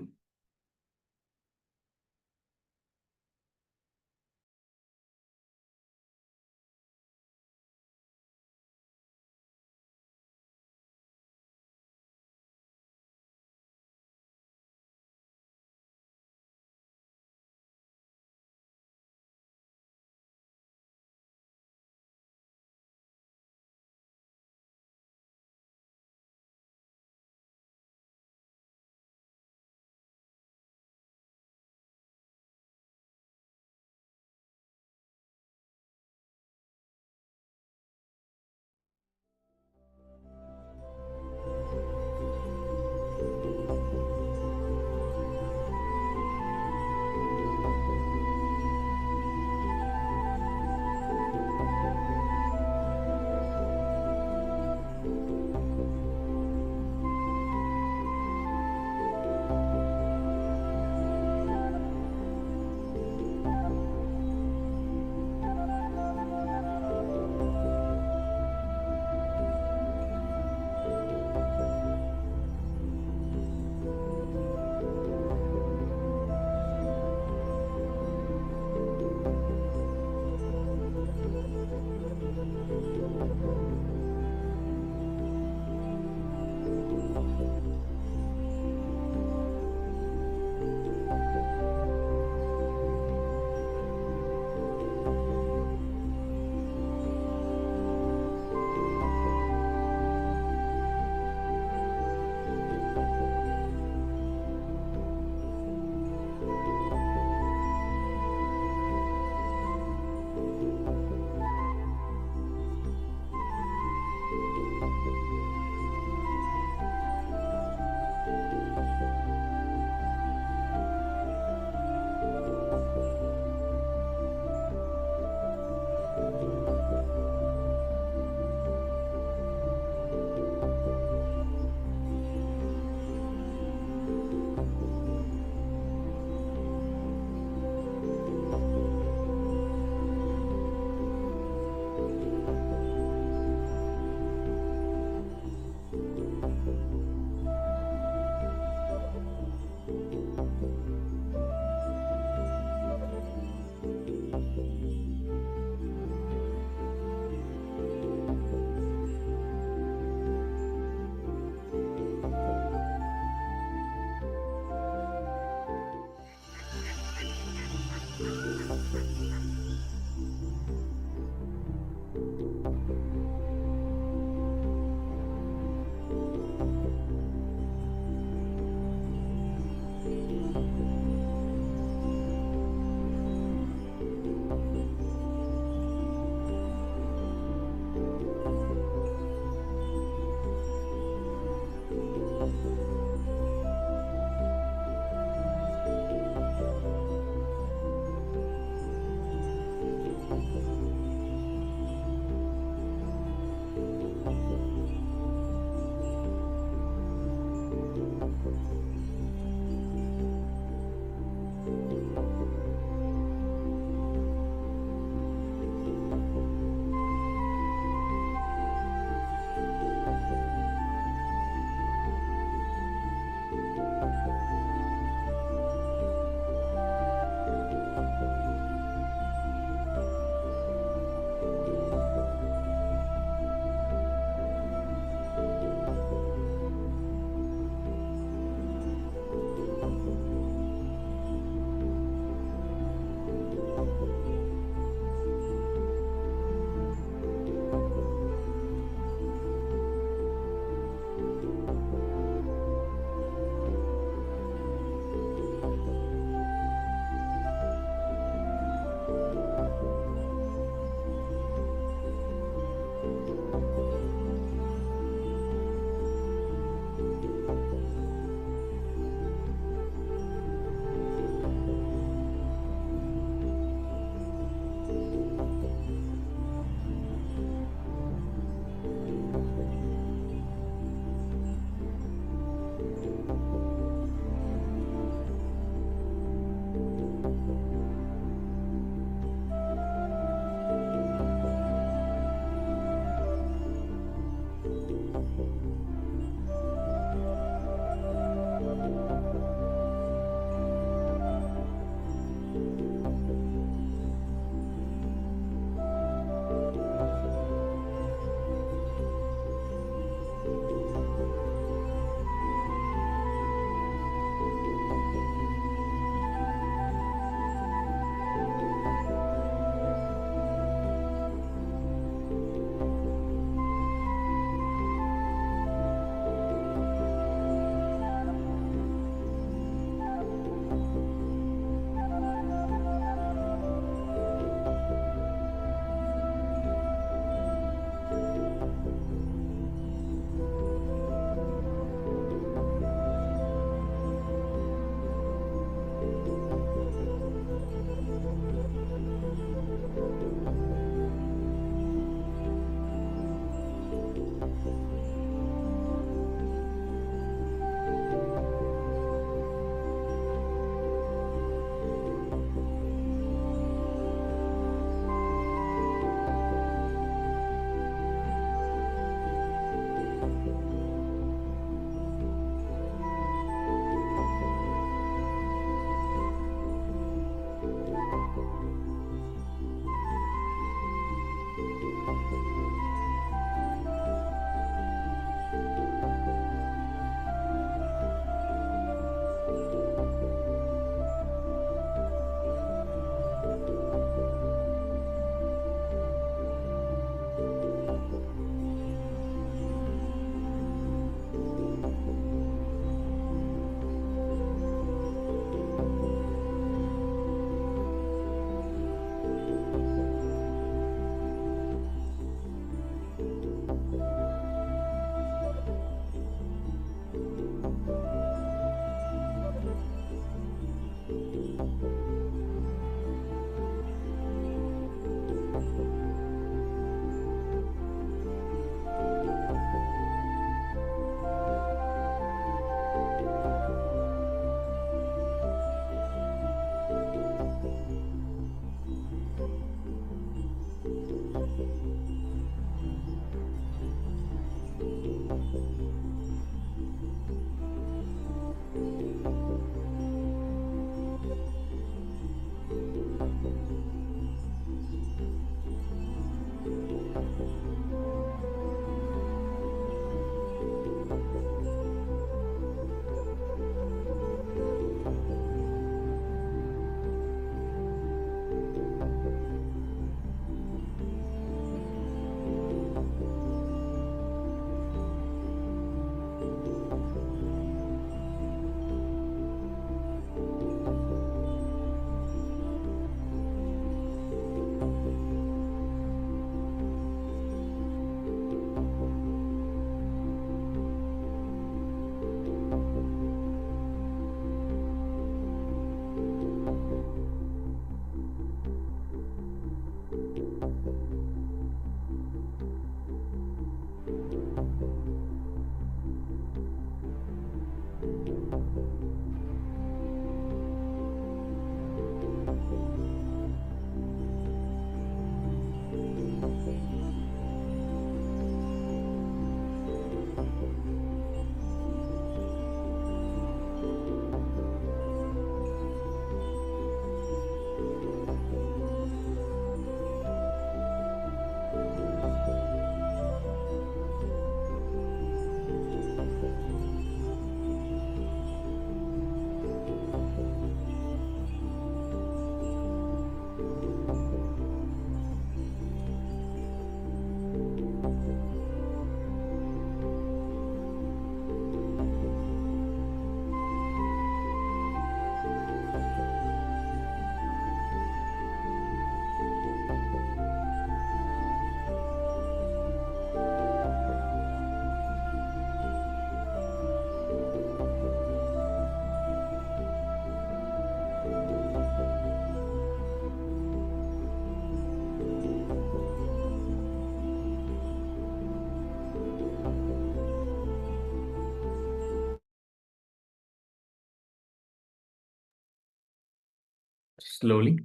Slowly,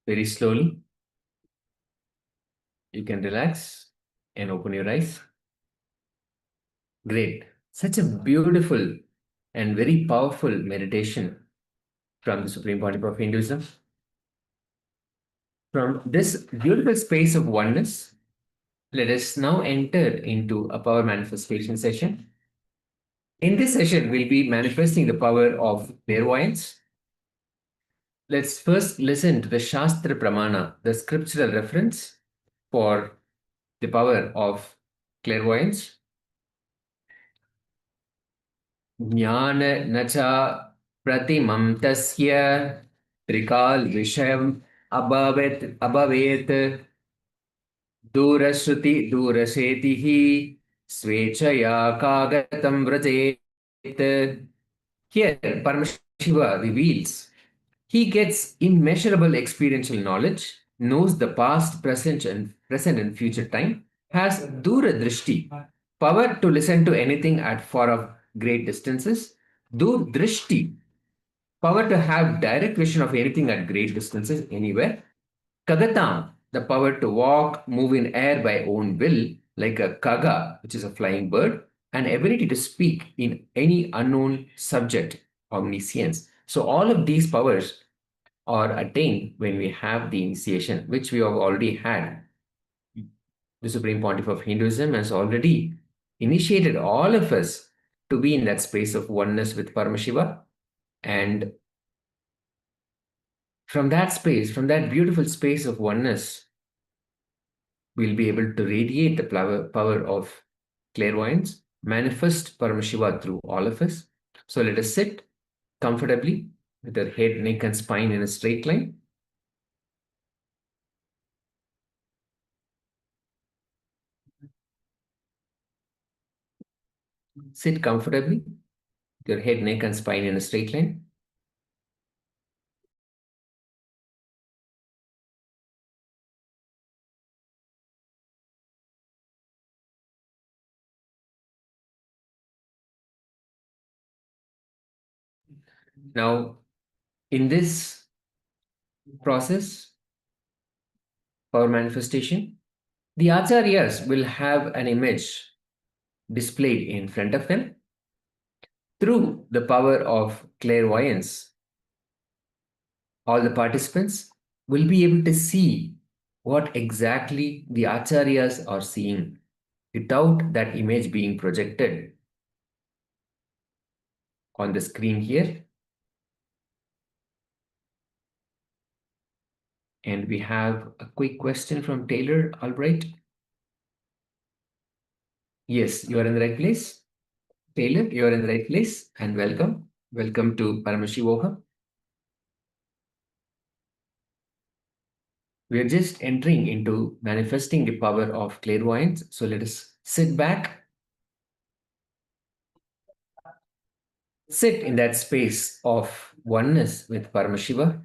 very slowly, you can relax and open your eyes. Great. Such a beautiful and very powerful meditation from the Supreme Pontiff of Hinduism. From this beautiful space of oneness, let us now enter into a power manifestation session. In this session, we'll be manifesting the power of clairvoyance. Let's first listen to the Shastra Pramana, the scriptural reference for the power of clairvoyance. Jnana nacha pratimam tasya trikal vishayam abhavet durashruti durasetihi swechaya kagatam vrajet. Here, Paramashiva reveals he gets immeasurable experiential knowledge, knows the past, present, and future time, has Dura Drishti, power to listen to anything at far off great distances, Dur Drishti, power to have direct vision of anything at great distances anywhere, Kagatam, the power to walk, move in air by own will, like a kaga, which is a flying bird, and ability to speak in any unknown subject, omniscience. So all of these powers are attained when we have the initiation, which we have already had. The Supreme Pontiff of Hinduism has already initiated all of us to be in that space of oneness with Paramashiva. And from that space, from that beautiful space of oneness, we'll be able to radiate the power of clairvoyance, manifest Paramashiva through all of us. So let us sit comfortably with our head, neck, and spine in a straight line. Sit comfortably with your head, neck, and spine in a straight line. Now, in this process, power manifestation, the acharyas will have an image displayed in front of them. Through the power of clairvoyance, all the participants will be able to see what exactly the acharyas are seeing without that image being projected on the screen here. And we have a quick question from Taylor Albright. Yes, you are in the right place. Taylor, you are in the right place, and welcome. Welcome to Paramashivoha. We are just entering into manifesting the power of clairvoyance. So let us sit back. Sit in that space of oneness with Paramashiva.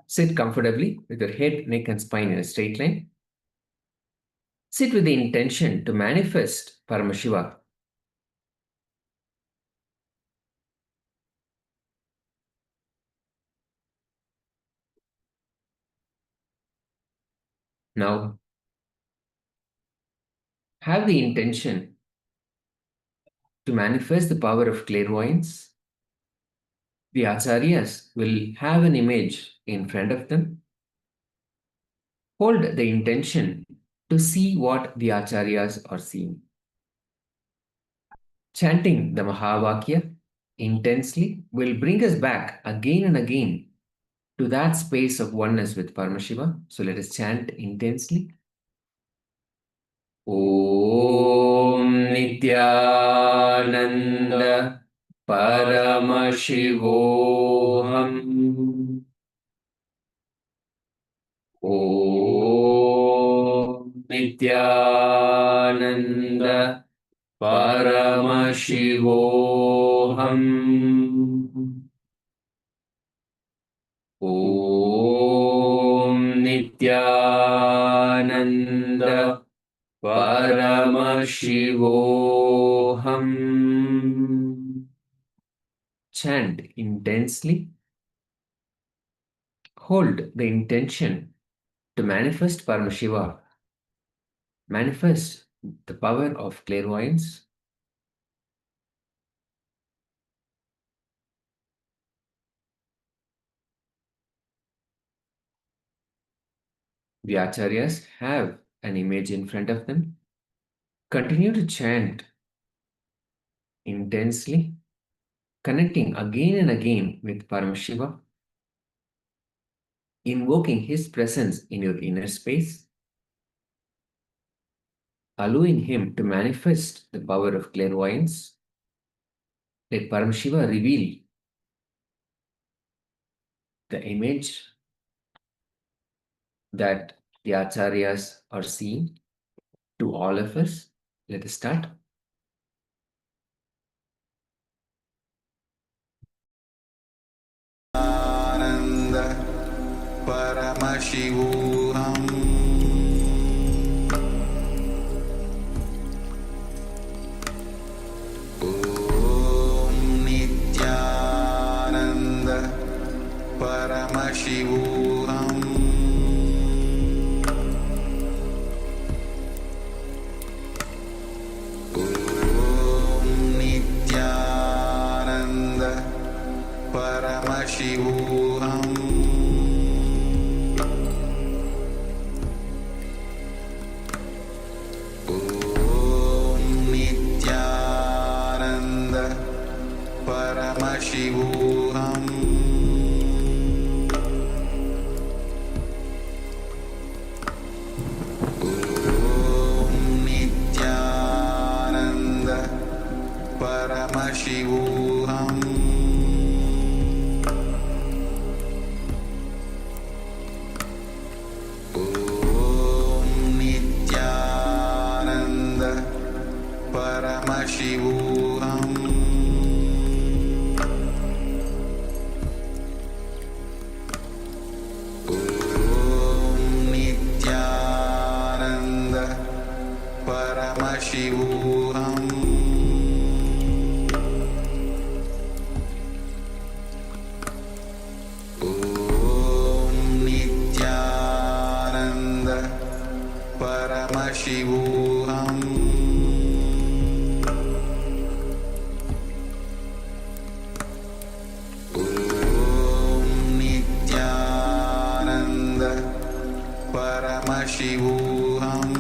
Sit comfortably with your head, neck, and spine in a straight line. Sit with the intention to manifest Paramashiva. Now, have the intention to manifest the power of clairvoyance. The acharyas will have an image in front of them. Hold the intention to see what the acharyas are seeing. Chanting the Mahavakya intensely will bring us back again and again to that space of oneness with Paramashiva. So let us chant intensely. Om Nithyananda Paramashivoham. Om Nithyananda Paramashivoham. Om Nithyananda Paramashivoham. chant intensely. Hold the intention to manifest Paramashiva, manifest the power of clairvoyance. The acharyas have an image in front of them. Continue to chant intensely, connecting again and again with Paramashiva, invoking his presence in your inner space, allowing him to manifest the power of clairvoyance. Let Paramashiva reveal the image that the acharyas are seeing to all of us. Let us start. Nithyananda Paramashivoham Om Nithyananda Paramashivoham Om Nithyananda Paramashivoham Om Nithyananda Paramashivoham Om Nithyananda Paramashivoham Om Nithyananda Paramashivoham Om Nithyananda Paramashivoham Om Nithyananda Paramashivoham Om Nithyananda Paramashivoham Om Nithyananda Paramashivoham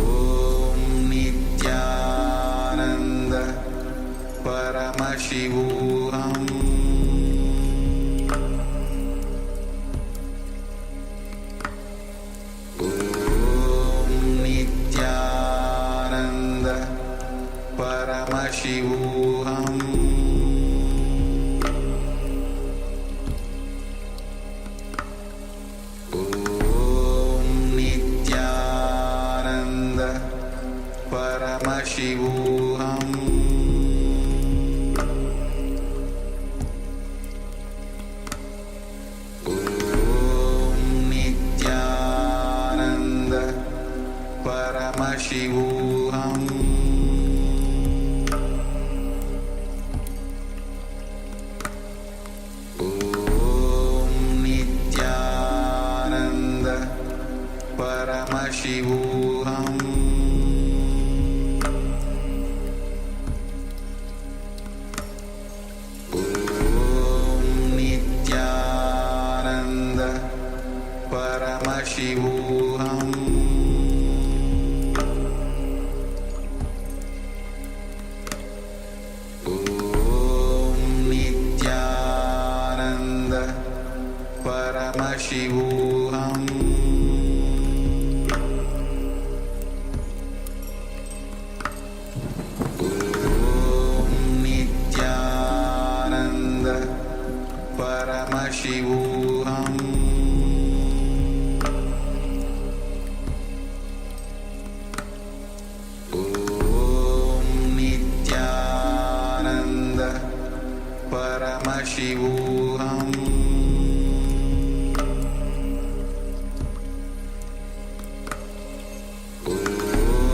Om Nithyananda Paramashivoham Om Nithyananda Paramashivoham Om Nithyananda Paramashivoham Om Nithyananda Paramashivoham Om Nithyananda Paramashivoham Om Nithyananda Paramashivoham Om Nithyananda Paramashivoham Om Nithyananda Paramashivoham Om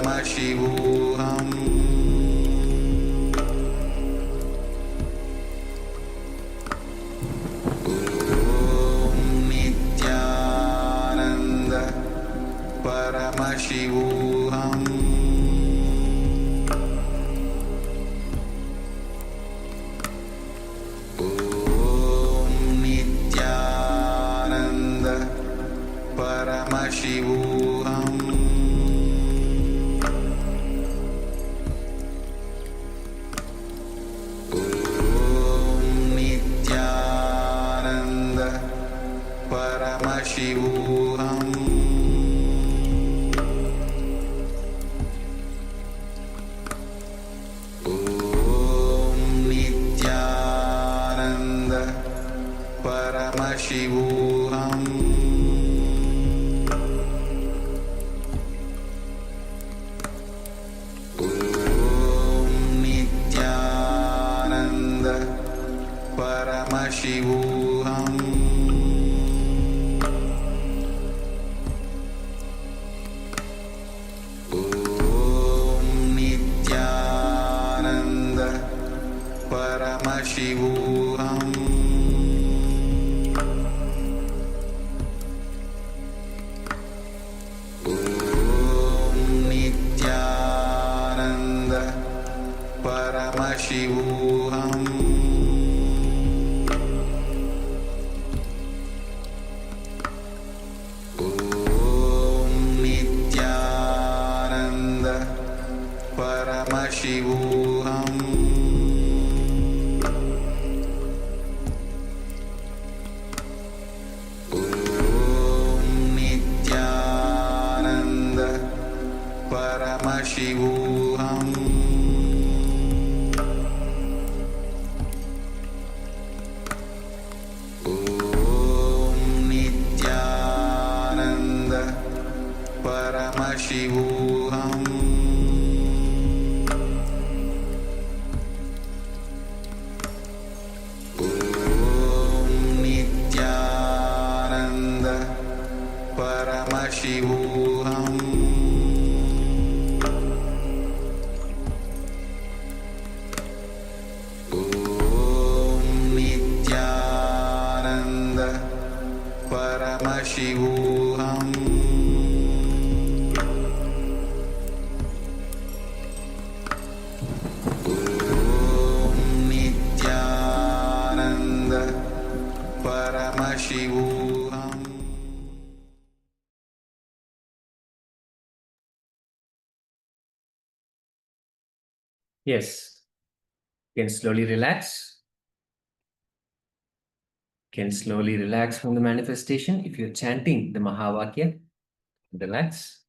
Paramashivoham. Om Nithyananda Paramashivoham. Om Nithyananda Paramashivoham. Om Nithyananda Paramashivoham. Om Nithyananda Paramashivoham. Om Nithyananda Paramashivoham. Om Nithyananda Paramashivoham. Om Nithyananda Paramashivoham. Om Nithyananda Paramashivoham. Om Nithyananda Paramashivoham. Om Nithyananda Paramashivoham. Om Nithyananda Paramashivoham. Om Nithyananda Paramashivoham. Om Nithyananda Paramashivoham. Yes. You can slowly relax. Can slowly relax from the manifestation. If you're chanting the Mahavakya, relax.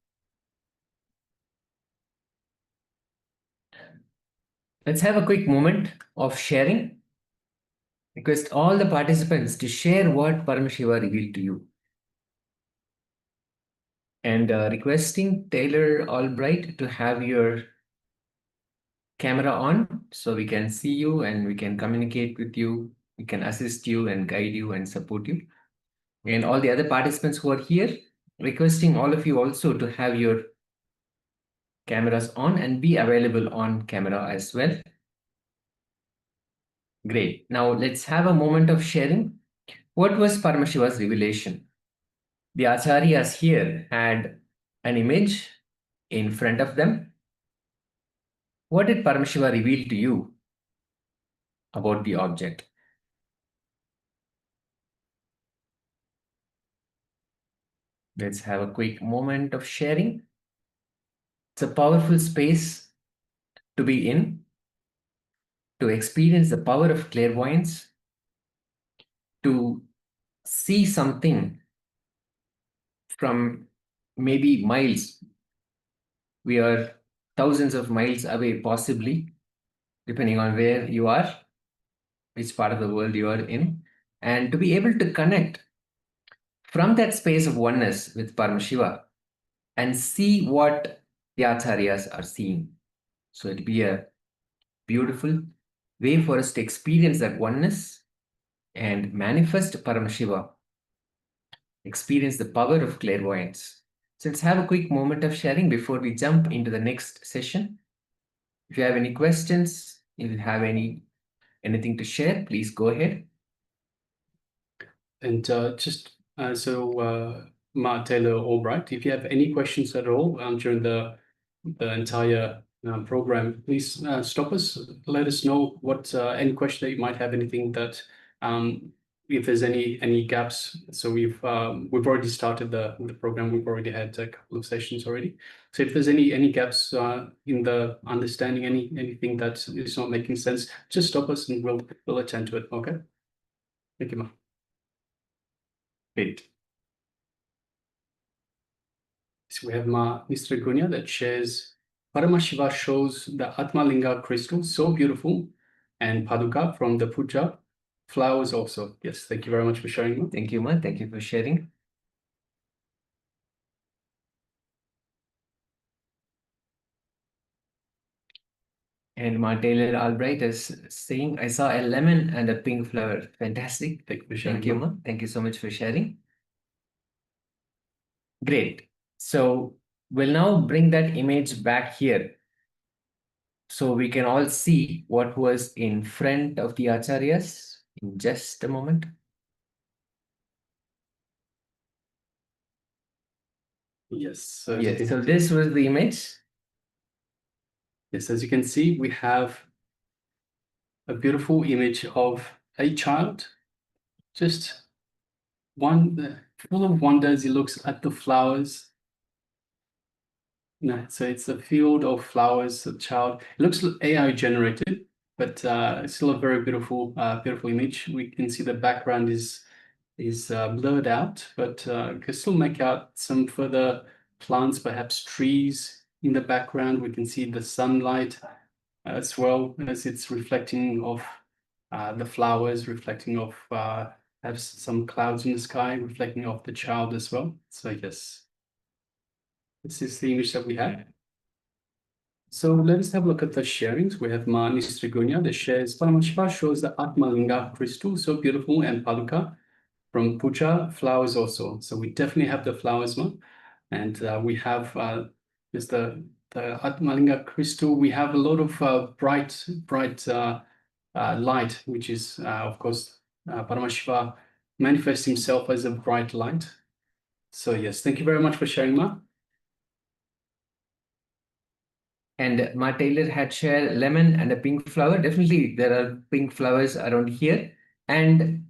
Let's have a quick moment of sharing. Request all the participants to share what Paramashiva revealed to you. And requesting Taylor Albright to have your camera on so we can see you and we can communicate with you. We can assist you and guide you and support you. And all the other participants who are here, requesting all of you also to have your cameras on and be available on camera as well. Great. Now let's have a moment of sharing. What was Paramashiva's revelation? The acharyas here had an image in front of them. What did Paramashiva reveal to you about the object? Let's have a quick moment of sharing. It's a powerful space to be in, to experience the power of clairvoyance, to see something from maybe miles. We are thousands of miles away, possibly, depending on where you are, which part of the world you are in, and to be able to connect from that space of oneness with Paramashiva and see what the acharyas are seeing. So it'll be a beautiful way for us to experience that oneness and manifest Paramashiva, experience the power of clairvoyance. So let's have a quick moment of sharing before we jump into the next session. If you have any questions, if you have anything to share, please go ahead. And Mark Taylor Albright, if you have any questions at all during the entire program, please stop us. Let us know what any question that you might have, anything that if there's any gaps. So we've already started the program. We've already had a couple of sessions already. So if there's any gaps in the understanding, anything that is not making sense, just stop us and we'll attend to it. Okay. Thank you, Ma. Great. So we have Mr. Gunya that shares Paramashiva shows the Atmalinga crystal, so beautiful, and Paduka from the puja flowers also. Yes, thank you very much for sharing, Ma. Thank you, Ma. Thank you for sharing. And Ma Taylor Albright is saying, I saw a lemon and a pink flower. Fantastic. Thank you for sharing. Thank you, Ma. Thank you so much for sharing. Great. So we'll now bring that image back here, so we can all see what was in front of the acharyas in just a moment. Yes. Yes. So this was the image. Yes, as you can see, we have a beautiful image of a child, just one full of wonder as he looks at the flowers. No, so it's a field of flowers, a child. It looks AI generated, but it's still a very beautiful, beautiful image. We can see the background is blurred out, but you can still make out some further plants, perhaps trees in the background. We can see the sunlight as well as it's reflecting off the flowers, reflecting off perhaps some clouds in the sky, reflecting off the child as well. So yes. This is the image that we have. So let us have a look at the sharings. We have Ma Nistrigunya that shares Paramashiva shows the Atmalinga crystal, so beautiful, and Paduka from Puja flowers also. So we definitely have the flowers, Ma. And we have just the Atmalinga crystal. We have a lot of bright light, which is of course Paramashiva manifests himself as a bright light. So yes, thank you very much for sharing, Ma. And Ma Taylor had shared lemon and a pink flower. Definitely there are pink flowers around here. And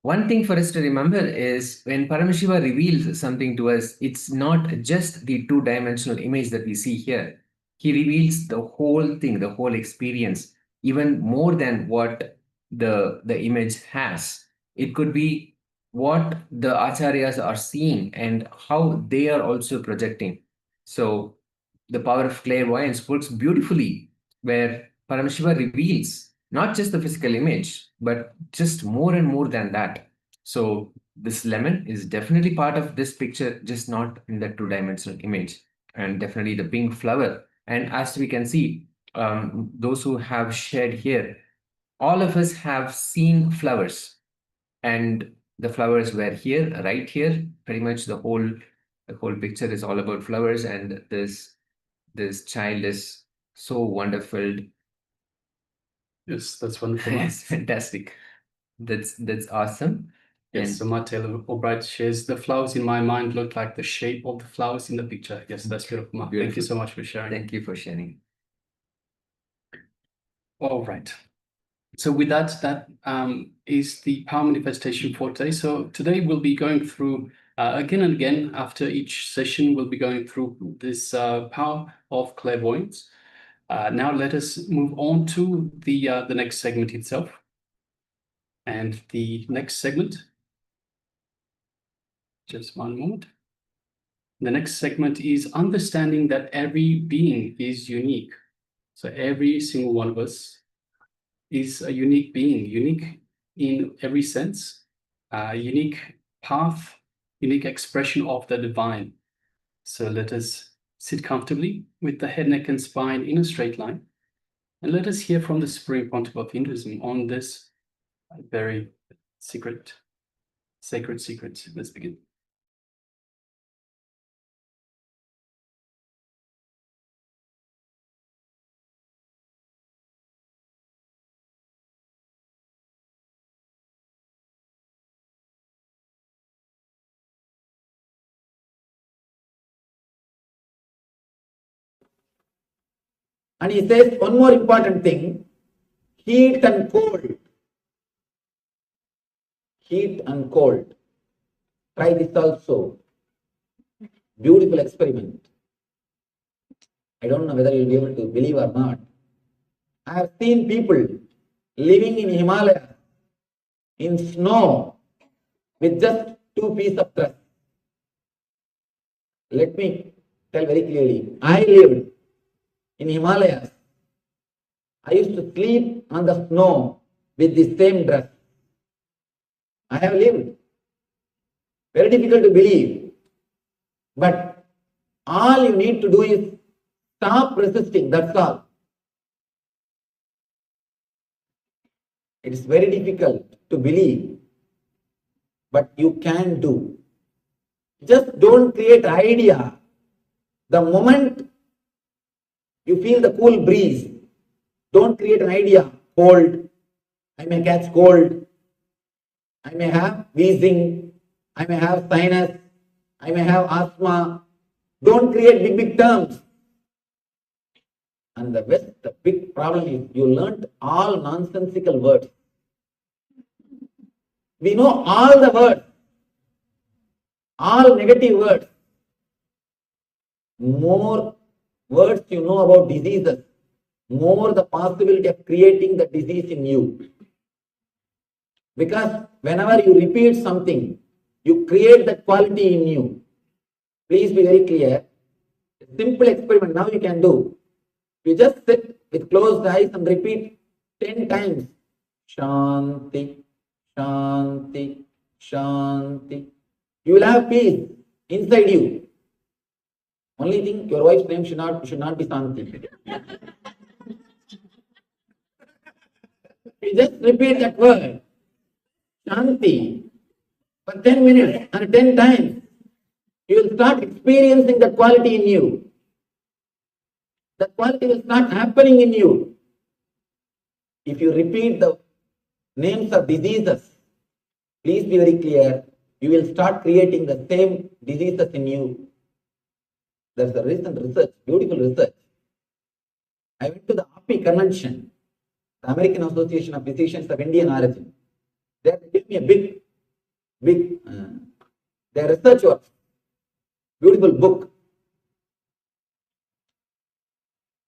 one thing for us to remember is when Paramashiva reveals something to us, it's not just the two-dimensional image that we see here. He reveals the whole thing, the whole experience, even more than what the image has. It could be what the acharyas are seeing and how they are also projecting. So the power of clairvoyance works beautifully, where Paramashiva reveals not just the physical image, but just more and more than that. So this lemon is definitely part of this picture, just not in the two-dimensional image, and definitely the pink flower. And as we can see, those who have shared here, all of us have seen flowers, and the flowers were here, right here. Pretty much the whole picture is all about flowers, and this child is so wonderful. Yes, that's wonderful. It's fantastic. That's awesome. Yes, And so Ma Taylor Albright shares the flowers in my mind look like the shape of the flowers in the picture. Yes, that's beautiful, Ma. Thank you Beautiful. so much for sharing. Thank you for sharing. All right. So with that is the power manifestation for today. So today we'll be going through again and again after each session, we'll be going through this power of clairvoyance. Now let us move on to the next segment itself. And the next segment, just one moment. The next segment is understanding that every being is unique. So every single one of us is a unique being, unique in every sense, unique path, unique expression of the divine. So let us sit comfortably with the head, neck, and spine in a straight line. And let us hear from the Supreme Pontiff of Hinduism on this very sacred secret. Let's begin. And he says one more important thing, heat and cold. Heat and cold. Try this also. Beautiful experiment. I don't know whether you'll be able to believe or not. I have seen people living in Himalaya in snow with just 2 pieces of dress. Let me tell very clearly. I lived in Himalayas. I used to sleep on the snow with the same dress. I have lived. Very difficult to believe. But all you need to do is stop resisting. That's all. It is very difficult to believe, but you can do. Just don't create idea. The moment you feel the cool breeze, don't create an idea. Cold, I may catch cold, I may have wheezing, I may have sinus, I may have asthma. Don't create big terms. And the big problem is you learnt all nonsensical words. We know all the words, all negative words. More words you know about diseases, more the possibility of creating the disease in you. Because whenever you repeat something, you create that quality in you. Please be very clear. A simple experiment now you can do. You just sit with closed eyes and repeat 10 times. Shanti, Shanti, Shanti. You will have peace inside you. Only thing, your wife's name should not be Shanti. You just repeat that word, Shanti, for 10 minutes and 10 times. You will start experiencing that quality in you. That quality will start happening in you. If you repeat the names of diseases, please be very clear, you will start creating the same diseases in you. There's a recent research, beautiful research. I went to the API convention, the American Association of Physicians of Indian Origin. They gave me a big their research work, beautiful book.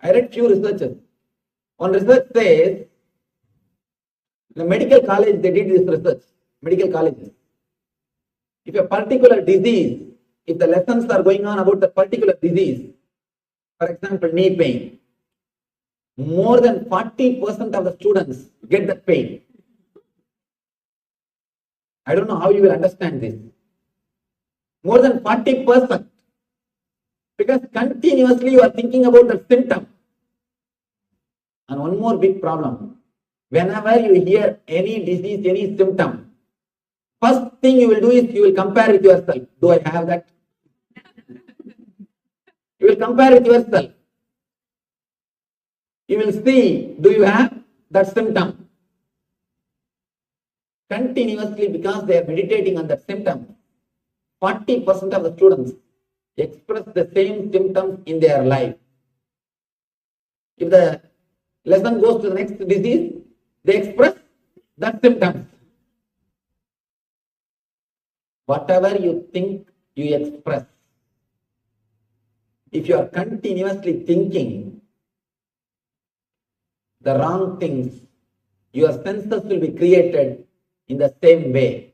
I read few researches. One research says, the medical college, they did this research, medical colleges. If a particular disease, if the lessons are going on about the particular disease, for example, knee pain, more than 40% of the students get that pain. I don't know how you will understand this. More than 40%. Because continuously you are thinking about the symptom. And one more big problem. Whenever you hear any disease, any symptom, first thing you will do is you will compare with yourself. Do I have that? You will compare with yourself. You will see, do you have that symptom? Continuously, because they are meditating on that symptom, 40% of the students express the same symptoms in their life. If the lesson goes to the next disease, they express that symptoms. Whatever you think, you express. If you are continuously thinking the wrong things, your senses will be created in the same way.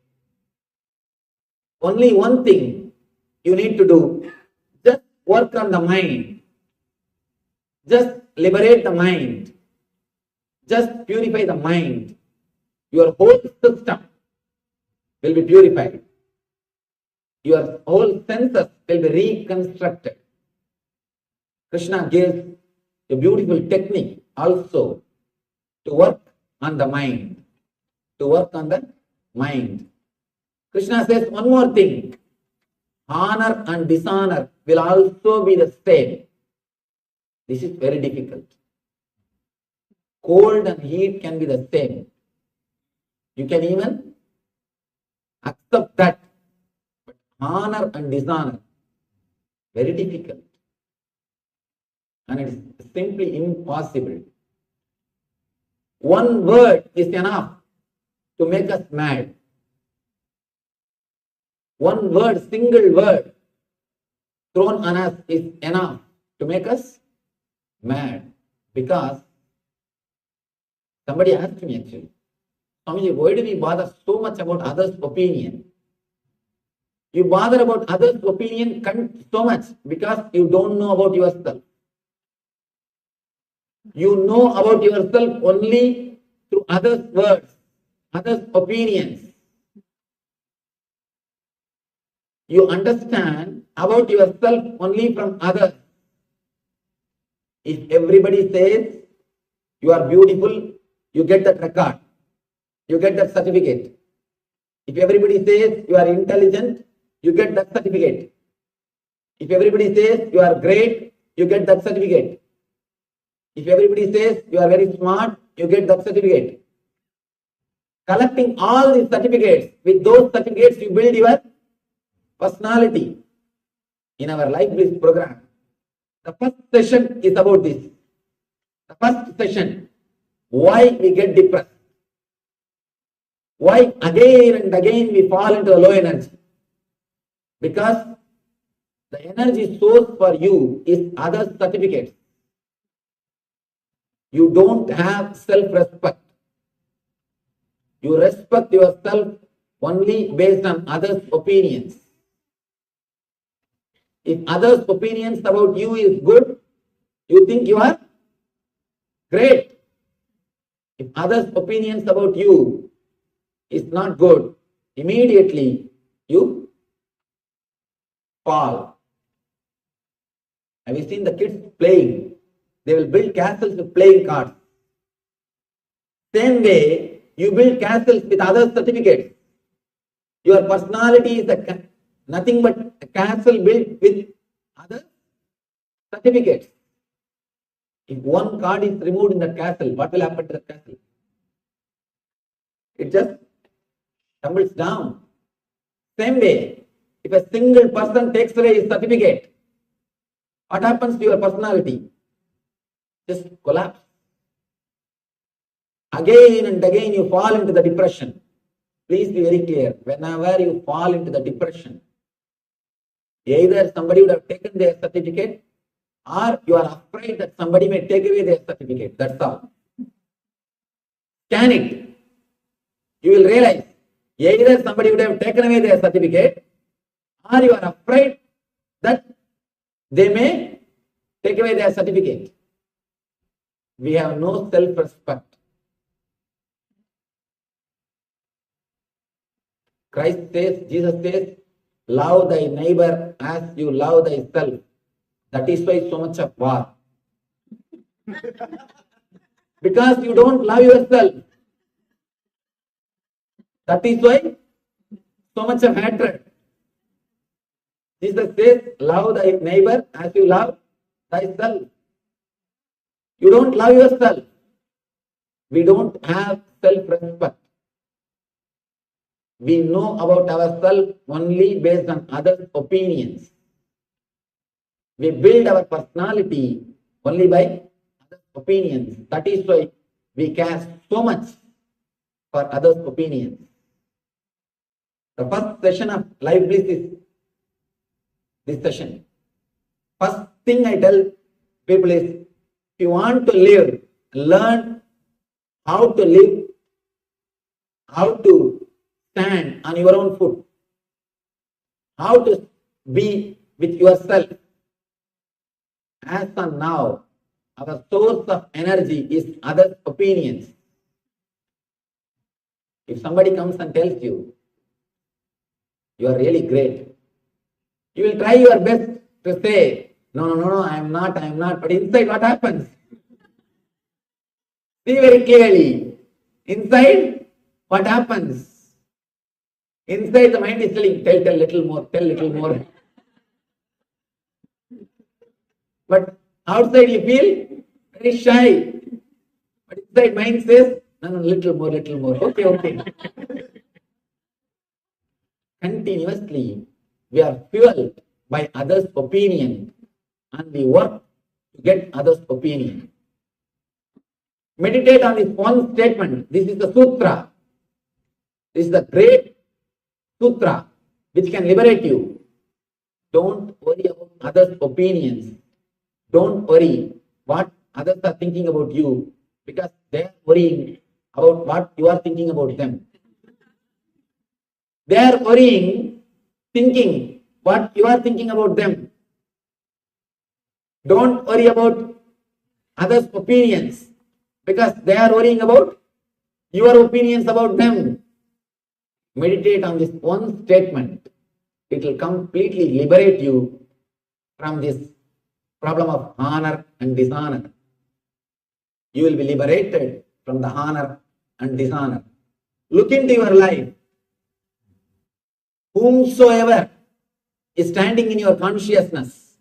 Only one thing you need to do, just work on the mind. Just liberate the mind. Just purify the mind. Your whole system will be purified. Your whole senses will be reconstructed. Krishna gives a beautiful technique also to work on the mind. To work on the mind. Krishna says one more thing. Honor and dishonor will also be the same. This is very difficult. Cold and heat can be the same. You can even accept that. But honor and dishonor, very difficult. and it's simply impossible. One word is enough to make us mad. One word, single word thrown on us is enough to make us mad. Because somebody asked me actually, Swamiji, why do we bother so much about others' opinion? You bother about others' opinion so much because you don't know about yourself. You know about yourself only through others' words, others' opinions. You understand about yourself only from others. If everybody says you are beautiful, you get that record, you get that certificate. If everybody says you are intelligent, you get that certificate. If everybody says you are great, you get that certificate. If everybody says you are very smart, you get that certificate. Collecting all these certificates, with those certificates you build your personality. In our Life Bliss program, the first session is about this. The first session, why we get depressed. Why again and again we fall into the low energy. Because the energy source for you is other certificates. You don't have self-respect. You respect yourself only based on others' opinions. If others' opinions about you is good, you think you are great. If others' opinions about you is not good, immediately you fall. Have you seen the kids playing? They will build castles with playing cards. Same way, you build castles with other certificates. Your personality is nothing but a castle built with other certificates. If one card is removed in the castle, what will happen to the castle? It just tumbles down. Same way, if a single person takes away his certificate, what happens to your personality? Just collapse. Again and again you fall into the depression. Please be very clear. Whenever you fall into the depression, either somebody would have taken their certificate or you are afraid that somebody may take away their certificate. That's all. Scan it. You will realize either somebody would have taken away their certificate or you are afraid that they may take away their certificate. We have no self-respect. Christ says, Jesus says, love thy neighbor as you love thyself. That is why so much of war. Because you don't love yourself. That is why so much of hatred. Jesus says, love thy neighbor as you love thyself. You don't love yourself. We don't have self-respect. We know about ourselves only based on others' opinions. We build our personality only by others' opinions. That is why we care so much for others' opinions. The first session of Life Bliss is this session. First thing I tell people is, if you want to live, learn how to live, how to stand on your own foot, how to be with yourself. As of now, our source of energy is others' opinions. If somebody comes and tells you, you are really great, you will try your best to say, no, I am not. But inside what happens? See very clearly. Inside, what happens? Inside the mind is telling, tell little more. But outside you feel very shy. But inside mind says, no, little more. Okay. Continuously, we are fueled by others' opinion and we work to get others' opinion. Meditate on this one statement. This is the sutra. This is the great sutra which can liberate you. Don't worry about others' opinions. Don't worry what others are thinking about you, because they are worrying about what you are thinking about them. They are worrying, thinking what you are thinking about them. Don't worry about others' opinions, because they are worrying about your opinions about them. Meditate on this one statement. It will completely liberate you from this problem of honor and dishonor. You will be liberated from the honor and dishonor. Look into your life. Whomsoever is standing in your consciousness,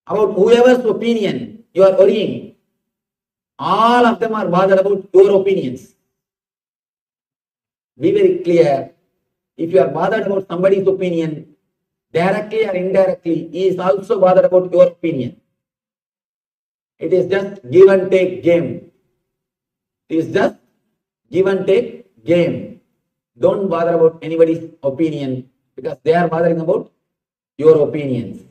about whoever's opinion you are worrying, all of them are bothered about your opinions. Be very clear. If you are bothered about somebody's opinion, directly or indirectly, he is also bothered about your opinion. It is just give and take game. It is just give and take game. Don't bother about anybody's opinion, because they are bothering about your opinions.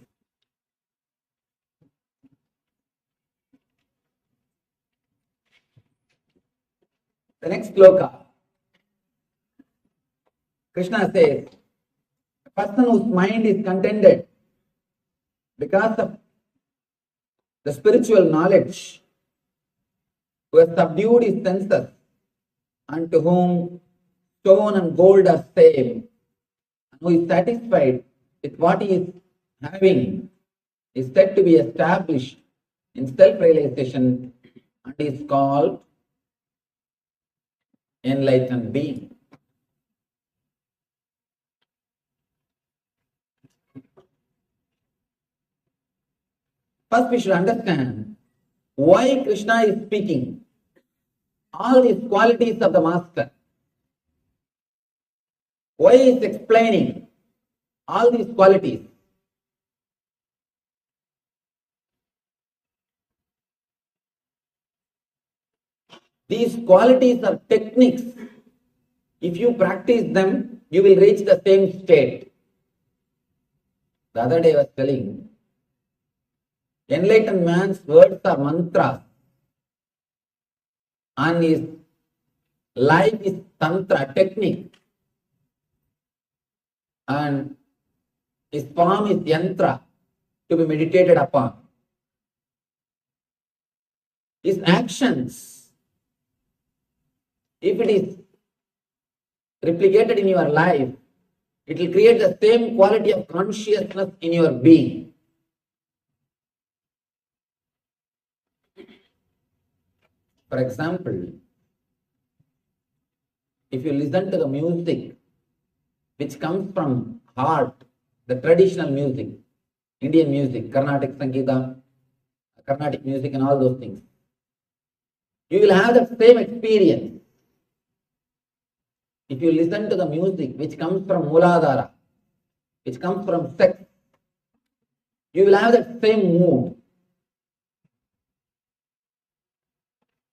The next sloka, Krishna says, a person whose mind is contented because of the spiritual knowledge, who has subdued his senses, and to whom stone and gold are same, and who is satisfied with what he is having, is said to be established in self-realization and is called enlightened being. First, we should understand why Krishna is speaking all these qualities of the Master. Why he is explaining all these qualities? These qualities are techniques. If you practice them, you will reach the same state. The other day I was telling, enlightened man's words are mantras, and his life is tantra, technique, and his form is yantra, to be meditated upon. His actions, if it is replicated in your life, it will create the same quality of consciousness in your being. For example, if you listen to the music which comes from heart, the traditional music, Indian music, Carnatic Sangeeta, Carnatic music and all those things, you will have the same experience. If you listen to the music which comes from Mooladhara, which comes from sex, you will have that same mood.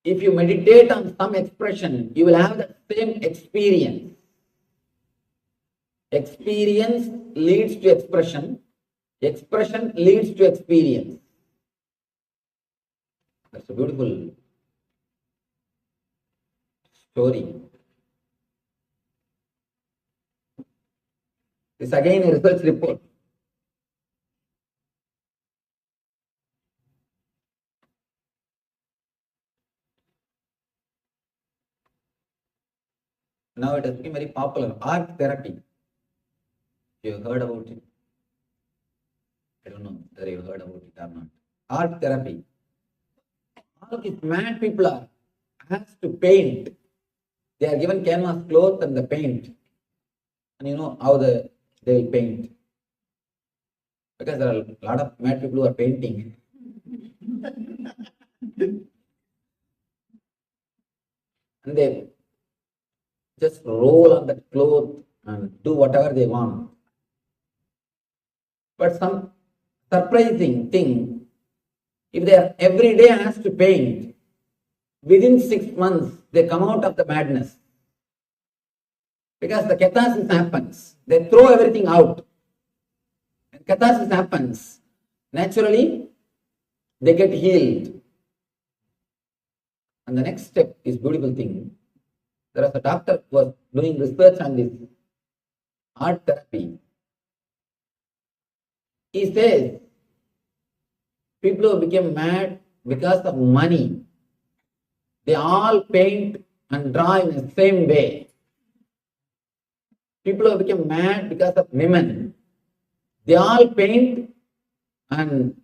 If you meditate on some expression, you will have the same experience. Experience leads to expression. Expression leads to experience. That's a beautiful story. This again a research report. Now it has become very popular. Art therapy. You have heard about it? I don't know whether you heard about it or not. Art therapy. All these mad people are asked to paint. They are given canvas cloth and the paint. And you know how they will paint. Because there are a lot of mad people who are painting. And they just roll on that cloth and do whatever they want. But some surprising thing, If they are every day asked to paint, within 6 months they come out of the madness. Because the catharsis happens. They throw everything out. When catharsis happens, naturally they get healed. And the next step is beautiful thing. There was a doctor who was doing research on this art therapy. He says people who became mad because of money, they all paint and draw in the same way. People who became mad because of women, they all paint and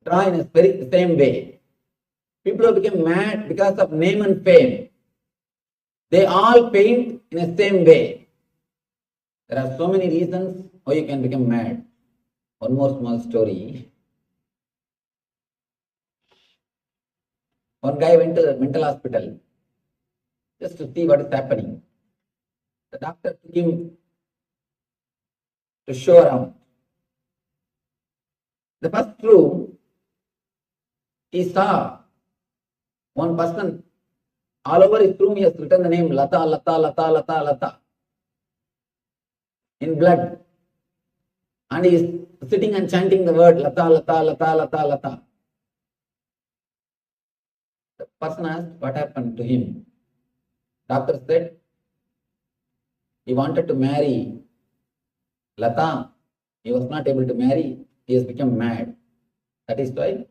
draw in a very same way. People who became mad because of name and fame, they all paint in the same way. There are so many reasons why you can become mad. One more small story. One guy went to the mental hospital just to see what is happening. The doctor took him to show around. The first room, he saw one person. All over his room, he has written the name Lata, Lata, Lata, Lata, Lata in blood. And he is sitting and chanting the word Lata, Lata, Lata, Lata, Lata. The person asked what happened to him. Doctor said he wanted to marry Lata. He was not able to marry. He has become mad. That is why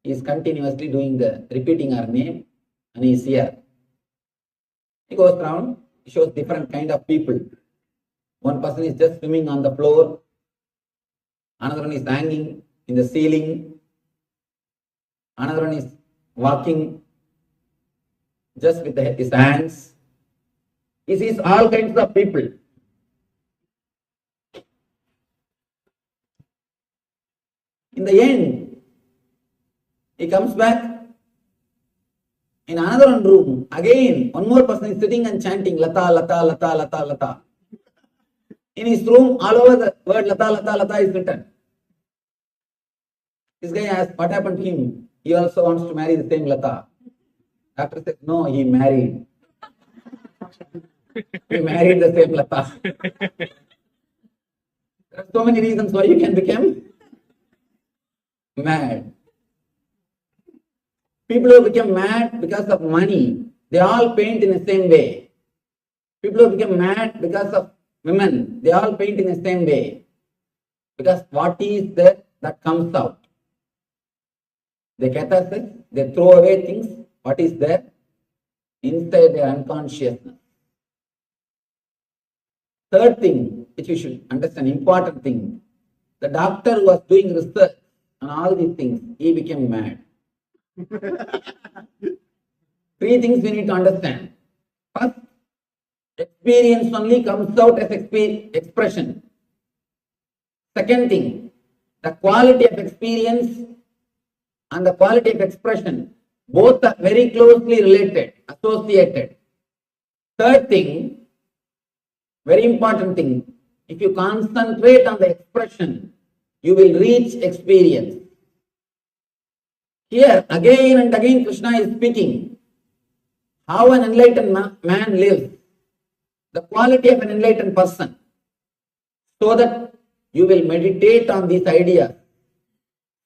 he is continuously repeating her name, and he is here. He goes around, he shows different kind of people. One person is just swimming on the floor. Another one is hanging in the ceiling. Another one is walking just with his hands. He sees all kinds of people. In the end, he comes back. In another one room, again, one more person is sitting and chanting Lata, Lata, Lata, Lata, Lata. In his room, all over the word Lata, Lata, Lata is written. This guy asked, what happened to him? He also wants to marry the same Lata. Doctor said, no, he married. He married the same Lata. There are so many reasons why you can become mad. People who become mad because of money, they all paint in the same way. People who become mad because of women, they all paint in the same way. Because what is there that comes out? They catharsis, they throw away things, what is there inside their unconsciousness. Third thing, which you should understand, important thing, the doctor who was doing research on all these things, he became mad. Three things we need to understand. First, experience only comes out as expression. Second thing, the quality of experience and the quality of expression, both are very closely related, associated. Third thing, very important thing, if you concentrate on the expression, you will reach experience. Here, again and again, Krishna is speaking how an enlightened man lives, the quality of an enlightened person, so that you will meditate on these ideas,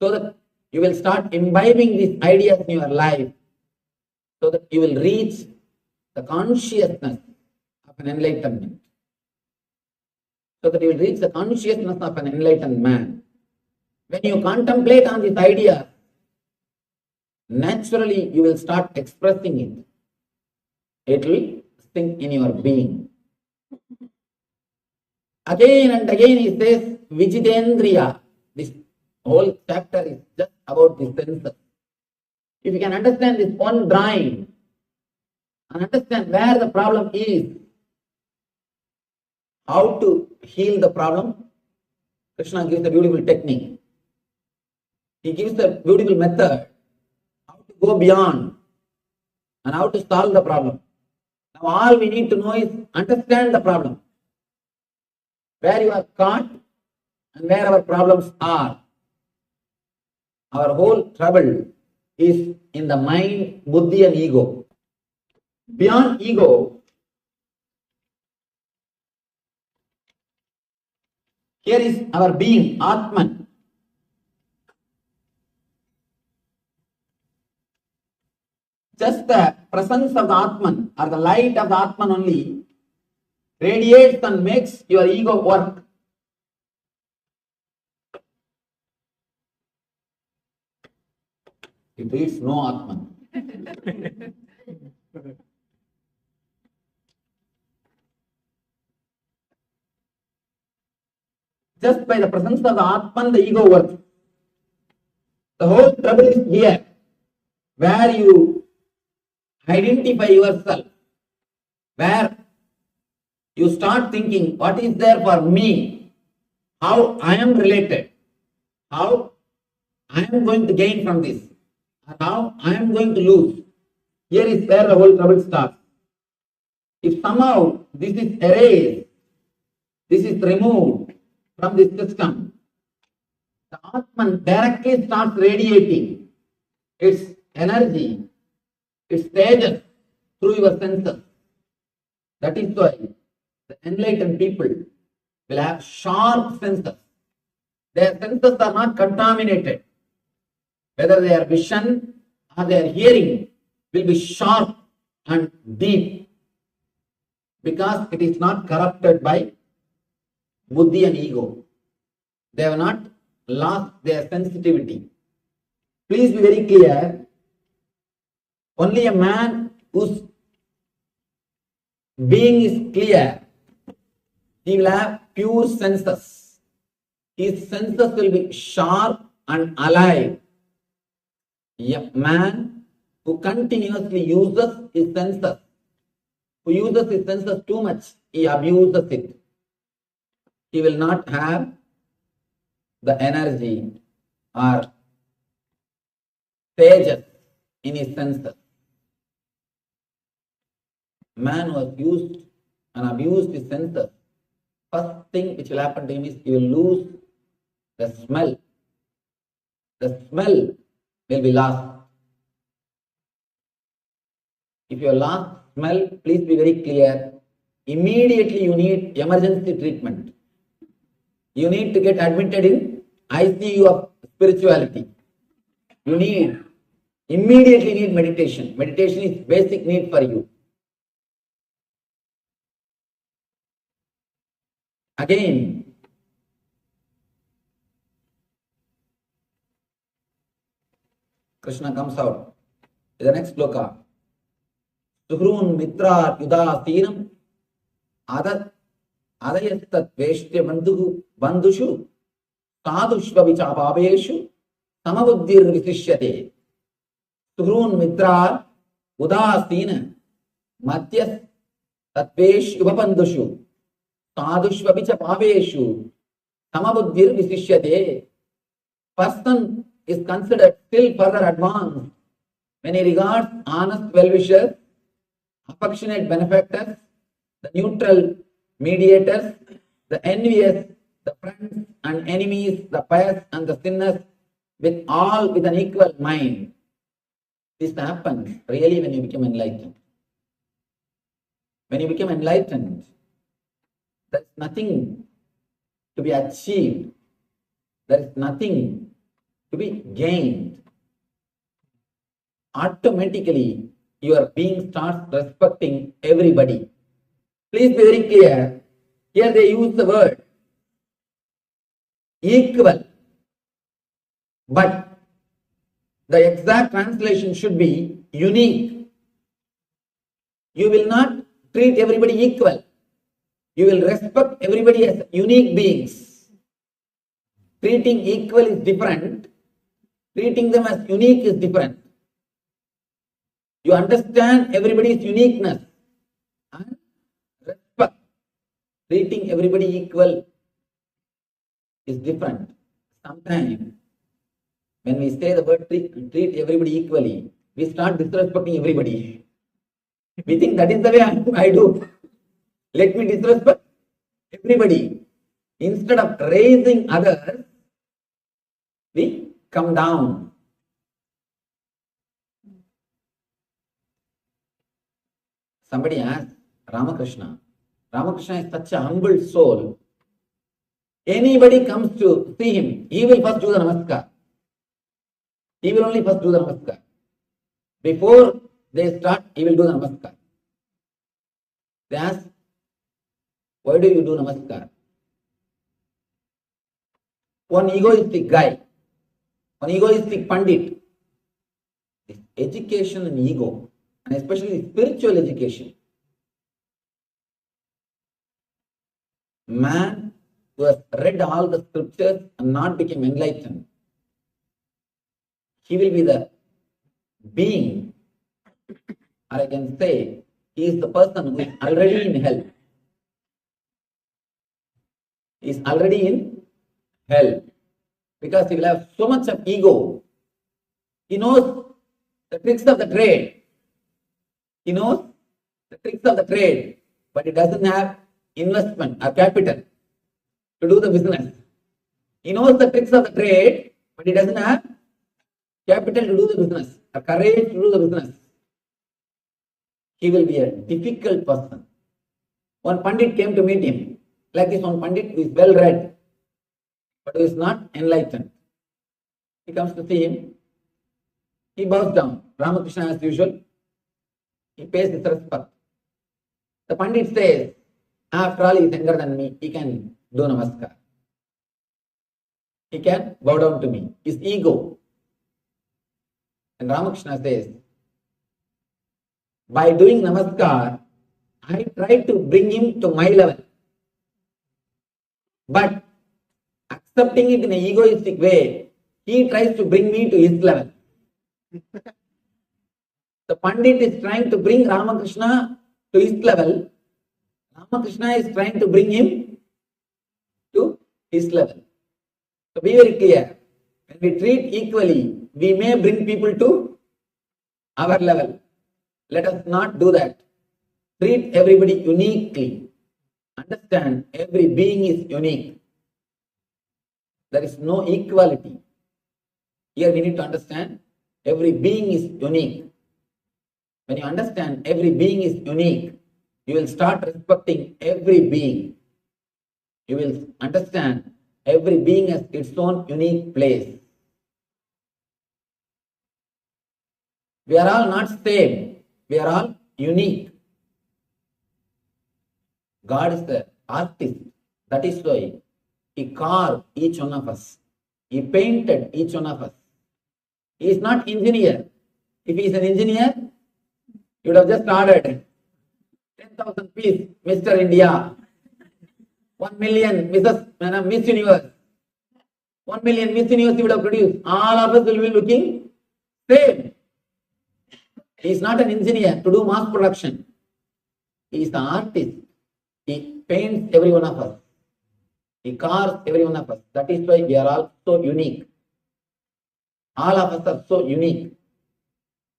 so that you will start imbibing these ideas in your life, so that you will reach the consciousness of an enlightenment, so that you will reach the consciousness of an enlightened man. When you contemplate on these ideas, naturally you will start expressing it. It will sink in your being. Again and again he says, Vijitendriya. This whole chapter is just about the senses. If you can understand this one drawing and understand where the problem is, how to heal the problem, Krishna gives a beautiful technique. He gives a beautiful method how to go beyond and how to solve the problem. Now all we need to know is understand the problem, where you are caught and where our problems are. our whole trouble is in the mind, buddhi and ego. Beyond ego, here is our being, Atman. Just the presence of the Atman or the light of the Atman only radiates and makes your ego work. It is no Atman. Just by the presence of the Atman, the ego works. The whole trouble is here, where you identify yourself, where you start thinking, what is there for me? How I am related? How I am going to gain from this? How I am going to lose? Here is where the whole trouble starts. If somehow this is erased, this is removed from this system, the Atman directly starts radiating its energy, its stages through your senses. That is why the enlightened people will have sharp senses. Their senses are not contaminated. Whether their vision or their hearing will be sharp and deep because it is not corrupted by buddhi and ego. They have not lost their sensitivity. Please be very clear. Only a man whose being is clear, he will have pure senses. His senses will be sharp and alive. A man who continuously uses his senses, who uses his senses too much, he abuses it. He will not have the energy or stages in his senses. Man who has used and abused his senses, first thing which will happen to him is he will lose the smell. The smell will be lost. If you have lost smell, please be very clear. Immediately you need emergency treatment. You need to get admitted in ICU of spirituality. You immediately need meditation. Meditation is basic need for you. Again, Krishna comes out in the next sloka. Suhrun mitra yudasinam adayastat veshtya bandhushu sadhushva vichapaveshu samabuddhir visishyate. Suhrun mitra udasina madhyas tatvesh yubapandhushu sadhushva vichapaveshu samabuddhir visishyate. Person is considered still further advanced when he regards honest well-wishers, affectionate benefactors, the neutral mediators, the envious, the friends and enemies, the pious and the sinners, with all with an equal mind. This happens really when you become enlightened. When you become enlightened, there is nothing to be achieved. There is nothing to be gained. Automatically, your being starts respecting everybody. Please be very clear. Here they use the word equal, but the exact translation should be unique. You will not treat everybody equal. You will respect everybody as unique beings. Treating equal is different. Treating them as unique is different. You understand everybody's uniqueness and respect. Treating everybody equal is different. Sometimes when we say the word treat everybody equally, we start disrespecting everybody. We think that is the way I do. Let me disrespect everybody. Instead of raising others, we come down. Somebody asked Ramakrishna. Ramakrishna is such a humble soul. Anybody comes to see him, he will first do the namaskar. He will only first do the namaskar. Before they start, he will do the namaskar. They ask, why do you do namaskar? One egoistic guy, one egoistic pandit, education and ego, and especially spiritual education. Man who has read all the scriptures and not become enlightened, he will be the being, or I can say, he is the person who is already in hell. He is already in hell because he will have so much of ego. He knows the tricks of the trade. He knows the tricks of the trade, but he doesn't have investment or capital to do the business. He knows the tricks of the trade, but he doesn't have capital to do the business or courage to do the business. He will be a difficult person. One Pandit came to meet him. Like this, one Pandit who is well read, but who is not enlightened. He comes to see him. He bows down. Ramakrishna, as usual, he pays his respect. The Pandit says, after all, he is younger than me. He can do namaskar. He can bow down to me. His ego. And Ramakrishna says, by doing namaskar, I try to bring him to my level. But accepting it in an egoistic way, he tries to bring me to his level. The Pandit is trying to bring Ramakrishna to his level. Ramakrishna is trying to bring him to his level. So be very clear. When we treat equally, we may bring people to our level. Let us not do that. Treat everybody uniquely. Understand, every being is unique. There is no equality. Here we need to understand, every being is unique. When you understand every being is unique, you will start respecting every being. You will understand every being has its own unique place. We are all not same. We are all unique. God is the artist. That is why He carved each one of us. He painted each one of us. He is not engineer. If he is an engineer, he would have just ordered 10,000 piece Mr. India, 1 million Miss Universe, 1 million Miss Universe he would have produced. All of us will be looking same. He is not an engineer to do mass production. He is the artist. He paints every one of us. He carves every one of us. That is why we are all so unique. All of us are so unique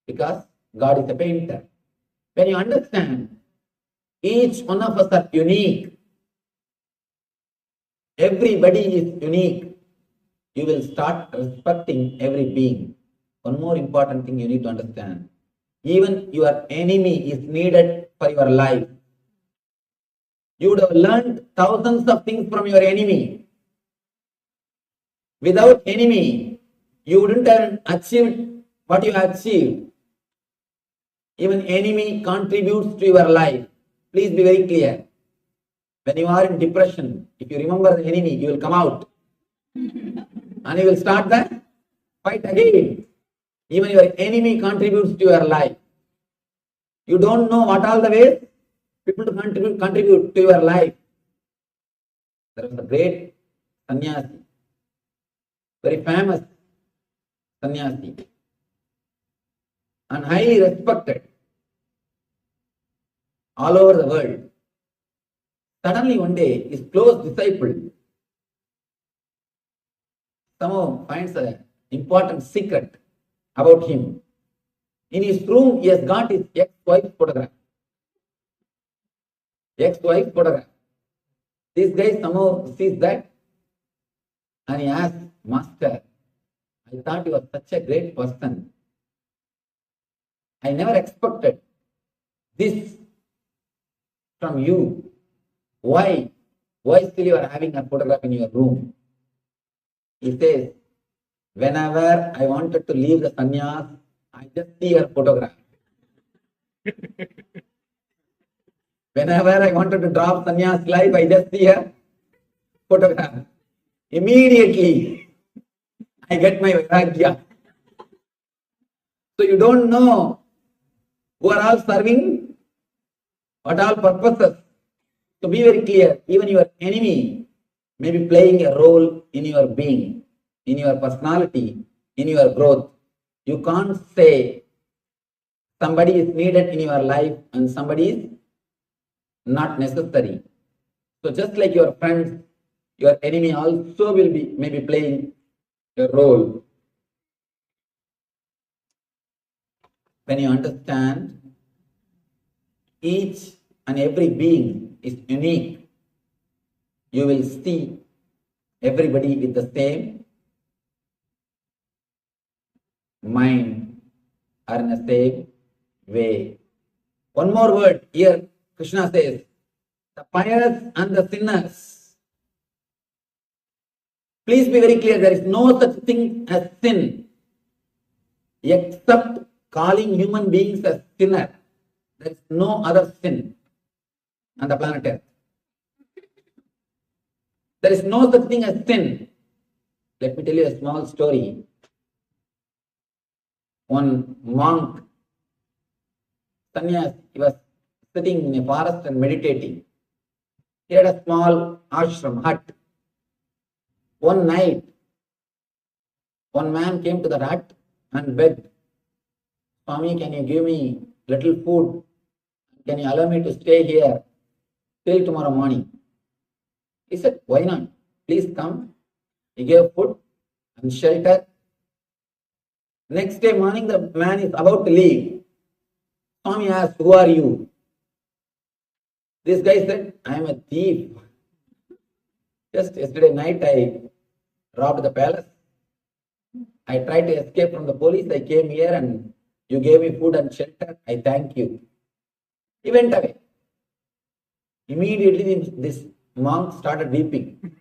because God is a painter. When you understand each one of us are unique, everybody is unique, you will start respecting every being. One more important thing you need to understand. Even your enemy is needed for your life. You would have learned thousands of things from your enemy. Without enemy, you wouldn't have achieved what you have achieved. Even enemy contributes to your life. Please be very clear. When you are in depression, if you remember the enemy, you will come out. And you will start the fight again. Even your enemy contributes to your life. You don't know what all the ways people to contribute to your life. There was a great sannyasi, very famous sannyasi, and highly respected all over the world. Suddenly one day, his close disciple somehow finds an important secret about him. In his room, he has got his ex-wife's photograph. Ex-wife's photograph. This guy somehow sees that and he asks, Master, I thought you are such a great person. I never expected this from you. Why? Why still you are having a photograph in your room? He says, whenever I wanted to leave the sannyas, I just see her photograph. Whenever I wanted to drop sannyas life, I just see her photograph. Immediately, I get my vairagya. So you don't know who are all serving what all purposes. So be very clear, even your enemy may be playing a role in your being, in your personality, in your growth. You can't say somebody is needed in your life and somebody is not necessary. So just like your friends, your enemy also will be maybe playing a role. When you understand each and every being is unique, you will see everybody with the same mind or in the same way. One more word here, Krishna says, the pious and the sinners. Please be very clear, there is no such thing as sin except calling human beings as sinner. There is no other sin on the planet Earth. There is no such thing as sin. Let me tell you a small story. One monk, sannyas, he was sitting in a forest and meditating. He had a small ashram hut. One night, one man came to the hut and begged, Swami, can you give me little food? Can you allow me to stay here till tomorrow morning? He said, why not? Please come. He gave food and shelter. Next day morning, the man is about to leave. Swami asked, who are you? This guy said, I am a thief. Just yesterday night, I robbed the palace. I tried to escape from the police. I came here and you gave me food and shelter. I thank you. He went away. Immediately, this monk started weeping.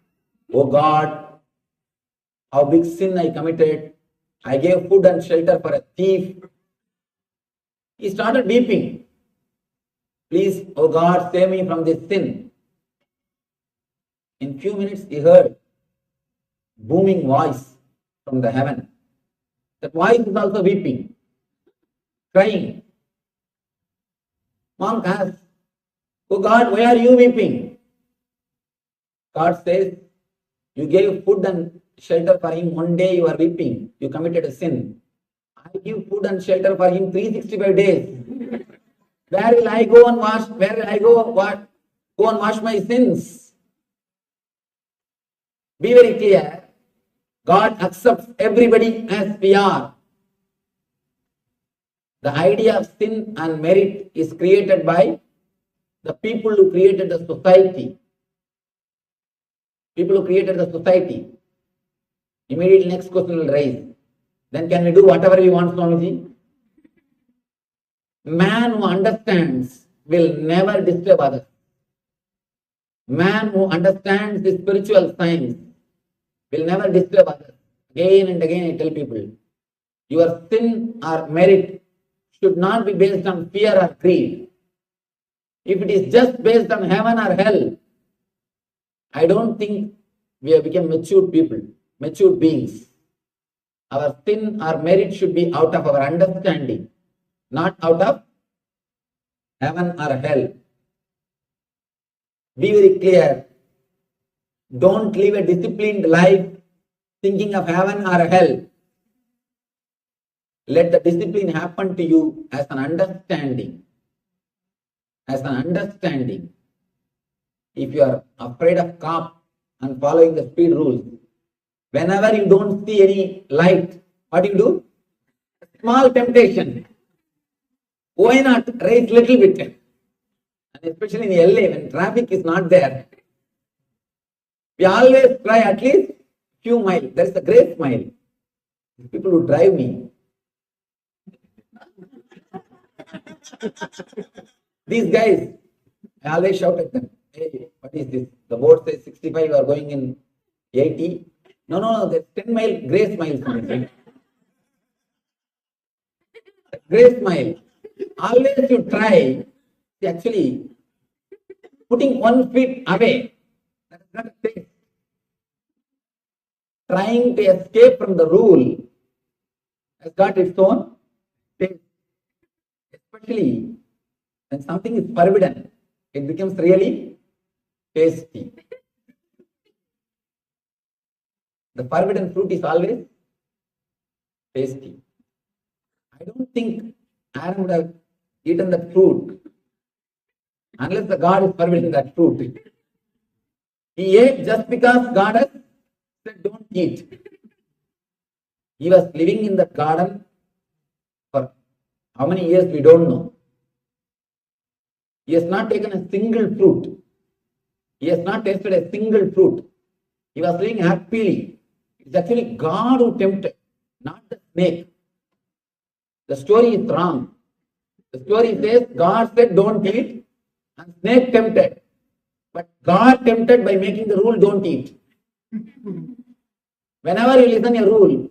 Oh God, how big sin I committed. I gave food and shelter for a thief. He started weeping. Please, oh God, save me from this sin. In few minutes, he heard booming voice from the heaven. That voice is also weeping, crying. Monk asked, oh God, why are you weeping? God says, you gave food and shelter for him. One day you are weeping. You committed a sin. I give food and shelter for him 365 days. Where will I go and wash? Where will I go and wash my sins? Be very clear. God accepts everybody as we are. The idea of sin and merit is created by the people who created the society. People who created the society. Immediately next question will rise. Then can we do whatever we want, Swamiji? Man who understands will never disturb others. Man who understands the spiritual science will never disturb others. Again and again I tell people, your sin or merit should not be based on fear or greed. If it is just based on heaven or hell, I don't think we have become matured people, matured beings. Our sin or merit should be out of our understanding, not out of heaven or hell. Be very clear. Don't live a disciplined life thinking of heaven or hell. Let the discipline happen to you as an understanding. As an understanding. If you are afraid of cop and following the speed rules, whenever you don't see any light, what do you do? Small temptation. Why not raise little bit? And especially in LA, when traffic is not there, we always try at least few miles. There is a grace mile. People who drive me. These guys, I always shout at them, hey, what is this? The board says 65, you are going in 80. No, that's 10 mile grace miles. Grace mile. Always you try, actually, putting 1 foot away. That is not a thing. Trying to escape from the rule has got its own taste. Especially when something is forbidden, it becomes really tasty. The forbidden fruit is always tasty. I don't think Adam would have eaten that fruit unless the God is forbidding that fruit. He ate just because God has said don't eat. He was living in that garden for how many years we don't know. He has not taken a single fruit. He has not tasted a single fruit. He was living happily. It's actually God who tempted, not the snake. The story is wrong. The story says God said don't eat and snake tempted. But God tempted by making the rule don't eat. Whenever you listen a rule,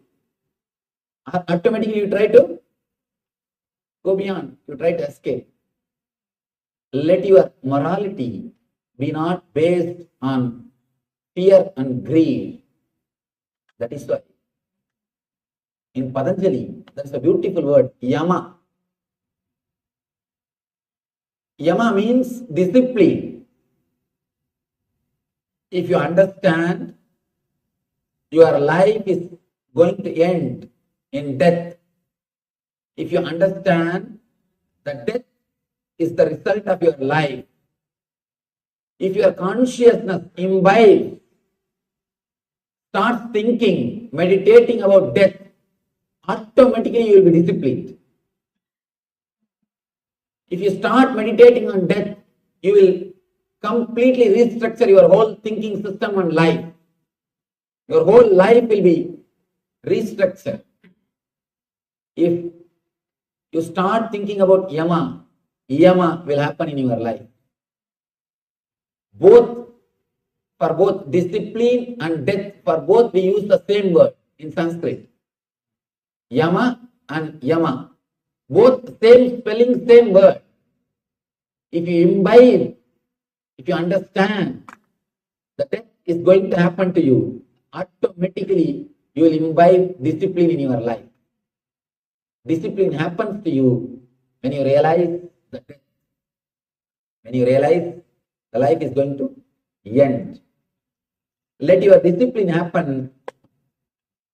automatically you try to go beyond. You try to escape. Let your morality be not based on fear and greed. That is why in Patanjali, that's a beautiful word, yama. Yama means discipline. If you understand your life is going to end in death, if you understand that death is the result of your life, if your consciousness imbibes, starts thinking, meditating about death, automatically you will be disciplined. If you start meditating on death, you will completely restructure your whole thinking system and life. Your whole life will be restructured. If you start thinking about yama, yama will happen in your life. For both discipline and death, for both we use the same word in Sanskrit. Yama and yama. Both same spelling, same word. If you imbibe, if you understand that death is going to happen to you, automatically you will imbibe discipline in your life. Discipline happens to you when you realize that death, when you realize the life is going to end. Let your discipline happen,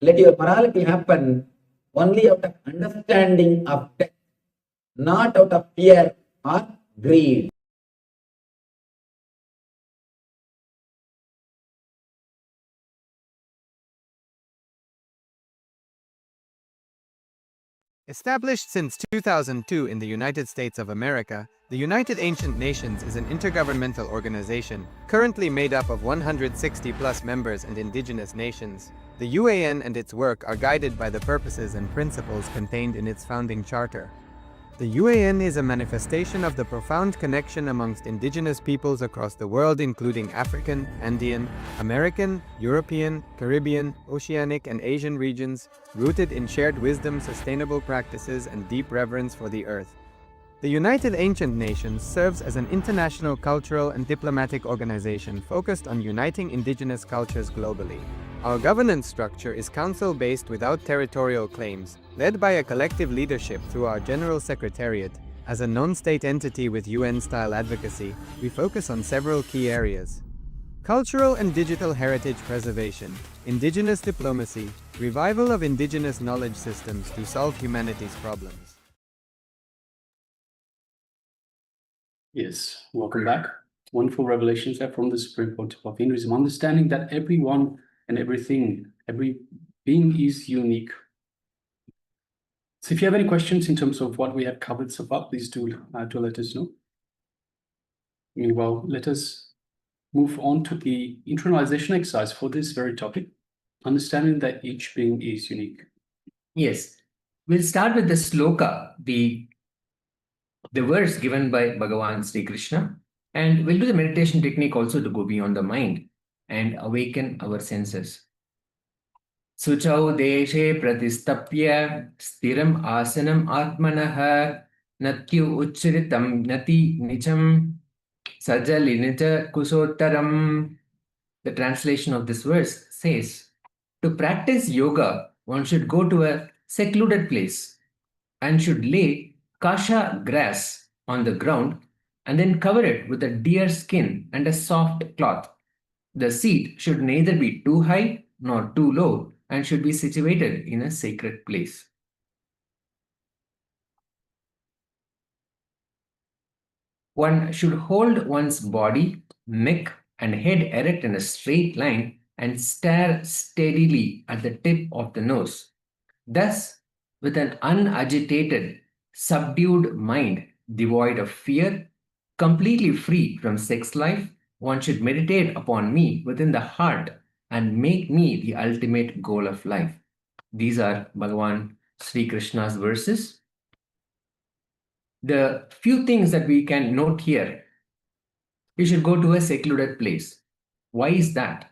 let your morality happen only out of understanding of death, not out of fear or greed. Established since 2002 in the United States of America, the United Ancient Nations is an intergovernmental organization currently made up of 160+ members and indigenous nations. The UAN and its work are guided by the purposes and principles contained in its founding charter. The UAN is a manifestation of the profound connection amongst indigenous peoples across the world, including African, Andean, American, European, Caribbean, Oceanic, and Asian regions, rooted in shared wisdom, sustainable practices, and deep reverence for the earth. The United Ancient Nations serves as an international cultural and diplomatic organization focused on uniting indigenous cultures globally. Our governance structure is council-based without territorial claims, led by a collective leadership through our General Secretariat. As a non-state entity with UN-style advocacy, we focus on several key areas: cultural and digital heritage preservation, indigenous diplomacy, revival of indigenous knowledge systems to solve humanity's problems. Yes, welcome back. Wonderful revelations there from the Supreme Court of Hinduism. Understanding that everyone and everything, every being is unique. So if you have any questions in terms of what we have covered so far, please do let us know. Meanwhile, let us move on to the internalization exercise for this very topic, understanding that each being is unique. Yes, we'll start with the sloka, the verse given by Bhagavan Sri Krishna, and we'll do the meditation technique also to go beyond the mind and awaken our senses. Suchau deshe pratistapya stiram asanam atmanah natyu uchritam nati nicham sajalinita kusottaram. The translation of this verse says, to practice yoga, one should go to a secluded place and should lay kasha grass on the ground and then cover it with a deer skin and a soft cloth. The seat should neither be too high nor too low and should be situated in a sacred place. One should hold one's body, neck, and head erect in a straight line and stare steadily at the tip of the nose. Thus, with an unagitated, subdued mind, devoid of fear, completely free from sex life, one should meditate upon me within the heart and make me the ultimate goal of life. These are Bhagavan Sri Krishna's verses. The few things that we can note here, you should go to a secluded place. Why is that?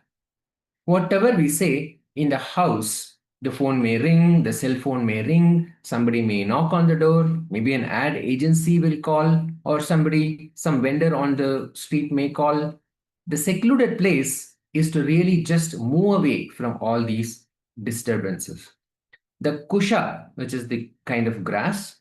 Whatever we say in the house, the phone may ring, the cell phone may ring, somebody may knock on the door, maybe an ad agency will call, or some vendor on the street may call. The secluded place is to really just move away from all these disturbances. The kusha, which is the kind of grass,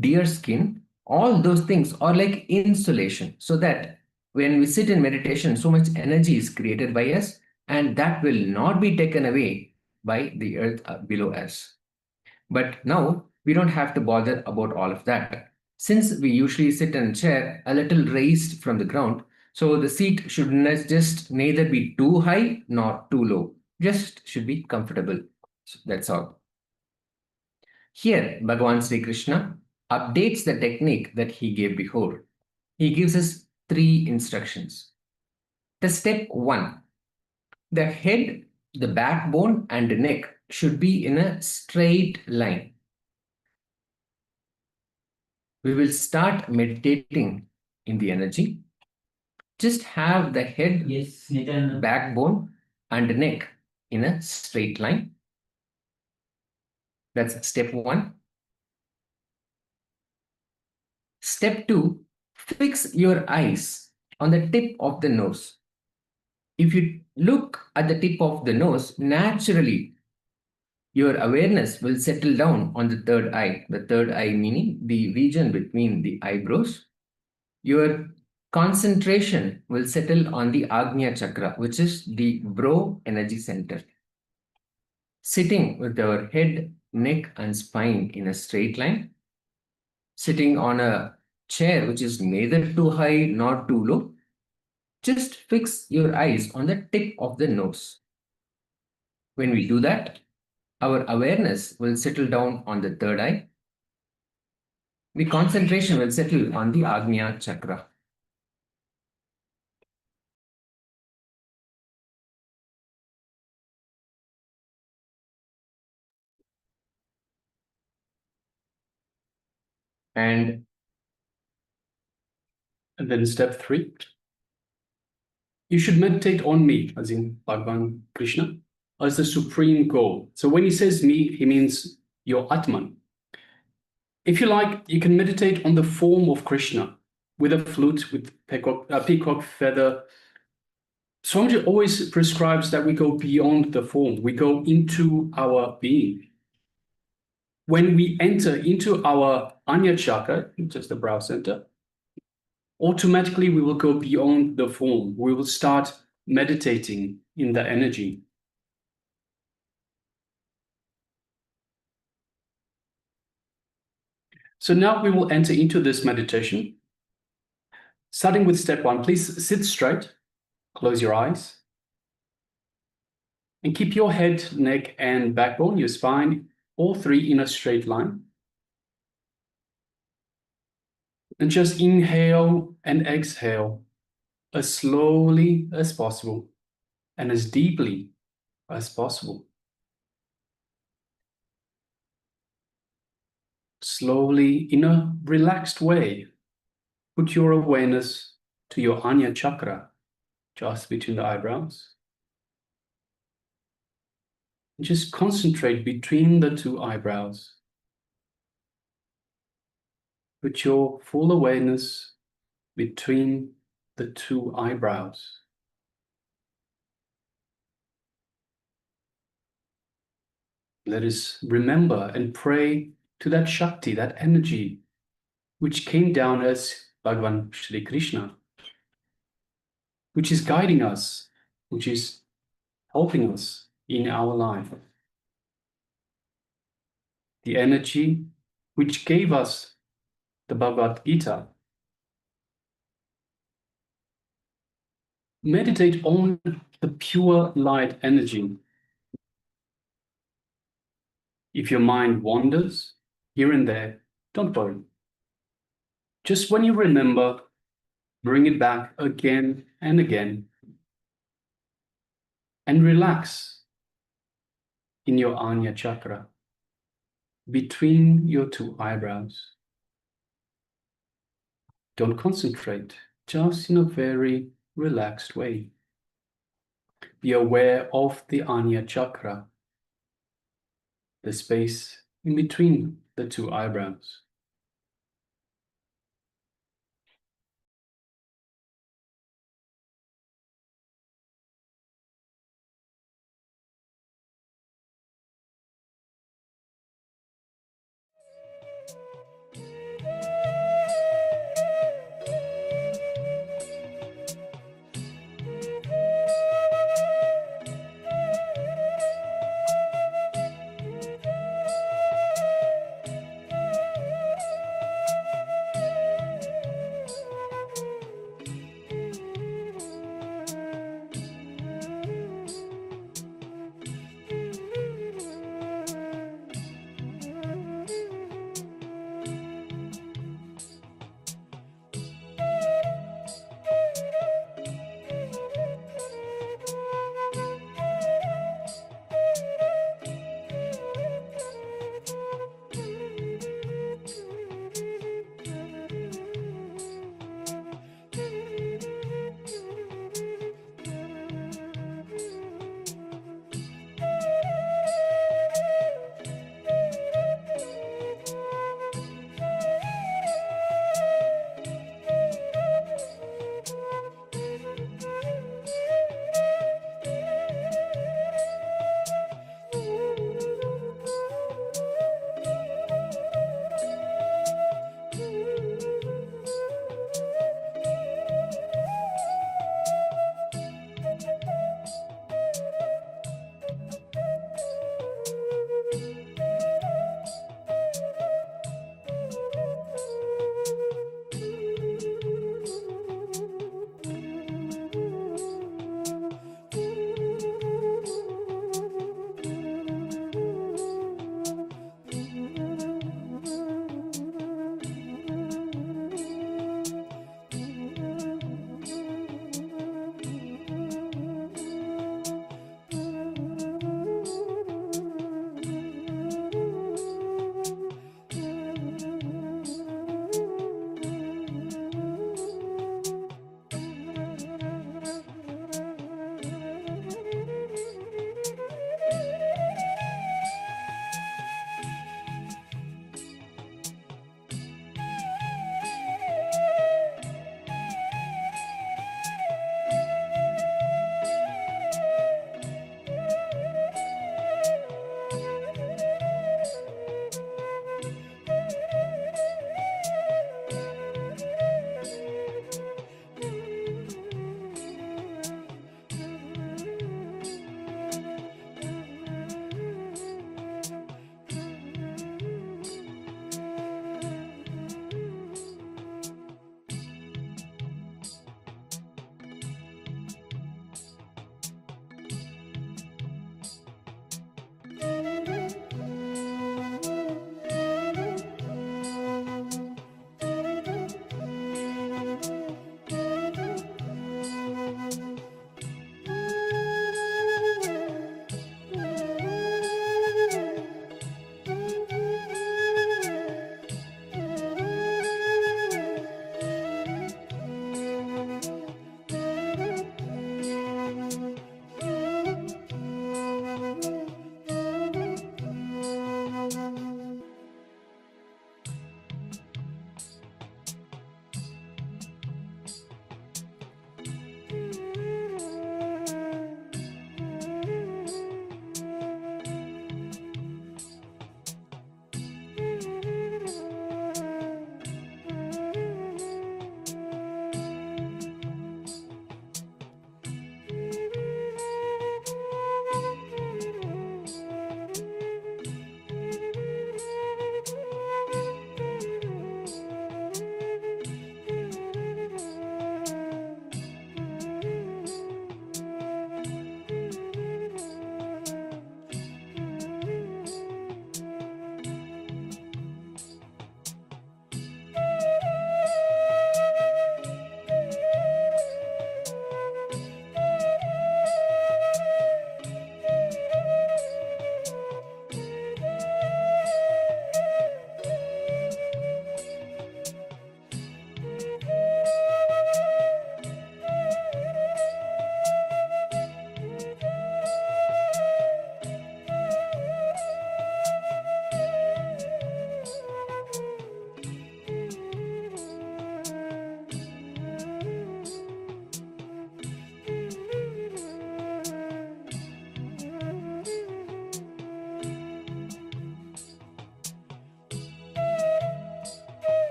deer skin, all those things are like insulation, so that when we sit in meditation, so much energy is created by us, and that will not be taken away by the earth below us. But now we don't have to bother about all of that. Since we usually sit in a chair a little raised from the ground, so the seat should just neither be too high nor too low, just should be comfortable. So that's all. Here, Bhagavan Sri Krishna updates the technique that he gave before. He gives us 3 instructions. The step 1, the head, the backbone, and the neck should be in a straight line. We will start meditating in the energy. Just have the head, backbone, and the neck in a straight line. That's step 1. Step 2, fix your eyes on the tip of the nose. If you look at the tip of the nose, naturally, your awareness will settle down on the third eye. The third eye meaning the region between the eyebrows. Your concentration will settle on the Agnya Chakra, which is the brow energy center. Sitting with our head, neck, and spine in a straight line. Sitting on a chair which is neither too high nor too low. Just fix your eyes on the tip of the nose. When we do that, our awareness will settle down on the third eye. The concentration will settle on the Agnya Chakra. And then step 3, you should meditate on me, as in Bhagavan Krishna, as the supreme goal. So when he says me, he means your Atman. If you like, you can meditate on the form of Krishna with a flute, with peacock feather. Swamiji always prescribes that we go beyond the form. We go into our being. When we enter into our Anya Chakra, which is the brow center, automatically we will go beyond the form. We will start meditating in the energy. So now we will enter into this meditation. Starting with step 1, please sit straight, close your eyes, and keep your head, neck, and backbone, your spine, all 3 in a straight line. And just inhale and exhale as slowly as possible and as deeply as possible. Slowly, in a relaxed way, put your awareness to your Anya chakra, just between the eyebrows. Just concentrate between the two eyebrows. Put your full awareness between the two eyebrows. Let us remember and pray to that Shakti, that energy, which came down as Bhagavan Shri Krishna, which is guiding us, which is helping us in our life. The energy which gave us the Bhagavad Gita. Meditate on the pure light energy. If your mind wanders here and there, don't worry. Just when you remember, bring it back again and again, and relax in your Anya chakra, between your two eyebrows. Don't concentrate, just in a very relaxed way. Be aware of the Anya chakra, the space in between the two eyebrows.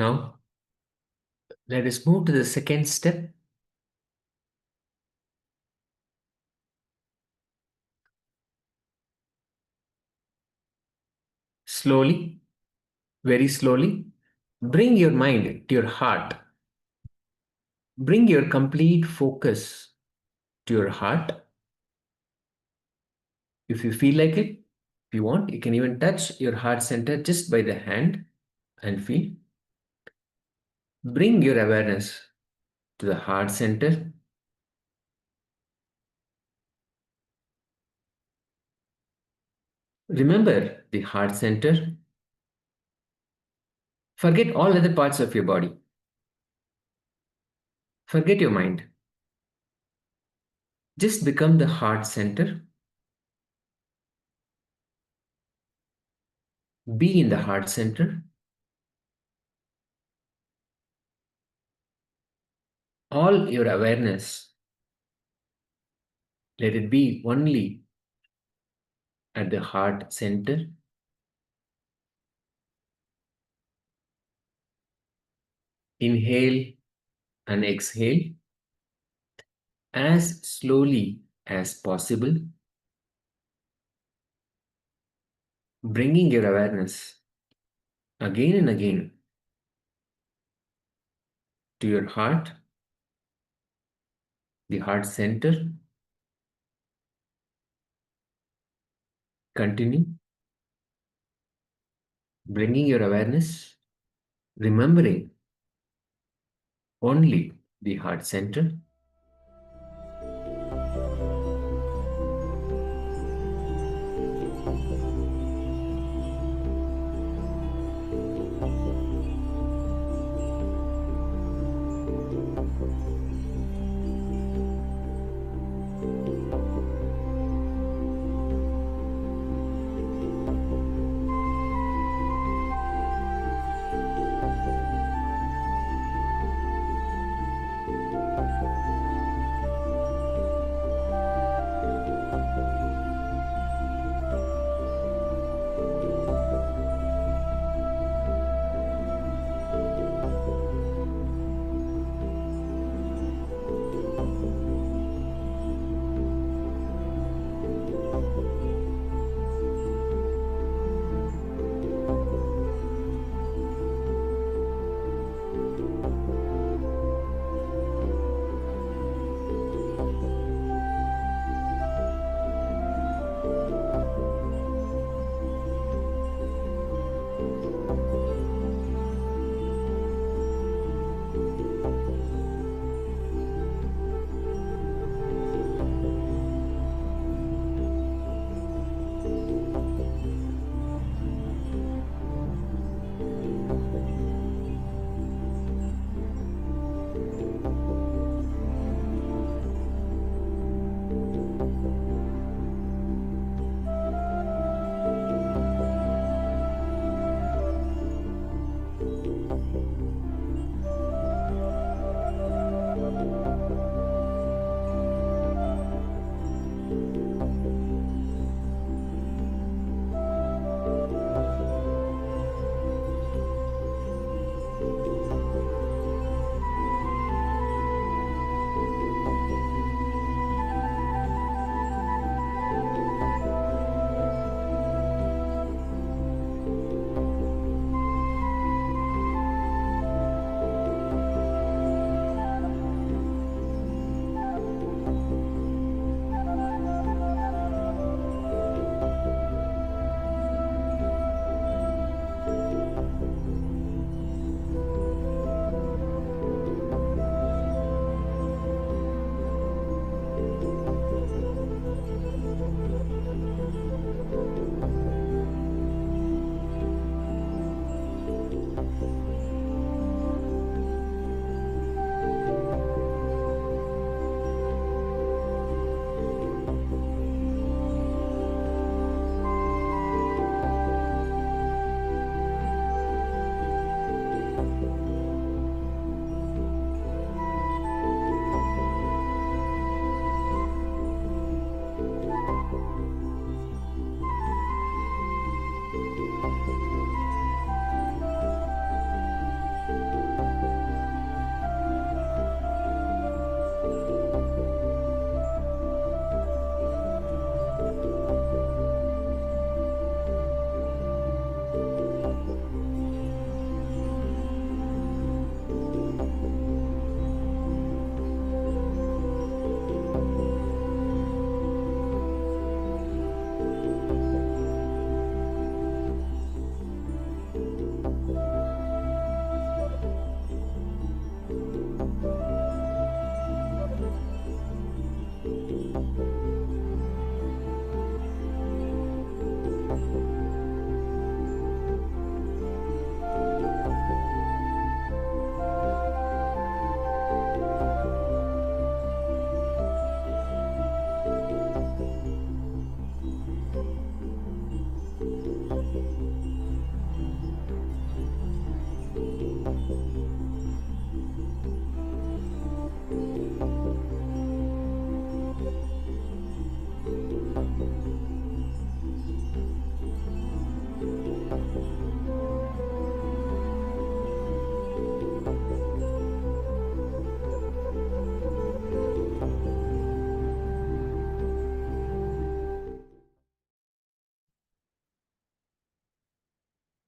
Now, let us move to the second step. Slowly, very slowly, bring your mind to your heart. Bring your complete focus to your heart. If you feel like it, if you want, you can even touch your heart center just by the hand and feel. Bring your awareness to the heart center. Remember the heart center. Forget all other parts of your body. Forget your mind. Just become the heart center. Be in the heart center. All your awareness, let it be only at the heart center. Inhale and exhale as slowly as possible, bringing your awareness again and again to your heart, the heart center. Continue bringing your awareness, remembering only the heart center.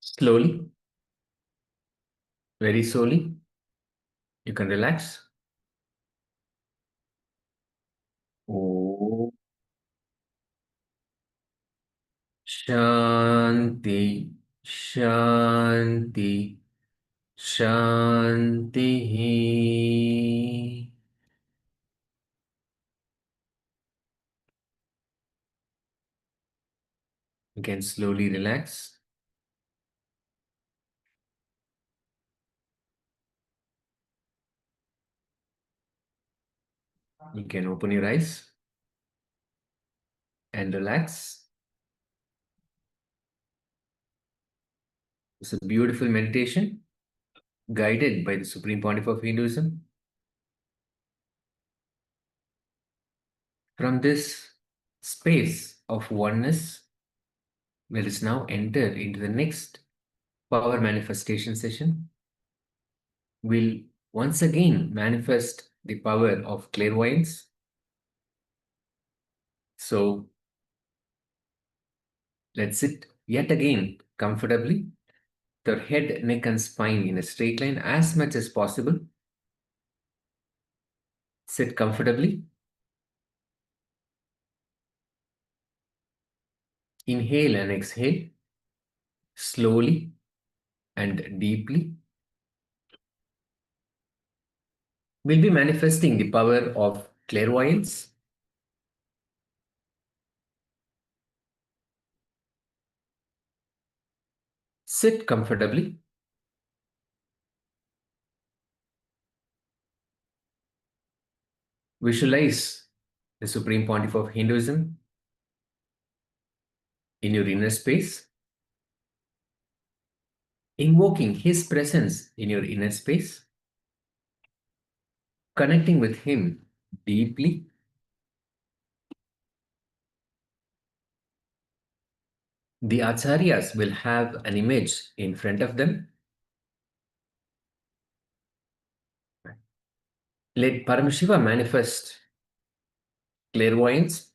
Slowly, very slowly, you can relax. Oh. Shanti, Shanti, Shanti. You can slowly relax. You can open your eyes and relax. It's a beautiful meditation guided by the Supreme Pontiff of Hinduism. From this space of oneness, let us now enter into the next power manifestation session. We'll once again manifest the power of clairvoyance. So let's sit yet again comfortably, with our head, neck, and spine in a straight line as much as possible. Sit comfortably. Inhale and exhale slowly and deeply. We'll be manifesting the power of clairvoyance. Sit comfortably. Visualize the Supreme Pontiff of Hinduism in your inner space, invoking his presence in your inner space, connecting with him deeply. The acharyas will have an image in front of them. Let Paramashiva manifest clairvoyance,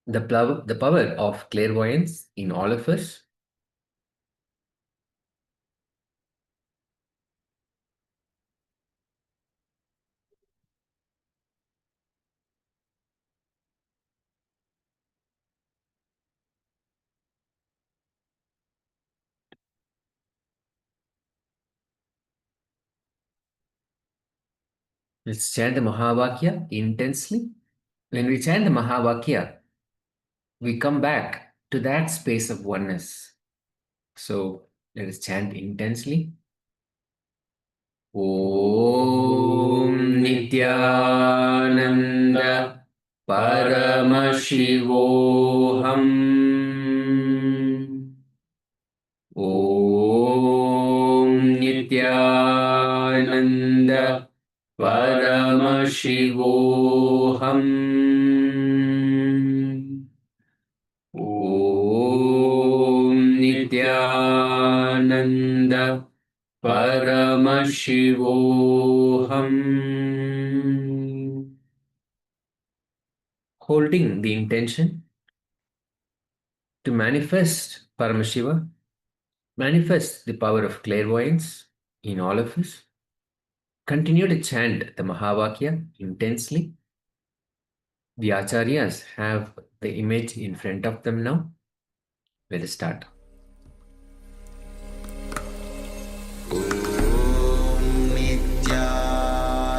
the power of clairvoyance in all of us. Let's chant the Mahavakya intensely. When we chant the Mahavakya, we come back to that space of oneness. So let us chant intensely. Om Nithyananda Paramashivoham. Om Nithyananda Paramashivoham. Om Nithyananda Paramashivoham. Holding the intention to manifest Paramashiva, manifest the power of clairvoyance in all of us. Continue to chant the Mahavakya intensely. The acharyas have the image in front of them now. Let us start.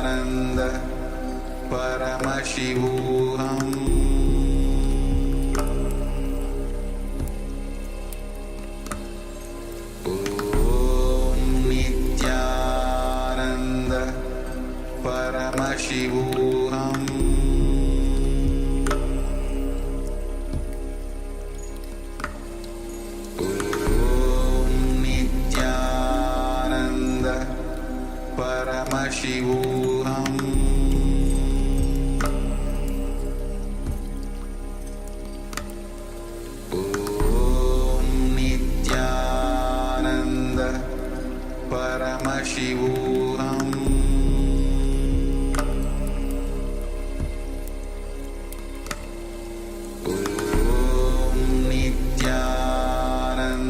Nithyananda Paramashivoham. Om Nithyananda Paramashivoham. Paramashivoham. Om Nithyananda Paramashivoham. Om Nithyananda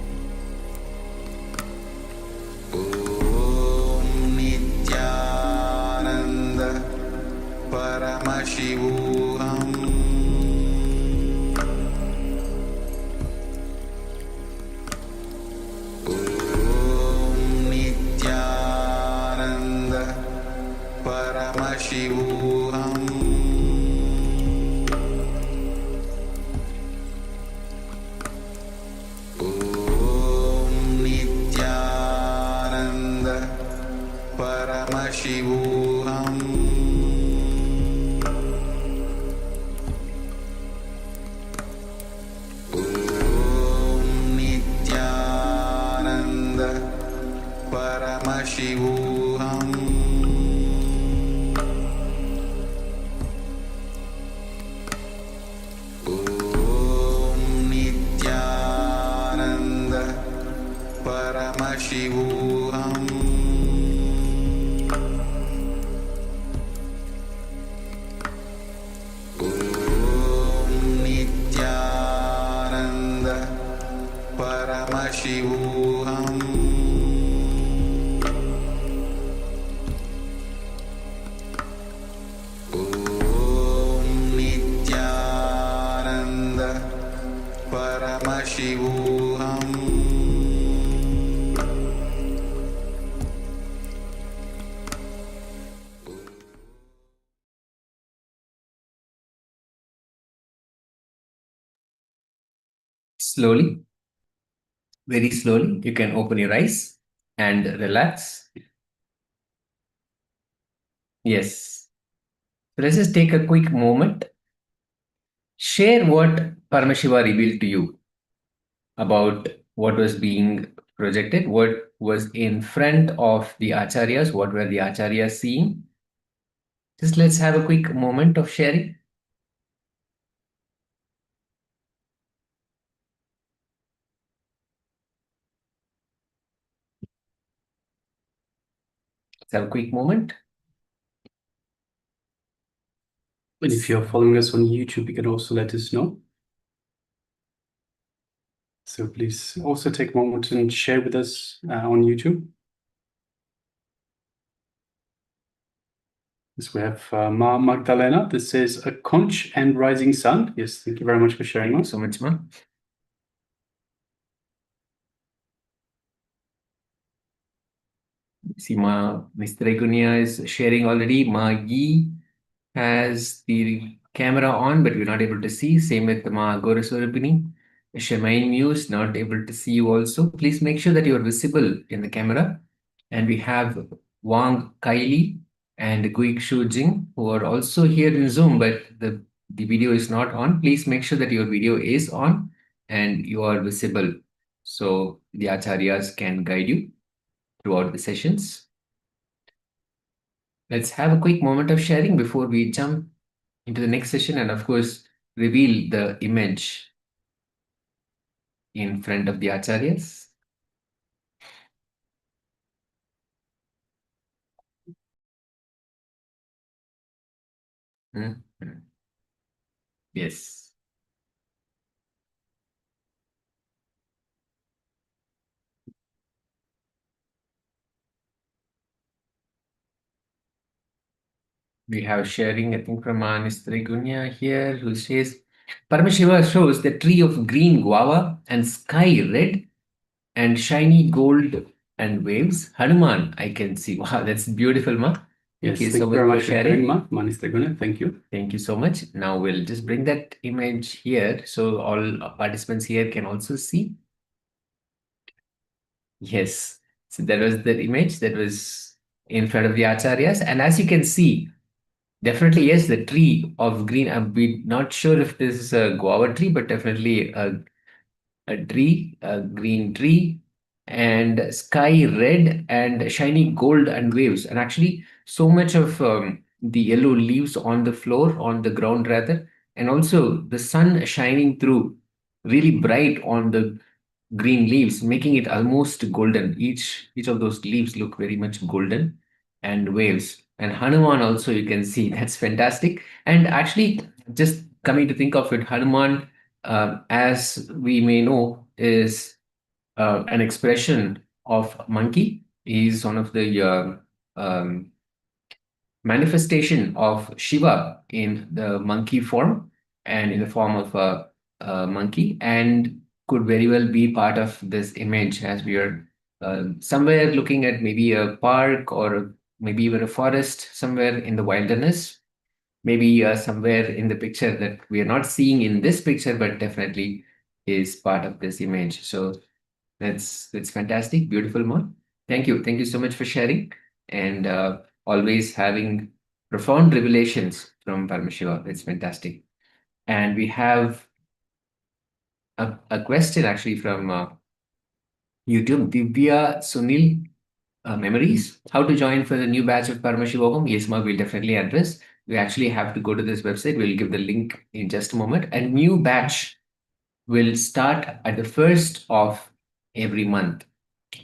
परमशिवोऽहम् ॐ नित्यानन्द परमशिवोऽहम् ॐ नित्यानन्द परमशिवोऽहम् ॐ नित्यानन्द परमशिवोऽहम् ॐ नित्यानन्द परमशिवोऽहम् ॐ नित्यानन्द परमशिवोऽहम् Slowly, very slowly, you can open your eyes and relax. Yes. So let's just take a quick moment. Share what Paramashiva revealed to you about what was being projected, what was in front of the acharyas, what were the acharyas seeing. Just let's have a quick moment of sharing. Let's have a quick moment. And if you're following us on YouTube, you can also let us know. So please also take a moment and share with us on YouTube. Yes, we have Ma Magdalena. This says a conch and rising sun. Yes, thank you very much for sharing. Thank you so much, Ma. See, Mr. Egunia is sharing already. Ma Yi has the camera on, but we're not able to see. Same with Ma Gorasurabini. Shemaine Muse, not able to see you also. Please make sure that you are visible in the camera. And we have Wang Kylie and Guik Shu Jing, who are also here in Zoom, but the video is not on. Please make sure that your video is on and you are visible, so the acharyas can guide you throughout the sessions. Let's have a quick moment of sharing before we jump into the next session and, of course, reveal the image in front of the acharyas. Yes. We have sharing, I think, from Anistrigunya here, who says, Paramashiva shows the tree of green guava and sky red and shiny gold and waves. Hanuman, I can see. Wow, that's beautiful, Ma. Yes, Thank you thank so you very much much for sharing. Ma Manistriguna. Thank you. Thank you so much. Now we'll just bring that image here so all participants here can also see. Yes. So that was that image that was in front of the acharyas. And as you can see, definitely, yes, the tree of green. I'm not sure if this is a guava tree, but definitely a tree, a green tree, and sky red and shiny gold and waves. And actually, so much of the yellow leaves on the floor, on the ground rather, and also the sun shining through really bright on the green leaves, making it almost golden. Each of those leaves look very much golden, and waves. And Hanuman also, you can see, that's fantastic. And actually, just coming to think of it, Hanuman, as we may know, is an expression of monkey. He's one of the manifestation of Shiva in the monkey form and in the form of a monkey, and could very well be part of this image as we are somewhere looking at maybe a park or maybe even a forest somewhere in the wilderness, maybe somewhere in the picture that we are not seeing in this picture, but definitely is part of this image. So that's fantastic, beautiful, Mon. Thank you so much for sharing and always having profound revelations from Paramashiva. It's fantastic. And we have a question actually from YouTube. Divya Sunil, memories. How to join for the new batch of Paramashiva? Yes, ma, we'll definitely address. We actually have to go to this website. We'll give the link in just a moment. A new batch will start at the first of every month.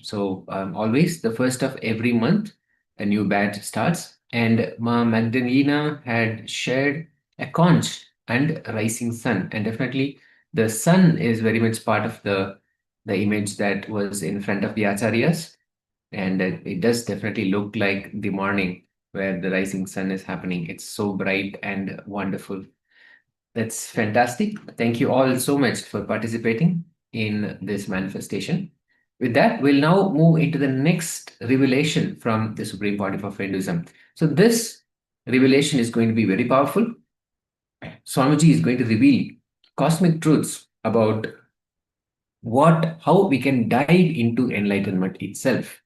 So always the first of every month, a new batch starts. And Ma Magdalena had shared a conch and rising sun. And definitely the sun is very much part of the image that was in front of the acharyas. And it does definitely look like the morning where the rising sun is happening. It's so bright and wonderful. That's fantastic. Thank you all so much for participating in this manifestation. With that, we'll now move into the next revelation from the Supreme Pontiff of Hinduism. So this revelation is going to be very powerful. Swamiji is going to reveal cosmic truths about how we can dive into enlightenment itself.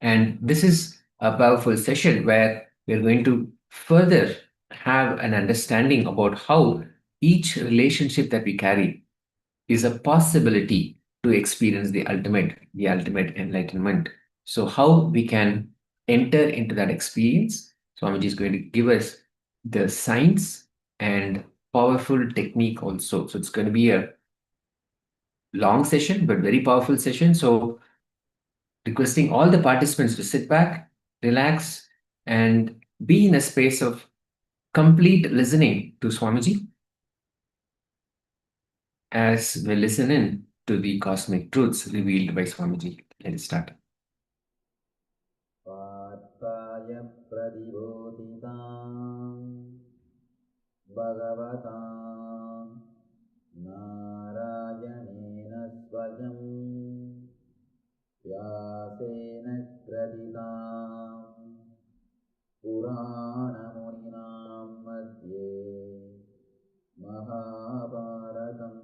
And this is a powerful session where we're going to further have an understanding about how each relationship that we carry is a possibility to experience the ultimate enlightenment. So how we can enter into that experience, Swamiji is going to give us the science and powerful technique also. So it's going to be a long session, but very powerful session. So requesting all the participants to sit back, relax, and be in a space of complete listening to Swamiji as we listen in to the cosmic truths revealed by Swamiji. Let us start. Partaya pradibodhitam bhagavatam narayanena svayam vyasena kraditam puranamuninam madhye mahabharatam.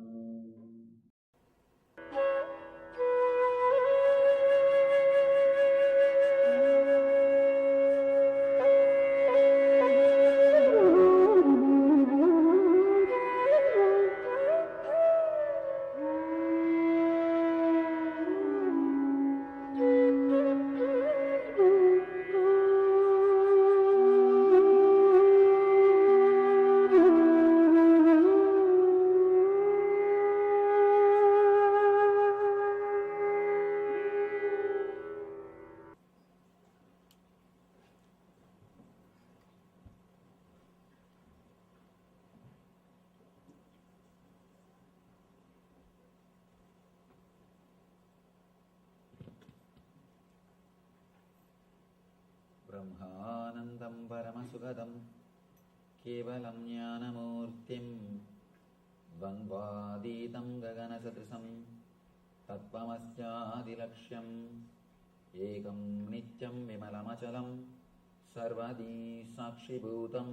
ब्रह्मानन्दं परमसुखदं केवलं ज्ञानमूर्तिं द्वन्द्वातीतं गगनसदृशं तत्त्वमस्यादिलक्ष्यम् एकं नित्यं विमलमचलं सर्वदी साक्षिभूतं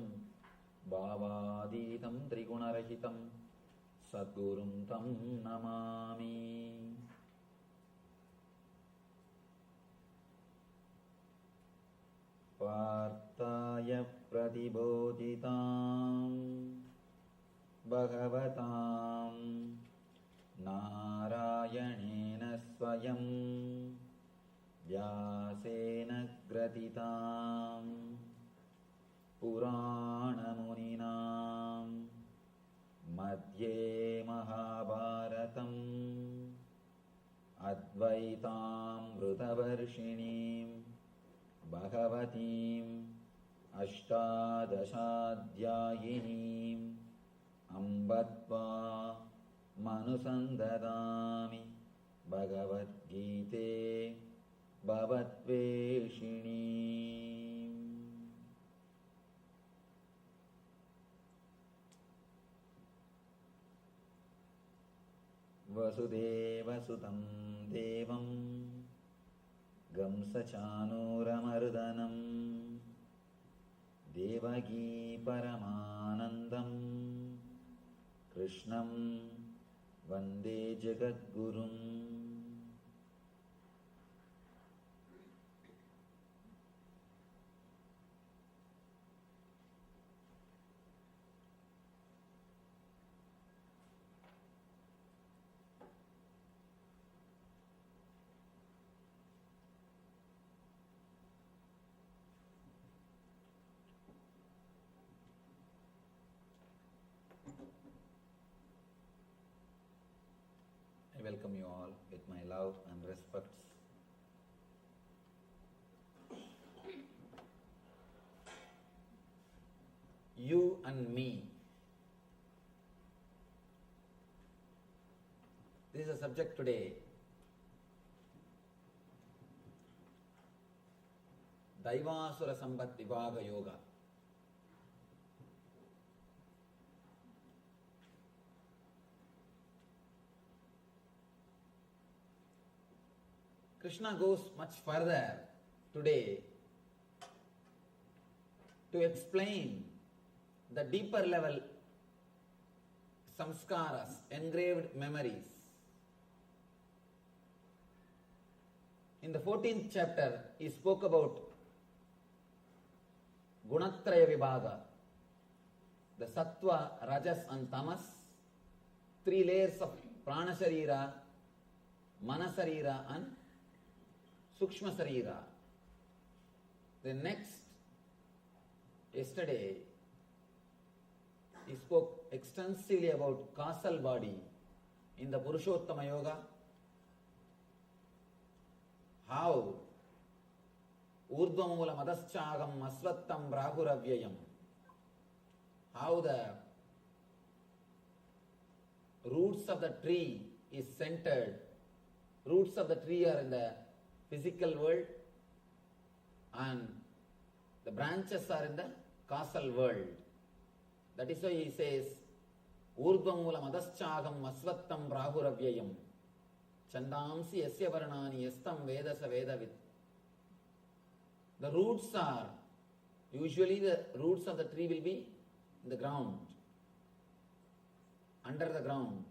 भावातीतं त्रिगुणरहितं सद्गुरुं तं नमामि. पार्थाय प्रतिबोधितां भगवतां नारायणेन स्वयं व्यासेन ग्रथितां पुराणमुनिनां मध्ये महाभारतम् अद्वैतामृतवर्षिणीं भगवतीम् अष्टादशाध्यायिनीम् अम्ब त्वामनुसन्दधामि भगवद्गीते भवद्वेषिणीम्. वसुदेवसुतं देवं गंसचानूरमर्दनं देवगी परमानन्दं कृष्णं वन्दे जगद्गुरुम्. I welcome you all with my love and respects. You and me. This is a subject today. Daivasura Sambat Vibhaga Yoga. Krishna goes much further today to explain the deeper level samskaras, engraved memories. In the 14th chapter, he spoke about Gunatraya Vibhaga, the Sattva, Rajas and Tamas, 3 layers of Prana Sharira, Mana Sharira and Sukshma Sarira. The next, yesterday, he spoke extensively about causal body in the Purushottama Yoga, how Urdhvamula Madaschagam Asvattam Brahuravyayam, how the roots of the tree is centered, roots of the tree are in the physical world and the branches are in the causal world. That is why he says, Urdhvamula Madaschagam Asvattam Brahuravyayam Chandamsi Yasya Varnani Yastam Vedasa Vedavit. The roots are, usually the roots of the tree will be in the ground, under the ground,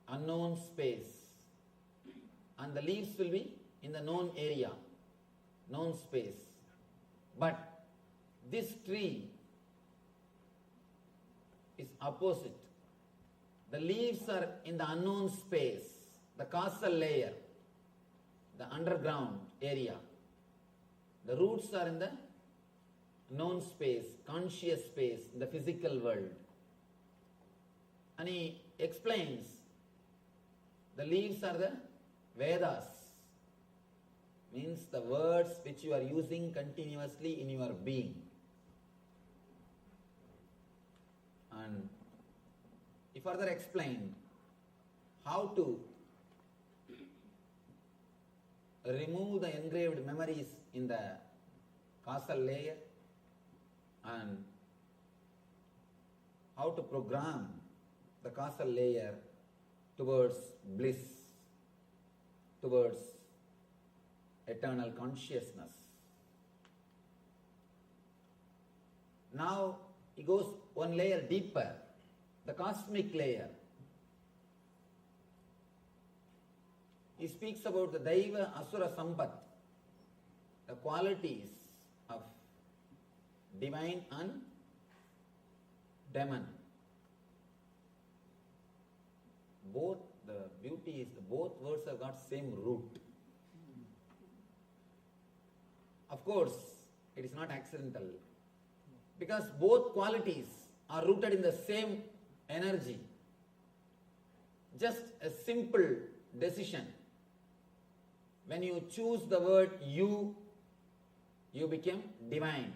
unknown space, and the leaves will be in the known area, known space. But this tree is opposite. The leaves are in the unknown space, the causal layer, the underground area. The roots are in the known space, conscious space, in the physical world. And he explains the leaves are the Vedas, means the words which you are using continuously in your being. And he further explained how to remove the engraved memories in the causal layer and how to program the causal layer towards bliss, towards eternal consciousness. Now he goes one layer deeper, the cosmic layer. He speaks about the Daiva Asura Sampat, the qualities of divine and demon. Both, the beauty is both words have got same root. Of course, it is not accidental, because both qualities are rooted in the same energy. Just a simple decision. When you choose the word you become divine.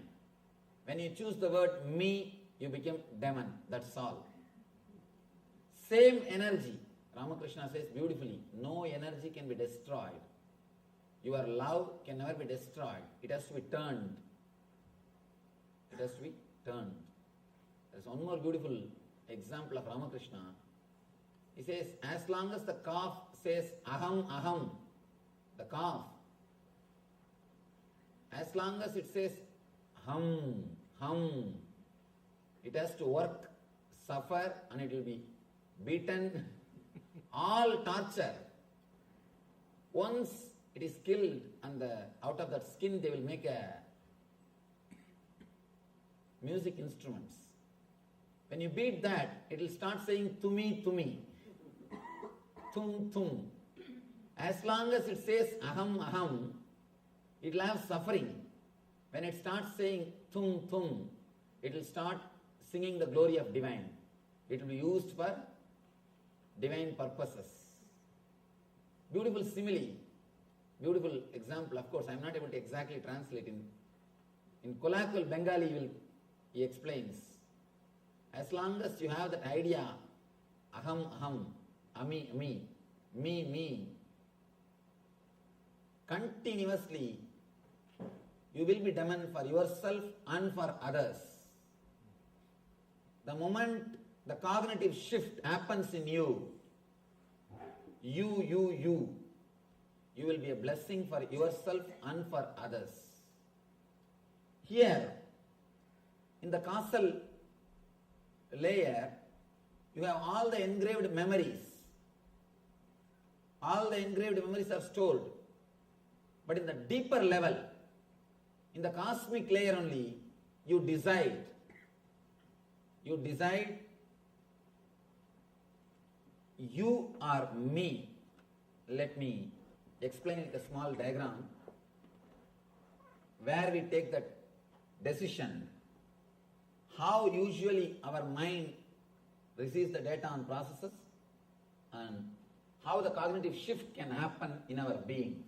When you choose the word me, you become demon. That's all. Same energy. Ramakrishna says beautifully, no energy can be destroyed. Your love can never be destroyed. It has to be turned. It has to be turned. There's one more beautiful example of Ramakrishna. He says, as long as the calf says aham, aham, the calf, As long as it says hum, hum, it has to work, suffer, and it will be beaten, all torture. Once it is killed and out of that skin they will make a music instruments. When you beat that, it will start saying tumi, tumi, tum, tum. As long as it says aham, aham, it will have suffering. When it starts saying tum, tum, it will start singing the glory of divine. It will be used for divine purposes. Beautiful simile, beautiful example. Of course, I am not able to exactly translate in colloquial Bengali. He explains. As long as you have that idea, aham, aham, ami, ami, me, continuously, you will be done for yourself and for others. The moment the cognitive shift happens in you, you will be a blessing for yourself and for others. Here, in the causal layer, you have all the engraved memories. All the engraved memories are stored. But in the deeper level, in the cosmic layer only, you decide. You are me. Let me explain it in a small diagram where we take that decision. How usually our mind receives the data and processes, and how the cognitive shift can happen in our being.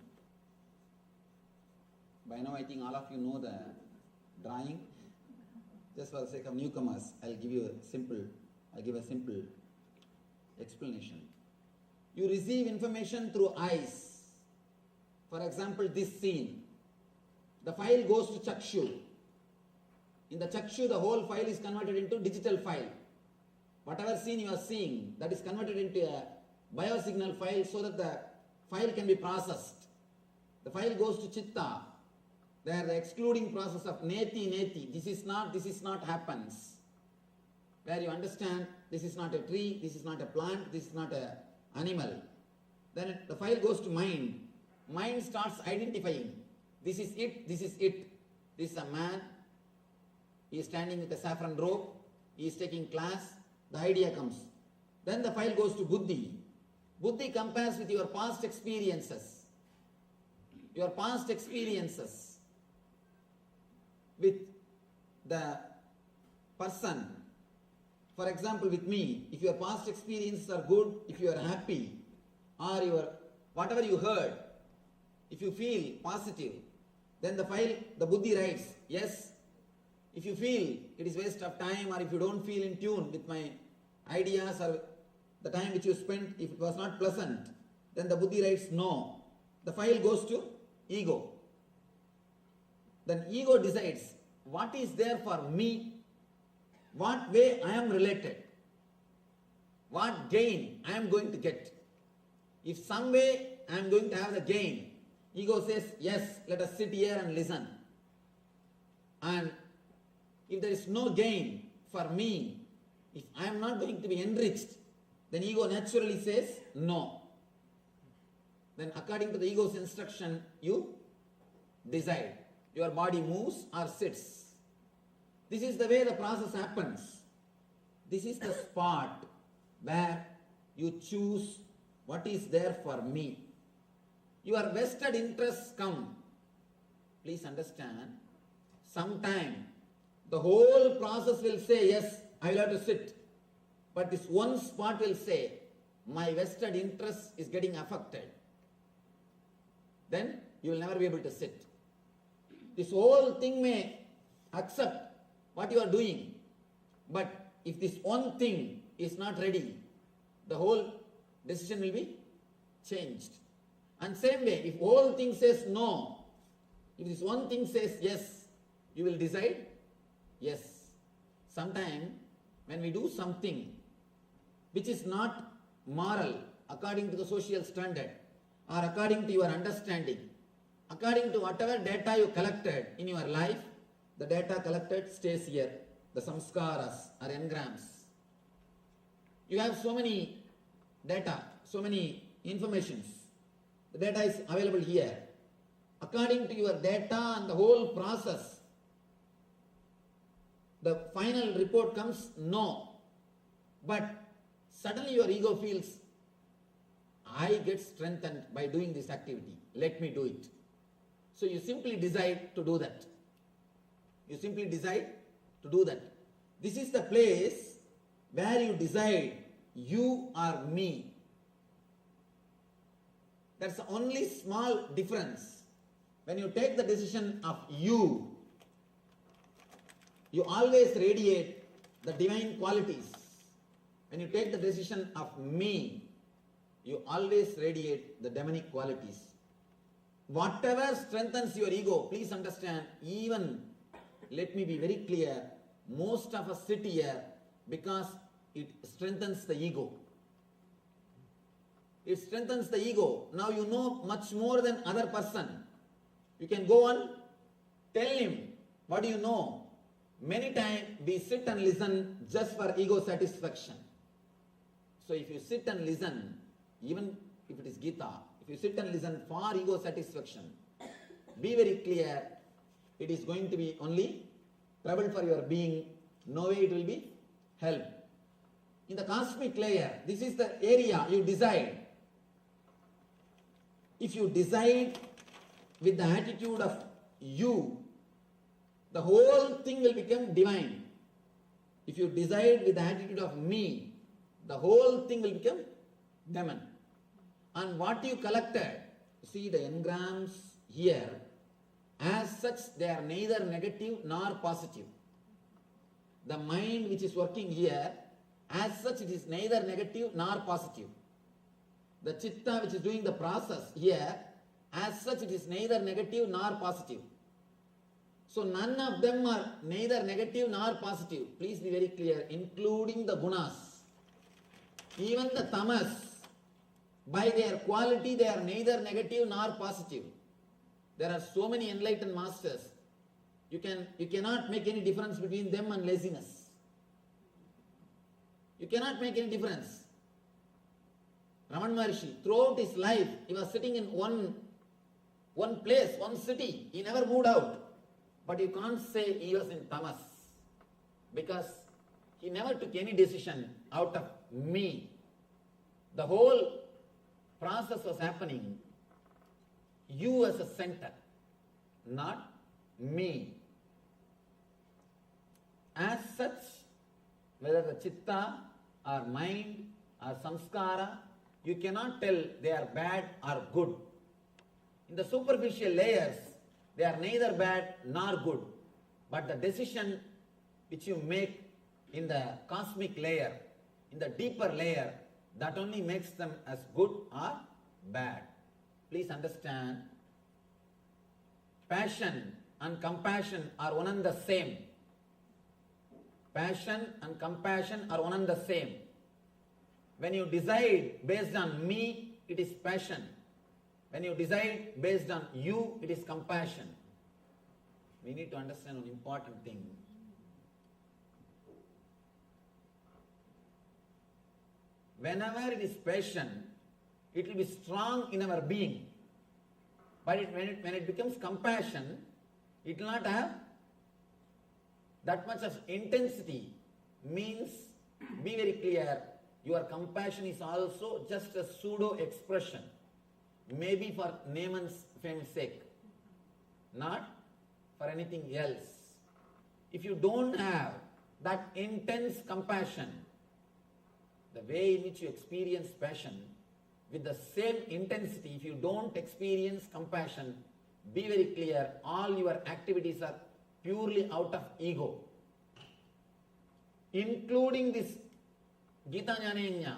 By now I think all of you know the drawing. Just for the sake of newcomers, I'll give a simple explanation. You receive information through eyes. For example, this scene. The file goes to Chakshu. In the Chakshu, the whole file is converted into digital file. Whatever scene you are seeing, that is converted into a biosignal file so that the file can be processed. The file goes to Chitta. There the excluding process of neti, this is not happens. Where you understand this is not a tree, this is not a plant, this is not an animal. Then the file goes to mind. Mind starts identifying. This is it, this is it. This is a man. He is standing with a saffron robe. He is taking class. The idea comes. Then the file goes to Buddhi. Buddhi compares with your past experiences. Your past experiences with the person. For example, with me, if your past experiences are good, if you are happy, or whatever you heard, if you feel positive, then the Buddhi writes, yes. If you feel it is waste of time, or if you don't feel in tune with my ideas or the time which you spent, if it was not pleasant, then the Buddhi writes no. The file goes to ego. Then ego decides what is there for me, what way I am related, what gain I am going to get. If some way I am going to have the gain, ego says, yes, let us sit here and listen. And if there is no gain for me, if I am not going to be enriched, then ego naturally says no. Then according to the ego's instruction, you decide. Your body moves or sits. This is the way the process happens. This is the spot where you choose what is there for me. Your vested interests come. Please understand, sometime the whole process will say, yes, I will have to sit. But this one spot will say, my vested interest is getting affected. Then you will never be able to sit. This whole thing may accept what you are doing. But if this one thing is not ready, the whole decision will be changed. And same way, if whole thing says no, if this one thing says yes, you will decide yes. Sometime when we do something which is not moral according to the social standard or according to your understanding, According to whatever data you collected in your life, the data collected stays here, the samskaras or engrams. You have so many data, so many informations. The data is available here. According to your data and the whole process, the final report comes no. But suddenly your ego feels, I get strengthened by doing this activity. Let me do it. So you simply decide to do that. You simply decide to do that. This is the place where you decide you are me. That's the only small difference. When you take the decision of you always radiate the divine qualities. When you take the decision of me, you always radiate the demonic qualities. Whatever strengthens your ego, please understand, even, let me be very clear, most of us sit here because it strengthens the ego. It strengthens the ego. Now you know much more than other person. You can go on, tell him, what do you know? Many times we sit and listen just for ego satisfaction. So if you sit and listen, even if it is Gita, if you sit and listen for ego satisfaction, be very clear, it is going to be only trouble for your being, no way it will be help. In the cosmic layer, this is the area you decide. If you decide with the attitude of you, the whole thing will become divine. If you decide with the attitude of me, the whole thing will become demon. And what you collected, see the engrams here, as such they are neither negative nor positive. The mind which is working here, as such it is neither negative nor positive. The chitta which is doing the process here, as such it is neither negative nor positive. So none of them are neither negative nor positive. Please be very clear, including the gunas. Even the tamas, by their quality they are neither negative nor positive. There are so many enlightened masters. You cannot make any difference between them and laziness. You cannot make any difference. Raman Maharshi, throughout his life, he was sitting in one place, one city. He never moved out. But you can't say he was in tamas, because he never took any decision out of me. The whole process was happening, you as a center, not me. As such, whether the chitta or mind or samskara, you cannot tell they are bad or good. In the superficial layers, they are neither bad nor good. But the decision which you make in the cosmic layer, in the deeper layer, that only makes them as good or bad. Please understand, passion and compassion are one and the same. Passion and compassion are one and the same. When you decide based on me, it is passion. When you decide based on you, it is compassion. We need to understand an important thing. Whenever it is passion, it will be strong in our being. But when it becomes compassion, it will not have that much of intensity. Means, be very clear, your compassion is also just a pseudo expression. Maybe for name and fame's sake, not for anything else. If you don't have that intense compassion, the way in which you experience passion, with the same intensity, if you don't experience compassion, be very clear, all your activities are purely out of ego. Including this Gita Jnanenya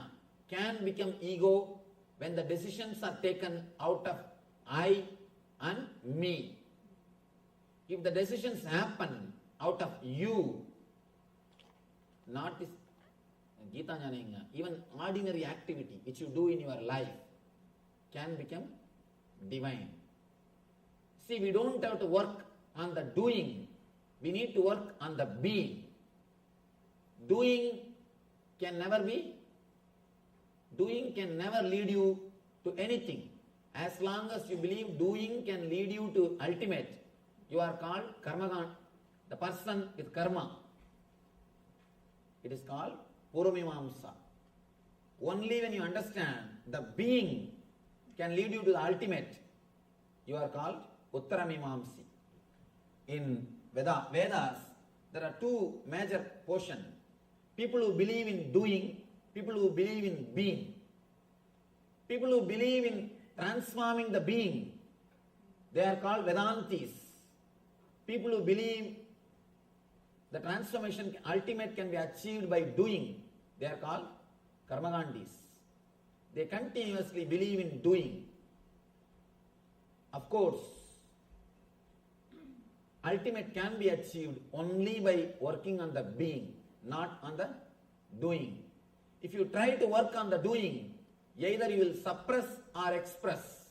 can become ego when the decisions are taken out of I and me. If the decisions happen out of you, not this Gita Jnanenya, even ordinary activity which you do in your life can become divine. See, we don't have to work on the doing, we need to work on the being. Doing can never lead you to anything. As long as you believe doing can lead you to ultimate, you are called karmagan, the person with karma. It is called Purvamimamsa. Only when you understand the being can lead you to the ultimate, you are called Uttaramimamsi. In Vedas, there are two major portions. People who believe in doing, people who believe in being. People who believe in transforming the being, they are called Vedantis. People who believe the transformation ultimate can be achieved by doing, they are called Karmagandis. They continuously believe in doing. Of course, ultimate can be achieved only by working on the being, not on the doing. If you try to work on the doing, either you will suppress or express.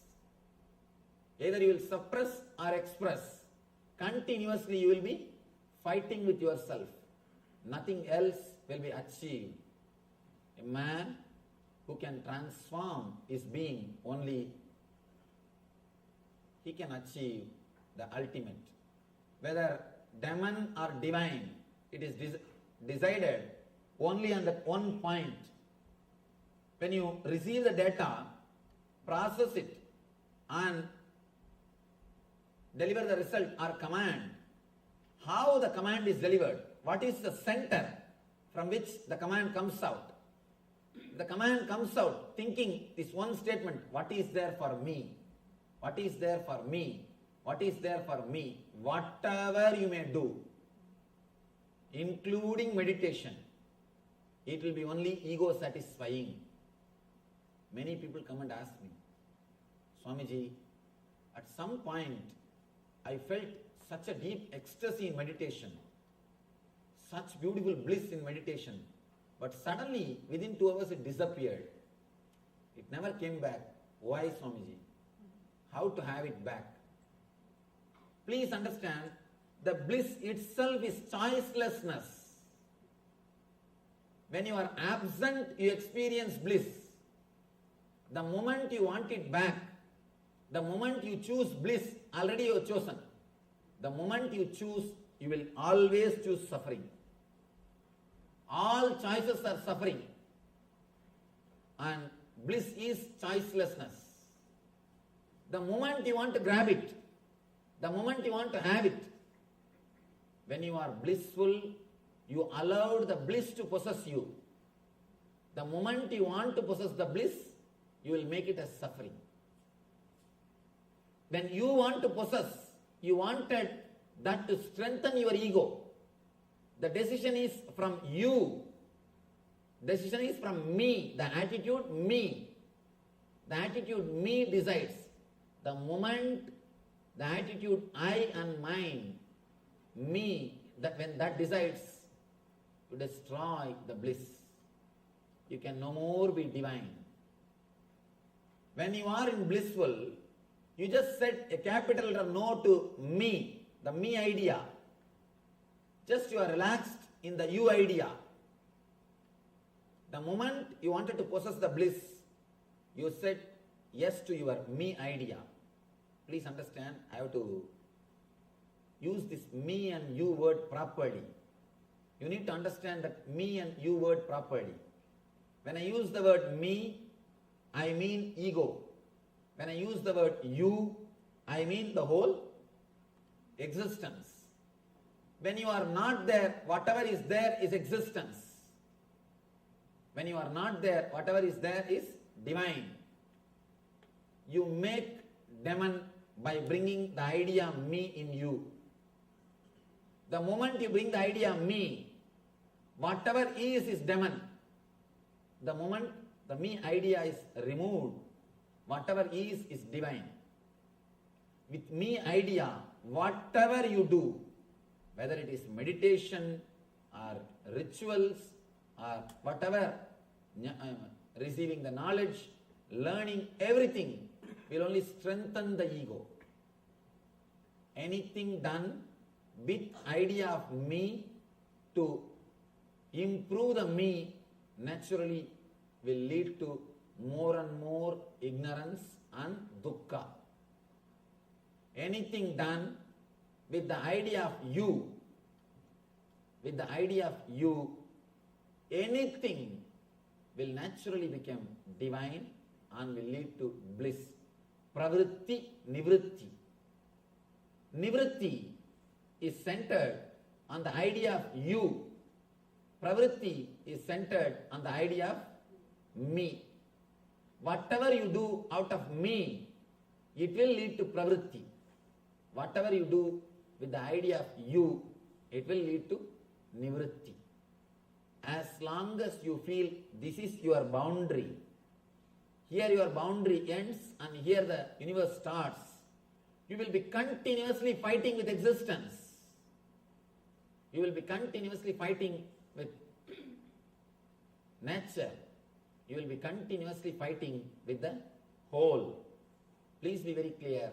Either you will suppress or express. Continuously you will be fighting with yourself. Nothing else will be achieved. A man who can transform his being, only he can achieve the ultimate. Whether demon or divine, it is decided only on that one point. When you receive the data, process it and deliver the result or command, how the command is delivered, what is the center from which the command comes out. The command comes out thinking this one statement, what is there for me? What is there for me? What is there for me? Whatever you may do, including meditation, it will be only ego satisfying. Many people come and ask me, Swamiji, at some point I felt such a deep ecstasy in meditation, such beautiful bliss in meditation, but suddenly within 2 hours it disappeared. It never came back. Why, Swamiji? How to have it back? Please understand, the bliss itself is choicelessness. When you are absent, you experience bliss. The moment you want it back, the moment you choose bliss, already you have chosen. The moment you choose, you will always choose suffering. All choices are suffering. And bliss is choicelessness. The moment you want to grab it, the moment you want to have it, when you are blissful, you allowed the bliss to possess you. The moment you want to possess the bliss, you will make it as suffering. When you want to possess, you wanted that to strengthen your ego. The decision is from you. Decision is from me. The attitude, me. The attitude, me decides. The moment the attitude, I and mine, me, when that decides, you destroy the bliss. You can no more be divine. When you are in blissful, you just set a capital no to me, the me idea. Just you are relaxed in the you idea. The moment you wanted to possess the bliss, you said yes to your me idea. Please understand, I have to use this me and you word properly. You need to understand that me and you word properly. When I use the word me, I mean ego. When I use the word you, I mean the whole existence. When you are not there, whatever is there is existence. When you are not there, whatever is there is divine. You make demon by bringing the idea me in you. The moment you bring the idea me, whatever is demon. The moment the me idea is removed, whatever is divine. With me idea, whatever you do, whether it is meditation or rituals or whatever, receiving the knowledge, learning, everything will only strengthen the ego. anything done with idea of me to improve the me naturally will lead to more and more ignorance and dukkha. Anything done with the idea of you, anything will naturally become divine and will lead to bliss. Pravritti, nivritti. Nivritti is centered on the idea of you. Pravritti is centered on the idea of me. Whatever you do out of me, it will lead to pravritti. Whatever you do with the idea of you, it will lead to nivritti. As long as you feel this is your boundary, here your boundary ends and here the universe starts, you will be continuously fighting with existence. You will be continuously fighting with nature. You will be continuously fighting with the whole. Please be very clear.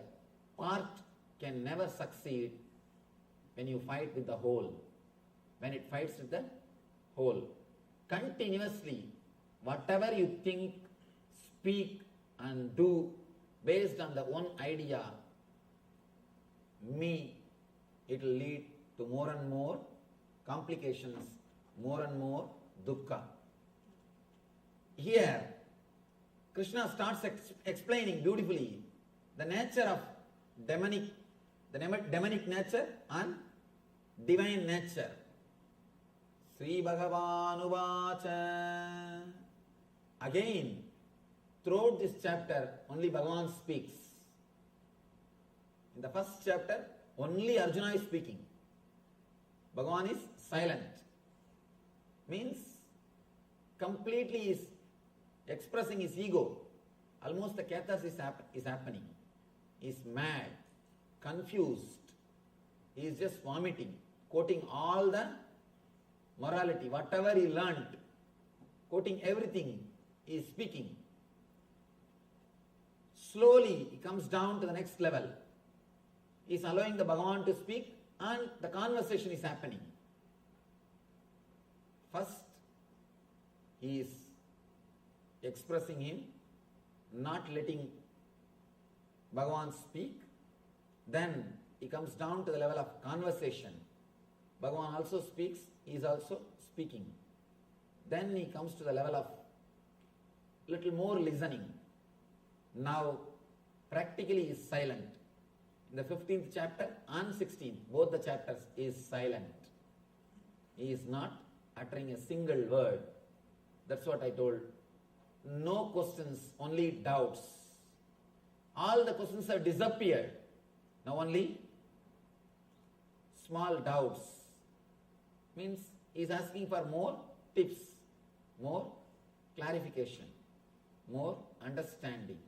Part can never succeed when you fight with the whole. When it fights with the whole. Continuously, whatever you think, speak and do based on the one idea, me, it will lead to more and more complications, more and more dukkha. Here, Krishna starts explaining beautifully the nature of demonic nature and divine nature. Sri Bhagavanuvacha. Again, throughout this chapter, only Bhagavan speaks. In the first chapter, only Arjuna is speaking. Bhagavan is silent. Means completely is expressing his ego. Almost the catharsis is happening. He is mad, confused. He is just vomiting, quoting all the morality, whatever he learnt, quoting everything, he is speaking. Slowly he comes down to the next level. He is allowing the Bhagavan to speak and the conversation is happening. First, he is expressing him, not letting Bhagavan speak. Then he comes down to the level of conversation. Bhagavan also speaks, he is also speaking. Then he comes to the level of little more listening. Now, practically he is silent. In the 15th chapter and 16th, both the chapters, he is silent. He is not uttering a single word. That's what I told. No questions, only doubts. All the questions have disappeared. Now only small doubts. Means he is asking for more tips, more clarification, more understanding.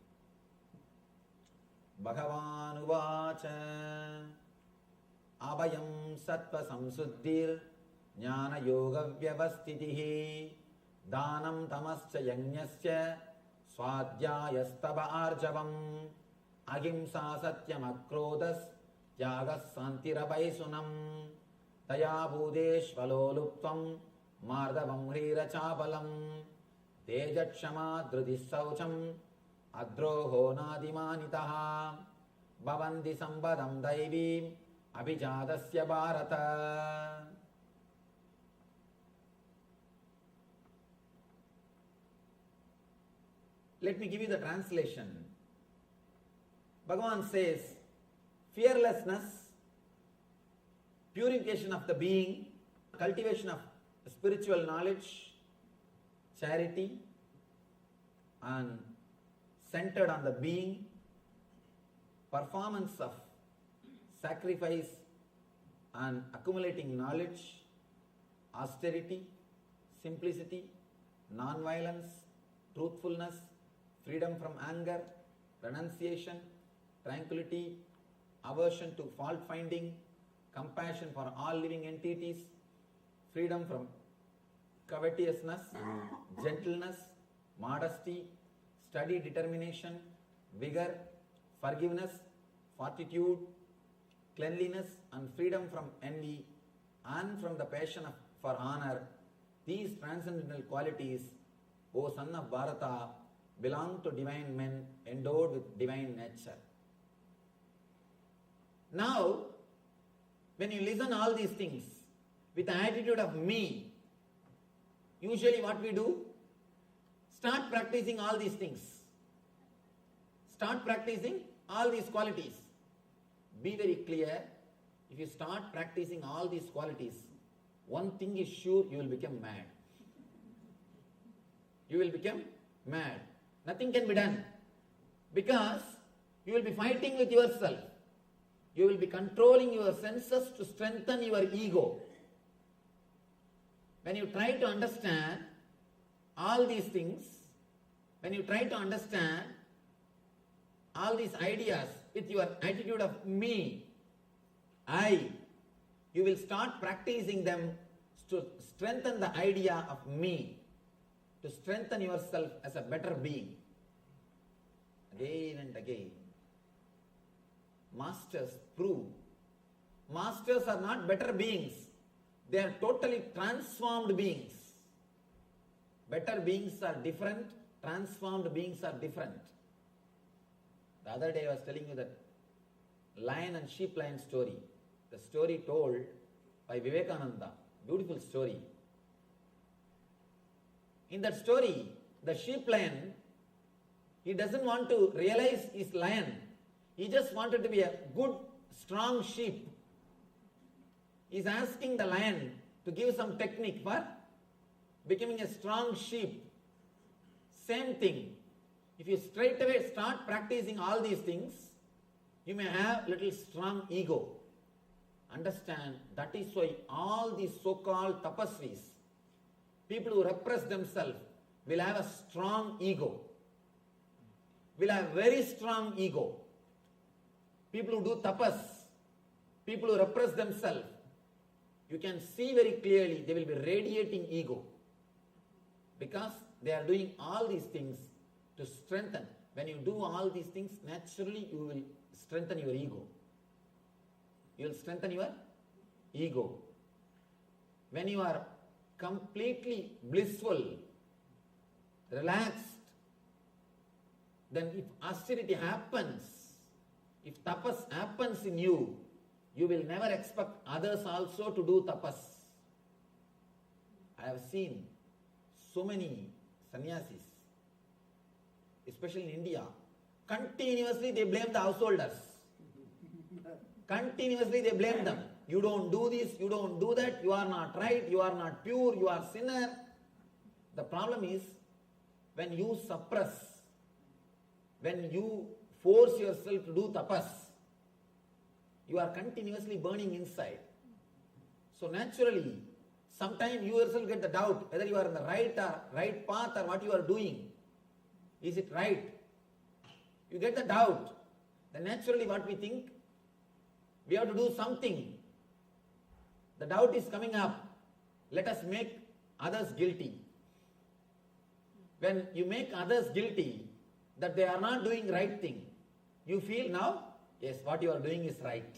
Bhagavan uvacha abhayam sattva samsuddhir jnana yoga vyavastitihi danam tamascha yajnasya swadhyayastava arjavam ahimsa satyam akrodas tyagas santirabhaisunam taya bhudeshvaloluptvam mardavam hrirachapalam tejatshama drudissaucham adroho nadimanitaha bhavanti sambadam daivim abhijadasya bharata. Let me give you the translation. Bhagavan says, fearlessness, purification of the being, cultivation of spiritual knowledge, charity, and centered on the being, performance of sacrifice and accumulating knowledge, austerity, simplicity, non-violence, truthfulness, freedom from anger, renunciation, tranquility, aversion to fault finding, compassion for all living entities, freedom from covetousness, gentleness, modesty, steady determination, vigor, forgiveness, fortitude, cleanliness and freedom from envy and from the passion for honor, these transcendental qualities, O son of Bharata, belong to divine men endowed with divine nature. Now, when you listen all these things with the attitude of me, usually what we do? Start practicing all these things. Start practicing all these qualities. Be very clear, if you start practicing all these qualities, one thing is sure, you will become mad. You will become mad. Nothing can be done. Because you will be fighting with yourself. You will be controlling your senses to strengthen your ego. When you try to understand all these things, when you try to understand all these ideas with your attitude of me, I, you will start practicing them to strengthen the idea of me, to strengthen yourself as a better being. Again and again. Masters prove. Masters are not better beings. They are totally transformed beings. Better beings are different. Transformed beings are different. The other day I was telling you that lion and sheep lion story. The story told by Vivekananda. Beautiful story. In that story, the sheep lion, he doesn't want to realize he's lion. He just wanted to be a good, strong sheep. He's asking the lion to give some technique for becoming a strong sheep. Same thing. If you straight away start practicing all these things, you may have little strong ego. Understand, that is why all these so-called tapasvis, people who repress themselves, will have a strong ego. Will have very strong ego. People who do tapas, people who repress themselves, you can see very clearly they will be radiating ego. Because they are doing all these things to strengthen. When you do all these things, naturally you will strengthen your ego. You will strengthen your ego. When you are completely blissful, relaxed, then if austerity happens, if tapas happens in you, you will never expect others also to do tapas. I have seen so many sannyasis, especially in India, continuously they blame the householders. Continuously they blame them. You don't do this, you don't do that, you are not right, you are not pure, you are sinner. The problem is, when you suppress, when you force yourself to do tapas, you are continuously burning inside. So naturally, sometimes you yourself get the doubt whether you are in the right path or what you are doing. Is it right? You get the doubt. Then naturally what we think, we have to do something. The doubt is coming up. Let us make others guilty. When you make others guilty that they are not doing right thing, you feel now, yes, what you are doing is right.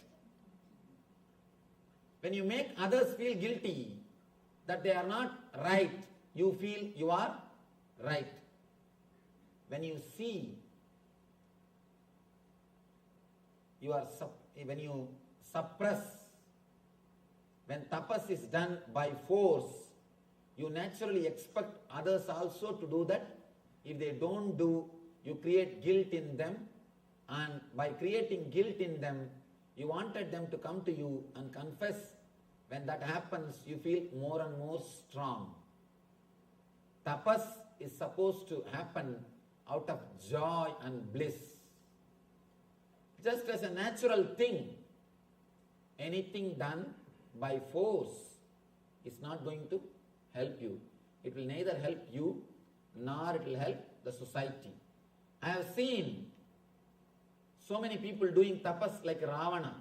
When you make others feel guilty that they are not right, you feel you are right. When you see when you suppress, when tapas is done by force, you naturally expect others also to do that. If they don't do, you create guilt in them, and by creating guilt in them, you wanted them to come to you and confess. When that happens, you feel more and more strong. Tapas is supposed to happen out of joy and bliss. Just as a natural thing, anything done by force is not going to help you. It will neither help you nor it will help the society. I have seen so many people doing tapas like Ravana.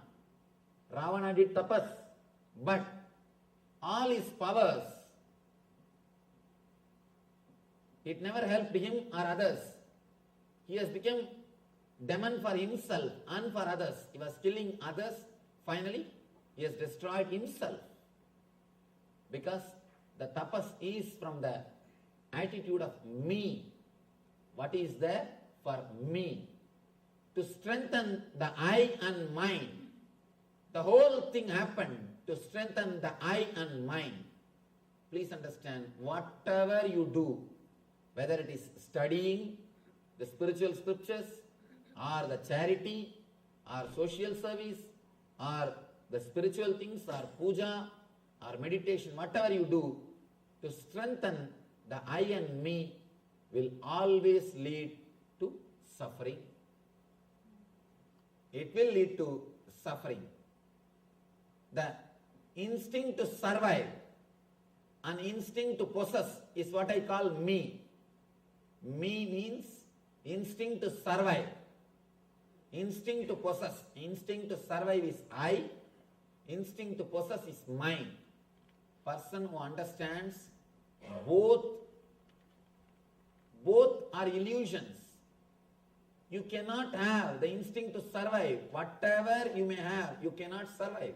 Ravana did tapas, but all his powers, it never helped him or others. He has become demon for himself and for others. He was killing others Finally, he has destroyed himself, because the tapas is from the attitude of me. What is there for me? To strengthen the I and mind. The whole thing happened to strengthen the I and mind. Please understand, whatever you do, whether it is studying the spiritual scriptures, or the charity, or social service, or the spiritual things, or puja, or meditation, whatever you do, to strengthen the I and me will always lead to suffering. It will lead to suffering. The instinct to survive, an instinct to possess is what I call me. Me means instinct to survive. Instinct to possess, instinct to survive is I, instinct to possess is mine. Person who understands both are illusions. You cannot have the instinct to survive. Whatever you may have, you cannot survive.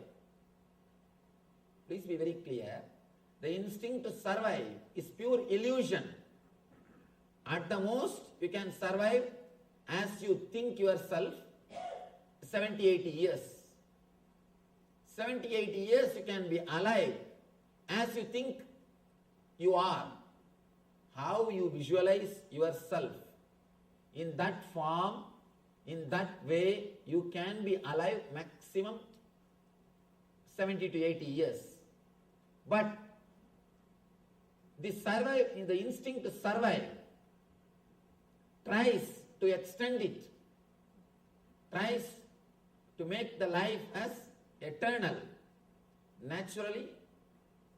Please be very clear. The instinct to survive is pure illusion. At the most, you can survive as you think yourself 70, 80 years. 70, 80 years you can be alive as you think you are. How you visualize yourself. In that form, in that way, you can be alive maximum 70 to 80 years. But the instinct to survive tries to extend it, tries to make the life as eternal. Naturally,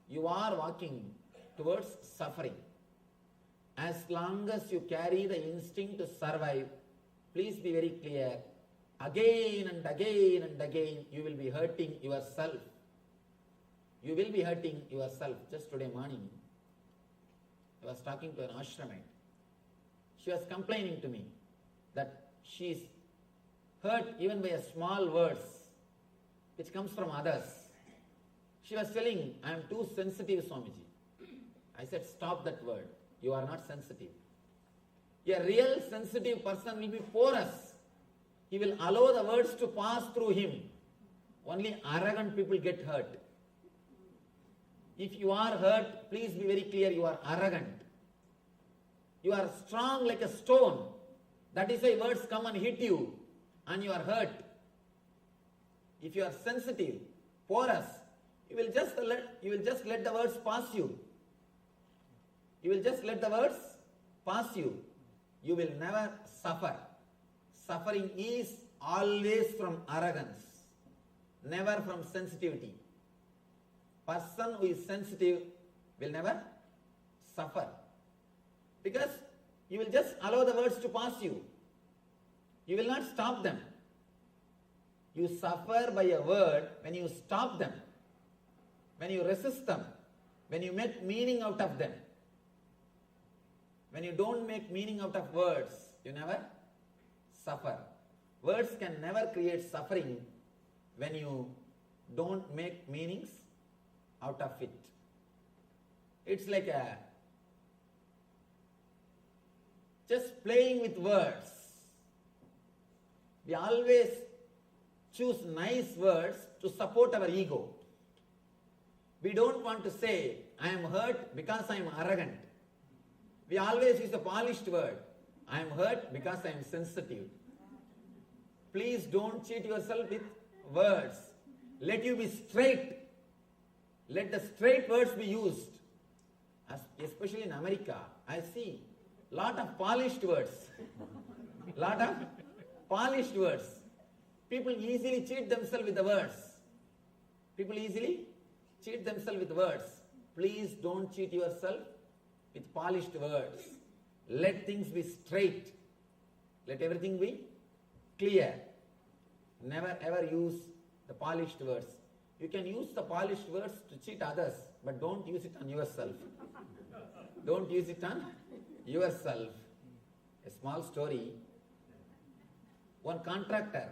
you are walking towards suffering. As long as you carry the instinct to survive, please be very clear, again and again and again, you will be hurting yourself. You will be hurting yourself. Just today morning, I was talking to an ashramite. She was complaining to me that she is hurt even by a small words which comes from others. She was telling, I am too sensitive, Swamiji. I said, stop that word. You are not sensitive. A real sensitive person will be porous. He will allow the words to pass through him. Only arrogant people get hurt. If you are hurt, please be very clear, you are arrogant. You are strong like a stone. That is why words come and hit you and you are hurt. If you are sensitive, porous, you will just let the words pass you. You will just let the words pass you. You will never suffer. Suffering is always from arrogance, never from sensitivity. Person who is sensitive will never suffer. Because you will just allow the words to pass you. You will not stop them. You suffer by a word when you stop them, when you resist them, when you make meaning out of them. When you don't make meaning out of words, you never suffer. Words can never create suffering when you don't make meanings out of it. It's like just playing with words. We always choose nice words to support our ego. We don't want to say, I am hurt because I am arrogant. We always use a polished word. I am hurt because I am sensitive. Please don't cheat yourself with words. Let you be straight. Let the straight words be used. Especially in America, I see lot of polished words. Lot of polished words. People easily cheat themselves with the words. People easily cheat themselves with words. Please don't cheat yourself with polished words. Let things be straight. Let everything be clear. Never ever use the polished words. You can use the polished words to cheat others, but don't use it on yourself. Don't use it on yourself. A small story. One contractor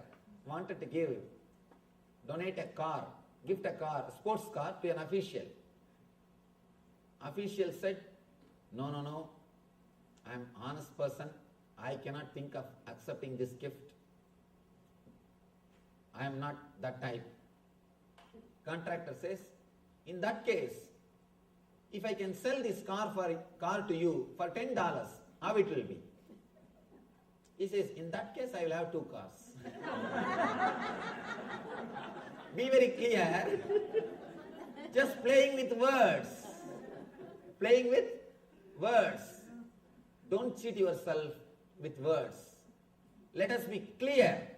wanted to give donate a car, gift a car, a sports car to an official. Official said, no, I am an honest person, I cannot think of accepting this gift. I am not that type. Contractor says, in that case, if I can sell this car to you for $10, how it will be? He says, in that case, I will have 2 cars. Be very clear. Just playing with words. Playing with words. Don't cheat yourself with words. Let us be clear.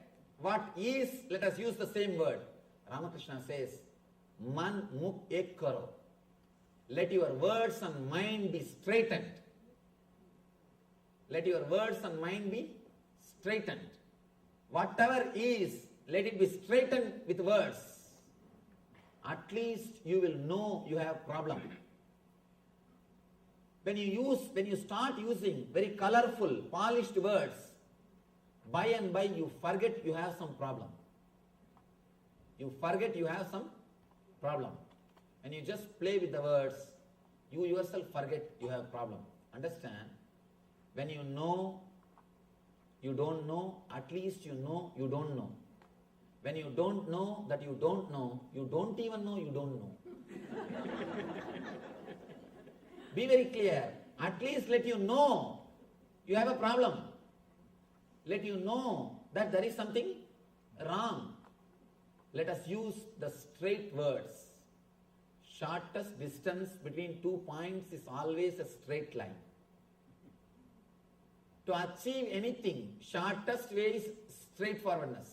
What is, let us use the same word. Ramakrishna says, Man mukh ek karo. Let your words and mind be straightened. Let your words and mind be straightened. Whatever is, let it be straightened with words. At least you will know you have problem. When you start using very colorful, polished words, by and by you forget you have some problem. You forget you have some problem. When you just play with the words, you yourself forget you have problem. Understand? When you know, you don't know, at least you know you don't know. When you don't know that you don't know, you don't even know you don't know. Be very clear. At least let you know you have a problem. Let you know that there is something wrong. Let us use the straight words. Shortest distance between 2 points is always a straight line. To achieve anything, shortest way is straightforwardness.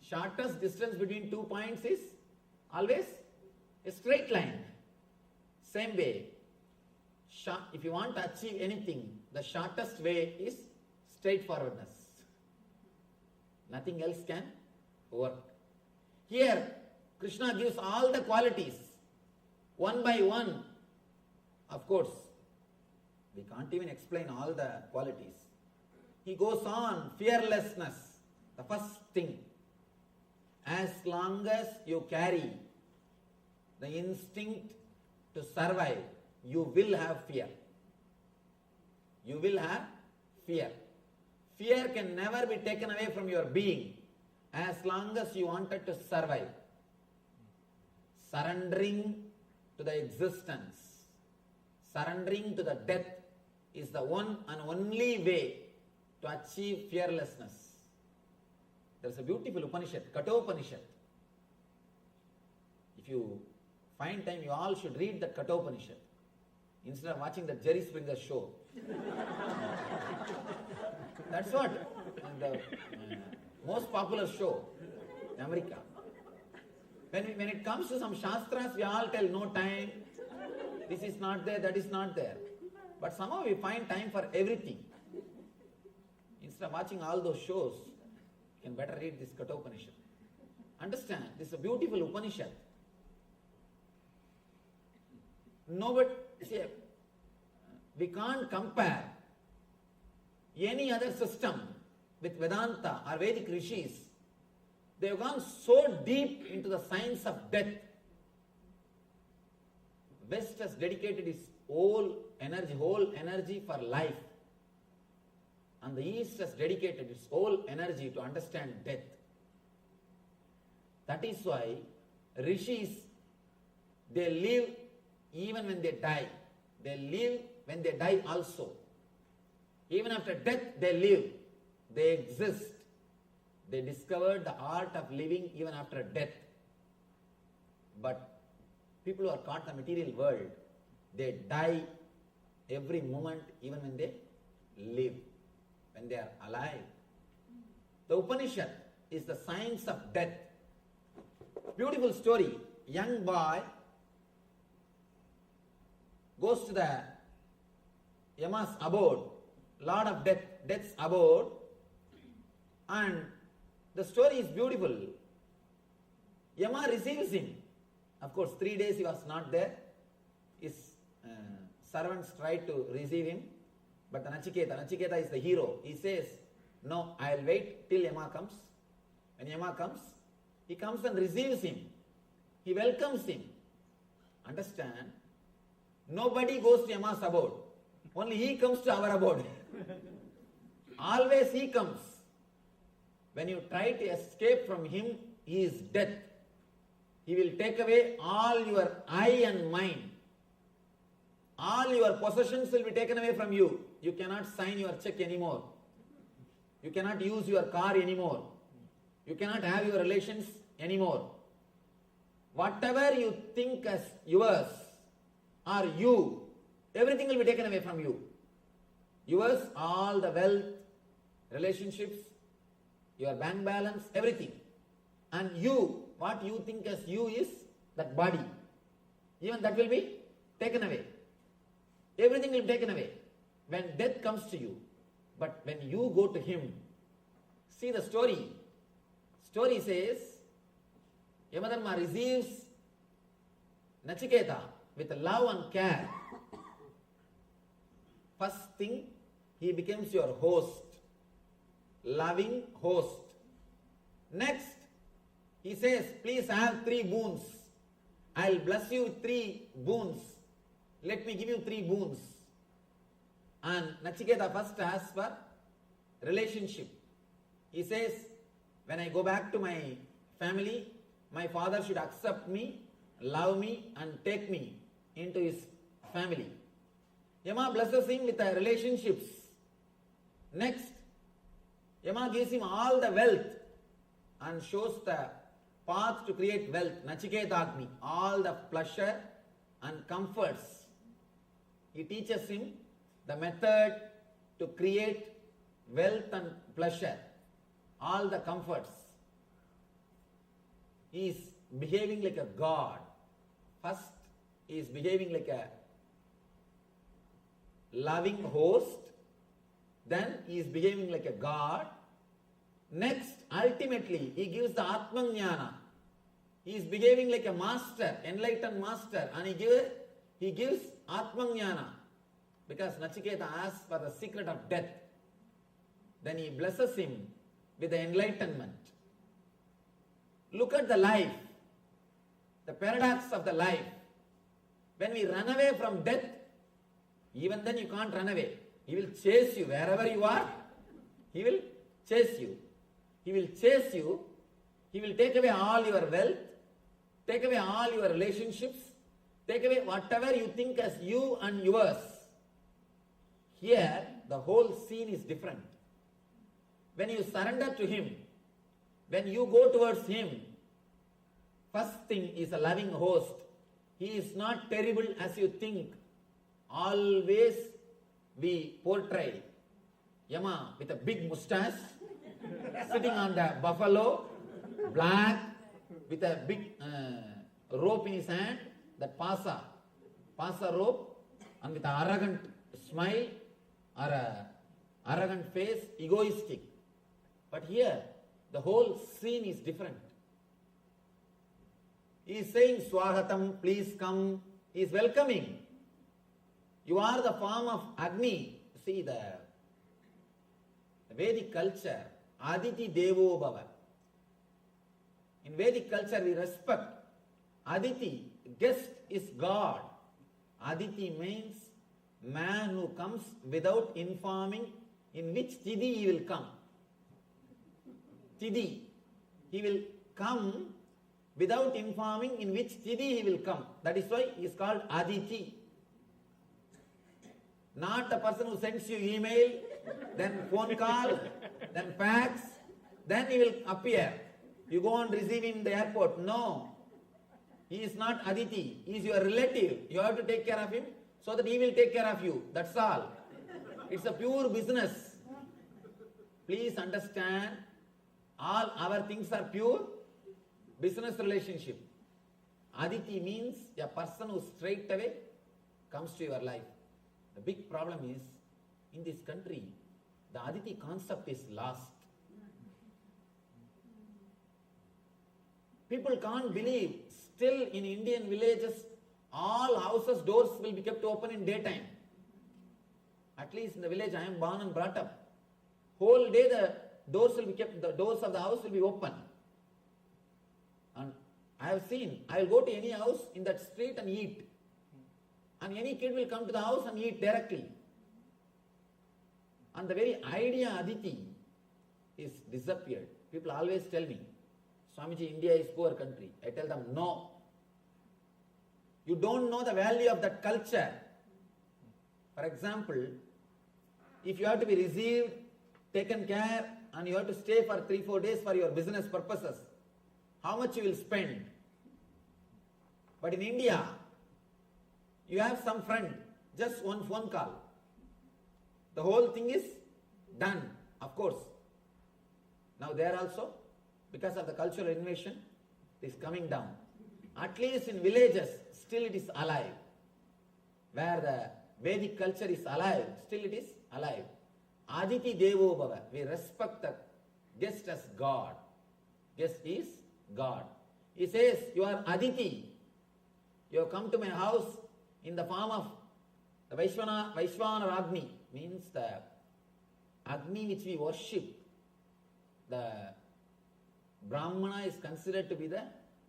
Shortest distance between 2 points is always a straight line. Same way, if you want to achieve anything, the shortest way is straightforwardness. Nothing else can work. Here, Krishna gives all the qualities, one by one. Of course, we can't even explain all the qualities. He goes on, fearlessness, the first thing. As long as you carry the instinct to survive, you will have fear. You will have fear. Fear can never be taken away from your being as long as you wanted to survive. Surrendering to the existence, surrendering to the death is the one and only way to achieve fearlessness. There is a beautiful Upanishad, Kathopanishad. If you find time, you all should read the Kathopanishad instead of watching the Jerry Springer show. That's what the most popular show in America. When it comes to some Shastras, we all tell no time, this is not there, that is not there. But somehow we find time for everything. Instead of watching all those shows, you can better read this Kathopanishad. Understand, this is a beautiful Upanishad. No, but see, we can't compare any other system with Vedanta or Vedic rishis. They have gone so deep into the science of death. West has dedicated its whole energy for life. And the East has dedicated its whole energy to understand death. That is why rishis, they live even when they die. They live when they die also. Even after death, they live. They exist. They discovered the art of living even after death. But people who are caught in the material world, they die every moment even when they live, when they are alive. The Upanishad is the science of death. Beautiful story. Young boy goes to the Yama's abode, Lord of Death, Death's abode, and the story is beautiful. Yama receives him. Of course, 3 days he was not there. His servants tried to receive him, but Nachiketa is the hero. He says, no, I'll wait till Yama comes. When Yama comes, He comes and receives him. He welcomes him. Understand? Nobody goes to Yama's abode. Only he comes to our abode. Always he comes. When you try to escape from him, he is death. He will take away all your I and mine. All your possessions will be taken away from you. You cannot sign your check anymore. You cannot use your car anymore. You cannot have your relations anymore. Whatever you think as yours or you, everything will be taken away from you. Yours, all the wealth, relationships, your bank balance, everything. And you, what you think as you is that body. Even that will be taken away. Everything will be taken away when death comes to you. But when you go to him, see the story. Story says, Yamadharma receives Nachiketa with love and care. First thing, he becomes your host. Loving host. Next, he says, please have 3 boons. I'll bless you with 3 boons. Let me give you 3 boons. And Nachiketa first asks for relationship. He says, when I go back to my family, my father should accept me, love me and take me into his family. Yama blesses him with relationships. Next, Yama gives him all the wealth and shows the path to create wealth. Nachiketagni, all the pleasure and comforts. He teaches him the method to create wealth and pleasure, all the comforts. He is behaving like a god. First, he is behaving like a loving host. Then he is behaving like a god. Next, ultimately, he gives the Atmajnana. He is behaving like a master, enlightened master, and he gives Atmajnana. Because Nachiketa asks for the secret of death. Then he blesses him with the enlightenment. Look at the life, the paradox of the life. When we run away from death, even then you can't run away. He will chase you wherever you are. He will chase you. He will chase you. He will take away all your wealth, take away all your relationships, take away whatever you think as you and yours. Here, the whole scene is different. When you surrender to him, when you go towards him, first thing is a loving host. He is not terrible as you think. Always we portray Yama with a big mustache, sitting on the buffalo, black, with a big rope in his hand, that pasa rope, and with an arrogant smile or a arrogant face, egoistic. But here, the whole scene is different. He is saying, Swahatam, please come. He is welcoming. You are the form of Agni. See the Vedic culture, Aditi Devo Bhava. In Vedic culture, we respect Aditi, guest is God. Aditi means man who comes without informing in which Tidhi he will come. Tidhi. He will come without informing in which Tidhi he will come. That is why he is called Aditi. Not a person who sends you email, then phone call, then fax, then he will appear. You go and receive him in the airport. No. He is not Aditi. He is your relative. You have to take care of him so that he will take care of you. That's all. It's a pure business. Please understand, all our things are pure business relationship. Aditi means a person who straight away comes to your life. The big problem is, in this country, the Aditi concept is lost. People can't believe, still in Indian villages, all houses' doors will be kept open in daytime. At least in the village I am born and brought up. Whole day the doors will be kept, the doors of the house will be open. I have seen. I will go to any house in that street and eat. And any kid will come to the house and eat directly. And the very idea Aditi is disappeared. People always tell me, Swamiji, India is poor country. I tell them, no. You don't know the value of that culture. For example, if you have to be received, taken care, and you have to stay for 3-4 days for your business purposes, how much you will spend? But in India, you have some friend, just one phone call. The whole thing is done, of course. Now there also, because of the cultural invasion, it is coming down. At least in villages, still it is alive. Where the Vedic culture is alive, still it is alive. Aditi Devo Bhava, we respect the guest as God. Guest is God. He says, you are Aditi. You have come to my house in the form of the Vaishvana Agni, means the Agni which we worship. The Brahmana is considered to be the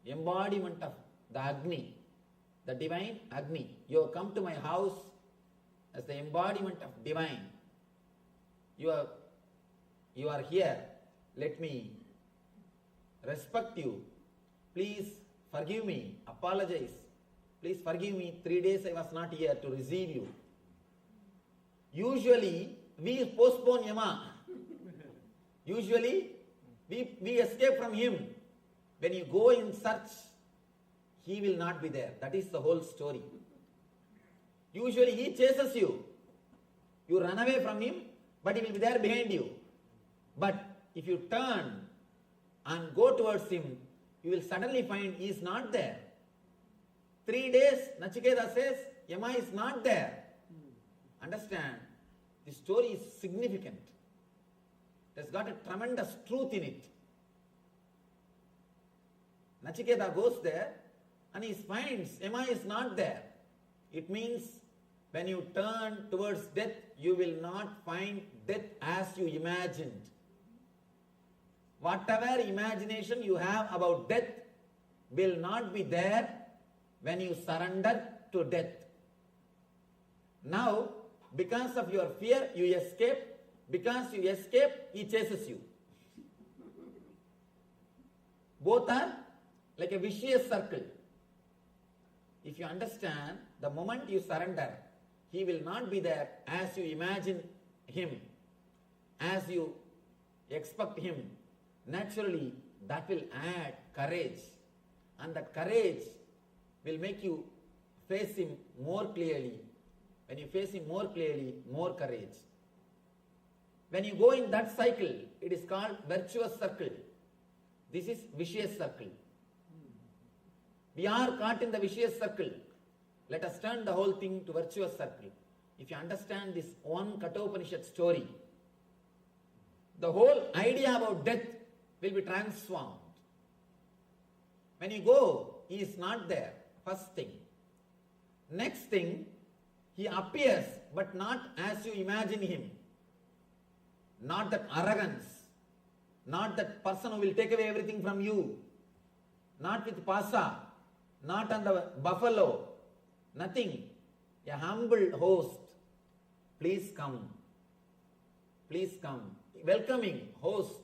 embodiment of the Agni, the divine Agni. You have come to my house as the embodiment of divine. You are here. Let me respect you. Please forgive me. Apologize. Please forgive me. 3 days I was not here to receive you. Usually, we postpone Yama. Usually, we escape from him. When you go in search, he will not be there. That is the whole story. Usually, he chases you. You run away from him, but he will be there behind you. But if you turn and go towards him, you will suddenly find he is not there. 3 days, Nachiketa says, Yama is not there. Understand? The story is significant. It has got a tremendous truth in it. Nachiketa goes there and he finds Yama is not there. It means when you turn towards death, you will not find death as you imagined. Whatever imagination you have about death will not be there when you surrender to death. Now, because of your fear, you escape. Because you escape, he chases you. Both are like a vicious circle. If you understand, the moment you surrender, he will not be there as you imagine him, as you expect him. Naturally, that will add courage. And that courage will make you face him more clearly. When you face him more clearly, more courage. When you go in that cycle, it is called virtuous circle. This is vicious circle. We are caught in the vicious circle. Let us turn the whole thing to virtuous circle. If you understand this one Kathopanishad story, the whole idea about death will be transformed. When you go, he is not there. First thing. Next thing, he appears, but not as you imagine him. Not that arrogance, not that person who will take away everything from you, not with pasa, not on the buffalo, nothing. A humble host. Please come. Please come. Welcoming host,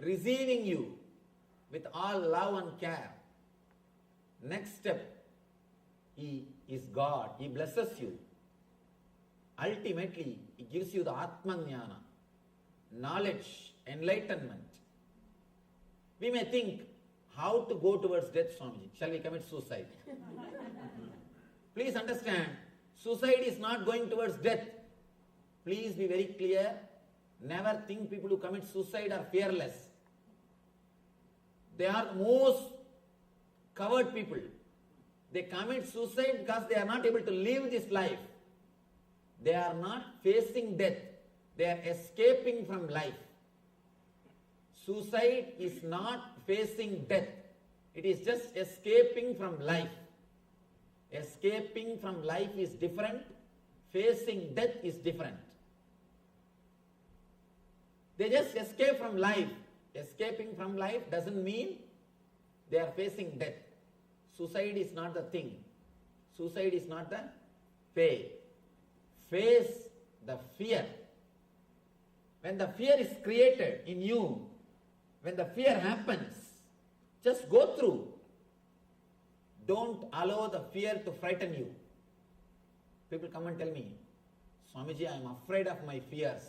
receiving you with all love and care. Next step, he is God. He blesses you. Ultimately, he gives you the Atmanyana, knowledge, enlightenment. We may think, how to go towards death, Swamiji? Shall we commit suicide? Please understand, suicide is not going towards death. Please be very clear. Never think people who commit suicide are fearless. They are most coward people. They commit suicide because they are not able to live this life. They are not facing death. They are escaping from life. Suicide is not facing death. It is just escaping from life. Escaping from life is different. Facing death is different. They just escape from life. Escaping from life doesn't mean They are facing death. Suicide is not the thing. Suicide is not the way. Face the fear. When the fear is created in you, when the fear happens, just go through. Don't allow the fear to frighten you. People come and tell me, Swamiji, I am afraid of my fears.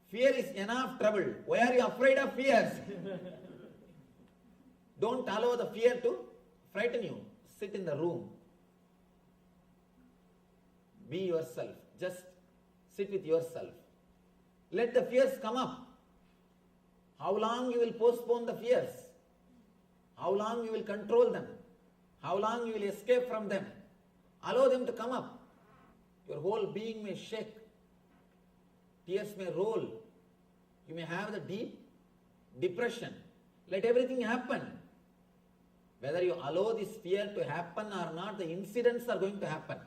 Fear is enough trouble. Why are you afraid of fears? Don't allow the fear to frighten you. Sit in the room. Be yourself. Just sit with yourself. Let the fears come up. How long you will postpone the fears? How long you will control them? How long you will escape from them? Allow them to come up. Your whole being may shake. Tears may roll. You may have the deep depression. Let everything happen. Whether you allow this fear to happen or not, the incidents are going to happen.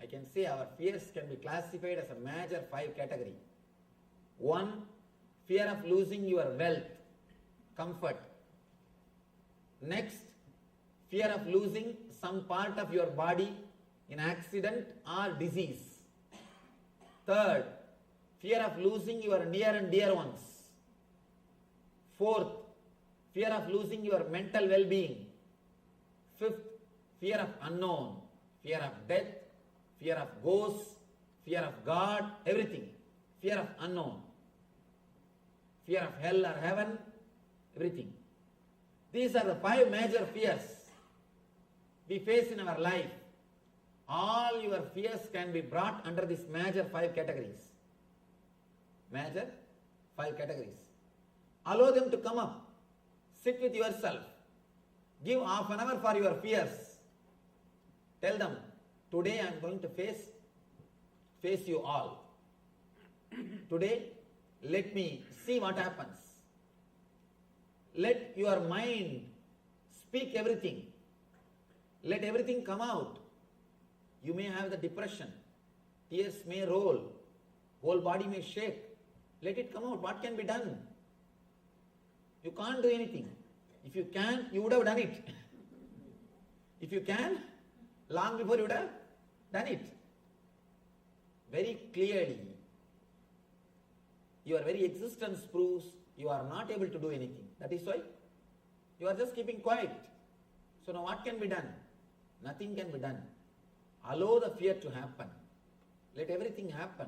I can say our fears can be classified as a major 5 category. 1, fear of losing your wealth, comfort. Next, fear of losing some part of your body in accident or disease. Third, fear of losing your near and dear ones. Fourth, fear of losing your mental well-being. Fifth, fear of unknown, fear of death, fear of ghosts, fear of God, everything. Fear of unknown, fear of hell or heaven, everything. These are the 5 major fears we face in our life. All your fears can be brought under these major 5 categories. Major 5 categories. Allow them to come up. Sit with yourself. Give half an hour for your fears. Tell them, today I am going to face you all. Today, let me see what happens. Let your mind speak everything. Let everything come out. You may have the depression. Tears may roll. Whole body may shake. Let it come out. What can be done? You can't do anything. If you can, you would have done it. If you can, long before you would have done it. Very clearly, your very existence proves you are not able to do anything. That is why you are just keeping quiet. So now what can be done? Nothing can be done. Allow the fear to happen. Let everything happen.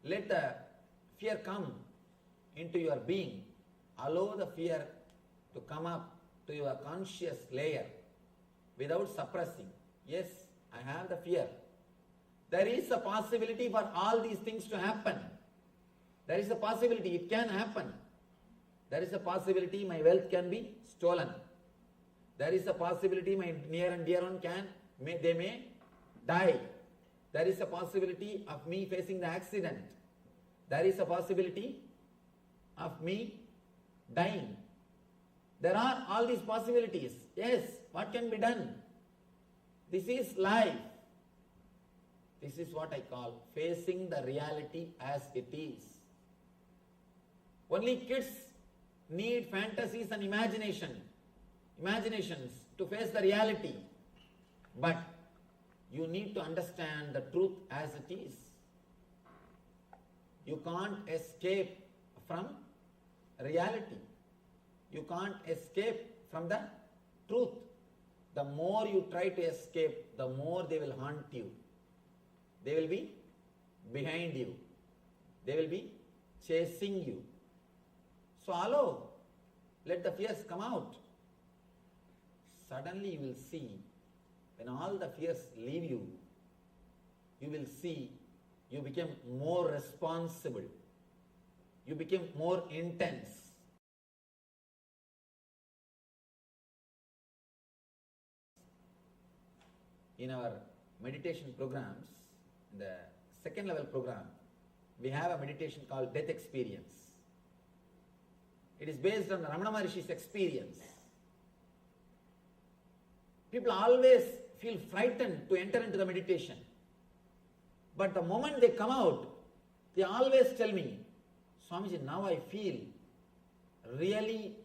Let the fear come into your being. Allow the fear to come up to your conscious layer without suppressing. Yes, I have the fear. There is a possibility for all these things to happen. There is a possibility it can happen. There is a possibility my wealth can be stolen. There is a possibility my near and dear one they may die. There is a possibility of me facing the accident. There is a possibility of me dying. There are all these possibilities. Yes, what can be done? This is life. This is what I call facing the reality as it is. Only kids need fantasies and imaginations to face the reality. But you need to understand the truth as it is. You can't escape from reality. You can't escape from the truth. The more you try to escape, the more they will haunt you. They will be behind you. They will be chasing you. So allow, let the fears come out. Suddenly you will see, when all the fears leave you, you will see you become more responsible. You become more intense. In our meditation programs, in the second level program, we have a meditation called Death Experience. It is based on Ramana Maharishi's experience. People always feel frightened to enter into the meditation. But the moment they come out, they always tell me, Swamiji, now I feel really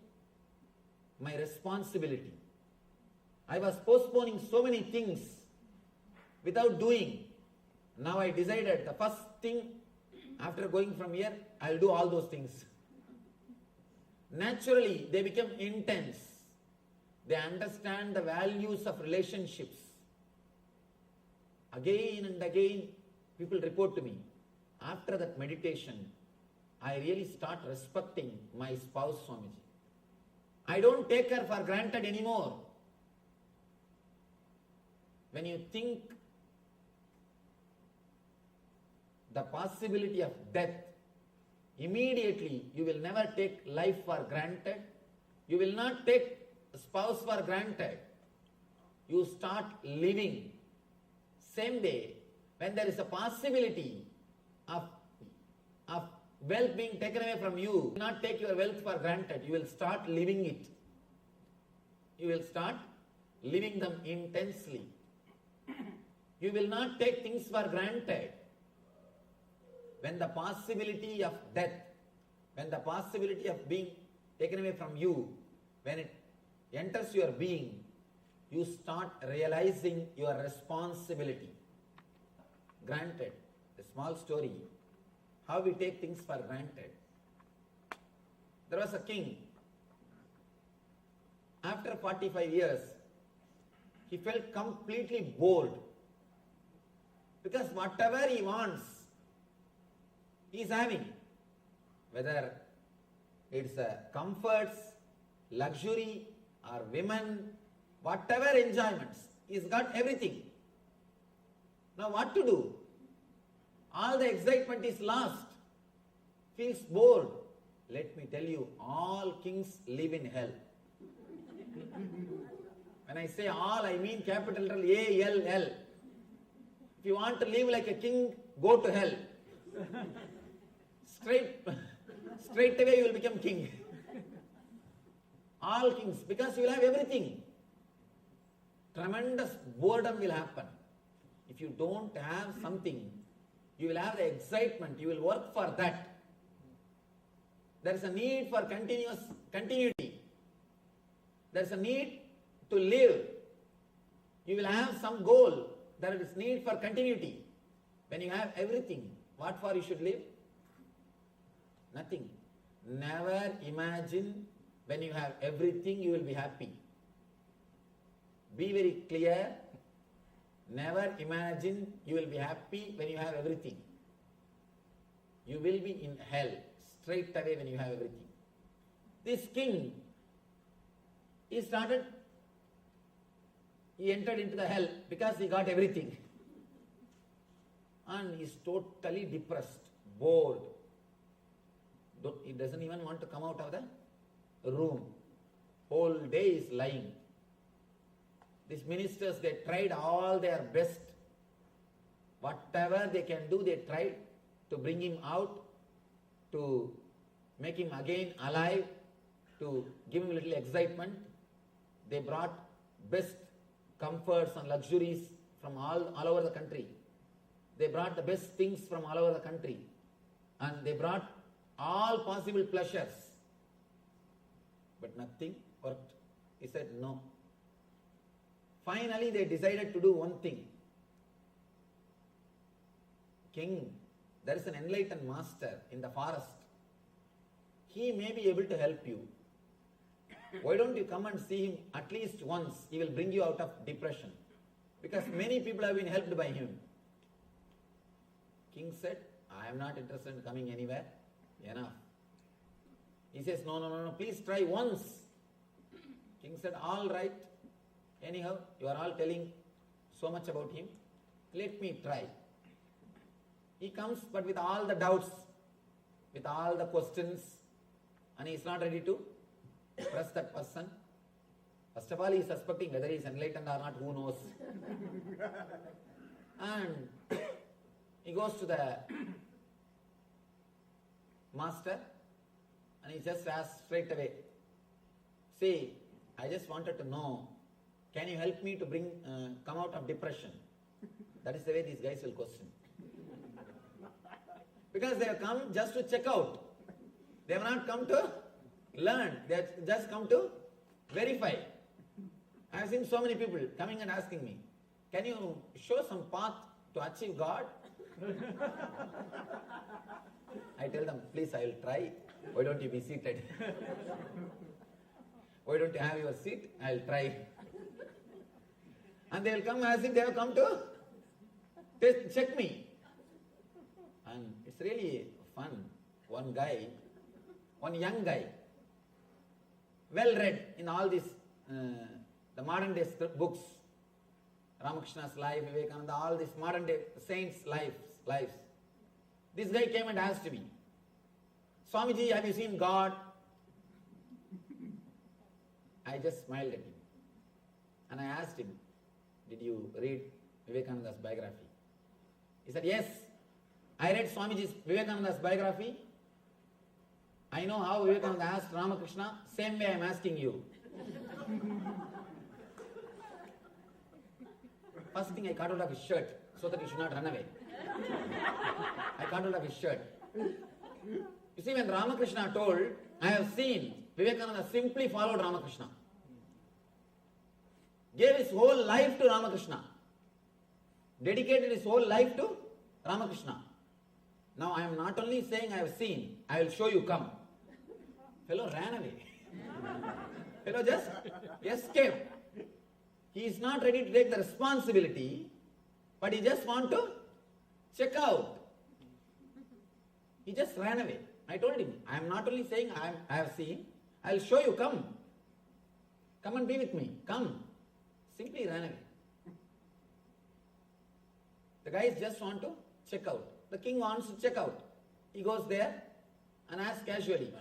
my responsibility. I was postponing so many things without doing. Now I decided the first thing after going from here, I'll do all those things. Naturally, they become intense. They understand the values of relationships. Again and again, people report to me, after that meditation, I really start respecting my spouse, Swamiji. I don't take her for granted anymore. When you think the possibility of death, immediately you will never take life for granted. You will not take spouse for granted. You start living. Same day, when there is a possibility of wealth being taken away from you, do not take your wealth for granted. You will start living it. You will start living them intensely. You will not take things for granted. When the possibility of death, when the possibility of being taken away from you, when it enters your being, you start realizing your responsibility. Granted, a small story, how we take things for granted. There was a king. After 45 years, he felt completely bored because whatever he wants, he is having. Whether it's comforts, luxury, or women, whatever enjoyments, he's got everything. Now what to do? All the excitement is lost. Feels bored. Let me tell you, all kings live in hell. When I say all, I mean capital letter A-L-L. If you want to live like a king, go to hell. Straight away you will become king. All kings, because you will have everything. Tremendous boredom will happen. If you don't have something, you will have the excitement, you will work for that. There is a need for continuity. There is a need to live. You will have some goal. There is need for continuity. When you have everything, what for you should live? Nothing. Never imagine when you have everything you will be happy. Be very clear. Never imagine you will be happy when you have everything. You will be in hell straight away when you have everything. This king, he entered into the hell because he got everything. And he is totally depressed, bored. He doesn't even want to come out of the room. Whole day is lying. These ministers, they tried all their best. Whatever they can do, they tried to bring him out, to make him again alive, to give him a little excitement. They brought best comforts and luxuries from all over the country. They brought the best things from all over the country. And they brought all possible pleasures. But nothing worked. He said no. Finally, they decided to do one thing. King, there is an enlightened master in the forest. He may be able to help you. Why don't you come and see him at least once? He will bring you out of depression. Because many people have been helped by him. King said, I am not interested in coming anywhere. Enough. He says, no, please try once. King said, all right. Anyhow, you are all telling so much about him. Let me try. He comes, but with all the doubts, with all the questions, and he is not ready to trust that person. First of all, he is suspecting whether he is enlightened or not, who knows. And he goes to the master and he just asks straight away, see, I just wanted to know, can you help me to come out of depression? That is the way these guys will question. Because they have come just to check out. They have not come to learn. They have just come to verify. I have seen so many people coming and asking me, can you show some path to achieve God? I tell them, please, I will try. Why don't you be seated? Why don't you have your seat? I will try. And they will come as if they have come to check me. And it's really fun. One guy, one young guy, well read in all these, the modern day books, Ramakrishna's life, Vivekananda, all these modern day saints' lives. This guy came and asked me, Swamiji, have you seen God? I just smiled at him. And I asked him, did you read Vivekananda's biography? He said, yes, I read Swamiji's Vivekananda's biography. I know how Vivekananda asked Ramakrishna, same way I am asking you. First thing, I cut out of his shirt so that he should not run away. I cut out of his shirt. You see, when Ramakrishna told, I have seen, Vivekananda simply followed Ramakrishna. Gave his whole life to Ramakrishna. Dedicated his whole life to Ramakrishna. Now I am not only saying I have seen, I will show you, come. Fellow ran away. Fellow just escaped. He is not ready to take the responsibility, but he just want to check out. He just ran away. I told him, I am not only saying I have seen, I will show you, come. Come and be with me, come. Simply ran away. The guys just want to check out. The king wants to check out. He goes there and asks casually,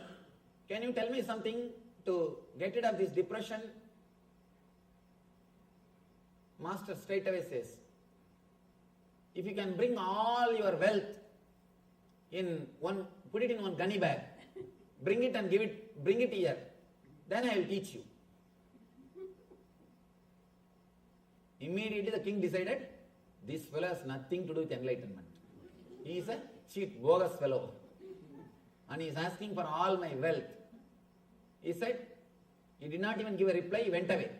can you tell me something to get rid of this depression? Master straight away says, if you can bring all your wealth in one, put it in one gunny bag, bring it and bring it here, then I will teach you. Immediately the king decided, this fellow has nothing to do with enlightenment. He is a cheap, bogus fellow. And he is asking for all my wealth. He said, he did not even give a reply, he went away.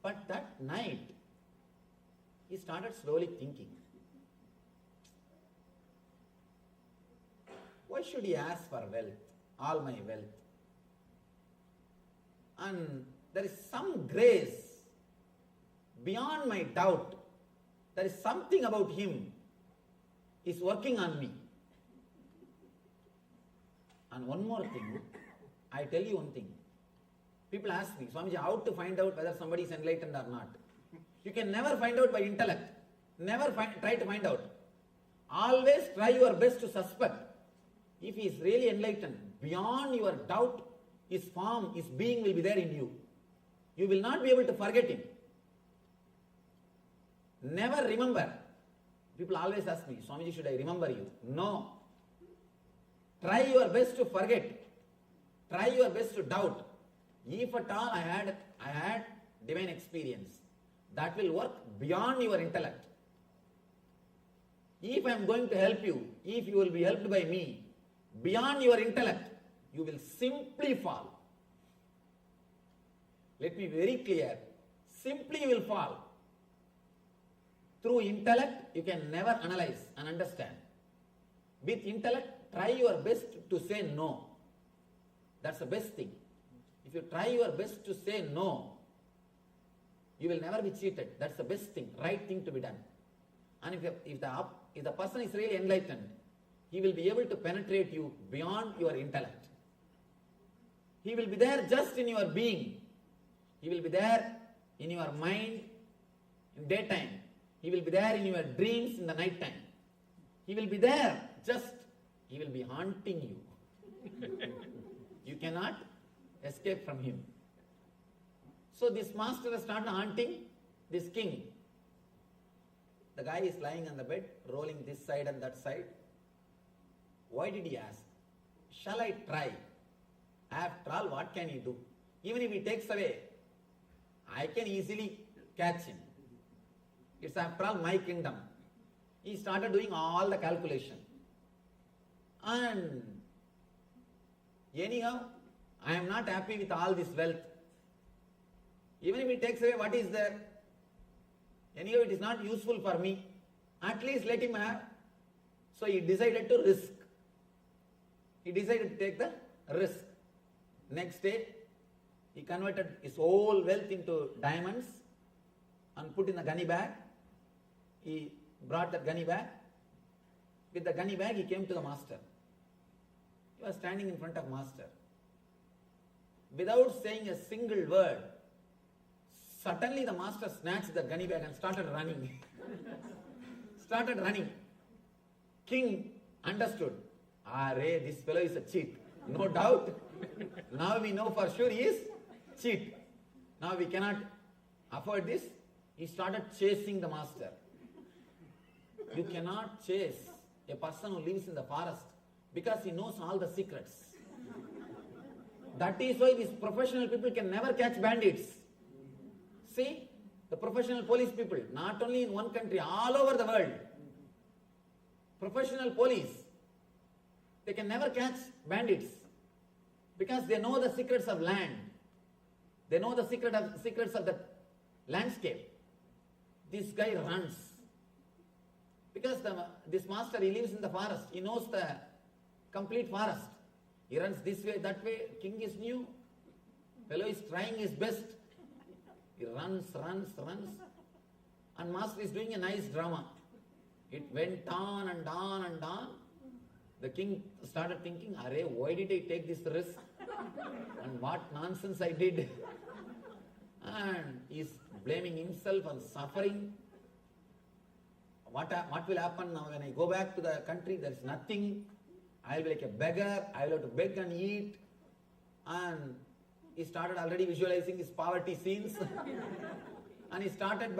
But that night, he started slowly thinking, why should he ask for wealth, all my wealth? And there is some grace beyond my doubt. There is something about him is working on me. And one more thing, I tell you one thing. People ask me, Swamiji, how to find out whether somebody is enlightened or not? You can never find out by intellect. Never try to find out. Always try your best to suspect. If he is really enlightened, beyond your doubt, his form, his being will be there in you. You will not be able to forget him. Never remember. People always ask me, Swamiji, should I remember you? No. Try your best to forget. Try your best to doubt. If at all I had divine experience, that will work beyond your intellect. If I am going to help you, if you will be helped by me, beyond your intellect, you will simply fall. Let me be very clear. Simply you will fall. Through intellect, you can never analyze and understand. With intellect, try your best to say no. That's the best thing. If you try your best to say no, you will never be cheated. That's the best thing, right thing to be done. And if the person is really enlightened, he will be able to penetrate you beyond your intellect. He will be there just in your being. He will be there in your mind in daytime. He will be there in your dreams in the night time. He will be there, he will be haunting you. You cannot escape from him. So this master has started haunting this king. The guy is lying on the bed, rolling this side and that side. Why did he ask? Shall I try? After all, what can he do? Even if he takes away, I can easily catch him. It's after all my kingdom. He started doing all the calculation. And anyhow, I am not happy with all this wealth. Even if he takes away what is there, anyhow it is not useful for me. At least let him have. So he decided to risk. He decided to take the risk. Next day, he converted his whole wealth into diamonds and put in the gunny bag. He brought that gunny bag. With the gunny bag, he came to the master. He was standing in front of master. Without saying a single word, suddenly the master snatched the gunny bag and started running. Started running. King understood. This fellow is a cheat. No doubt. Now we know for sure he is cheat. Now we cannot afford this. He started chasing the master. You cannot chase a person who lives in the forest because he knows all the secrets. That is why these professional people can never catch bandits. See, the professional police people, not only in one country, all over the world. Professional police, they can never catch bandits because they know the secrets of land. They know the secrets of the landscape. This guy runs because this master, he lives in the forest. He knows the complete forest. He runs this way, that way. King is new. Fellow is trying his best. He runs. And master is doing a nice drama. It went on and on and on. The king started thinking, why did I take this risk? And what nonsense I did. And he's blaming himself and suffering. What will happen now when I go back to the country? There's nothing. I'll be like a beggar. I'll have to beg and eat. And he started already visualizing his poverty scenes. And he started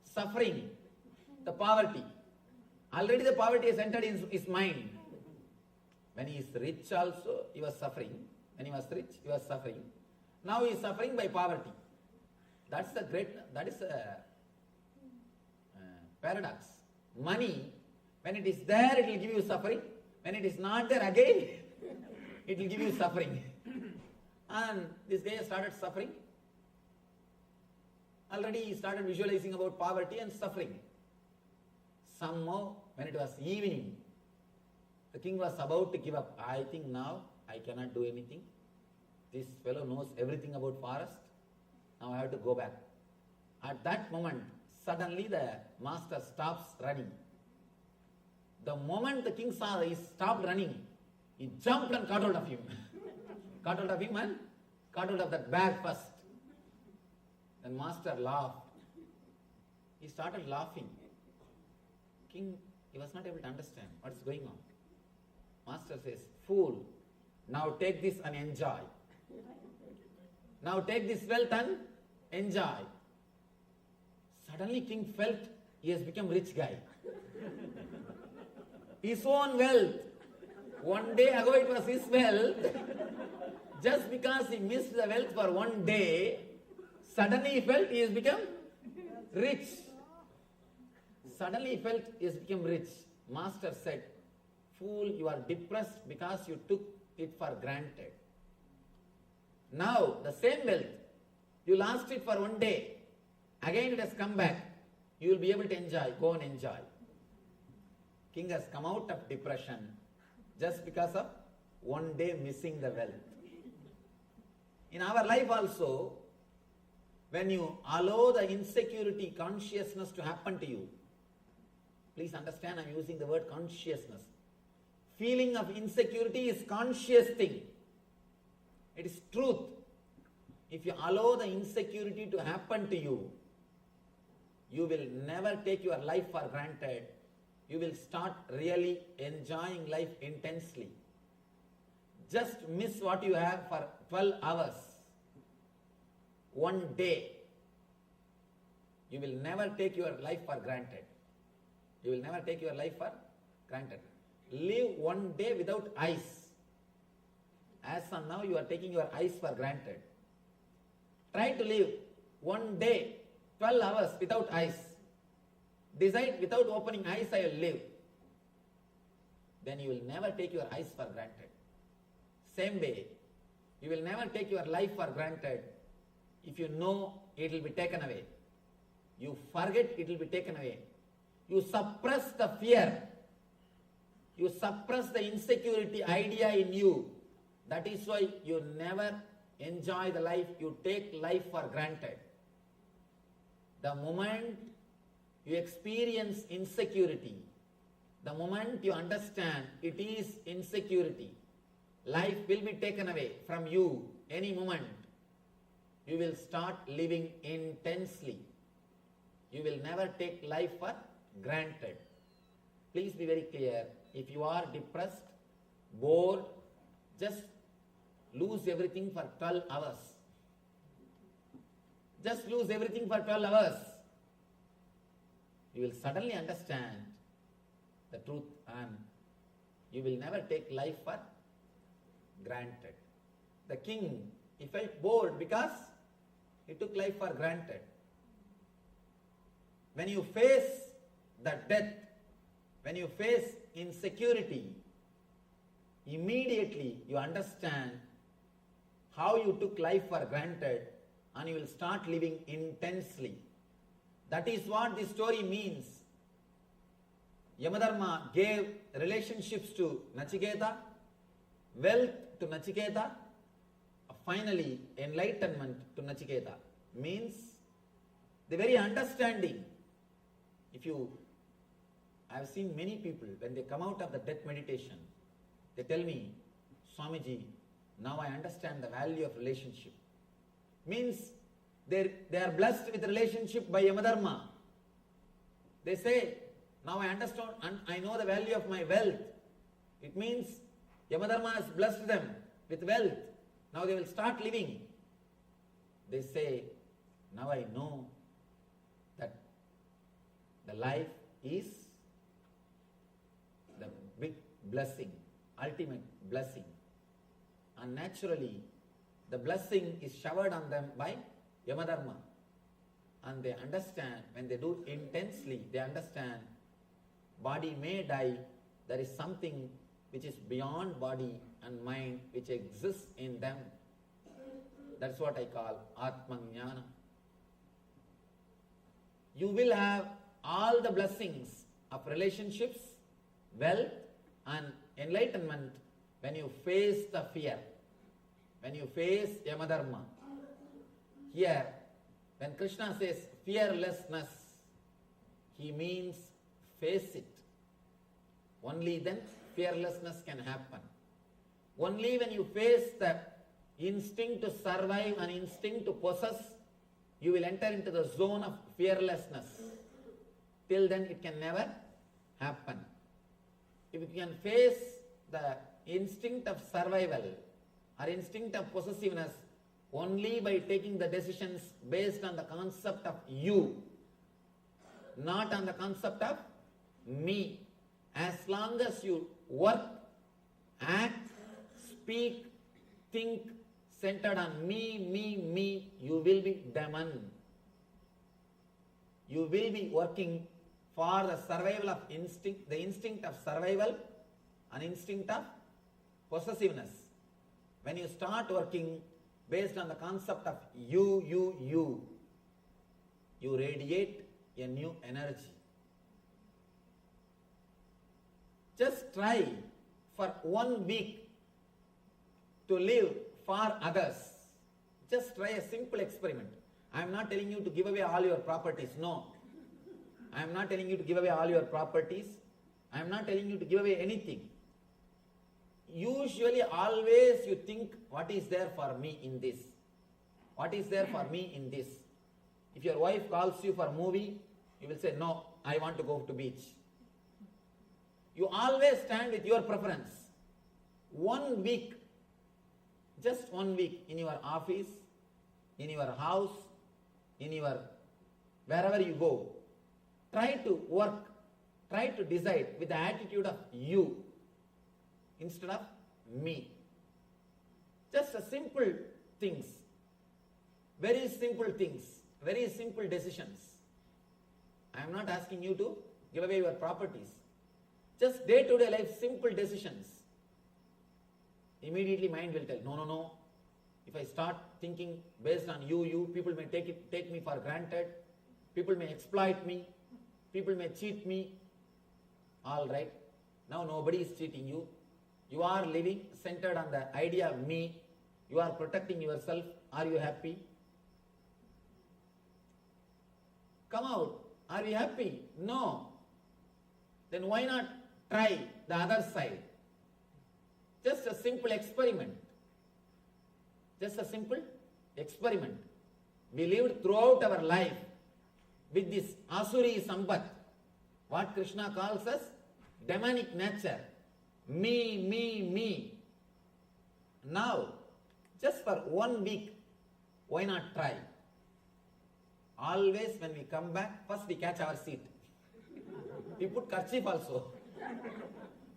suffering the poverty. Already the poverty has entered in his mind. When he is rich also, he was suffering. When he was rich, he was suffering. Now he is suffering by poverty. That is a paradox. Money, when it is there, it will give you suffering. When it is not there again, it will give you suffering. And this guy started suffering. Already he started visualizing about poverty and suffering. Somehow, when it was evening, the king was about to give up. I think now I cannot do anything. This fellow knows everything about forest. Now I have to go back. At that moment, suddenly the master stops running. The moment the king saw he stopped running, he jumped and caught hold of him. Caught hold of him and caught hold of that bag first. Then master laughed. He started laughing. King, he was not able to understand what's going on. Master says, fool, now take this and enjoy. Now take this wealth and enjoy. Suddenly king felt he has become rich guy. His own wealth. One day ago it was his wealth. Just because he missed the wealth for one day, suddenly he felt he has become rich. Suddenly he felt he has become rich. Master said, fool, you are depressed because you took it for granted. Now, the same wealth, you lost it for one day. Again it has come back. You will be able to enjoy. Go and enjoy. King has come out of depression just because of one day missing the wealth. In our life also, when you allow the insecurity consciousness to happen to you, please understand I am using the word consciousness. Feeling of insecurity is conscious thing. It is truth. If you allow the insecurity to happen to you, you will never take your life for granted. You will start really enjoying life intensely. Just miss what you have for 12 hours. One day. You will never take your life for granted. You will never take your life for granted. Live one day without eyes. As of now, you are taking your eyes for granted. Try to live one day, 12 hours without eyes. Decide without opening eyes I will live. Then you will never take your eyes for granted. Same way, you will never take your life for granted if you know it will be taken away. You forget it will be taken away. You suppress the fear. You suppress the insecurity idea in you. That is why you never enjoy the life. You take life for granted. The moment you experience insecurity, the moment you understand it is insecurity, life will be taken away from you any moment. You will start living intensely. You will never take life for granted. Please be very clear. If you are depressed, bored, just lose everything for 12 hours. Just lose everything for 12 hours. You will suddenly understand the truth and you will never take life for granted. The king, he felt bored because he took life for granted. When you face the death, when you face insecurity, immediately you understand how you took life for granted and you will start living intensely. That is what this story means. Yamadharma gave relationships to Nachiketa, wealth to Nachiketa, finally enlightenment to Nachiketa. Means the very understanding. I have seen many people, when they come out of the death meditation, they tell me, Swamiji, now I understand the value of relationship. Means they are blessed with relationship by Yamadharma. They say, now I understand and I know the value of my wealth. It means Yamadharma has blessed them with wealth. Now they will start living. They say, now I know that the life is the big blessing, ultimate blessing. And naturally, the blessing is showered on them by Yamadharma. And they understand, when they do intensely, they understand body may die, there is something which is beyond body and mind which exists in them. That's what I call Atmajnana. You will have all the blessings of relationships, wealth and enlightenment when you face the fear, when you face Yamadharma. Here, when Krishna says fearlessness, he means face it. Only then fearlessness can happen. Only when you face the instinct to survive and instinct to possess, you will enter into the zone of fearlessness. Till then it can never happen. If you can face the instinct of survival or instinct of possessiveness only by taking the decisions based on the concept of you, not on the concept of me. As long as you work, act, speak, think centered on me, you will be demon. You will be working for the survival of instinct, the instinct of survival and instinct of possessiveness. When you start working based on the concept of you radiate a new energy. Just try for 1 week to live for others. Just try a simple experiment. I am not telling you to give away all your properties. No. I am not telling you to give away all your properties. I am not telling you to give away anything. Usually, always you think, what is there for me in this? What is there for me in this? If your wife calls you for a movie, you will say, no, I want to go to beach. You always stand with your preference. 1 week, just 1 week in your office, in your house, in your wherever you go, try to work, try to decide with the attitude of you instead of me. Just a simple things, very simple things, very simple decisions. I am not asking you to give away your properties. Just day-to-day life, simple decisions. Immediately mind will tell, no, no, no. If I start thinking based on you, people may take me for granted. People may exploit me. People may cheat me. All right. Now nobody is cheating you. You are living centered on the idea of me. You are protecting yourself. Are you happy? Come out. Are you happy? No. Then why not try the other side? Just a simple experiment. Just a simple experiment. We lived throughout our life with this Asuri Sambat, what Krishna calls us demonic nature. Me. Now, just for 1 week, why not try? Always when we come back, first we catch our seat. We put kerchief also.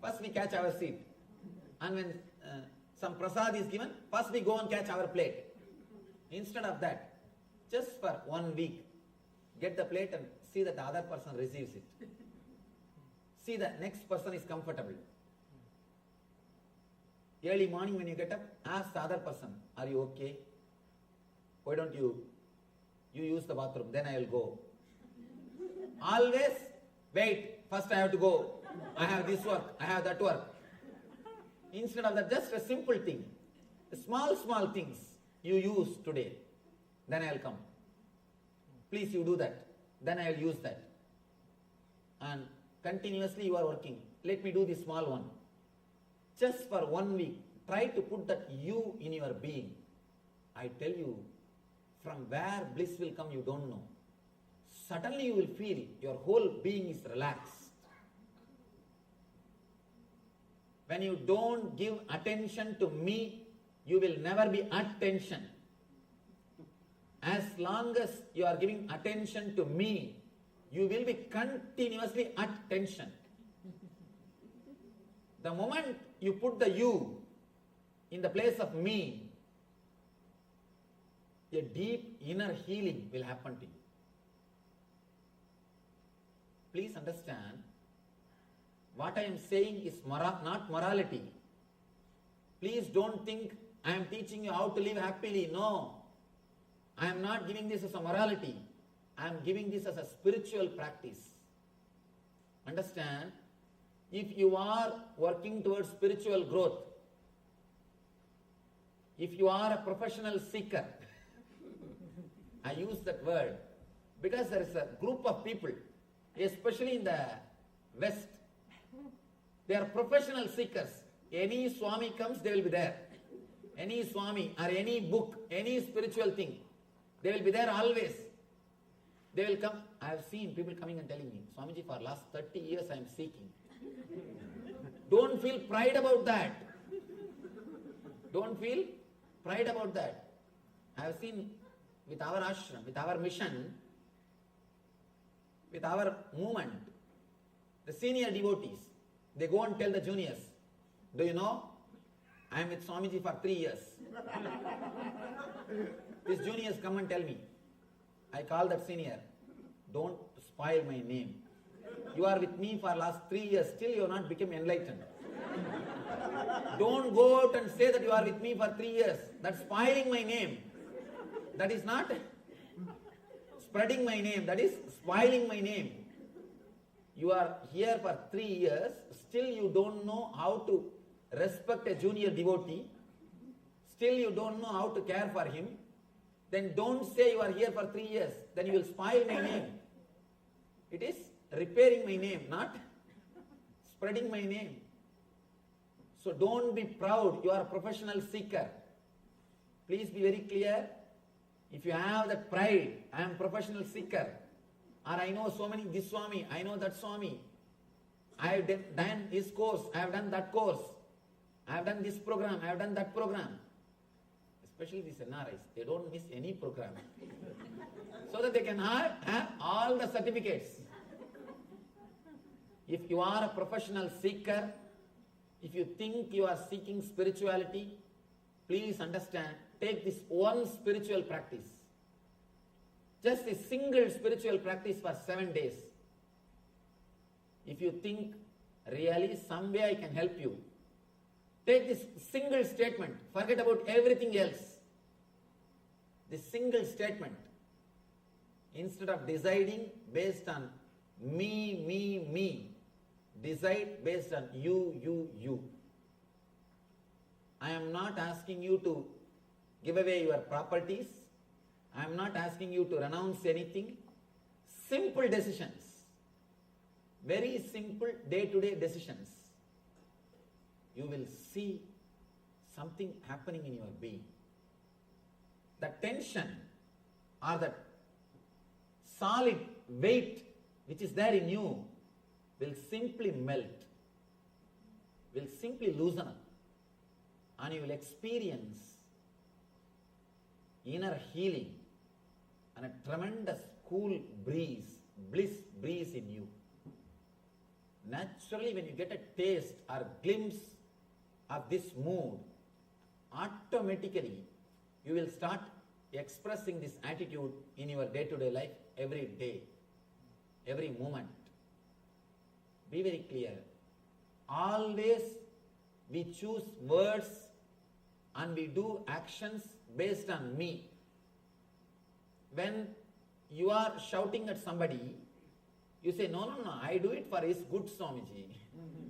First we catch our seat. And when some prasad is given, first we go and catch our plate. Instead of that, just for 1 week, get the plate and see that the other person receives it. See the next person is comfortable. Early morning when you get up, ask the other person, are you okay? Why don't you use the bathroom, then I will go. Always wait, first I have to go. I have this work, I have that work. Instead of that, just a simple thing. Small things you use today, then I will come. Please you do that, then I will use that. And continuously you are working. Let me do this small one. Just for 1 week, try to put that you in your being. I tell you, from where bliss will come you don't know. Suddenly you will feel your whole being is relaxed. When you don't give attention to me, you will never be at tension. As long as you are giving attention to me, you will be continuously at tension. The moment you put the you in the place of me, a deep inner healing will happen to you. Please understand, what I am saying is not morality. Please don't think I am teaching you how to live happily. No. I am not giving this as a morality. I am giving this as a spiritual practice. Understand? If you are working towards spiritual growth, if you are a professional seeker, I use that word because there is a group of people, especially in the West, they are professional seekers. Any Swami comes, they will be there. Any Swami or any book, any spiritual thing, they will be there always. They will come. I have seen people coming and telling me, Swamiji, for last 30 years I am seeking. Don't feel pride about that. Don't feel pride about that. I have seen with our ashram, with our mission, with our movement, the senior devotees, they go and tell the juniors, do you know, I am with Swamiji for 3 years. These juniors come and tell me, I call that senior, don't spoil my name. You are with me for last 3 years, still you have not become enlightened. Don't go out and say that you are with me for 3 years. That's spoiling my name. That is not spreading my name, that is spoiling my name. You are here for 3 years, still you don't know how to respect a junior devotee, still you don't know how to care for him, then don't say you are here for 3 years, then you will spoil my name. It is repairing my name, not spreading my name. So don't be proud, you are a professional seeker. Please be very clear. If you have that pride, I am a professional seeker, or I know so many, this Swami, I know that Swami, I have done this course, I have done that course, I have done this program, I have done that program. Especially these NRIs, they don't miss any program. So that they can have all the certificates. If you are a professional seeker, if you think you are seeking spirituality, please understand, take this one spiritual practice. Just a single spiritual practice for 7 days. If you think, really, some way I can help you, Take this single statement, forget about everything else. This single statement, instead of deciding based on me, decide based on you. I am not asking you to give away your properties. I am not asking you to renounce anything. Simple decisions. Very simple day-to-day decisions. You will see something happening in your being. The tension or the solid weight which is there in you will simply melt, will simply loosen up, and you will experience inner healing and a tremendous cool breeze, bliss breeze in you. Naturally, when you get a taste or glimpse of this mood, automatically you will start expressing this attitude in your day-to-day life every day, every moment. Be very clear. Always we choose words and we do actions based on me. When you are shouting at somebody, you say, no, I do it for his good, Swamiji.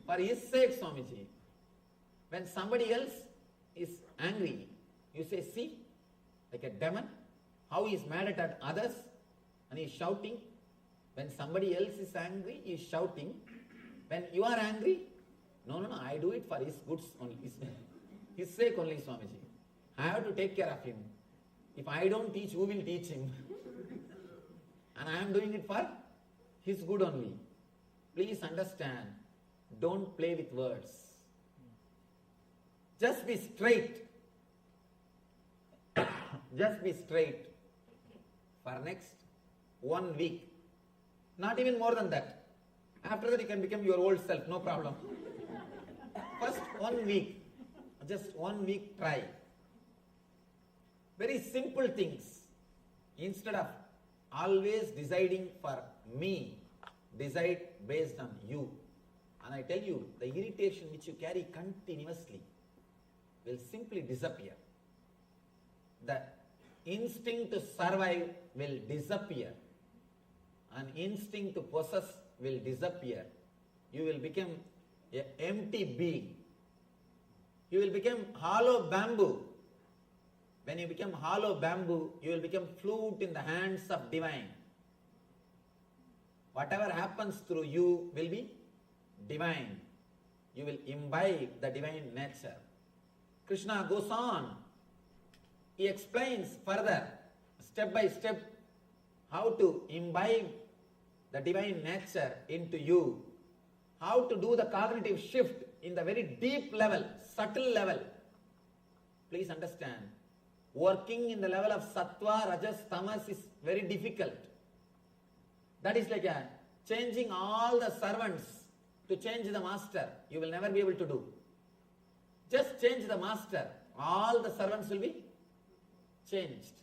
For his sake, Swamiji. When somebody else is angry, you say, see, like a demon, how he is mad at others and he is shouting. When somebody else is angry, he is shouting. When you are angry, no, I do it for his good only, his sake only, Swamiji. I have to take care of him. If I don't teach, who will teach him? And I am doing it for his good only. Please understand, don't play with words. Just be straight. Just be straight for next 1 week. Not even more than that. After that you can become your old self, no problem. First 1 week, just 1 week try. Very simple things. Instead of always deciding for me, decide based on you. And I tell you, the irritation which you carry continuously will simply disappear. The instinct to survive will disappear. An instinct to possess will disappear. You will become an empty being. You will become hollow bamboo. When you become hollow bamboo, you will become flute in the hands of divine. Whatever happens through you will be divine. You will imbibe the divine nature. Krishna goes on. He explains further, step by step, how to imbibe the divine nature into you, how to do the cognitive shift in the very deep level, subtle level. Please understand, working in the level of sattva, rajas, tamas is very difficult. That is like changing all the servants to change the master. You will never be able to do. Just change the master. All the servants will be changed.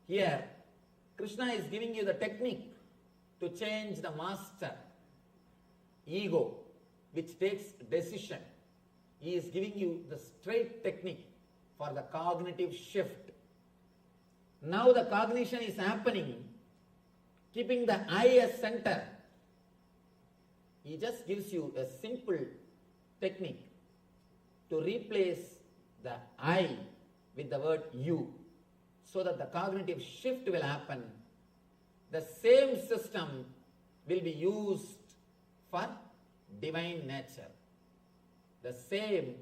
Here, Krishna is giving you the technique to change the master. Ego, which takes decision. He is giving you the straight technique for the cognitive shift. Now the cognition is happening, keeping the I as center. He just gives you a simple technique to replace the I with the word you, so that the cognitive shift will happen. The same system will be used for divine nature. The same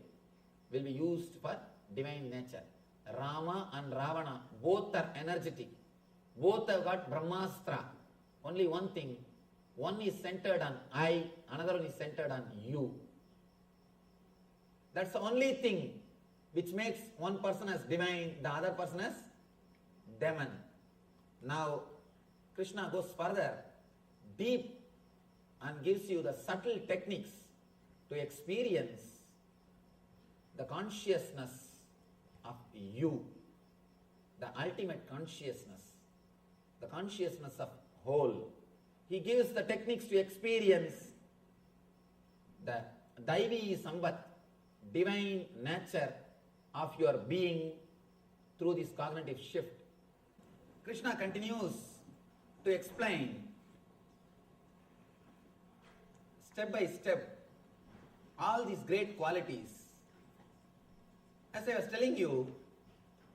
will be used for divine nature. Rama and Ravana, both are energetic. Both have got Brahmastra. Only one thing, one is centered on I, another one is centered on you. That's the only thing which makes one person as divine, the other person as demon. Now, Krishna goes further, deep, and gives you the subtle techniques to experience the consciousness of you, the ultimate consciousness, the consciousness of whole. He gives the techniques to experience the Daivi Sambat, divine nature of your being through this cognitive shift. Krishna continues to explain step by step all these great qualities. As I was telling you,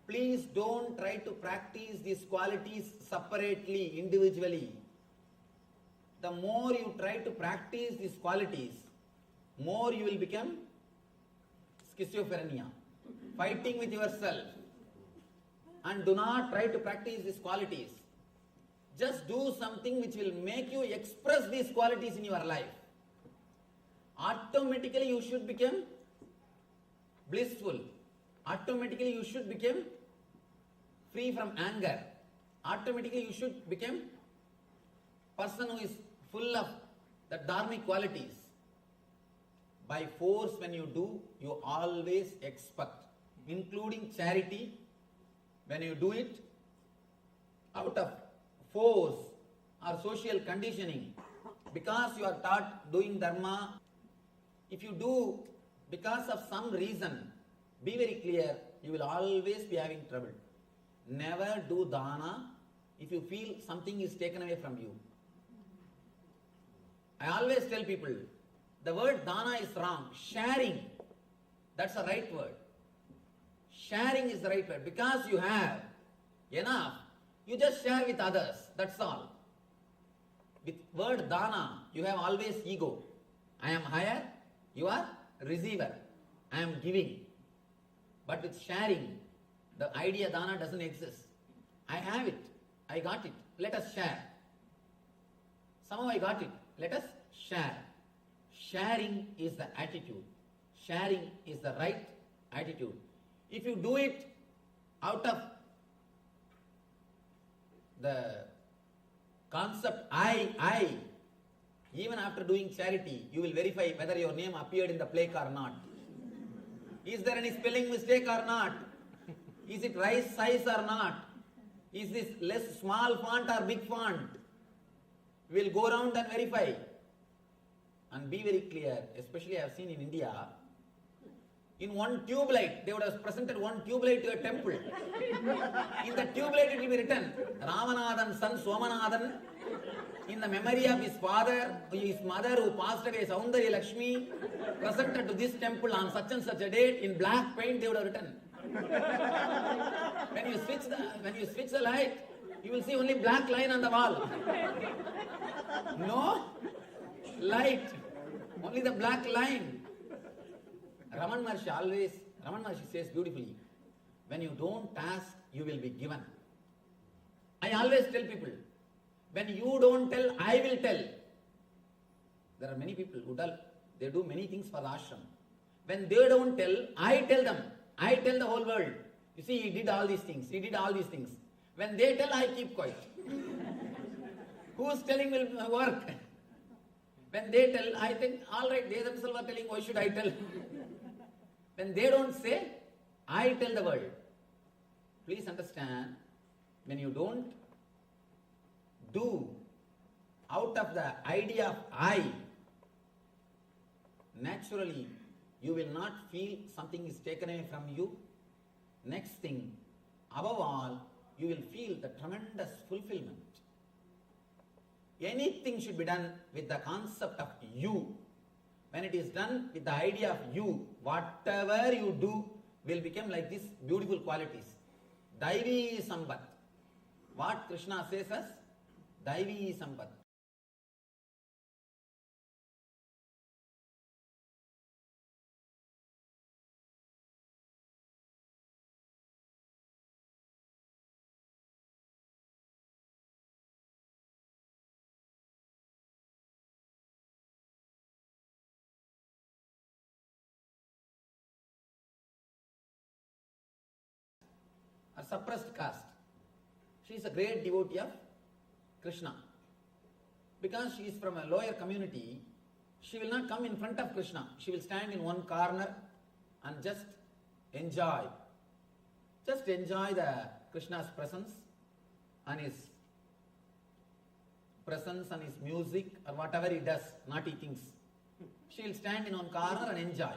please don't try to practice these qualities separately, individually. The more you try to practice these qualities, more you will become schizophrenia, fighting with yourself. And do not try to practice these qualities. Just do something which will make you express these qualities in your life. Automatically you should become blissful. Automatically you should become free from anger. Automatically you should become person who is full of the dharmic qualities. By force, when you do, you always expect, including charity. When you do it out of force or social conditioning, because you are taught doing dharma, if you do because of some reason, be very clear, you will always be having trouble. Never do dana if you feel something is taken away from you. I always tell people, the word dana is wrong. Sharing, that's the right word. Sharing is the right word. Because you have enough, you just share with others. That's all. With word dana, you have always ego. I am higher, you are receiver. I am giving. But with sharing, the idea dana doesn't exist. I have it. I got it. Let us share. Somehow I got it. Let us share. Sharing is the attitude. Sharing is the right attitude. If you do it out of the concept I, even after doing charity, you will verify whether your name appeared in the plaque or not. Is there any spelling mistake or not? Is it right size or not? Is this less small font or big font? We will go around and verify. And be very clear, especially I have seen in India, in one tube light, they would have presented one tube light to a temple. In the tube light it will be written, Ramanathan's son Somanathan, in the memory of his father, his mother who passed away, Saundarya Lakshmi, presented to this temple on such and such a date, in black paint they would have written. When you switch the light, you will see only black line on the wall. No light, only the black line. Raman Maharshi says beautifully, when you don't ask, you will be given. I always tell people, when you don't tell, I will tell. There are many people who they do many things for the ashram. When they don't tell, I tell them. I tell the whole world. You see, he did all these things. He did all these things. When they tell, I keep quiet. Who's telling will work? When they tell, I think, all right, they themselves are telling, why should I tell? When they don't say, I tell the world. Please understand, when you don't do out of the idea of I, naturally, you will not feel something is taken away from you. Next thing, above all, you will feel the tremendous fulfillment. Anything should be done with the concept of you. When it is done with the idea of you, whatever you do will become like these beautiful qualities. Daivi Sampat. What Krishna says as Daivi Sampat. A suppressed caste. She is a great devotee of Krishna. Because she is from a lower community, she will not come in front of Krishna. She will stand in one corner and just enjoy. Just enjoy the Krishna's presence and his music or whatever he does, naughty things. She will stand in one corner and enjoy.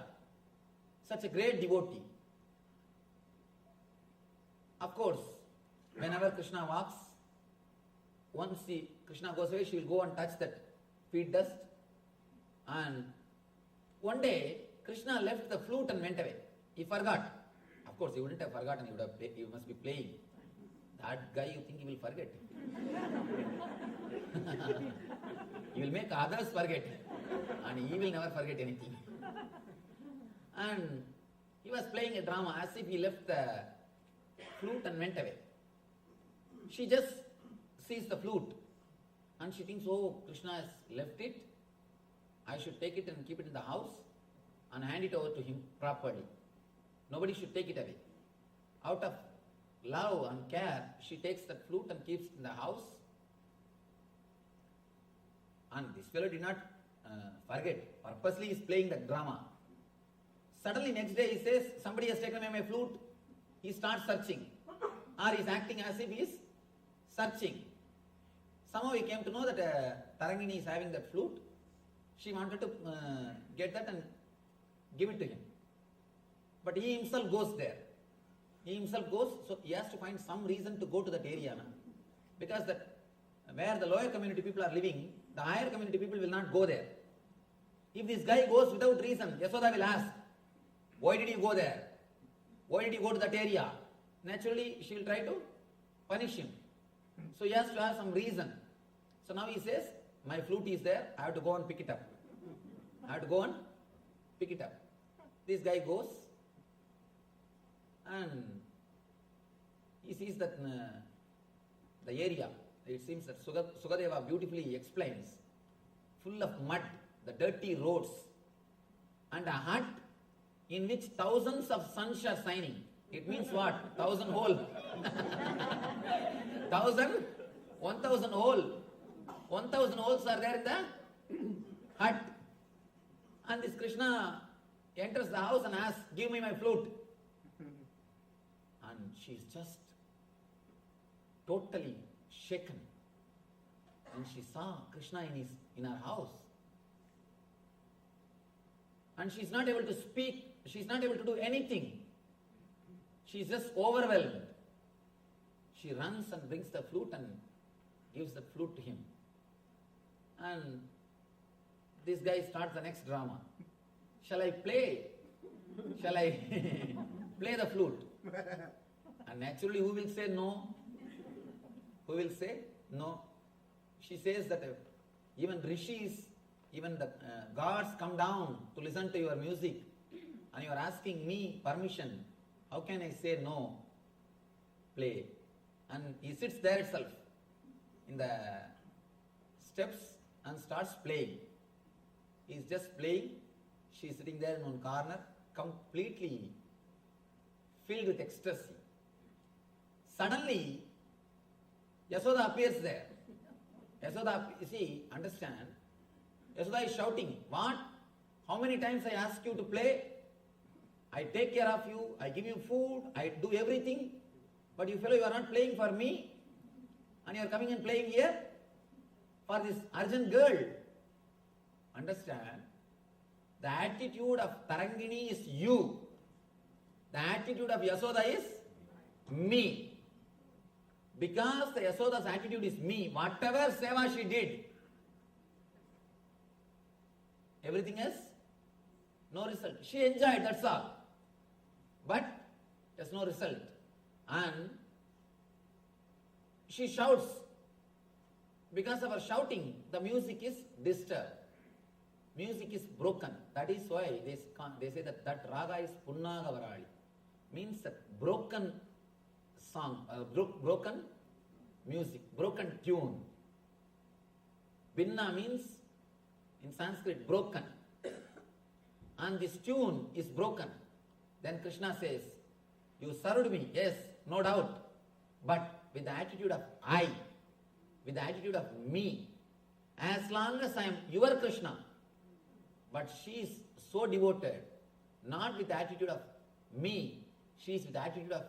such a great devotee. Of course, whenever Krishna walks, once Krishna goes away, she will go and touch that feet dust. And one day, Krishna left the flute and went away. He forgot. Of course, he wouldn't have forgotten. He must be playing. That guy, you think he will forget? He will make others forget, and he will never forget anything. And he was playing a drama as if he left the flute and went away. She just sees the flute and she thinks, oh, Krishna has left it. I should take it and keep it in the house and hand it over to him properly. Nobody should take it away. Out of love and care, she takes that flute and keeps it in the house. And this fellow did not forget. Purposely he is playing the drama. Suddenly next day he says, somebody has taken away my flute. He starts searching. Or he is acting as if he is searching. Somehow he came to know that Tarangini is having that flute. She wanted to get that and give it to him. But he himself goes there. He himself goes, so he has to find some reason to go to that area. Na? Because that where the lower community people are living, the higher community people will not go there. If this guy goes without reason, Yasoda will ask, why did you go there? Why did you go to that area? Naturally, she will try to punish him. So he has to have some reason. So now he says, my flute is there, I have to go and pick it up. I have to go and pick it up. This guy goes and he sees that the area, it seems that Sukadeva beautifully explains, full of mud, the dirty roads, and a hut in which thousands of suns are shining. It means what? 1,000 hole. 1,000 hole. 1,000 holes are there in the hut. And this Krishna enters the house and asks, give me my flute. And she is just totally shaken. And she saw Krishna in her house. And she is not able to speak. She is not able to do anything. She is just overwhelmed. She runs and brings the flute and gives the flute to him. And this guy starts the next drama. Shall I play? Shall I play the flute? And naturally, who will say no? Who will say no? She says that even rishis, even the gods come down to listen to your music, and you are asking me permission. How can I say no? Play. And he sits there itself in the steps and starts playing. He is just playing. She is sitting there in one corner, completely filled with ecstasy. Suddenly, Yasoda appears there. Yasoda, you see, understand, Yasoda is shouting, what? How many times I ask you to play? I take care of you, I give you food, I do everything, but you fellow, you are not playing for me, and you are coming and playing here for this urgent girl. Understand? The attitude of Tarangini is you. The attitude of Yasoda is me. Because the Yasoda's attitude is me, whatever seva she did, everything else, no result. She enjoyed, that's all. But there's no result. And she shouts. Because of her shouting, the music is disturbed. Music is broken. That is why they say that raga is Punnagavarali. Means that broken song, broken music, broken tune. Binna means in Sanskrit broken. And this tune is broken. Then Krishna says, you served me, yes, no doubt, but with the attitude of I, with the attitude of me. As long as I am your Krishna, but she is so devoted, not with the attitude of me, she is with the attitude of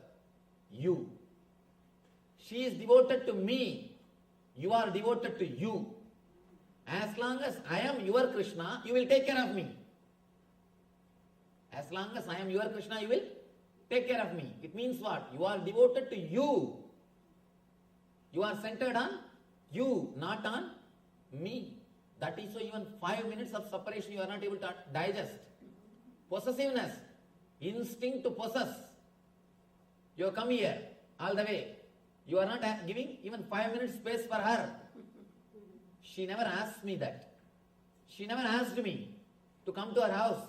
you. She is devoted to me, you are devoted to you. As long as I am your Krishna, you will take care of me. As As long as I am your Krishna, you will take care of me. It means what? You are devoted to you. You are centered on you, not on me. That is why even 5 minutes of separation you are not able to digest. Possessiveness, instinct to possess. You have come here all the way. You are not giving even 5 minutes space for her. She never asked me that. She never asked me to come to her house.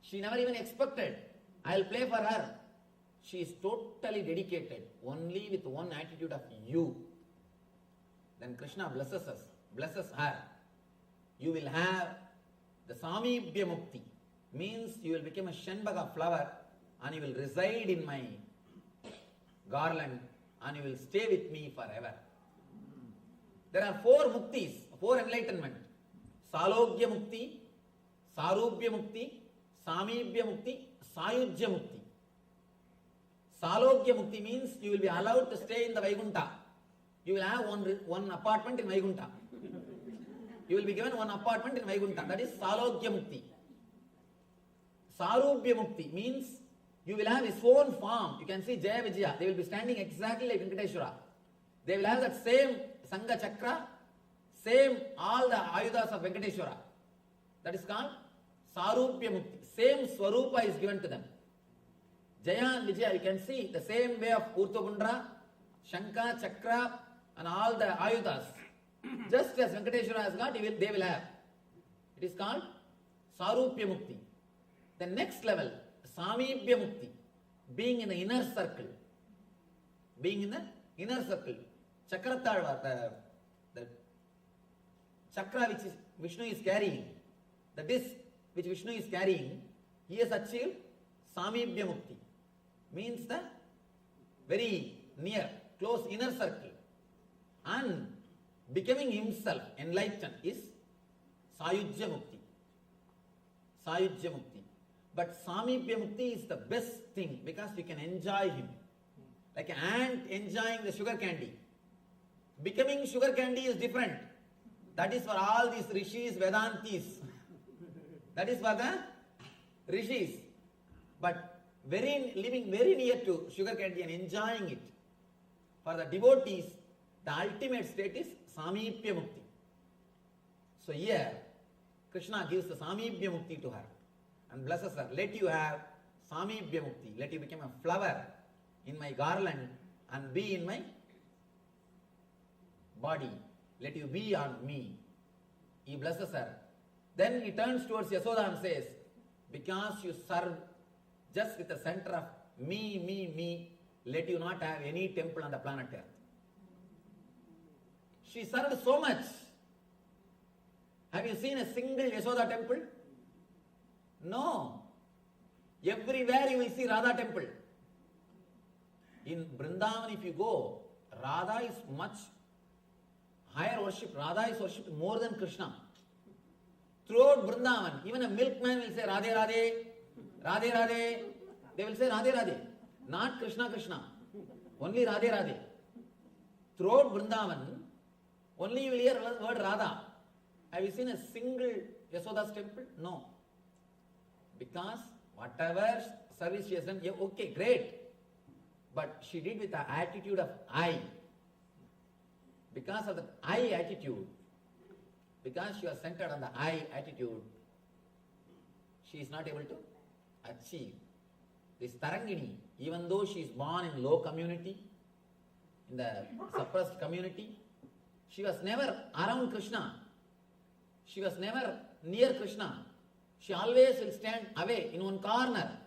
She never even expected I'll play for her. She is totally dedicated only with one attitude of you. Then Krishna blesses us, blesses her. You will have the Samibhya Mukti. Means you will become a Shenbaga flower and you will reside in my garland and you will stay with me forever. There are 4 muktis, 4 enlightenment. Salogya Mukti, Sarubhya Mukti, Samibhya Mukti, Sayujya Mukti. Salogya Mukti means you will be allowed to stay in the Vaikuntha. You will have one apartment in Vaikuntha. You will be given one apartment in Vaikuntha. That is Salogya Mukti. Sarubhya Mukti means you will have his own farm. You can see Jaya Vijaya. They will be standing exactly like Venkateshwara. They will have that same Sangha Chakra, same all the Ayudas of Venkateshwara. That is called Sarubhya Mukti. Same Swarupa is given to them. Jaya and Vijaya, you can see the same way of Urtogundra, Shankha, Chakra and all the Ayudas. Just as Venkateshwara has got, they will have. It is called Sarubhya Mukti. The next level, Samibhya Mukti, being in the inner circle. Being in the inner circle. Chakratalva, the chakra which Vishnu is carrying, the disc which Vishnu is carrying, he has achieved Samibhya Mukti. Means the very near, close inner circle. And becoming himself enlightened is Sayujya Mukti. Sayujya Mukti. But Samibhya Mukti is the best thing because you can enjoy him. Like an ant enjoying the sugar candy. Becoming sugar candy is different. That is for all these rishis, Vedantis. That is for the rishis. But living very near to sugar candy and enjoying it. For the devotees, the ultimate state is Samibhya Mukti. So here, Krishna gives the Samibhya Mukti to her and blesses her. Let you have Samibhya Mukti. Let you become a flower in my garland and be in my body. Let you be on me. He blesses her. Then he turns towards Yasoda and says, because you serve just with the center of me, let you not have any temple on the planet Earth. She served so much. Have you seen a single Yasoda temple? No. Everywhere you will see Radha temple. In Vrindavan, if you go, Radha is much higher worship. Radha is worshipped more than Krishna. Throughout Vrindavan, even a milkman will say Radhe Radhe, Radhe Radhe. They will say Radhe Radhe. Not Krishna Krishna. Only Radhe Radhe. Throughout Vrindavan, only you will hear the word Radha. Have you seen a single Yasoda's temple? No. Because whatever service she has done, yeah, okay, great. But she did with the attitude of I. Because of the I attitude, because she was centered on the I attitude, she is not able to achieve. This Tarangini, even though she is born in low community, in the suppressed community, she was never around Krishna. She was never near Krishna. She always will stand away in one corner.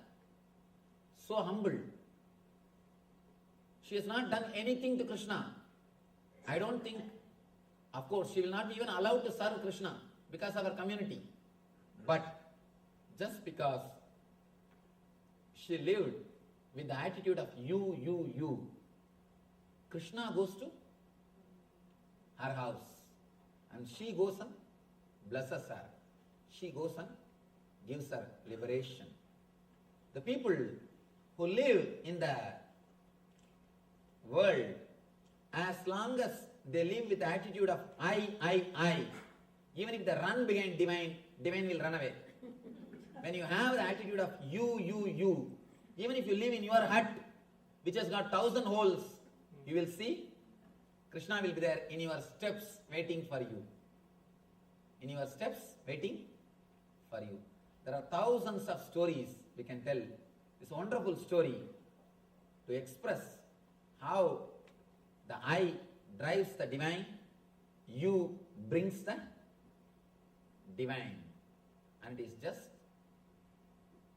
So humble. She has not done anything to Krishna. I don't think, of course, she will not be even allowed to serve Krishna because of her community. But just because she lived with the attitude of you, Krishna goes to her house and she goes and blesses her. She goes and gives her liberation. The people who live in the world, as long as they live with the attitude of I, even if they run behind divine will run away. When you have the attitude of you, even if you live in your hut, which has got 1,000 holes, you will see Krishna will be there in your steps waiting for you. In your steps waiting for you. There are thousands of stories we can tell. This wonderful story to express how the I drives the divine, you brings the divine. And it is just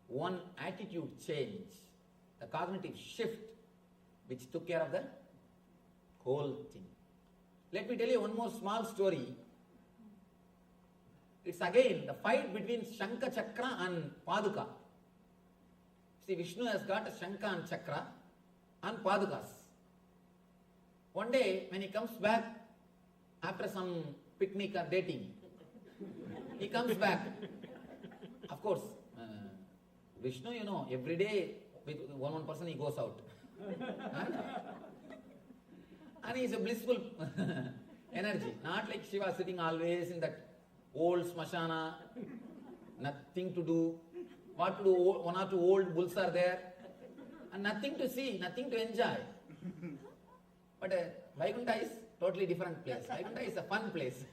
one attitude change, the cognitive shift, which took care of the whole thing. Let me tell you one more small story. It's again the fight between Shankha Chakra and Paduka. See, Vishnu has got a Shankha and Chakra and Padukas. One day, when he comes back after some picnic or dating, he comes back. Of course, Vishnu, you know, every day with one person he goes out. And he is a blissful energy. Not like Shiva sitting always in that old smashana, nothing to do. What to do? One or two old bulls are there, and nothing to see, nothing to enjoy. But Vaikuntha is totally different place. Vaikuntha is a fun place.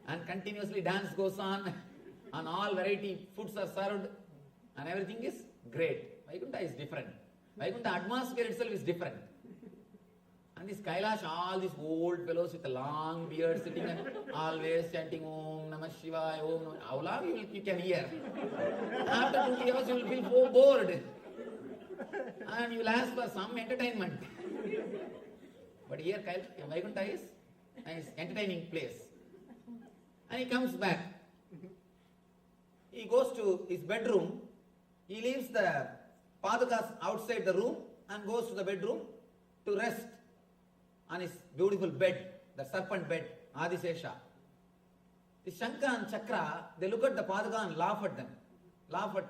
And continuously dance goes on, and all variety foods are served, and everything is great. Vaikuntha is different. Vaikuntha atmosphere itself is different. And this Kailasa, all these old fellows with a long beard sitting and always chanting Om Namah Shivaya, Om Namah. How long you can hear? After 2 hours you will feel so bored. And you will ask for some entertainment. But here Vaikuntha is an entertaining place. And he comes back. He goes to his bedroom. He leaves the Padukas outside the room and goes to the bedroom to rest on his beautiful bed, the serpent bed, Adisesha. The Shankha and Chakra, they look at the Paduka and laugh at them. Laugh at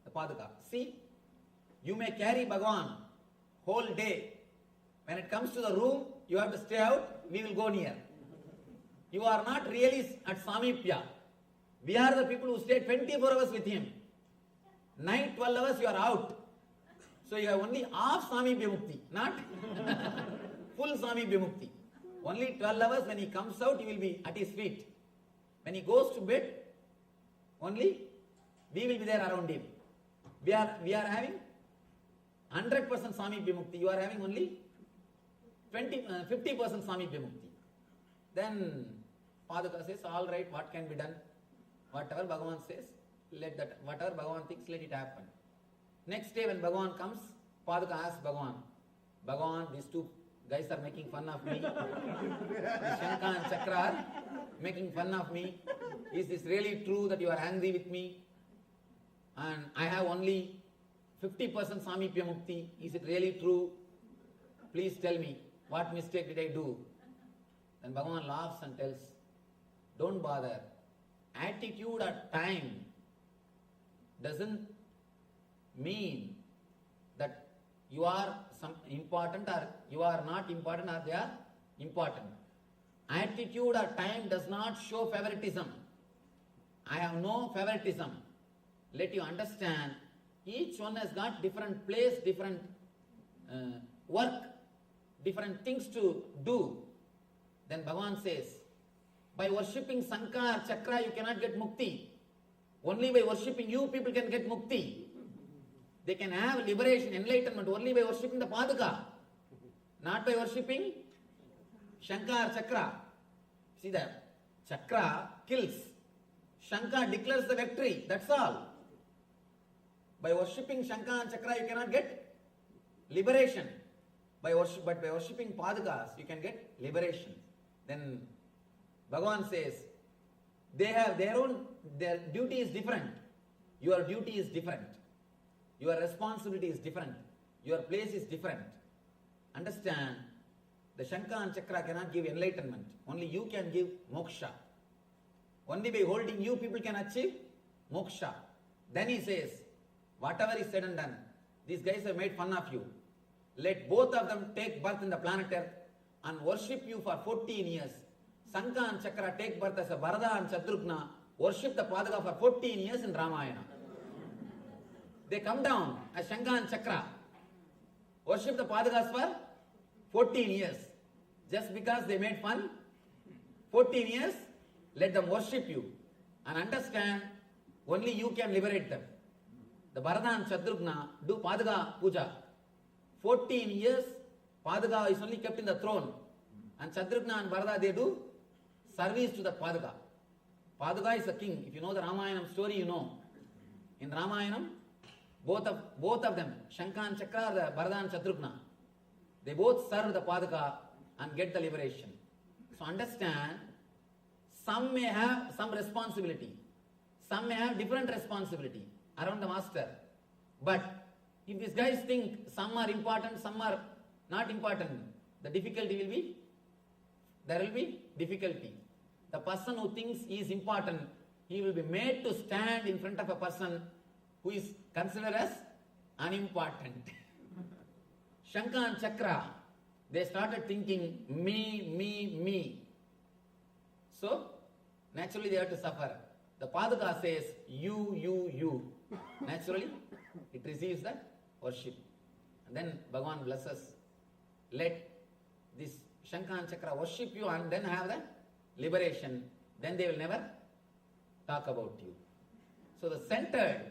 the Paduka. See, you may carry Bhagavan whole day. When it comes to the room, you have to stay out, we will go near. You are not really at Samipya. We are the people who stay 24 hours with him. Night 12 hours you are out. So you have only half Samipya Mukti, not full Samipya Mukti. Only 12 hours when he comes out, he will be at his feet. When he goes to bed, only we will be there around him. We are having 100% Samipya Mukti. You are having only 50% Samipya Mukti. Then Paduka says, all right, what can be done? Whatever Bhagavan says, whatever Bhagavan thinks, let it happen. Next day when Bhagavan comes, Paduka asks Bhagavan, Bhagavan, these two guys are making fun of me. Shankha and Chakra are making fun of me. Is this really true that you are angry with me? And I have only 50% Samipya Mukti. Is it really true? Please tell me, what mistake did I do? Then Bhagavan laughs and tells, don't bother. Attitude at time doesn't mean that you are important or you are not important or they are important. Attitude at time does not show favoritism. I have no favoritism. Let you understand, each one has got different place, different work, different things to do. Then Bhagavan says, by worshipping Shankha or Chakra you cannot get mukti. Only by worshipping you people can get mukti. They can have liberation, enlightenment only by worshipping the Paduka, not by worshipping Shankha or Chakra. See that? Chakra kills. Shankha declares the victory. That's all. By worshipping Shankha and Chakra you cannot get liberation. But by worshipping Padukas you can get liberation. Then Bhagavan says, they have their duty is different. Your duty is different. Your responsibility is different. Your place is different. Understand, the Shankha and Chakra cannot give enlightenment. Only you can give moksha. Only by holding you people can achieve moksha. Then he says, whatever is said and done, these guys have made fun of you. Let both of them take birth in the planet Earth and worship you for 14 years. Shankha and Chakra take birth as a Bharata and Shatrugna worship the Padaga for 14 years in Ramayana. They come down as Shankha and Chakra, worship the Padagas for 14 years. Just because they made fun, 14 years, let them worship you and understand only you can liberate them. The Bharata and Shatrugna do Padaga Puja. 14 years, Padaga is only kept in the throne. And Shatrugna and Bharata, they do service to the Padaga. Padaga is the king. If you know the Ramayanam story, you know. In Ramayanam, both of them, Shankha and Chakra, the Bharata and Shatrugna, they both serve the Padaga and get the liberation. So understand, some may have some responsibility. Some may have different responsibility around the master. But if these guys think some are important, some are not important, the difficulty will be, there will be difficulty. The person who thinks he is important, he will be made to stand in front of a person who is considered as unimportant. Shankha and Chakra, they started thinking me. So, naturally they have to suffer. The Padaka says you. Naturally, it receives the worship. And then Bhagavan blesses. Let this Shankha and Chakra worship you and then have the liberation. Then they will never talk about you. So the centered,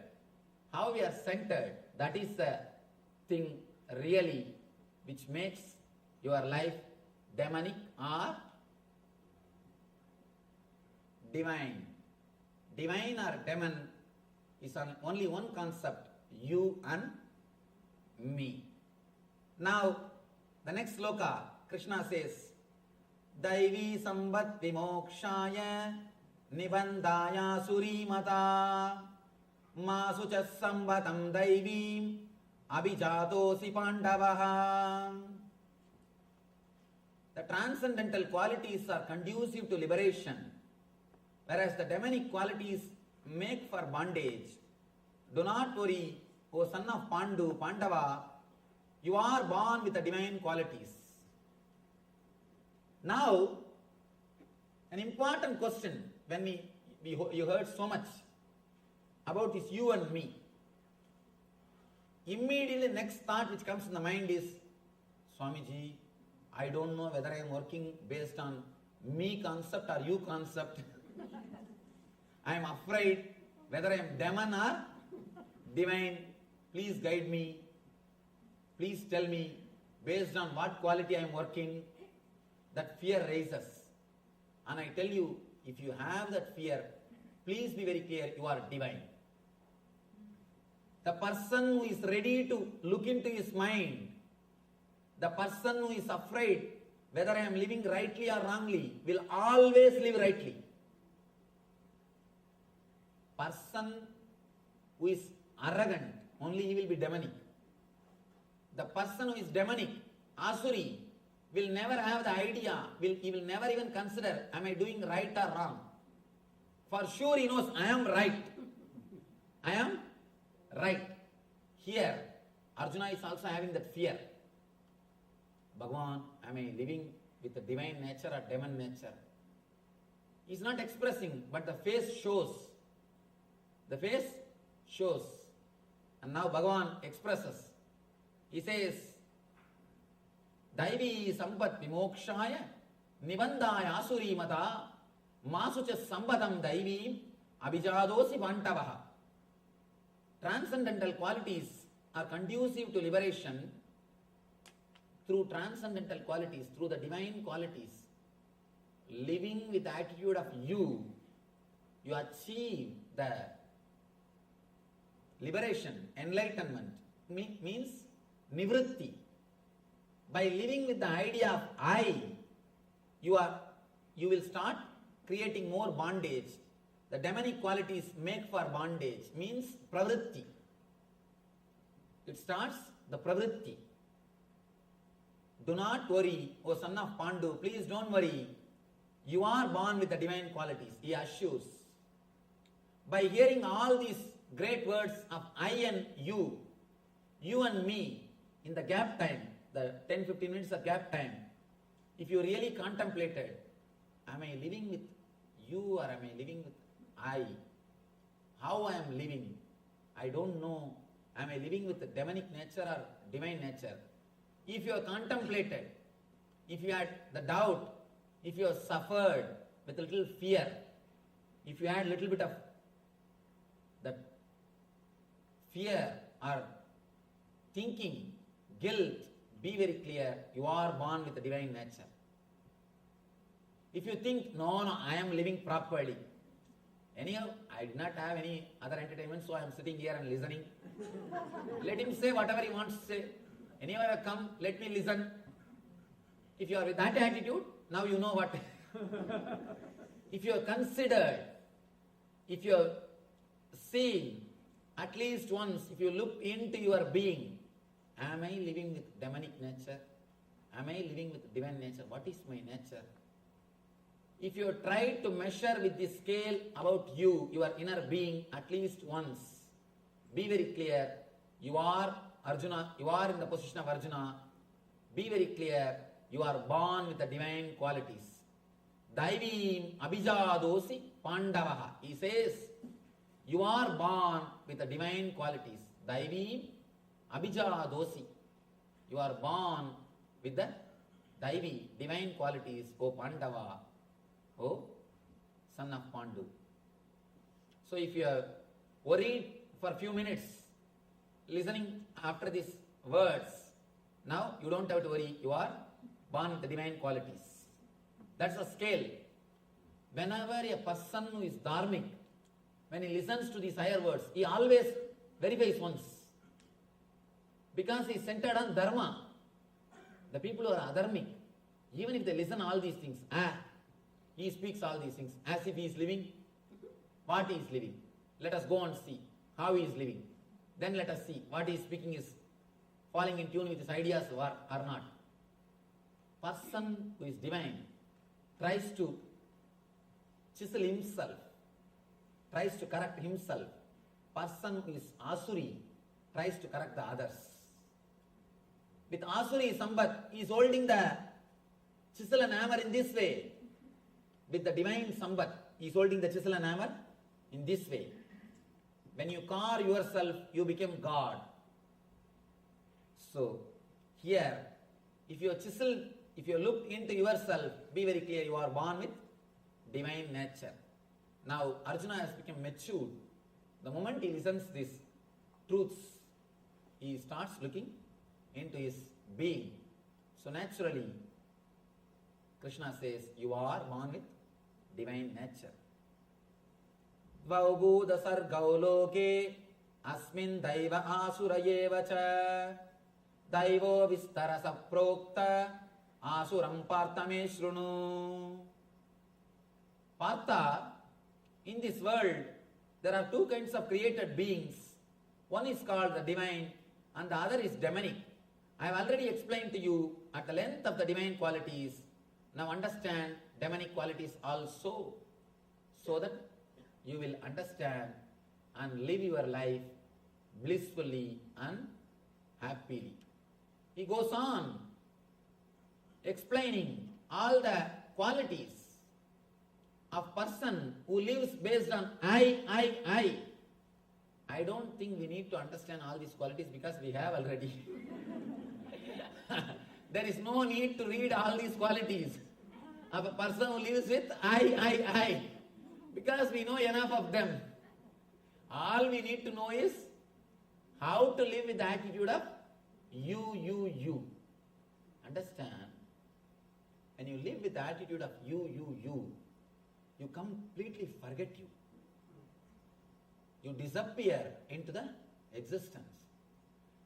how we are centered, that is the thing really which makes your life demonic or divine. Divine or demon is only one concept, you and me. Now, the next sloka, Krishna says, Daivi sambat vimokshaya nibandaya surimata masucha sambatam daivim abhijatosi pandavaha. The transcendental qualities are conducive to liberation, whereas the demonic qualities make for bondage. Do not worry, O son of Pandava, you are born with the divine qualities. Now, an important question when you heard so much about this you and me. Immediately next thought which comes in the mind is, Swamiji, I don't know whether I am working based on me concept or you concept. I am afraid whether I am demon or divine. Please guide me. Please tell me based on what quality I am working. That fear rises. And I tell you, if you have that fear, please be very clear, you are divine. The person who is ready to look into his mind, the person who is afraid whether I am living rightly or wrongly, will always live rightly. Person who is arrogant, only he will be demonic. The person who is demonic, Asuri, will never have the idea, he will never even consider, am I doing right or wrong? For sure he knows, I am right. I am right. Here, Arjuna is also having that fear. Bhagavan, am I living with the divine nature or demon nature? He is not expressing, but the face shows. The face shows. And now Bhagavan expresses. He says, Daivi sampat vimokshaya nibandaya asuri mata masucha sambatam daivim abhijadosi vantavaha. Transcendental qualities are conducive to liberation through transcendental qualities, through the divine qualities. Living with the attitude of you achieve the liberation, enlightenment, means nivritti. By living with the idea of I, you will start creating more bondage. The demonic qualities make for bondage, means pravritti. It starts the pravritti. Do not worry, O son of Pandu, please don't worry. You are born with the divine qualities, he assures. By hearing all these great words of I and you and me, in the gap time, the 10-15 minutes of gap time, if you really contemplated, am I living with you or am I living with I. How I am living? I don't know. Am I living with demonic nature or divine nature? If you have contemplated, if you had the doubt, if you have suffered with a little fear, if you had a little bit of that fear or thinking, guilt, be very clear, you are born with a divine nature. If you think, no, I am living properly. Anyhow, I did not have any other entertainment, so I am sitting here and listening. Let him say whatever he wants to say. Anyhow, I have come, let me listen. If you are with that attitude, now you know what. If you have considered, if you have seen, at least once, if you look into your being, am I living with demonic nature? Am I living with divine nature? What is my nature? If you try to measure with the scale about you, your inner being, at least once, be very clear, you are Arjuna, you are in the position of Arjuna, be very clear, you are born with the divine qualities. Daivim abhijadosi pandavaha. He says, you are born with the divine qualities. Daivim abhijadosi. You are born with the Daivi, divine qualities, O Pandava, O son of Pandu. So if you are worried for a few minutes, listening after these words, now you don't have to worry, you are born with the divine qualities. That's the scale. Whenever a person who is dharmic, when he listens to these higher words, he always verifies once. Because he is centered on dharma. The people who are adharmic, even if they listen all these things, he speaks all these things as if he is living what he is living. Let us go and see how he is living. Then let us see what he is speaking is falling in tune with his ideas or not. Person who is divine tries to chisel himself, tries to correct himself. Person who is asuri tries to correct the others. With asuri sambat, he is holding the chisel and hammer in this way. With the divine sambat, he is holding the chisel and hammer in this way. When you carve yourself, you become God. So, here, if you chisel, if you look into yourself, be very clear, you are born with divine nature. Now, Arjuna has become matured. The moment he listens these truths, he starts looking into his being. So, naturally, Krishna says, you are born with divine nature. Dvaubhuda sargau loke asmin daiva asura cha daivo vistara saprokta asuram partame shrunu. Partha, in this world, there are two kinds of created beings. One is called the divine and the other is demonic. I have already explained to you at the length of the divine qualities. Now understand demonic qualities also, so that you will understand and live your life blissfully and happily. He goes on explaining all the qualities of person who lives based on I. I don't think we need to understand all these qualities because we have already. There is no need to read all these qualities of a person who lives with I. Because we know enough of them. All we need to know is how to live with the attitude of you. Understand? When you live with the attitude of you completely forget you. You disappear into the existence.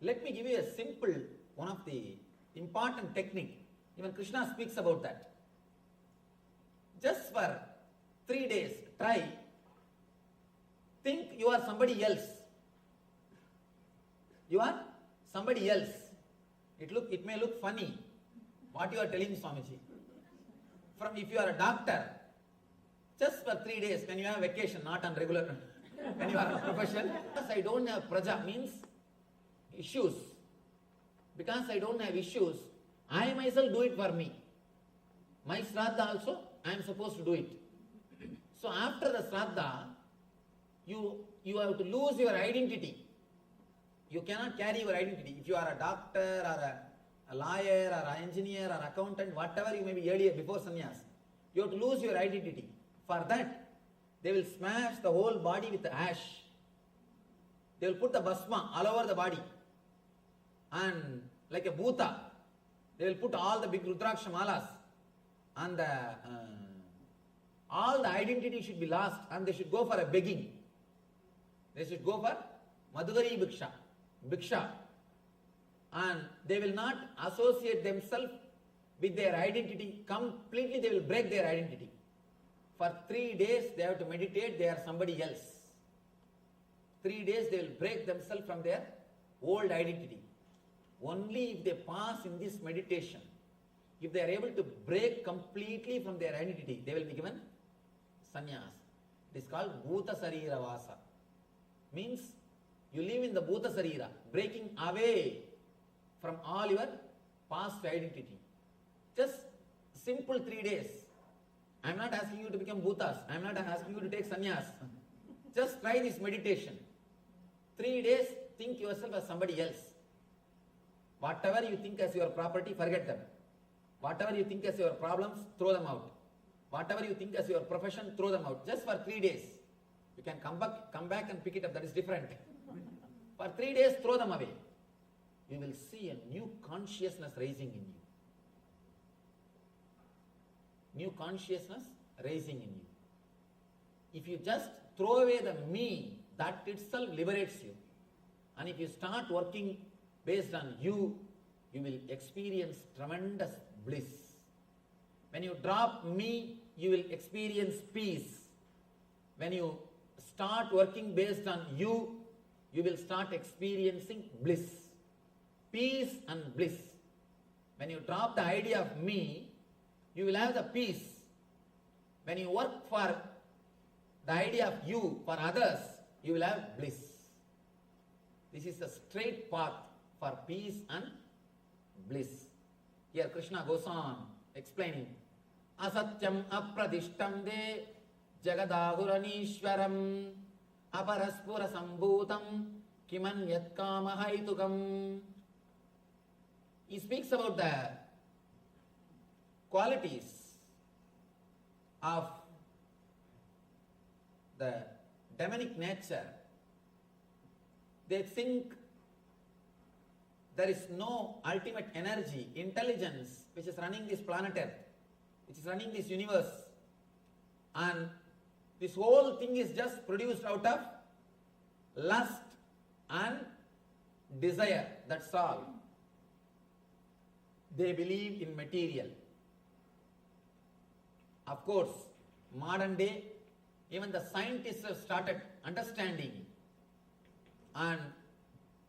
Let me give you a simple, one of the important technique. Even Krishna speaks about that. Just for 3 days, try. Think you are somebody else. You are somebody else. It may look funny what you are telling Swamiji. If you are a doctor, just for 3 days, when you have vacation, not on regular, when you are a profession, because I don't have praja means issues. Because I don't have issues, I myself do it for me. My Shraddha also, I am supposed to do it. So after the Shraddha, you have to lose your identity. You cannot carry your identity. If you are a doctor or a lawyer or an engineer or accountant, whatever you may be earlier before sannyas, you have to lose your identity. For that, they will smash the whole body with ash. They will put the bhasma all over the body. And like a bhuta, they will put all the big rudraksha malas. And all the identity should be lost, and they should go for a begging. They should go for madhugari bhiksha. And they will not associate themselves with their identity. Completely they will break their identity. For 3 days they have to meditate, they are somebody else. 3 days they will break themselves from their old identity. Only if they pass in this meditation, if they are able to break completely from their identity, they will be given sannyas. It is called bhuta sarira vasa. Means you live in the bhuta sarira, breaking away from all your past identity. Just simple 3 days. I am not asking you to become bhutas. I am not asking you to take sannyas. Just try this meditation. 3 days, think yourself as somebody else. Whatever you think as your property, forget them. Whatever you think as your problems, throw them out. Whatever you think as your profession, throw them out. Just for 3 days. You can come back and pick it up. That is different. For 3 days, throw them away. You will see a new consciousness rising in you. New consciousness rising in you. If you just throw away the me, that itself liberates you. And if you start working based on you, you will experience tremendous bliss. When you drop me, you will experience peace. When you start working based on you, you will start experiencing bliss. Peace and bliss. When you drop the idea of me, you will have the peace. When you work for the idea of you, for others, you will have bliss. This is the straight path for peace and bliss. Here Krishna goes on explaining, asatyam apradishtam de jagadahuranishwaram aparaspura sambhutam kimanyat kamahaitukam. He speaks about the qualities of the demonic nature. They think there is no ultimate energy, intelligence which is running this planet Earth, which is running this universe. And this whole thing is just produced out of lust and desire. That's all. They believe in material. Of course, modern day, even the scientists have started understanding, and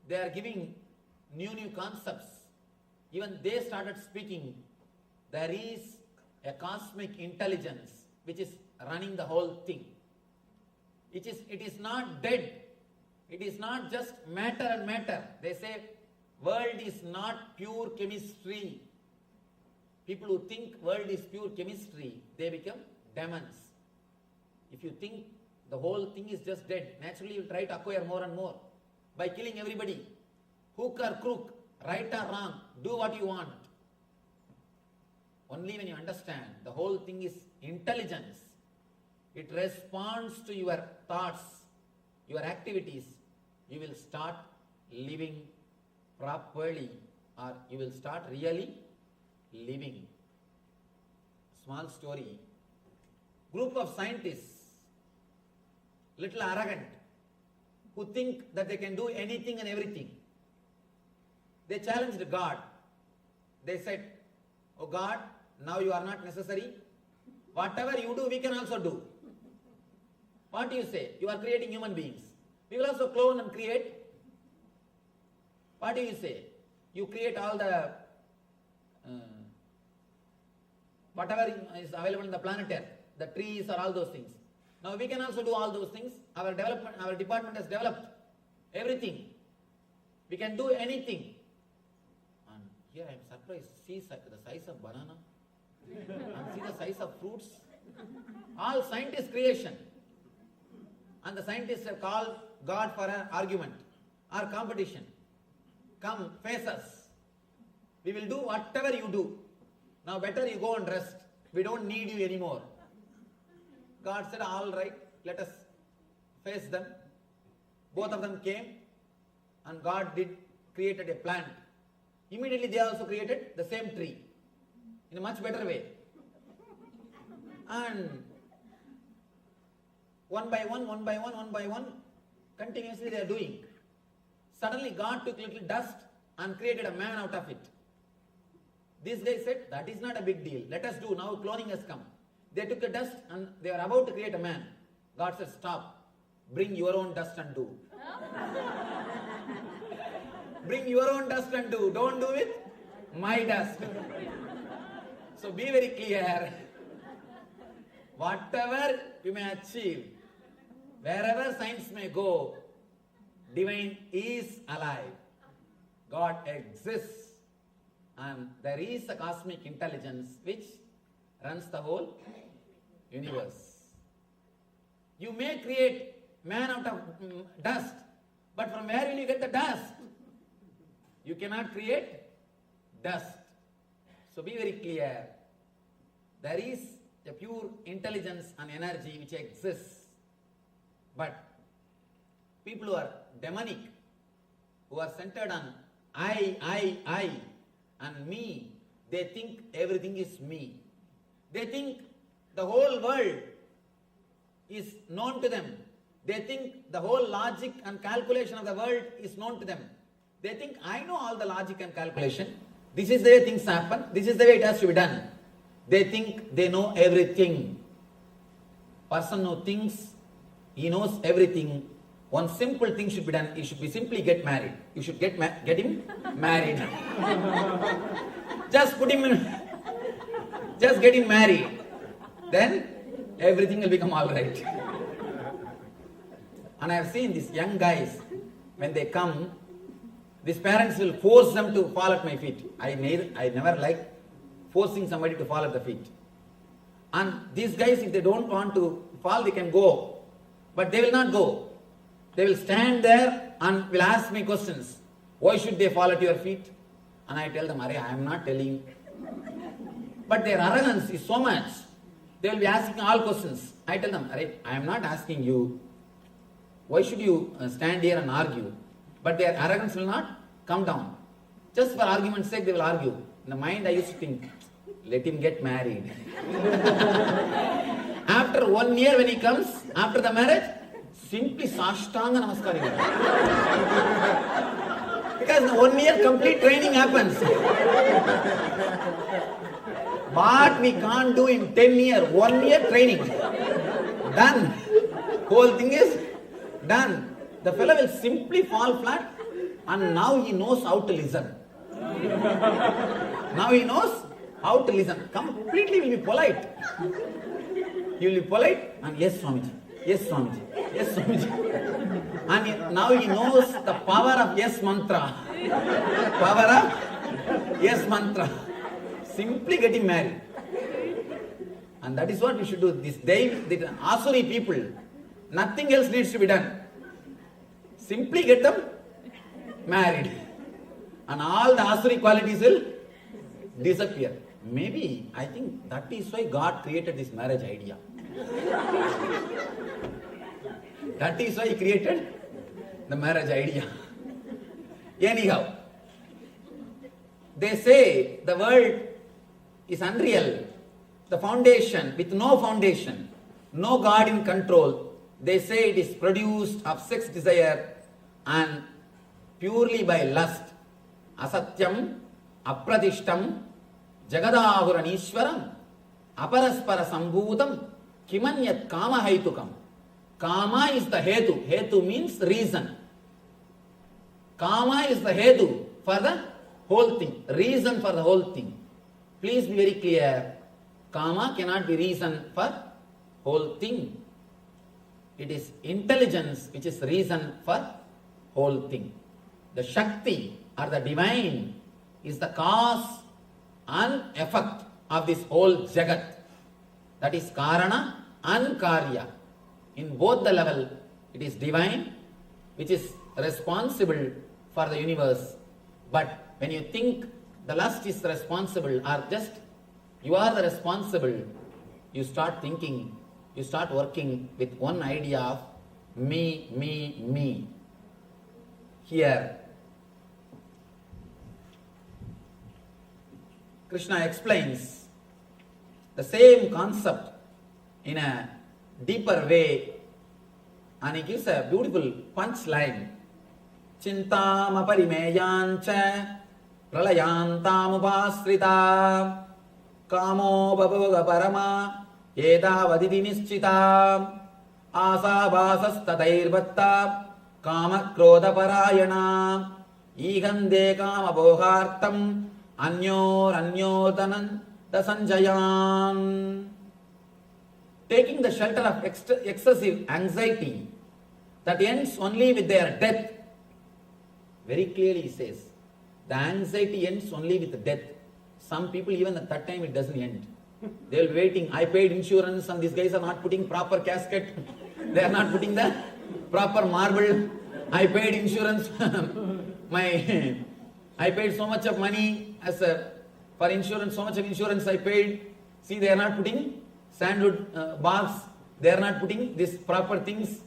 they are giving new concepts. Even they started speaking. There is a cosmic intelligence which is running the whole thing. It is not dead. It is not just matter and matter. They say world is not pure chemistry. People who think world is pure chemistry, they become demons. If you think the whole thing is just dead, naturally you will try to acquire more and more by killing everybody. Hook or crook, right or wrong, do what you want. Only when you understand the whole thing is intelligence, it responds to your thoughts, your activities, you will start living properly, or you will start really living. Small story. Group of scientists, little arrogant, who think that they can do anything and everything. They challenged God. They said, "Oh God, now you are not necessary. Whatever you do, we can also do." What do you say? You are creating human beings. We will also clone and create. What do you say? You create all the whatever is available in the planet Earth, the trees or all those things. Now we can also do all those things. Our department has developed everything. We can do anything. And here I am surprised. See the size of banana. And see the size of fruits. All scientist creation. and the scientists have called God for an argument or competition. Come, face us. We will do whatever you do. Now better you go and rest. We don't need you anymore. God said, all right, let us face them. Both of them came and God created a plant. Immediately they also created the same tree in a much better way. And one by one, continuously they are doing. Suddenly God took little dust and created a man out of it. These guys said, that is not a big deal. Let us do. Now cloning has come. They took the dust and they were about to create a man. God said, stop. Bring your own dust and do. Bring your own dust and do. Don't do with my dust. So be very clear. Whatever you may achieve, wherever science may go, divine is alive. God exists. And there is a cosmic intelligence which runs the whole universe. You may create man out of dust, but from where will you get the dust? You cannot create dust. So be very clear. There is a pure intelligence and energy which exists. But people who are demonic, who are centered on I, and me, they think everything is me. They think the whole world is known to them. They think the whole logic and calculation of the world is known to them. They think, I know all the logic and calculation. This is the way things happen. This is the way it has to be done. They think they know everything. Person who thinks he knows everything, one simple thing should be done. He should be simply get married. You should get him married. Just put him in, just get him married. Then everything will become all right. And I have seen these young guys, when they come, these parents will force them to fall at my feet. I never like forcing somebody to fall at the feet. And these guys, if they don't want to fall, they can go. But they will not go. They will stand there and will ask me questions. Why should they fall at your feet? And I tell them, I am not telling. But their arrogance is so much. They will be asking all questions. I tell them, I am not asking you. Why should you stand here and argue? But their arrogance will not come down. Just for argument's sake, they will argue. In the mind, I used to think, let him get married. After 1 year when he comes, after the marriage, simply Sashtanga Namaskari. Because 1 year complete training happens. What we can't do in 10 years, 1 year training. Done. Whole thing is done. The fellow will simply fall flat and now he knows how to listen. Now he knows how to listen. Completely will be polite. He will be polite and yes Swamiji, yes Swamiji, yes Swamiji. And now he knows the power of yes mantra. Power of yes mantra. Simply getting married. And that is what we should do. The Asuri people, nothing else needs to be done. Simply get them married. And all the Asuri qualities will disappear. Maybe, I think that is why God created this marriage idea. That is why He created the marriage idea. Anyhow, they say the world is unreal. The foundation, with no foundation, no God in control, they say it is produced of sex desire and purely by lust. Asatyam, apradishtam, jagadahuranishwaram, aparaspara sambhutam, kimanyat kama haitukam. Kama is the hetu. Hetu means reason. Kama is the hetu for the whole thing. Reason for the whole thing. Please be very clear. Kama cannot be reason for whole thing. It is intelligence which is reason for whole thing. The Shakti or the divine is the cause and effect of this whole Jagat. That is Karana and Karya. In both the level, It is divine which is responsible for the universe. But when you think the lust is responsible, or just you are the responsible, you start thinking, you start working with one idea of me, me, me. Here, Krishna explains the same concept in a deeper way, and he gives a beautiful punchline. Chintam aparimeyancha pralayantam upasrita kamo babhoga parama edavaditi nischita asabhasas tatairvatta kama krodha parayana igande kama bhogartam anyotanan dasanjayan. Taking the shelter of excessive anxiety that ends only with their death. Very clearly he says, the anxiety ends only with death. Some people, even at that time, it doesn't end. They will be waiting. I paid insurance and these guys are not putting proper casket. They are not putting the proper marble. I paid insurance. I paid so much of money for insurance, so much of insurance I paid. See, they are not putting sandwood baths. They are not putting these proper things.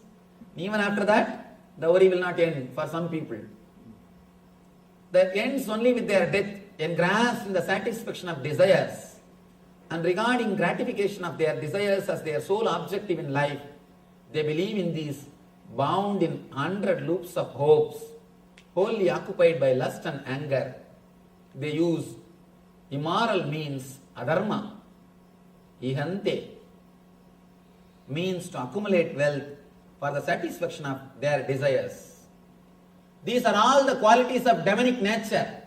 Even after that, the worry will not end for some people. That ends only with their death, engrossed in the satisfaction of desires, and regarding gratification of their desires as their sole objective in life, they believe in these bound in 100 loops of hopes, wholly occupied by lust and anger. They use immoral means, adharma, ihante, means to accumulate wealth for the satisfaction of their desires. These are all the qualities of demonic nature.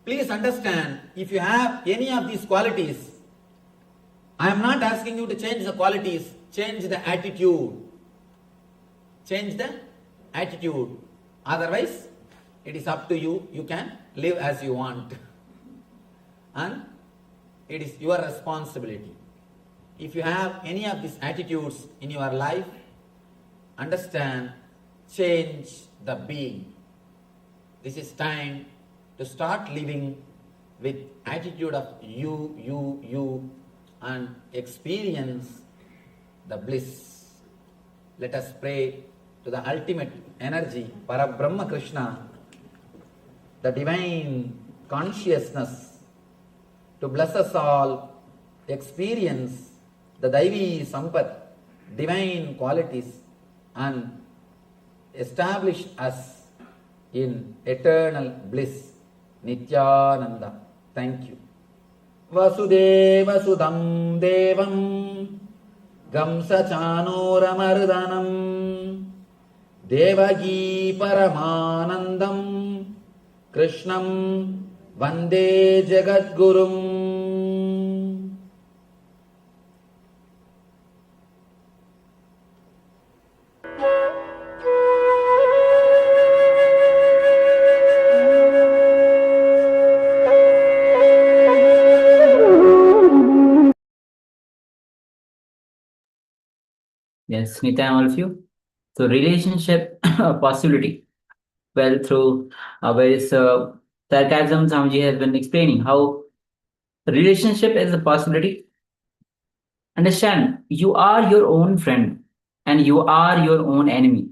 Please understand, if you have any of these qualities, I am not asking you to change the qualities, change the attitude. Change the attitude. Otherwise, it is up to you. You can live as you want. And it is your responsibility. If you have any of these attitudes in your life, understand, change the being. This is time to start living with attitude of you, and experience the bliss. Let us pray to the ultimate energy, Parabrahma Krishna, the divine consciousness, to bless us all, experience the Daivi Sampat, divine qualities, and establish us in eternal bliss. Nithyananda. Thank you. Vasudeva Sudam Devam Gamsa Chanoramardanam Devagi Paramanandam Krishnam Vande Jagadgurum. Yes, Nithya, all of you. So relationship possibility. Well, through various sarcasms, Swamiji has been explaining how relationship is a possibility. Understand, you are your own friend and you are your own enemy.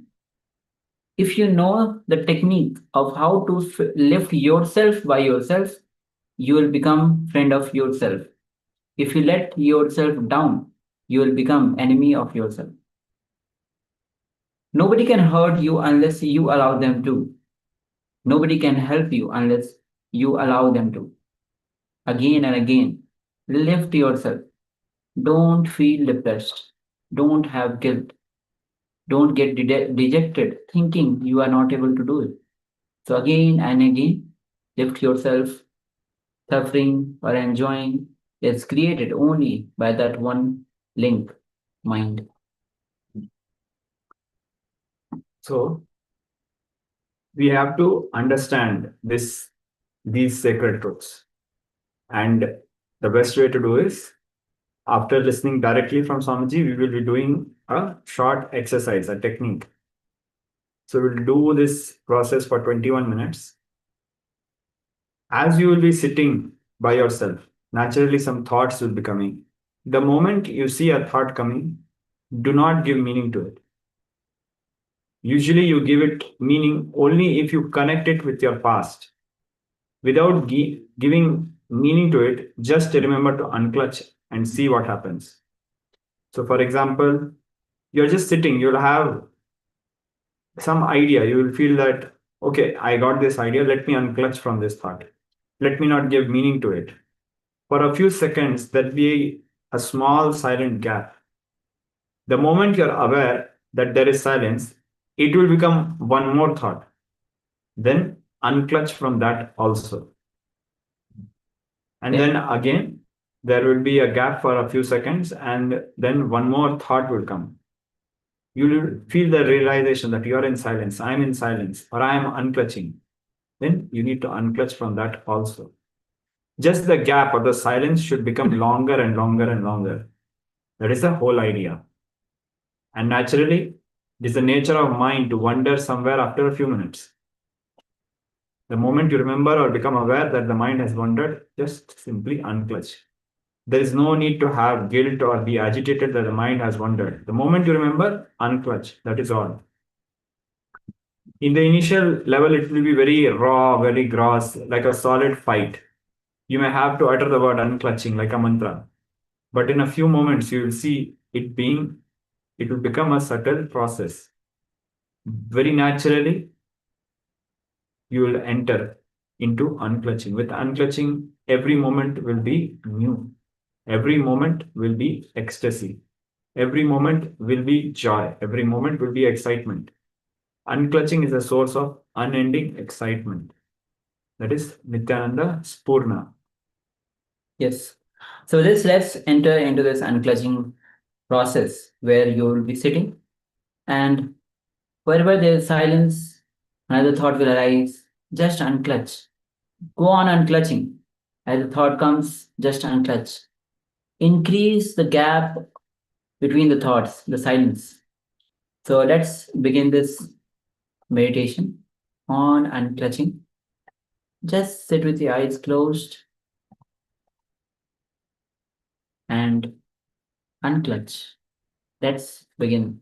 If you know the technique of how to lift yourself by yourself, you will become friend of yourself. If you let yourself down, you will become enemy of yourself. Nobody can hurt you unless you allow them to. Nobody can help you unless you allow them to. Again and again, lift yourself. Don't feel depressed. Don't have guilt. Don't get dejected thinking you are not able to do it. So again and again, lift yourself. Suffering or enjoying is created only by that one link, mind. So we have to understand these sacred truths. And the best way to do is, after listening directly from Swamiji, we will be doing a short exercise, a technique. So we'll do this process for 21 minutes. As you will be sitting by yourself, naturally some thoughts will be coming. The moment you see a thought coming, do not give meaning to it. Usually you give it meaning only if you connect it with your past. Without giving meaning to it, just remember to unclutch and see what happens. So for example, you're just sitting, you'll have some idea, you will feel that, okay, I got this idea, let me unclutch from this thought. Let me not give meaning to it. For a few seconds, there'll be a small silent gap. The moment you're aware that there is silence, it will become one more thought. Then unclutch from that also. And then again, there will be a gap for a few seconds, and then one more thought will come. You will feel the realization that you're in silence, I'm in silence, or I am unclutching. Then you need to unclutch from that also. Just the gap or the silence should become longer and longer and longer. That is the whole idea. And naturally, it is the nature of mind to wander somewhere after a few minutes. The moment you remember or become aware that the mind has wandered, just simply unclutch. There is no need to have guilt or be agitated that the mind has wandered. The moment you remember, unclutch. That is all. In the initial level, it will be very raw, very gross, like a solid fight. You may have to utter the word unclutching like a mantra. But in a few moments, you will see it will become a subtle process. Very naturally, you will enter into unclutching. With unclutching, every moment will be new. Every moment will be ecstasy. Every moment will be joy. Every moment will be excitement. Unclutching is a source of unending excitement. That is Nithyananda Spurna. Yes. So let's enter into this unclutching process where you will be sitting, and wherever there is silence, another thought will arise. Just unclutch. Go on unclutching. As a thought comes, just unclutch. Increase the gap between the thoughts, the silence. So let's begin this meditation on unclutching. Just sit with the eyes closed and unclutch. Let's begin.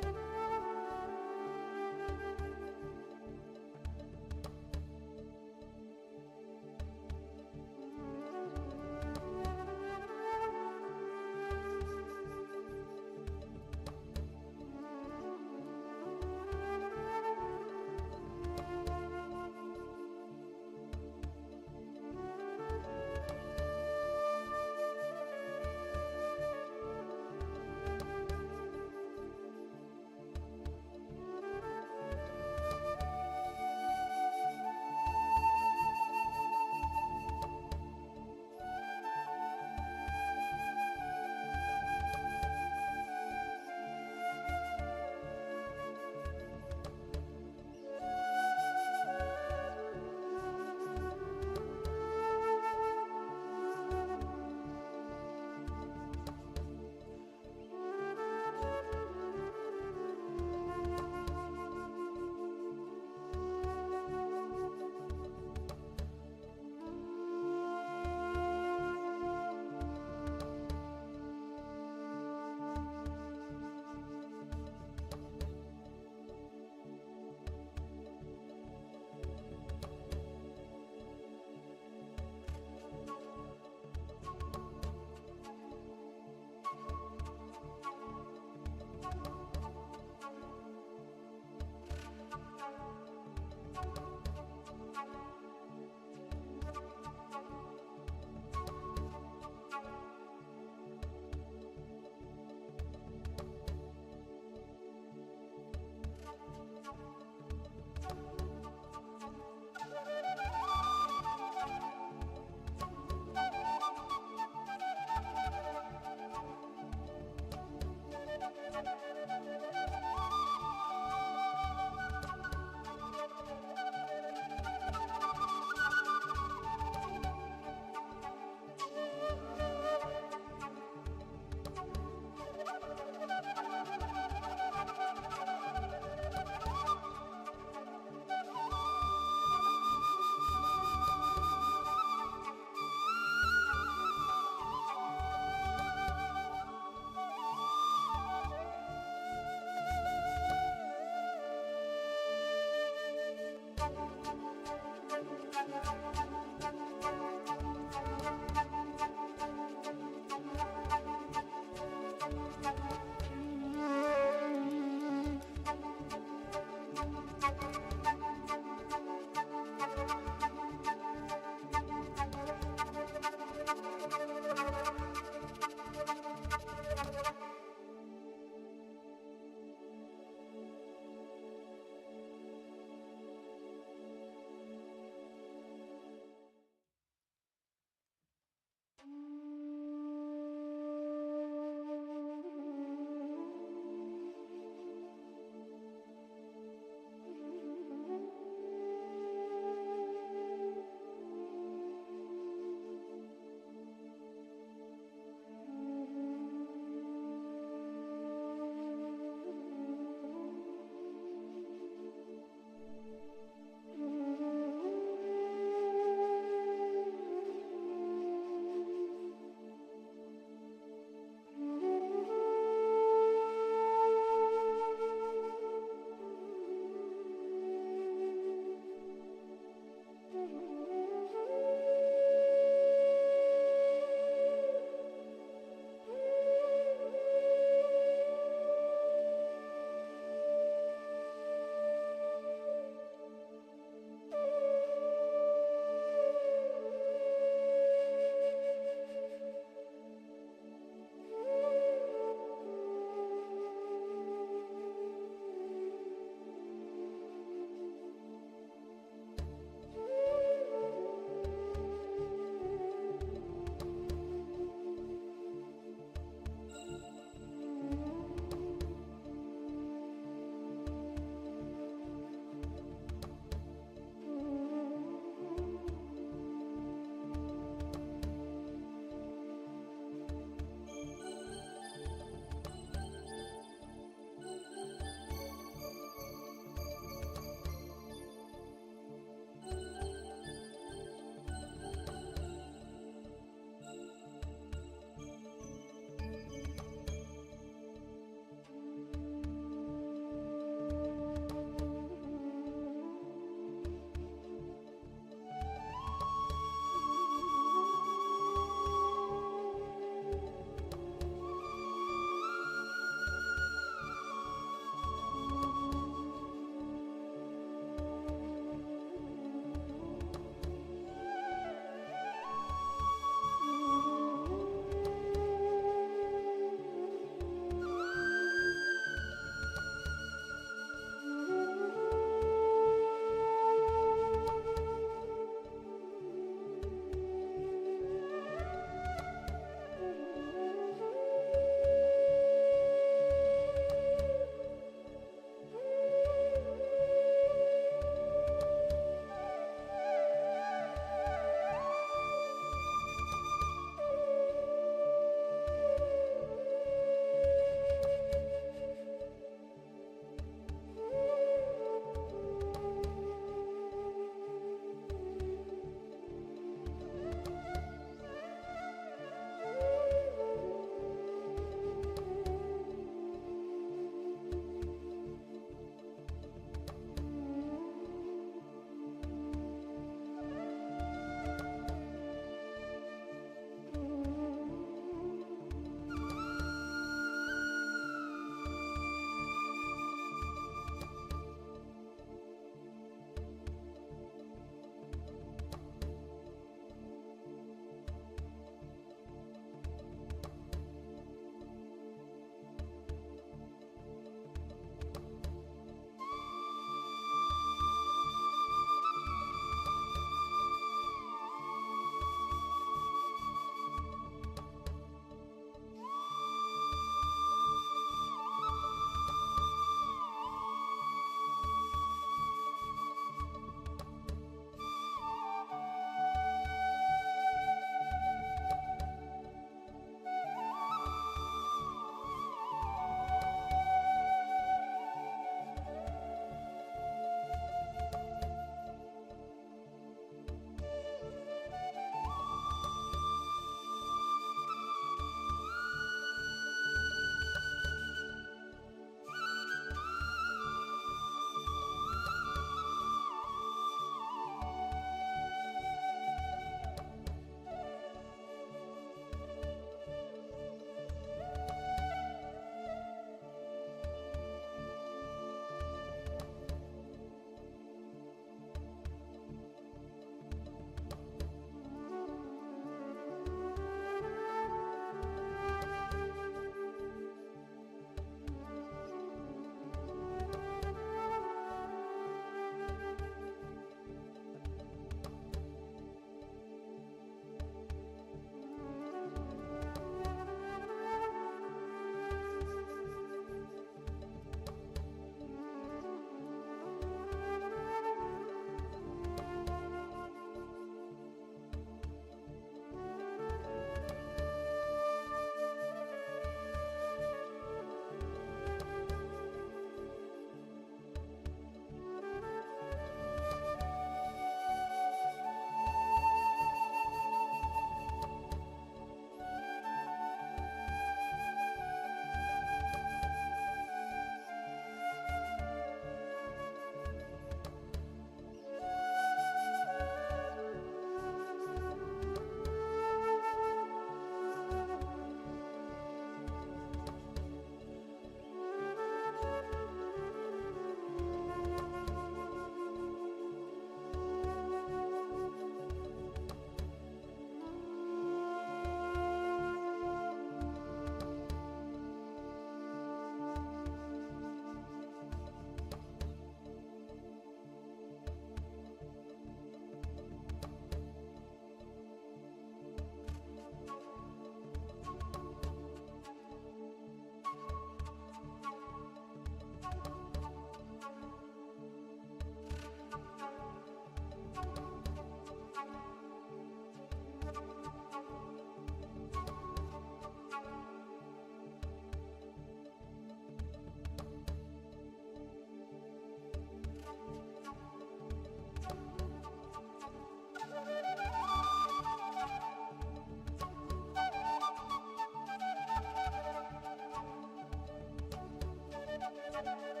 Thank you.